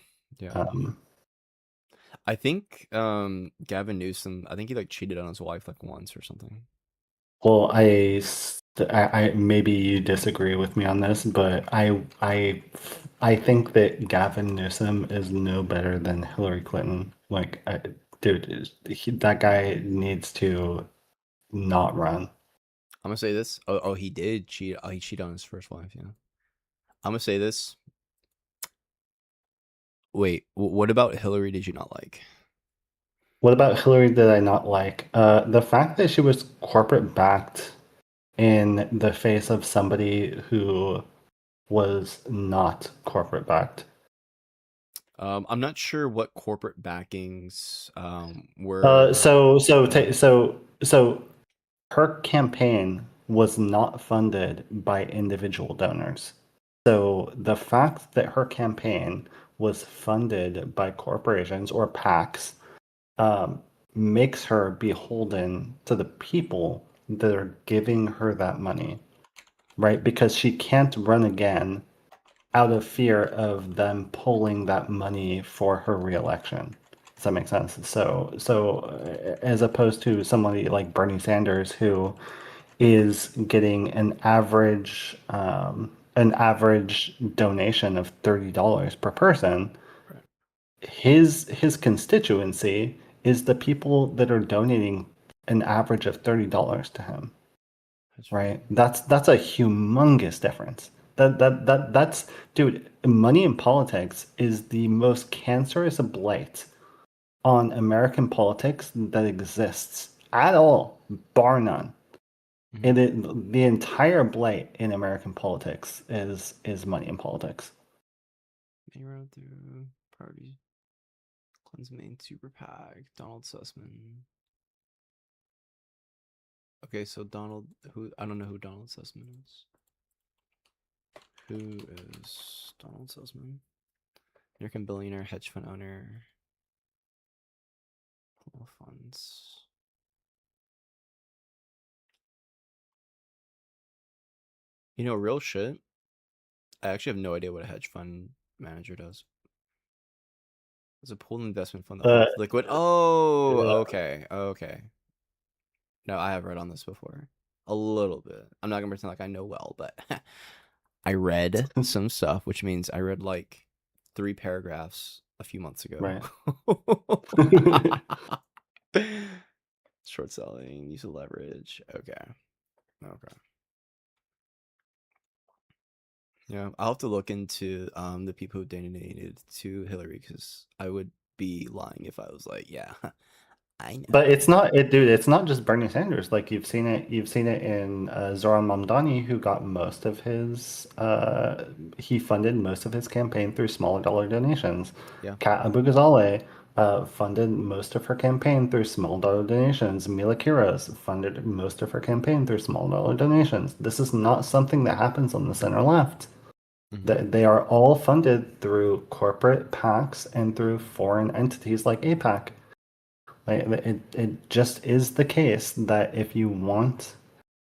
Speaker 2: I think Gavin Newsom, I think he like cheated on his wife like once or something.
Speaker 17: Well, I maybe you disagree with me on this, but I think that Gavin Newsom is no better than Hillary Clinton. Like, dude, that guy needs to not run.
Speaker 2: I'm gonna say this. Oh, he did cheat. Oh, he cheated on his first wife. Yeah. I'm gonna say this. Wait, what about Hillary? Did you not like?
Speaker 17: What about Hillary did I not like? The fact that she was corporate backed in the face of somebody who was not corporate backed.
Speaker 2: I'm not sure what corporate backings were.
Speaker 17: So her campaign was not funded by individual donors. So the fact that her campaign was funded by corporations or PACs makes her beholden to the people that are giving her that money, right? Because she can't run again out of fear of them pulling that money for her reelection. Does that make sense? So as opposed to somebody like Bernie Sanders, who is getting an average donation of $30 per person, his constituency is the people that are donating an average of $30 to him. Right? That's a humongous difference. That's dude, money in politics is the most cancerous blight on American politics that exists at all, bar none. And the entire blight in American politics is money in politics.
Speaker 2: Main road through party. Clinton's main super PAC, Donald Sussman. Okay, so Donald, I don't know who Donald Sussman is. Who is Donald Sussman? American billionaire, hedge fund owner. All funds. You know, real shit. I actually have no idea what a hedge fund manager does. It's a pooled investment fund that holds liquid. Oh, okay, okay. No, I have read on this before. A little bit. I'm not gonna pretend like I know well, but I read some stuff, which means I read like 3 paragraphs a few months ago.
Speaker 17: Right.
Speaker 2: Short selling, use of leverage. Okay. Okay. Yeah, I'll have to look into the people who donated to Hillary, because I would be lying if I was like, yeah, I know.
Speaker 17: But it's not it's not just Bernie Sanders. Like you've seen it in Zoran Mamdani, who got most of his he funded most of his campaign through smaller dollar donations.
Speaker 2: Yeah.
Speaker 17: Kat Abu-Ghazaleh funded most of her campaign through small dollar donations. Mila Kunis funded most of her campaign through small dollar donations. This is not something that happens on the center left. They are all funded through corporate PACs and through foreign entities like AIPAC. Like, it just is the case that if you want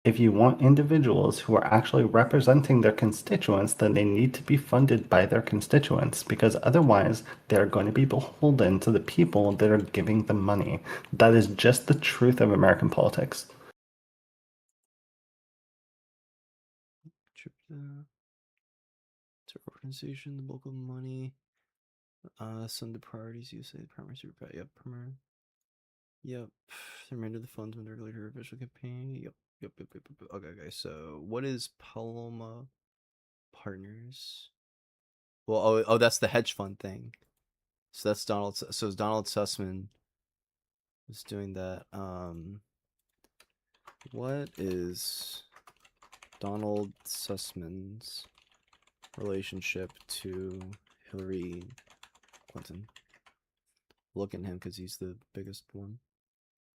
Speaker 17: individuals who are actually representing their constituents, then they need to be funded by their constituents, because otherwise they're going to be beholden to the people that are giving them money. That is just the truth of American politics.
Speaker 2: Organization, the bulk of money. Some of the priorities you say the primary super PAC. Yep, primary. Yep. The remainder of the funds when they regulate her official campaign. Yep. Okay. So what is Paloma Partners? Well, oh, that's the hedge fund thing. So that's Donald. So Donald Sussman was doing that. What is Donald Sussman's relationship to Hillary Clinton? Look at him because he's the biggest one.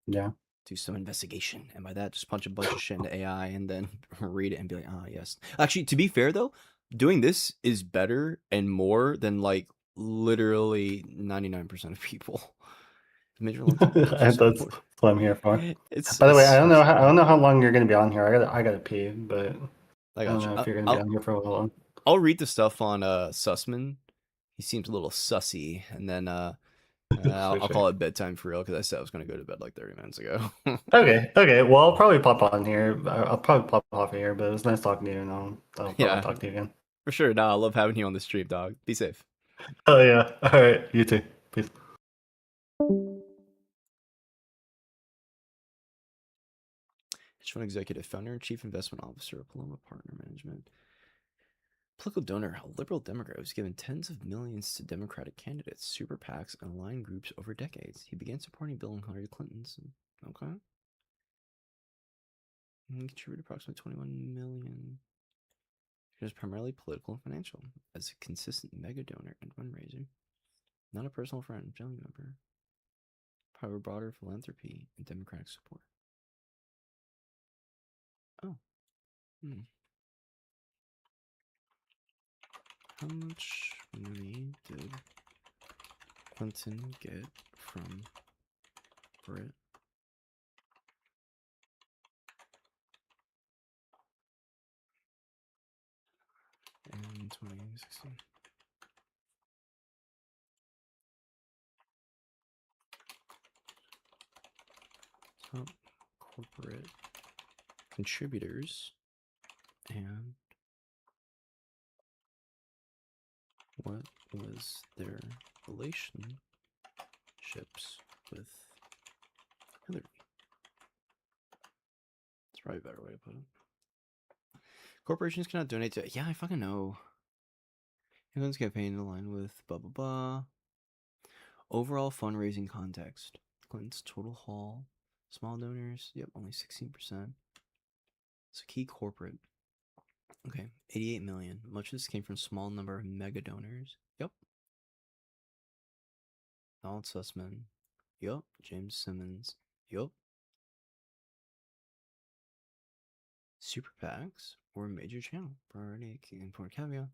Speaker 17: Yeah.
Speaker 2: Do some investigation, and by that, just punch a bunch of shit into AI and then read it and be like, ah, yes. Actually, to be fair though, doing this is better and more than like literally 99% of people.
Speaker 17: That's what I'm here for. By the way, I don't know how long you're gonna be on here. I gotta pee, but I don't know if you're gonna be on here for a while long.
Speaker 2: I'll read the stuff on Sussman. He seems a little sussy, and then I'll call it bedtime for real, because I said I was going to go to bed like 30 minutes ago.
Speaker 17: Okay. Well, I'll probably pop on here. I'll probably pop off here, but it was nice talking to you, and I'll probably talk to you again.
Speaker 2: For sure. Nah, I love having you on the stream, dog. Be safe.
Speaker 17: Oh yeah. All right. You too. Peace.
Speaker 2: hedge fund executive, founder and chief investment officer of Paloma Partner Management. Political donor, a liberal Democrat who's given tens of millions to Democratic candidates, super PACs, and aligned groups over decades. He began supporting Bill and Hillary Clinton's. Okay. He contributed approximately 21 million. He was primarily political and financial, as a consistent mega donor and fundraiser. Not a personal friend, family member. Part of broader philanthropy and democratic support. Oh. How much money did Clinton get from Brit? In 2016. Top corporate contributors and what was their relationships with Hillary? That's probably a better way to put it. Corporations cannot donate to. Yeah, I fucking know. Clinton's campaign aligned with blah blah blah. Overall fundraising context. Clinton's total haul. Small donors. Yep, only 16%. So key corporate. Okay, 88 million. Much of this came from small number of mega donors. Yep. Donald Sussman. Yep. James Simmons. Yep. Super PACs were a major channel. Priority important caveat.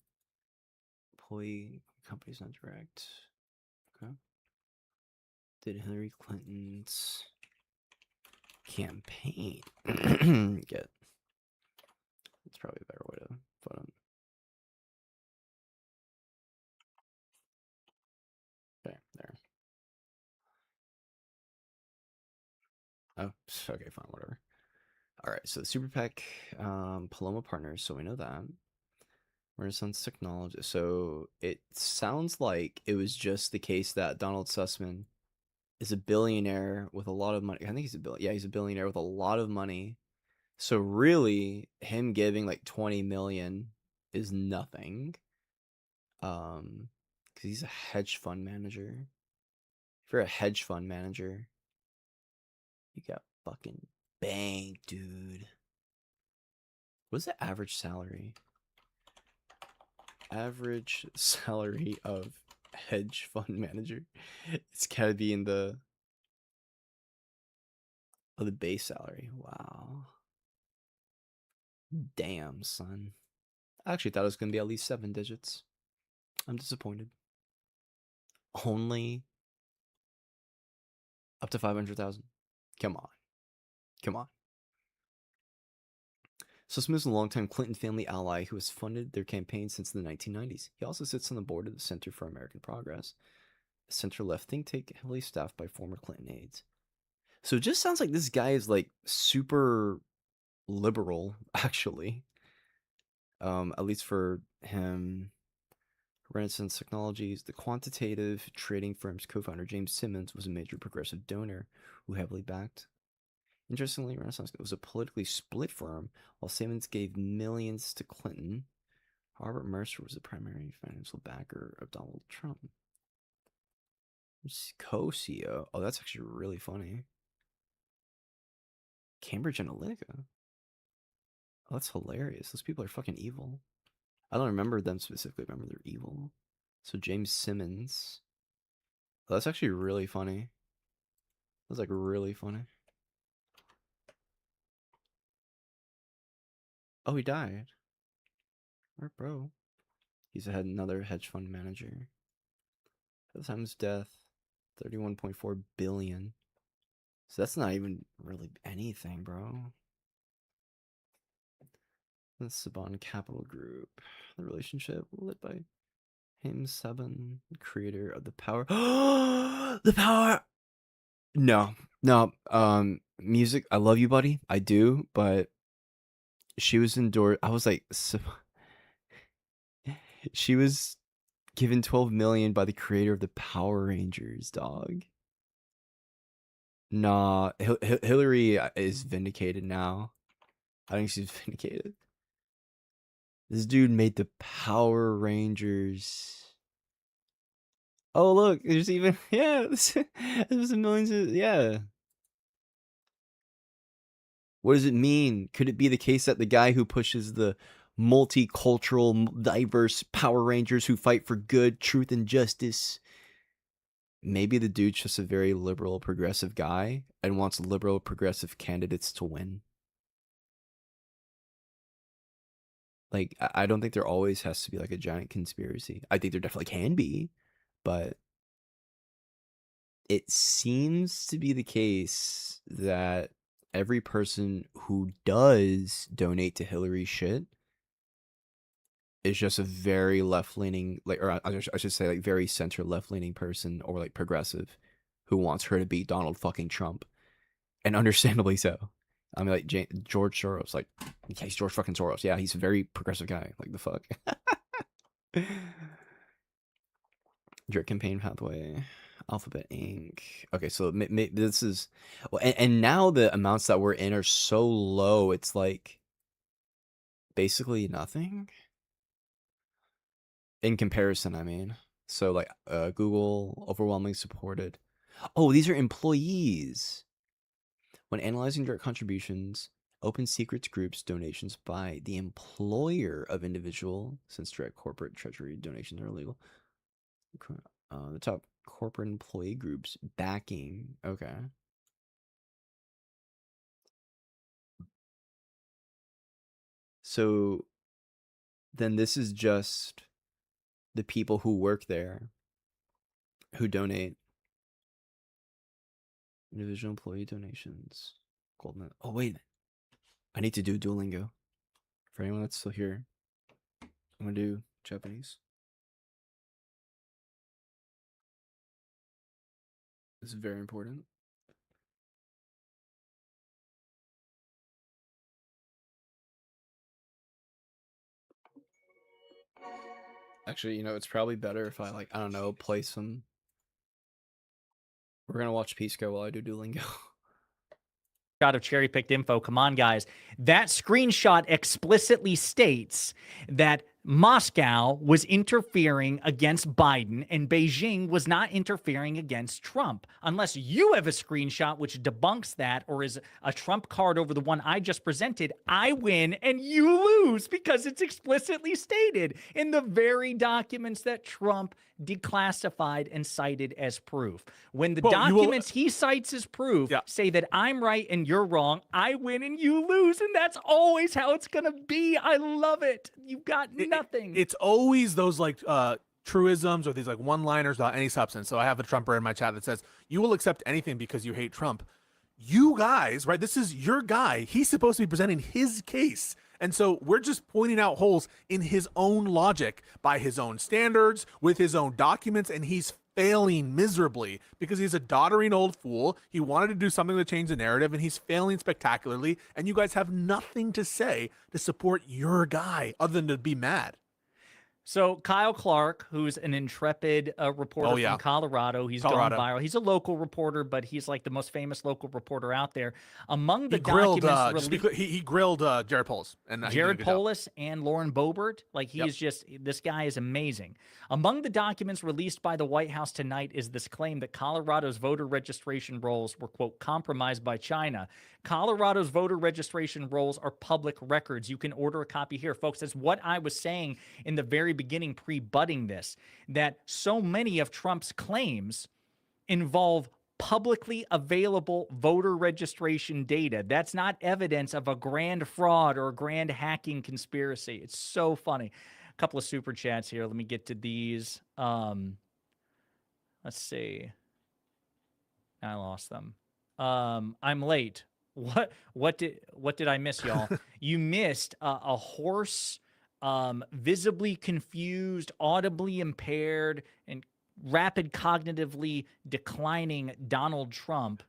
Speaker 2: Employee companies not direct. Okay. Did Hillary Clinton's campaign get? That's probably a better way to put it. Okay, there. Oh, okay, fine, whatever. All right, so the Super PAC, Paloma Partners, so we know that. Renaissance Technology. So it sounds like it was just the case that Donald Sussman is a billionaire with a lot of money. I think he's a billionaire. Yeah, he's a billionaire with a lot of money. So really, him giving like 20 million is nothing. Because he's a hedge fund manager. If you're a hedge fund manager, you got fucking bank, dude. What's the average salary? Average salary of hedge fund manager. It's gotta be in the base salary. Wow. Damn, son. I actually thought it was gonna be at least 7 digits. I'm disappointed. Only up to 500,000. Come on. Come on. Sussman is a longtime Clinton family ally who has funded their campaign since the 1990s. He also sits on the board of the Center for American Progress, a center-left think tank heavily staffed by former Clinton aides. So it just sounds like this guy is like super liberal, actually. At least for him. Renaissance Technologies, the quantitative trading firm's co-founder James Simmons was a major progressive donor who heavily backed. Interestingly, Renaissance was a politically split firm, while Simmons gave millions to Clinton. Robert Mercer was the primary financial backer of Donald Trump. Co-CEO. Oh, that's actually really funny. Cambridge Analytica. Oh, that's hilarious. Those people are fucking evil. I don't remember them specifically. I remember they're evil. So James Simmons. Oh, that's actually really funny. That's like really funny. Oh, he died. Or bro. He's had another hedge fund manager. At the time of his death, 31.4 billion. So that's not even really anything, bro. The Saban Capital Group. The relationship led by Haim Saban, creator of the Power. The Power. No. Music. I love you, buddy. I do, but she was endorsed. I was like, she was given 12 million by the creator of the Power Rangers, dog. Nah, Hillary is vindicated now. I think she's vindicated. This dude made the Power Rangers. Oh, look, there's even, yeah, there's millions of, yeah. What does it mean? Could it be the case that the guy who pushes the multicultural, diverse Power Rangers who fight for good, truth, and justice, maybe the dude's just a very liberal, progressive guy and wants liberal, progressive candidates to win? Like, I don't think there always has to be like a giant conspiracy. I think there definitely can be, but it seems to be the case that every person who does donate to Hillary's shit is just a very left-leaning, like, or I should say, like, very center left-leaning person, or like progressive, who wants her to beat Donald fucking Trump, and understandably so. I mean, like, George Soros, like, yeah, he's George fucking Soros. Yeah, he's a very progressive guy. Like, the fuck. Direct campaign pathway, Alphabet Inc. Okay, so this is, well, and now the amounts that we're in are so low. It's like basically nothing in comparison. I mean, so like Google overwhelmingly supported. Oh, these are employees. When analyzing direct contributions, open secrets groups donations by the employer of individual, since direct corporate treasury donations are illegal. The top corporate employee groups backing. Okay. So then this is just the people who work there who donate. Individual employee donations. Golden. Oh, wait. I need to do Duolingo. For anyone that's still here, I'm going to do Japanese. This is very important. Actually, you know, it's probably better if I, like, I don't know, play some. We're going to watch Pisco while I do Duolingo.
Speaker 23: Shot of cherry-picked info. Come on, guys. That screenshot explicitly states that Moscow was interfering against Biden and Beijing was not interfering against Trump. Unless you have a screenshot which debunks that or is a Trump card over the one I just presented, I win and you lose because it's explicitly stated in the very documents that Trump declassified and cited as proof. When the documents he cites as proof say that I'm right and you're wrong, I win and you lose, and that's always how it's gonna be. I love it. You've got nothing.
Speaker 12: It's always those like truisms or these like one-liners without any substance. So I have a Trumper in my chat that says, "You will accept anything because you hate Trump." You guys, right? This is your guy. He's supposed to be presenting his case. And so we're just pointing out holes in his own logic by his own standards, with his own documents, and he's failing miserably because he's a doddering old fool. He wanted to do something to change the narrative, and he's failing spectacularly, and you guys have nothing to say to support your guy other than to be mad.
Speaker 23: So Kyle Clark, who's an intrepid reporter from Colorado, he's gone viral. He's a local reporter, but he's like the most famous local reporter out there. Among the documents
Speaker 12: he grilled Jared Polis and
Speaker 23: Jared Polis and Lauren Boebert. Like he is just, this guy is amazing. Among the documents released by the White House tonight is this claim that Colorado's voter registration rolls were, quote, compromised by China. Colorado's voter registration rolls are public records. You can order a copy here, folks. That's what I was saying in the very beginning, pre-budding this, that so many of Trump's claims involve publicly available voter registration data. That's not evidence of a grand fraud or a grand hacking conspiracy. It's so funny. A couple of super chats here. Let me get to these. Let's see. I lost them. I'm late. What did I miss, y'all? You missed a hoarse, visibly confused, audibly impaired, and rapid cognitively declining Donald Trump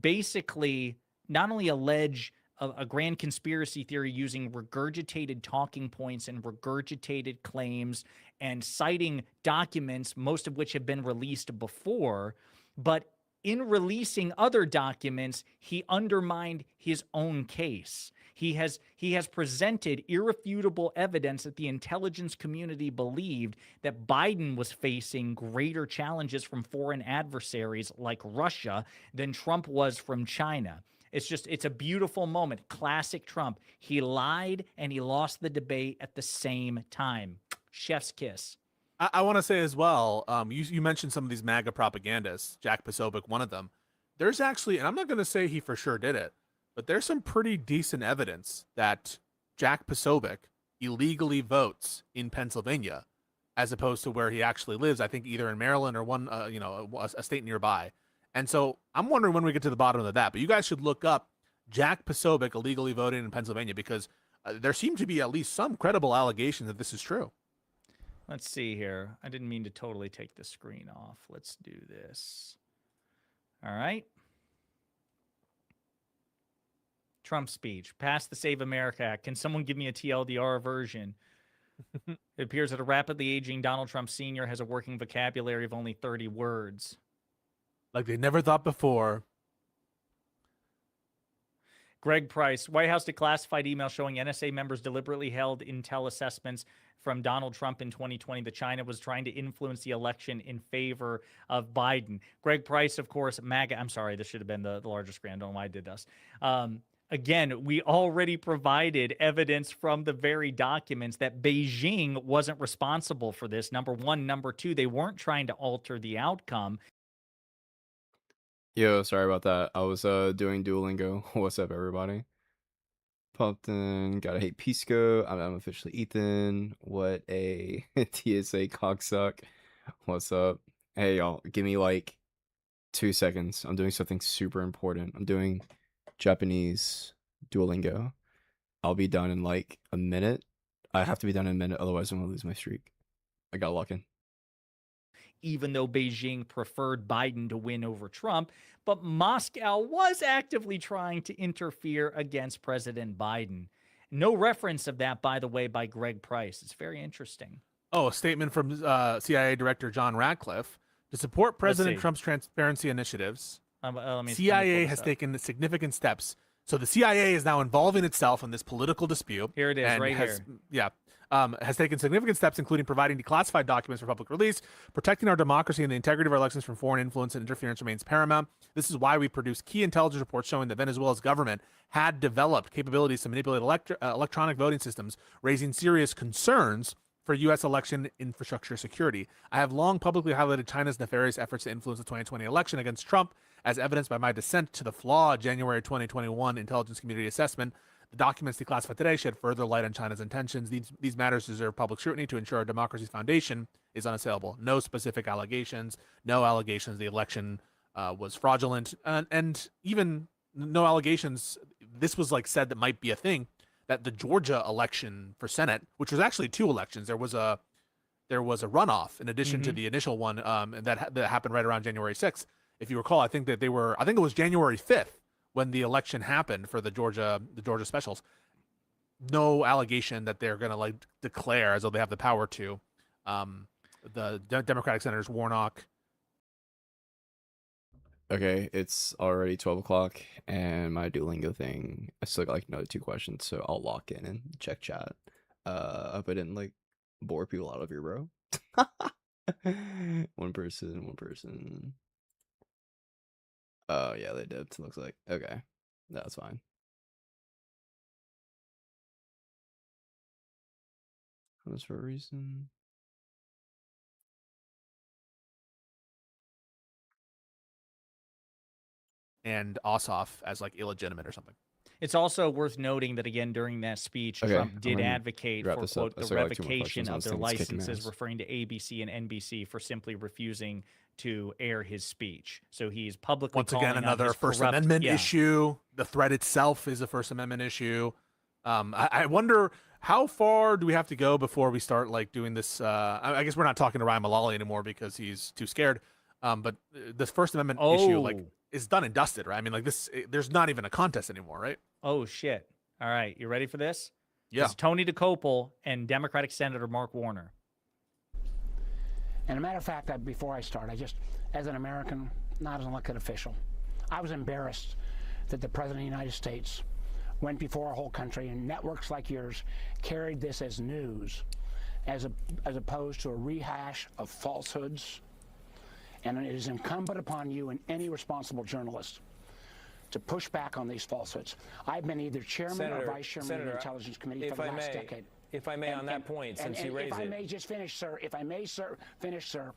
Speaker 23: basically not only allege a grand conspiracy theory using regurgitated talking points and regurgitated claims and citing documents, most of which have been released before, but in releasing other documents, he undermined his own case. He has presented irrefutable evidence that the intelligence community believed that Biden was facing greater challenges from foreign adversaries like Russia than Trump was from China. It's a beautiful moment. Classic Trump. He lied and he lost the debate at the same time. Chef's kiss.
Speaker 12: I want to say as well, you mentioned some of these MAGA propagandists, Jack Posobiec, one of them. There's actually, and I'm not going to say he for sure did it, but there's some pretty decent evidence that Jack Posobiec illegally votes in Pennsylvania, as opposed to where he actually lives. I think either in Maryland or one, a state nearby. And so I'm wondering when we get to the bottom of that. But you guys should look up Jack Posobiec illegally voting in Pennsylvania, because there seem to be at least some credible allegations that this is true.
Speaker 23: Let's see here. I didn't mean to totally take the screen off. Let's do this. All right. Trump speech. Pass the Save America Act. Can someone give me a TLDR version? It appears that a rapidly aging Donald Trump Sr. has a working vocabulary of only 30 words.
Speaker 12: Like they never thought before.
Speaker 23: Greg Price. White House declassified email showing NSA members deliberately held intel assessments from Donald Trump in 2020 that China was trying to influence the election in favor of Biden. Greg Price, of course, MAGA. I'm sorry, this should have been the larger screen. I don't know why I did this. Again, we already provided evidence from the very documents that Beijing wasn't responsible for this. Number one. Number two, they weren't trying to alter the outcome.
Speaker 2: Yo, sorry about that. I was doing Duolingo. What's up, everybody? Popped in. Gotta hate Pisco. I'm officially Ethan. What a TSA cocksuck. What's up? Hey, y'all. Give me like 2 seconds. I'm doing something super important. I'm doing Japanese Duolingo. I'll be done in like a minute. I have to be done in a minute, otherwise I'm gonna lose my streak. I gotta lock in.
Speaker 23: Even though Beijing preferred Biden to win over Trump, but Moscow was actively trying to interfere against President Biden. No reference of that, by the way, by Greg Price. It's very interesting.
Speaker 12: Oh, a statement from CIA Director John Ratcliffe. To support President Trump's transparency initiatives, CIA has taken significant steps. So the CIA is now involving itself in this political dispute.
Speaker 23: Here it is,
Speaker 12: and
Speaker 23: right
Speaker 12: has,
Speaker 23: here.
Speaker 12: Yeah. Has taken significant steps, including providing declassified documents for public release. Protecting our democracy and the integrity of our elections from foreign influence and interference remains paramount. This is why we produced key intelligence reports showing that Venezuela's government had developed capabilities to manipulate electronic voting systems, raising serious concerns for U.S. election infrastructure security. I have long publicly highlighted China's nefarious efforts to influence the 2020 election against Trump, as evidenced by my dissent to the flawed January 2021 intelligence community assessment. The documents declassified today shed further light on China's intentions. These matters deserve public scrutiny to ensure our democracy's foundation is unassailable. No specific allegations, no allegations the election was fraudulent, and even no allegations. This was like said that might be a thing, that the Georgia election for Senate, which was actually 2 elections, there was a runoff in addition to the initial one that happened right around January 6th. If you recall, I think it was January 5th when the election happened for the Georgia specials. No allegation that they're going to like declare, as though they have the power to, the Democratic Senators Warnock.
Speaker 2: Okay, it's already 12 o'clock, and my Duolingo thing, I still got like another 2 questions, so I'll lock in and check chat. I hope I didn't like bore people out of here, bro. One person. Oh, yeah, they did, it looks like. Okay, that's fine. That's for a reason.
Speaker 12: And Ossoff as like illegitimate or something.
Speaker 23: It's also worth noting that, again, during that speech, Trump did advocate for, quote, the revocation of their licenses, referring to ABC and NBC for simply refusing to air his speech. So he's publicly
Speaker 12: once again another First Amendment issue. The threat itself is a First Amendment issue. I wonder, how far do we have to go before we start like doing this? I guess we're not talking to Ryan Mullally anymore because he's too scared. But this First Amendment issue, like, is done and dusted, right? I mean, like this, there's not even a contest anymore, right?
Speaker 23: Oh shit! All right, you ready for this?
Speaker 12: Yeah.
Speaker 23: It's Tony DeCopel and Democratic Senator Mark Warner.
Speaker 6: And a matter of fact, before I start, I just, as an American, not as an elected official. I was embarrassed that the President of the United States went before our whole country, and networks like yours carried this as news, as opposed to a rehash of falsehoods. And it is incumbent upon you and any responsible journalist to push back on these falsehoods. I've been either chairman or vice chairman of the Intelligence Committee for the last decade.
Speaker 20: If I may, on that point, since you raised it.
Speaker 6: If I may just finish, sir. If I may, sir, finish, sir.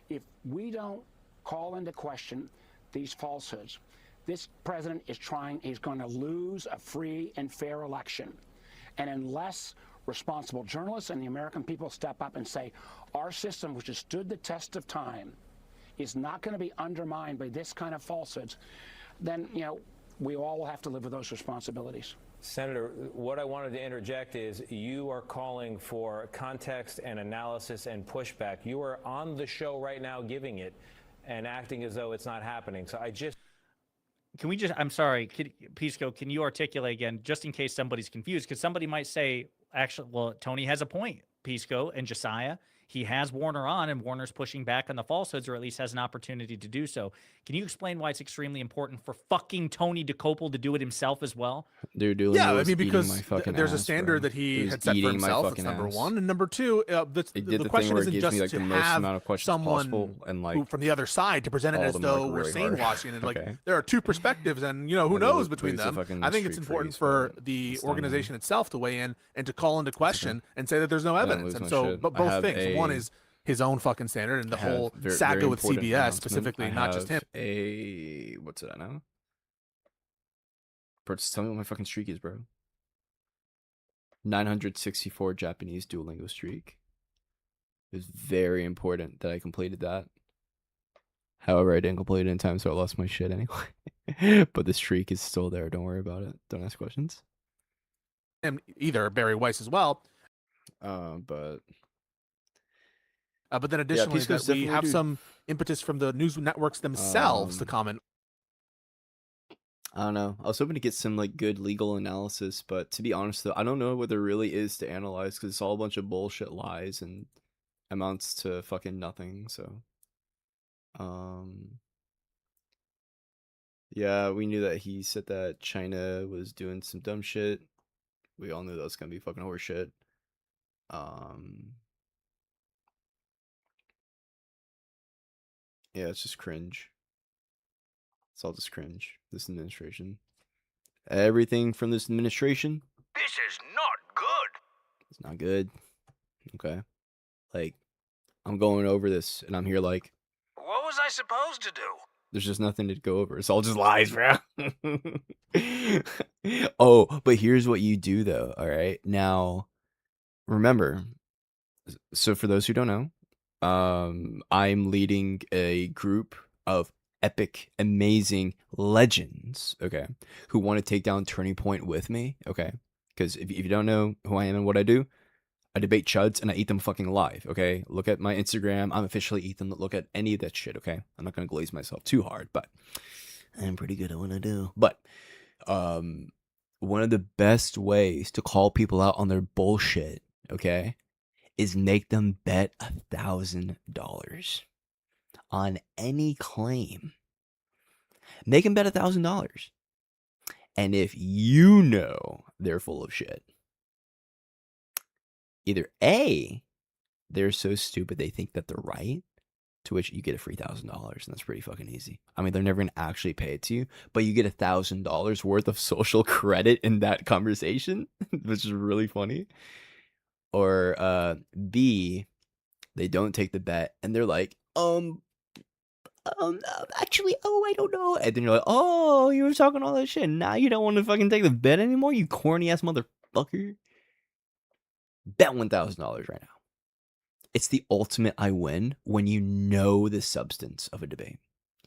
Speaker 6: If we don't call into question these falsehoods, this president is he's going to lose a free and fair election. And unless responsible journalists and the American people step up and say, our system, which has stood the test of time, is not going to be undermined by this kind of falsehoods, then, you know, we all will have to live with those responsibilities.
Speaker 20: Senator, what I wanted to interject is you are calling for context and analysis and pushback. You are on the show right now giving it and acting as though it's not happening. So I just...
Speaker 23: Can we just, I'm sorry, Pisco, can you articulate again, just in case somebody's confused? Because somebody might say, actually, well, Tony has a point, Pisco and Josiah. He has Warner on, and Warner's pushing back on the falsehoods, or at least has an opportunity to do so. Can you explain why it's extremely important for fucking Tony DeCopel to do it himself as well?
Speaker 2: Dude,
Speaker 12: yeah, I mean, because there's a standard that he had set for himself. That's number one, and number two, the question isn't just to have someone who, from the other side to present it as though we're sane-washing. And like, there are two perspectives, and you know who knows between them. I think it's important for the organization itself to weigh in and to call into question and say that there's no evidence. And so, but both things. One is his own fucking standard, and the whole saga with CBS specifically, not just him.
Speaker 2: What's it now? Bro, just tell me what my fucking streak is, bro. 964 Japanese Duolingo streak. It was very important that I completed that. However, I didn't complete it in time, so I lost my shit anyway. But the streak is still there. Don't worry about it. Don't ask questions.
Speaker 12: And either Barry Weiss as well. But then additionally, that we have some impetus from the news networks themselves to comment.
Speaker 2: I don't know. I was hoping to get some like good legal analysis, but to be honest though, I don't know what there really is to analyze because it's all a bunch of bullshit lies and amounts to fucking nothing. So, yeah, we knew that he said that China was doing some dumb shit. We all knew that was gonna be fucking horseshit. Yeah, it's just cringe. It's all just cringe. This administration. Everything from this administration.
Speaker 1: This is not good.
Speaker 2: It's not good. Okay. Like, I'm going over this and I'm here like,
Speaker 1: What was I supposed to do?
Speaker 2: there's just nothing to go over. It's all just lies, bro. Oh, but here's what you do though. All right. Now, remember, so for those who don't know, I'm leading a group of epic, amazing legends, okay, who want to take down Turning Point with me, okay? Because if you don't know who I am and what I do, I debate chuds and I eat them fucking alive, okay? Look at my Instagram. I'm officially Ethan. Look at any of that shit, okay? I'm not going to glaze myself too hard, but I'm pretty good at what I do. But one of the best ways to call people out on their bullshit, okay, is make them bet $1,000 on any claim. Make them bet $1,000. And if you know they're full of shit, either A, they're so stupid they think that they're right, to which you get a free $1,000, and that's pretty fucking easy. I mean, they're never going to actually pay it to you, but you get $1,000 worth of social credit in that conversation, which is really funny. Or B, they don't take the bet and they're like, actually, I don't know. And then you're like, oh, you were talking all that shit. Now you don't want to fucking take the bet anymore, you corny ass motherfucker. Bet $1,000 right now. It's the ultimate I win when you know the substance of a debate.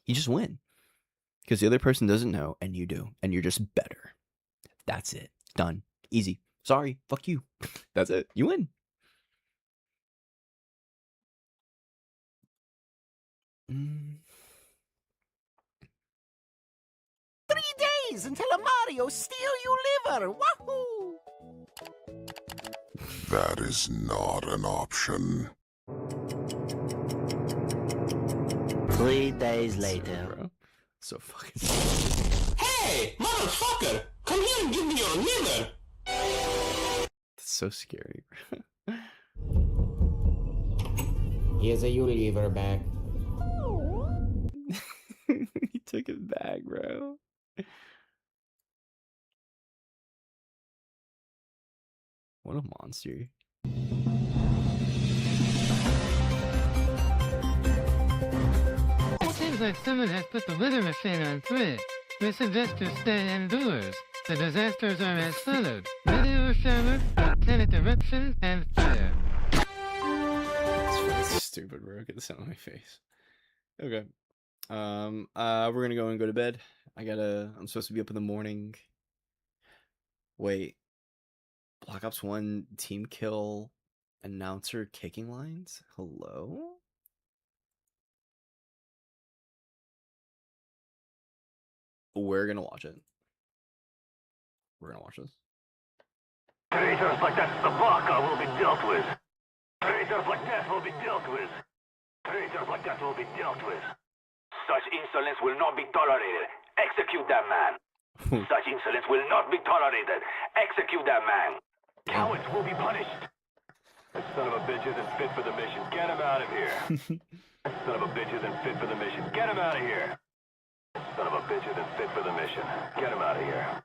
Speaker 2: You just win. Because the other person doesn't know and you do. And you're just better. That's it. Done. Easy. Sorry, fuck you. That's it. You win.
Speaker 22: Mm. 3 days until a Mario steal you liver. Wahoo!
Speaker 24: That is not an option.
Speaker 2: 3 days later. Bro. So fucking.
Speaker 4: Hey, motherfucker! Come here and give me your liver!
Speaker 2: That's so scary, bro.
Speaker 4: Here's your liver back.
Speaker 2: He took it back, bro. What a monster.
Speaker 14: It seems like someone has put the weather machine on 3. We suggest you stay indoors. The disasters are as followed: meteor shower, volcanic eruption, and fire.
Speaker 2: That's really stupid, bro. Get this out of my face. Okay. We're gonna go to bed. I'm supposed to be up in the morning. Wait. Black Ops 1 team kill announcer kicking lines? Hello? We're gonna watch it. We're gonna watch this.
Speaker 1: Traitors like that Sabaka will be dealt with. Traitors like that will be dealt with. Traitors like that will be dealt with. Such insolence will not be tolerated. Execute that man. Such insolence will not be tolerated. Execute that man. Cowards will be punished. That son of a bitch isn't fit for the mission. Get him out of here. That son of a bitch isn't fit for the mission. Get him out of here. That son of a bitch isn't fit for the mission. Get him out of here.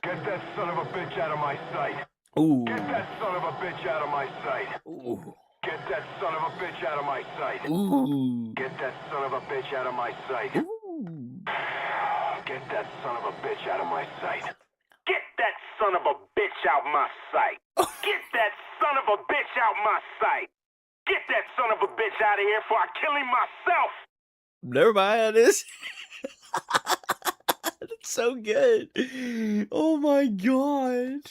Speaker 1: Get that son of a bitch out of my sight.
Speaker 2: Ooh.
Speaker 1: Get that son of a bitch out of my sight.
Speaker 2: Ooh.
Speaker 1: Get that son of a bitch out of my sight.
Speaker 2: Ooh.
Speaker 1: Get that son of a bitch out of my sight.
Speaker 2: Ooh.
Speaker 1: Get that son of a bitch out of my sight. Get that son of a bitch out my sight. Get that son of a bitch out my sight. Get that son of a bitch out of here before I kill him myself.
Speaker 2: Never mind, it is. That's so good. Oh my god.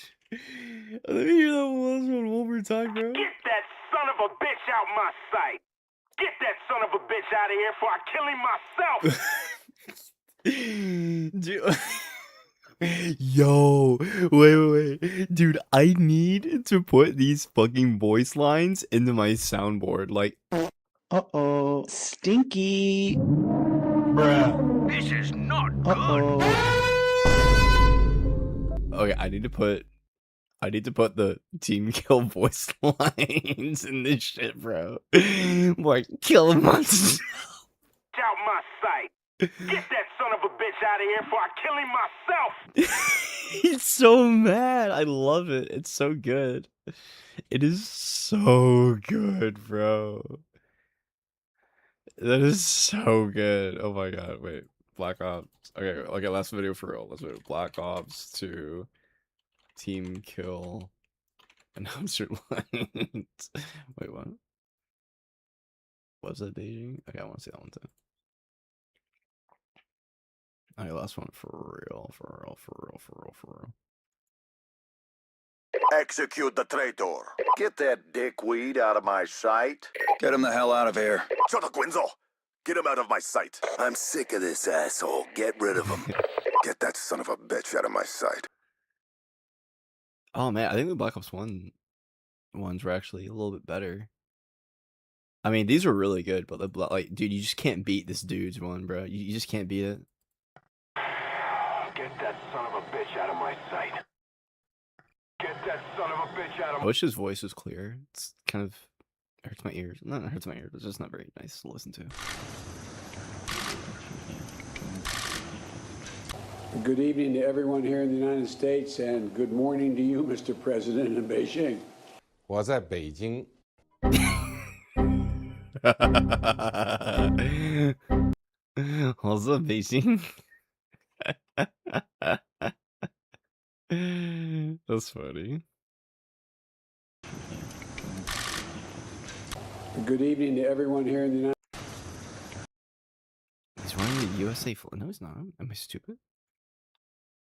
Speaker 2: Let me hear that one more time, bro.
Speaker 1: Get that son of a bitch out my sight. Get that son of a bitch out of here before I kill him myself.
Speaker 2: Dude. Yo, wait. Dude, I need to put these fucking voice lines into my soundboard. Like, uh-oh, stinky. Bruh.
Speaker 1: This is not good.
Speaker 2: Okay, I need to put the team kill voice lines in this shit, bro. Like, kill him myself.
Speaker 1: Out my sight. Get that son of a bitch out of here before I kill him myself.
Speaker 2: He's so mad. I love it. It's so good. It is so good, bro. That is so good. Oh my god. Wait. Black Ops. Okay, last video for real. Let's do Black Ops 2 team kill announcer lines. Wait, what? Was that Beijing? Okay, I want to see that one too. Okay, last one for real.
Speaker 21: Execute the traitor. Get that dickweed out of my sight. Get him the hell out of here. Shut up, Gwinzo. Get him out of my sight. I'm sick of this asshole. Get rid of him. Get that son of a bitch out of my sight.
Speaker 2: Oh man, I think the Black Ops 1 ones were actually a little bit better. I mean, these were really good, but like, dude, you just can't beat this dude's one, bro. You just can't beat it.
Speaker 1: Get that son of a bitch out of my sight. Get that son of a bitch out of
Speaker 2: I wish his voice was clear. It's kind of hurts my ears. No, it hurts my ears. It's just not very nice to listen to.
Speaker 24: Good evening to everyone here in the United States, and good morning to you, Mr. President, in Beijing.
Speaker 25: 我在北京。
Speaker 2: 我在北京。That's funny.
Speaker 24: Good evening to everyone here in the United
Speaker 2: He's wearing the USA flag. No, he's not. Am I stupid?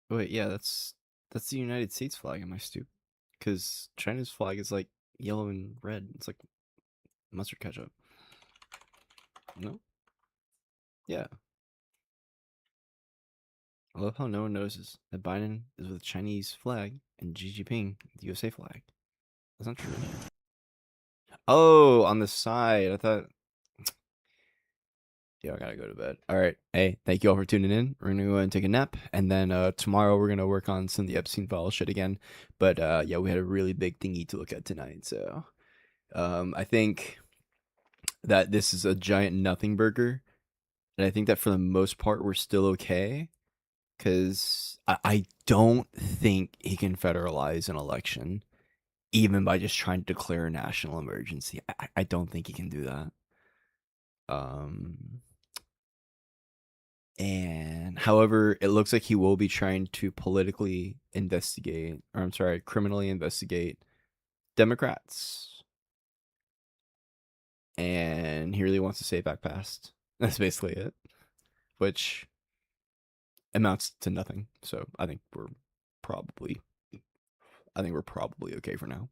Speaker 2: Wait, yeah, that's the United States flag. Am I stupid? Because China's flag is like yellow and red. It's like mustard ketchup. No? Yeah. I love how no one notices that Biden is with the Chinese flag and Xi Jinping, the USA flag. That's not true. Oh, on the side. I thought Yeah, I gotta go to bed. All right. Hey, thank you all for tuning in. We're gonna go and take a nap, and then tomorrow we're gonna work on some of the Epstein file shit again. But yeah, we had a really big thingy to look at tonight, so I think that this is a giant nothing burger, and I think that for the most part we're still okay, because I don't think he can federalize an election, even by just trying to declare a national emergency. I don't think he can do that. And however, it looks like he will be trying to criminally investigate Democrats. And he really wants to say back past. That's basically it. Which amounts to nothing. So I think we're probably okay for now.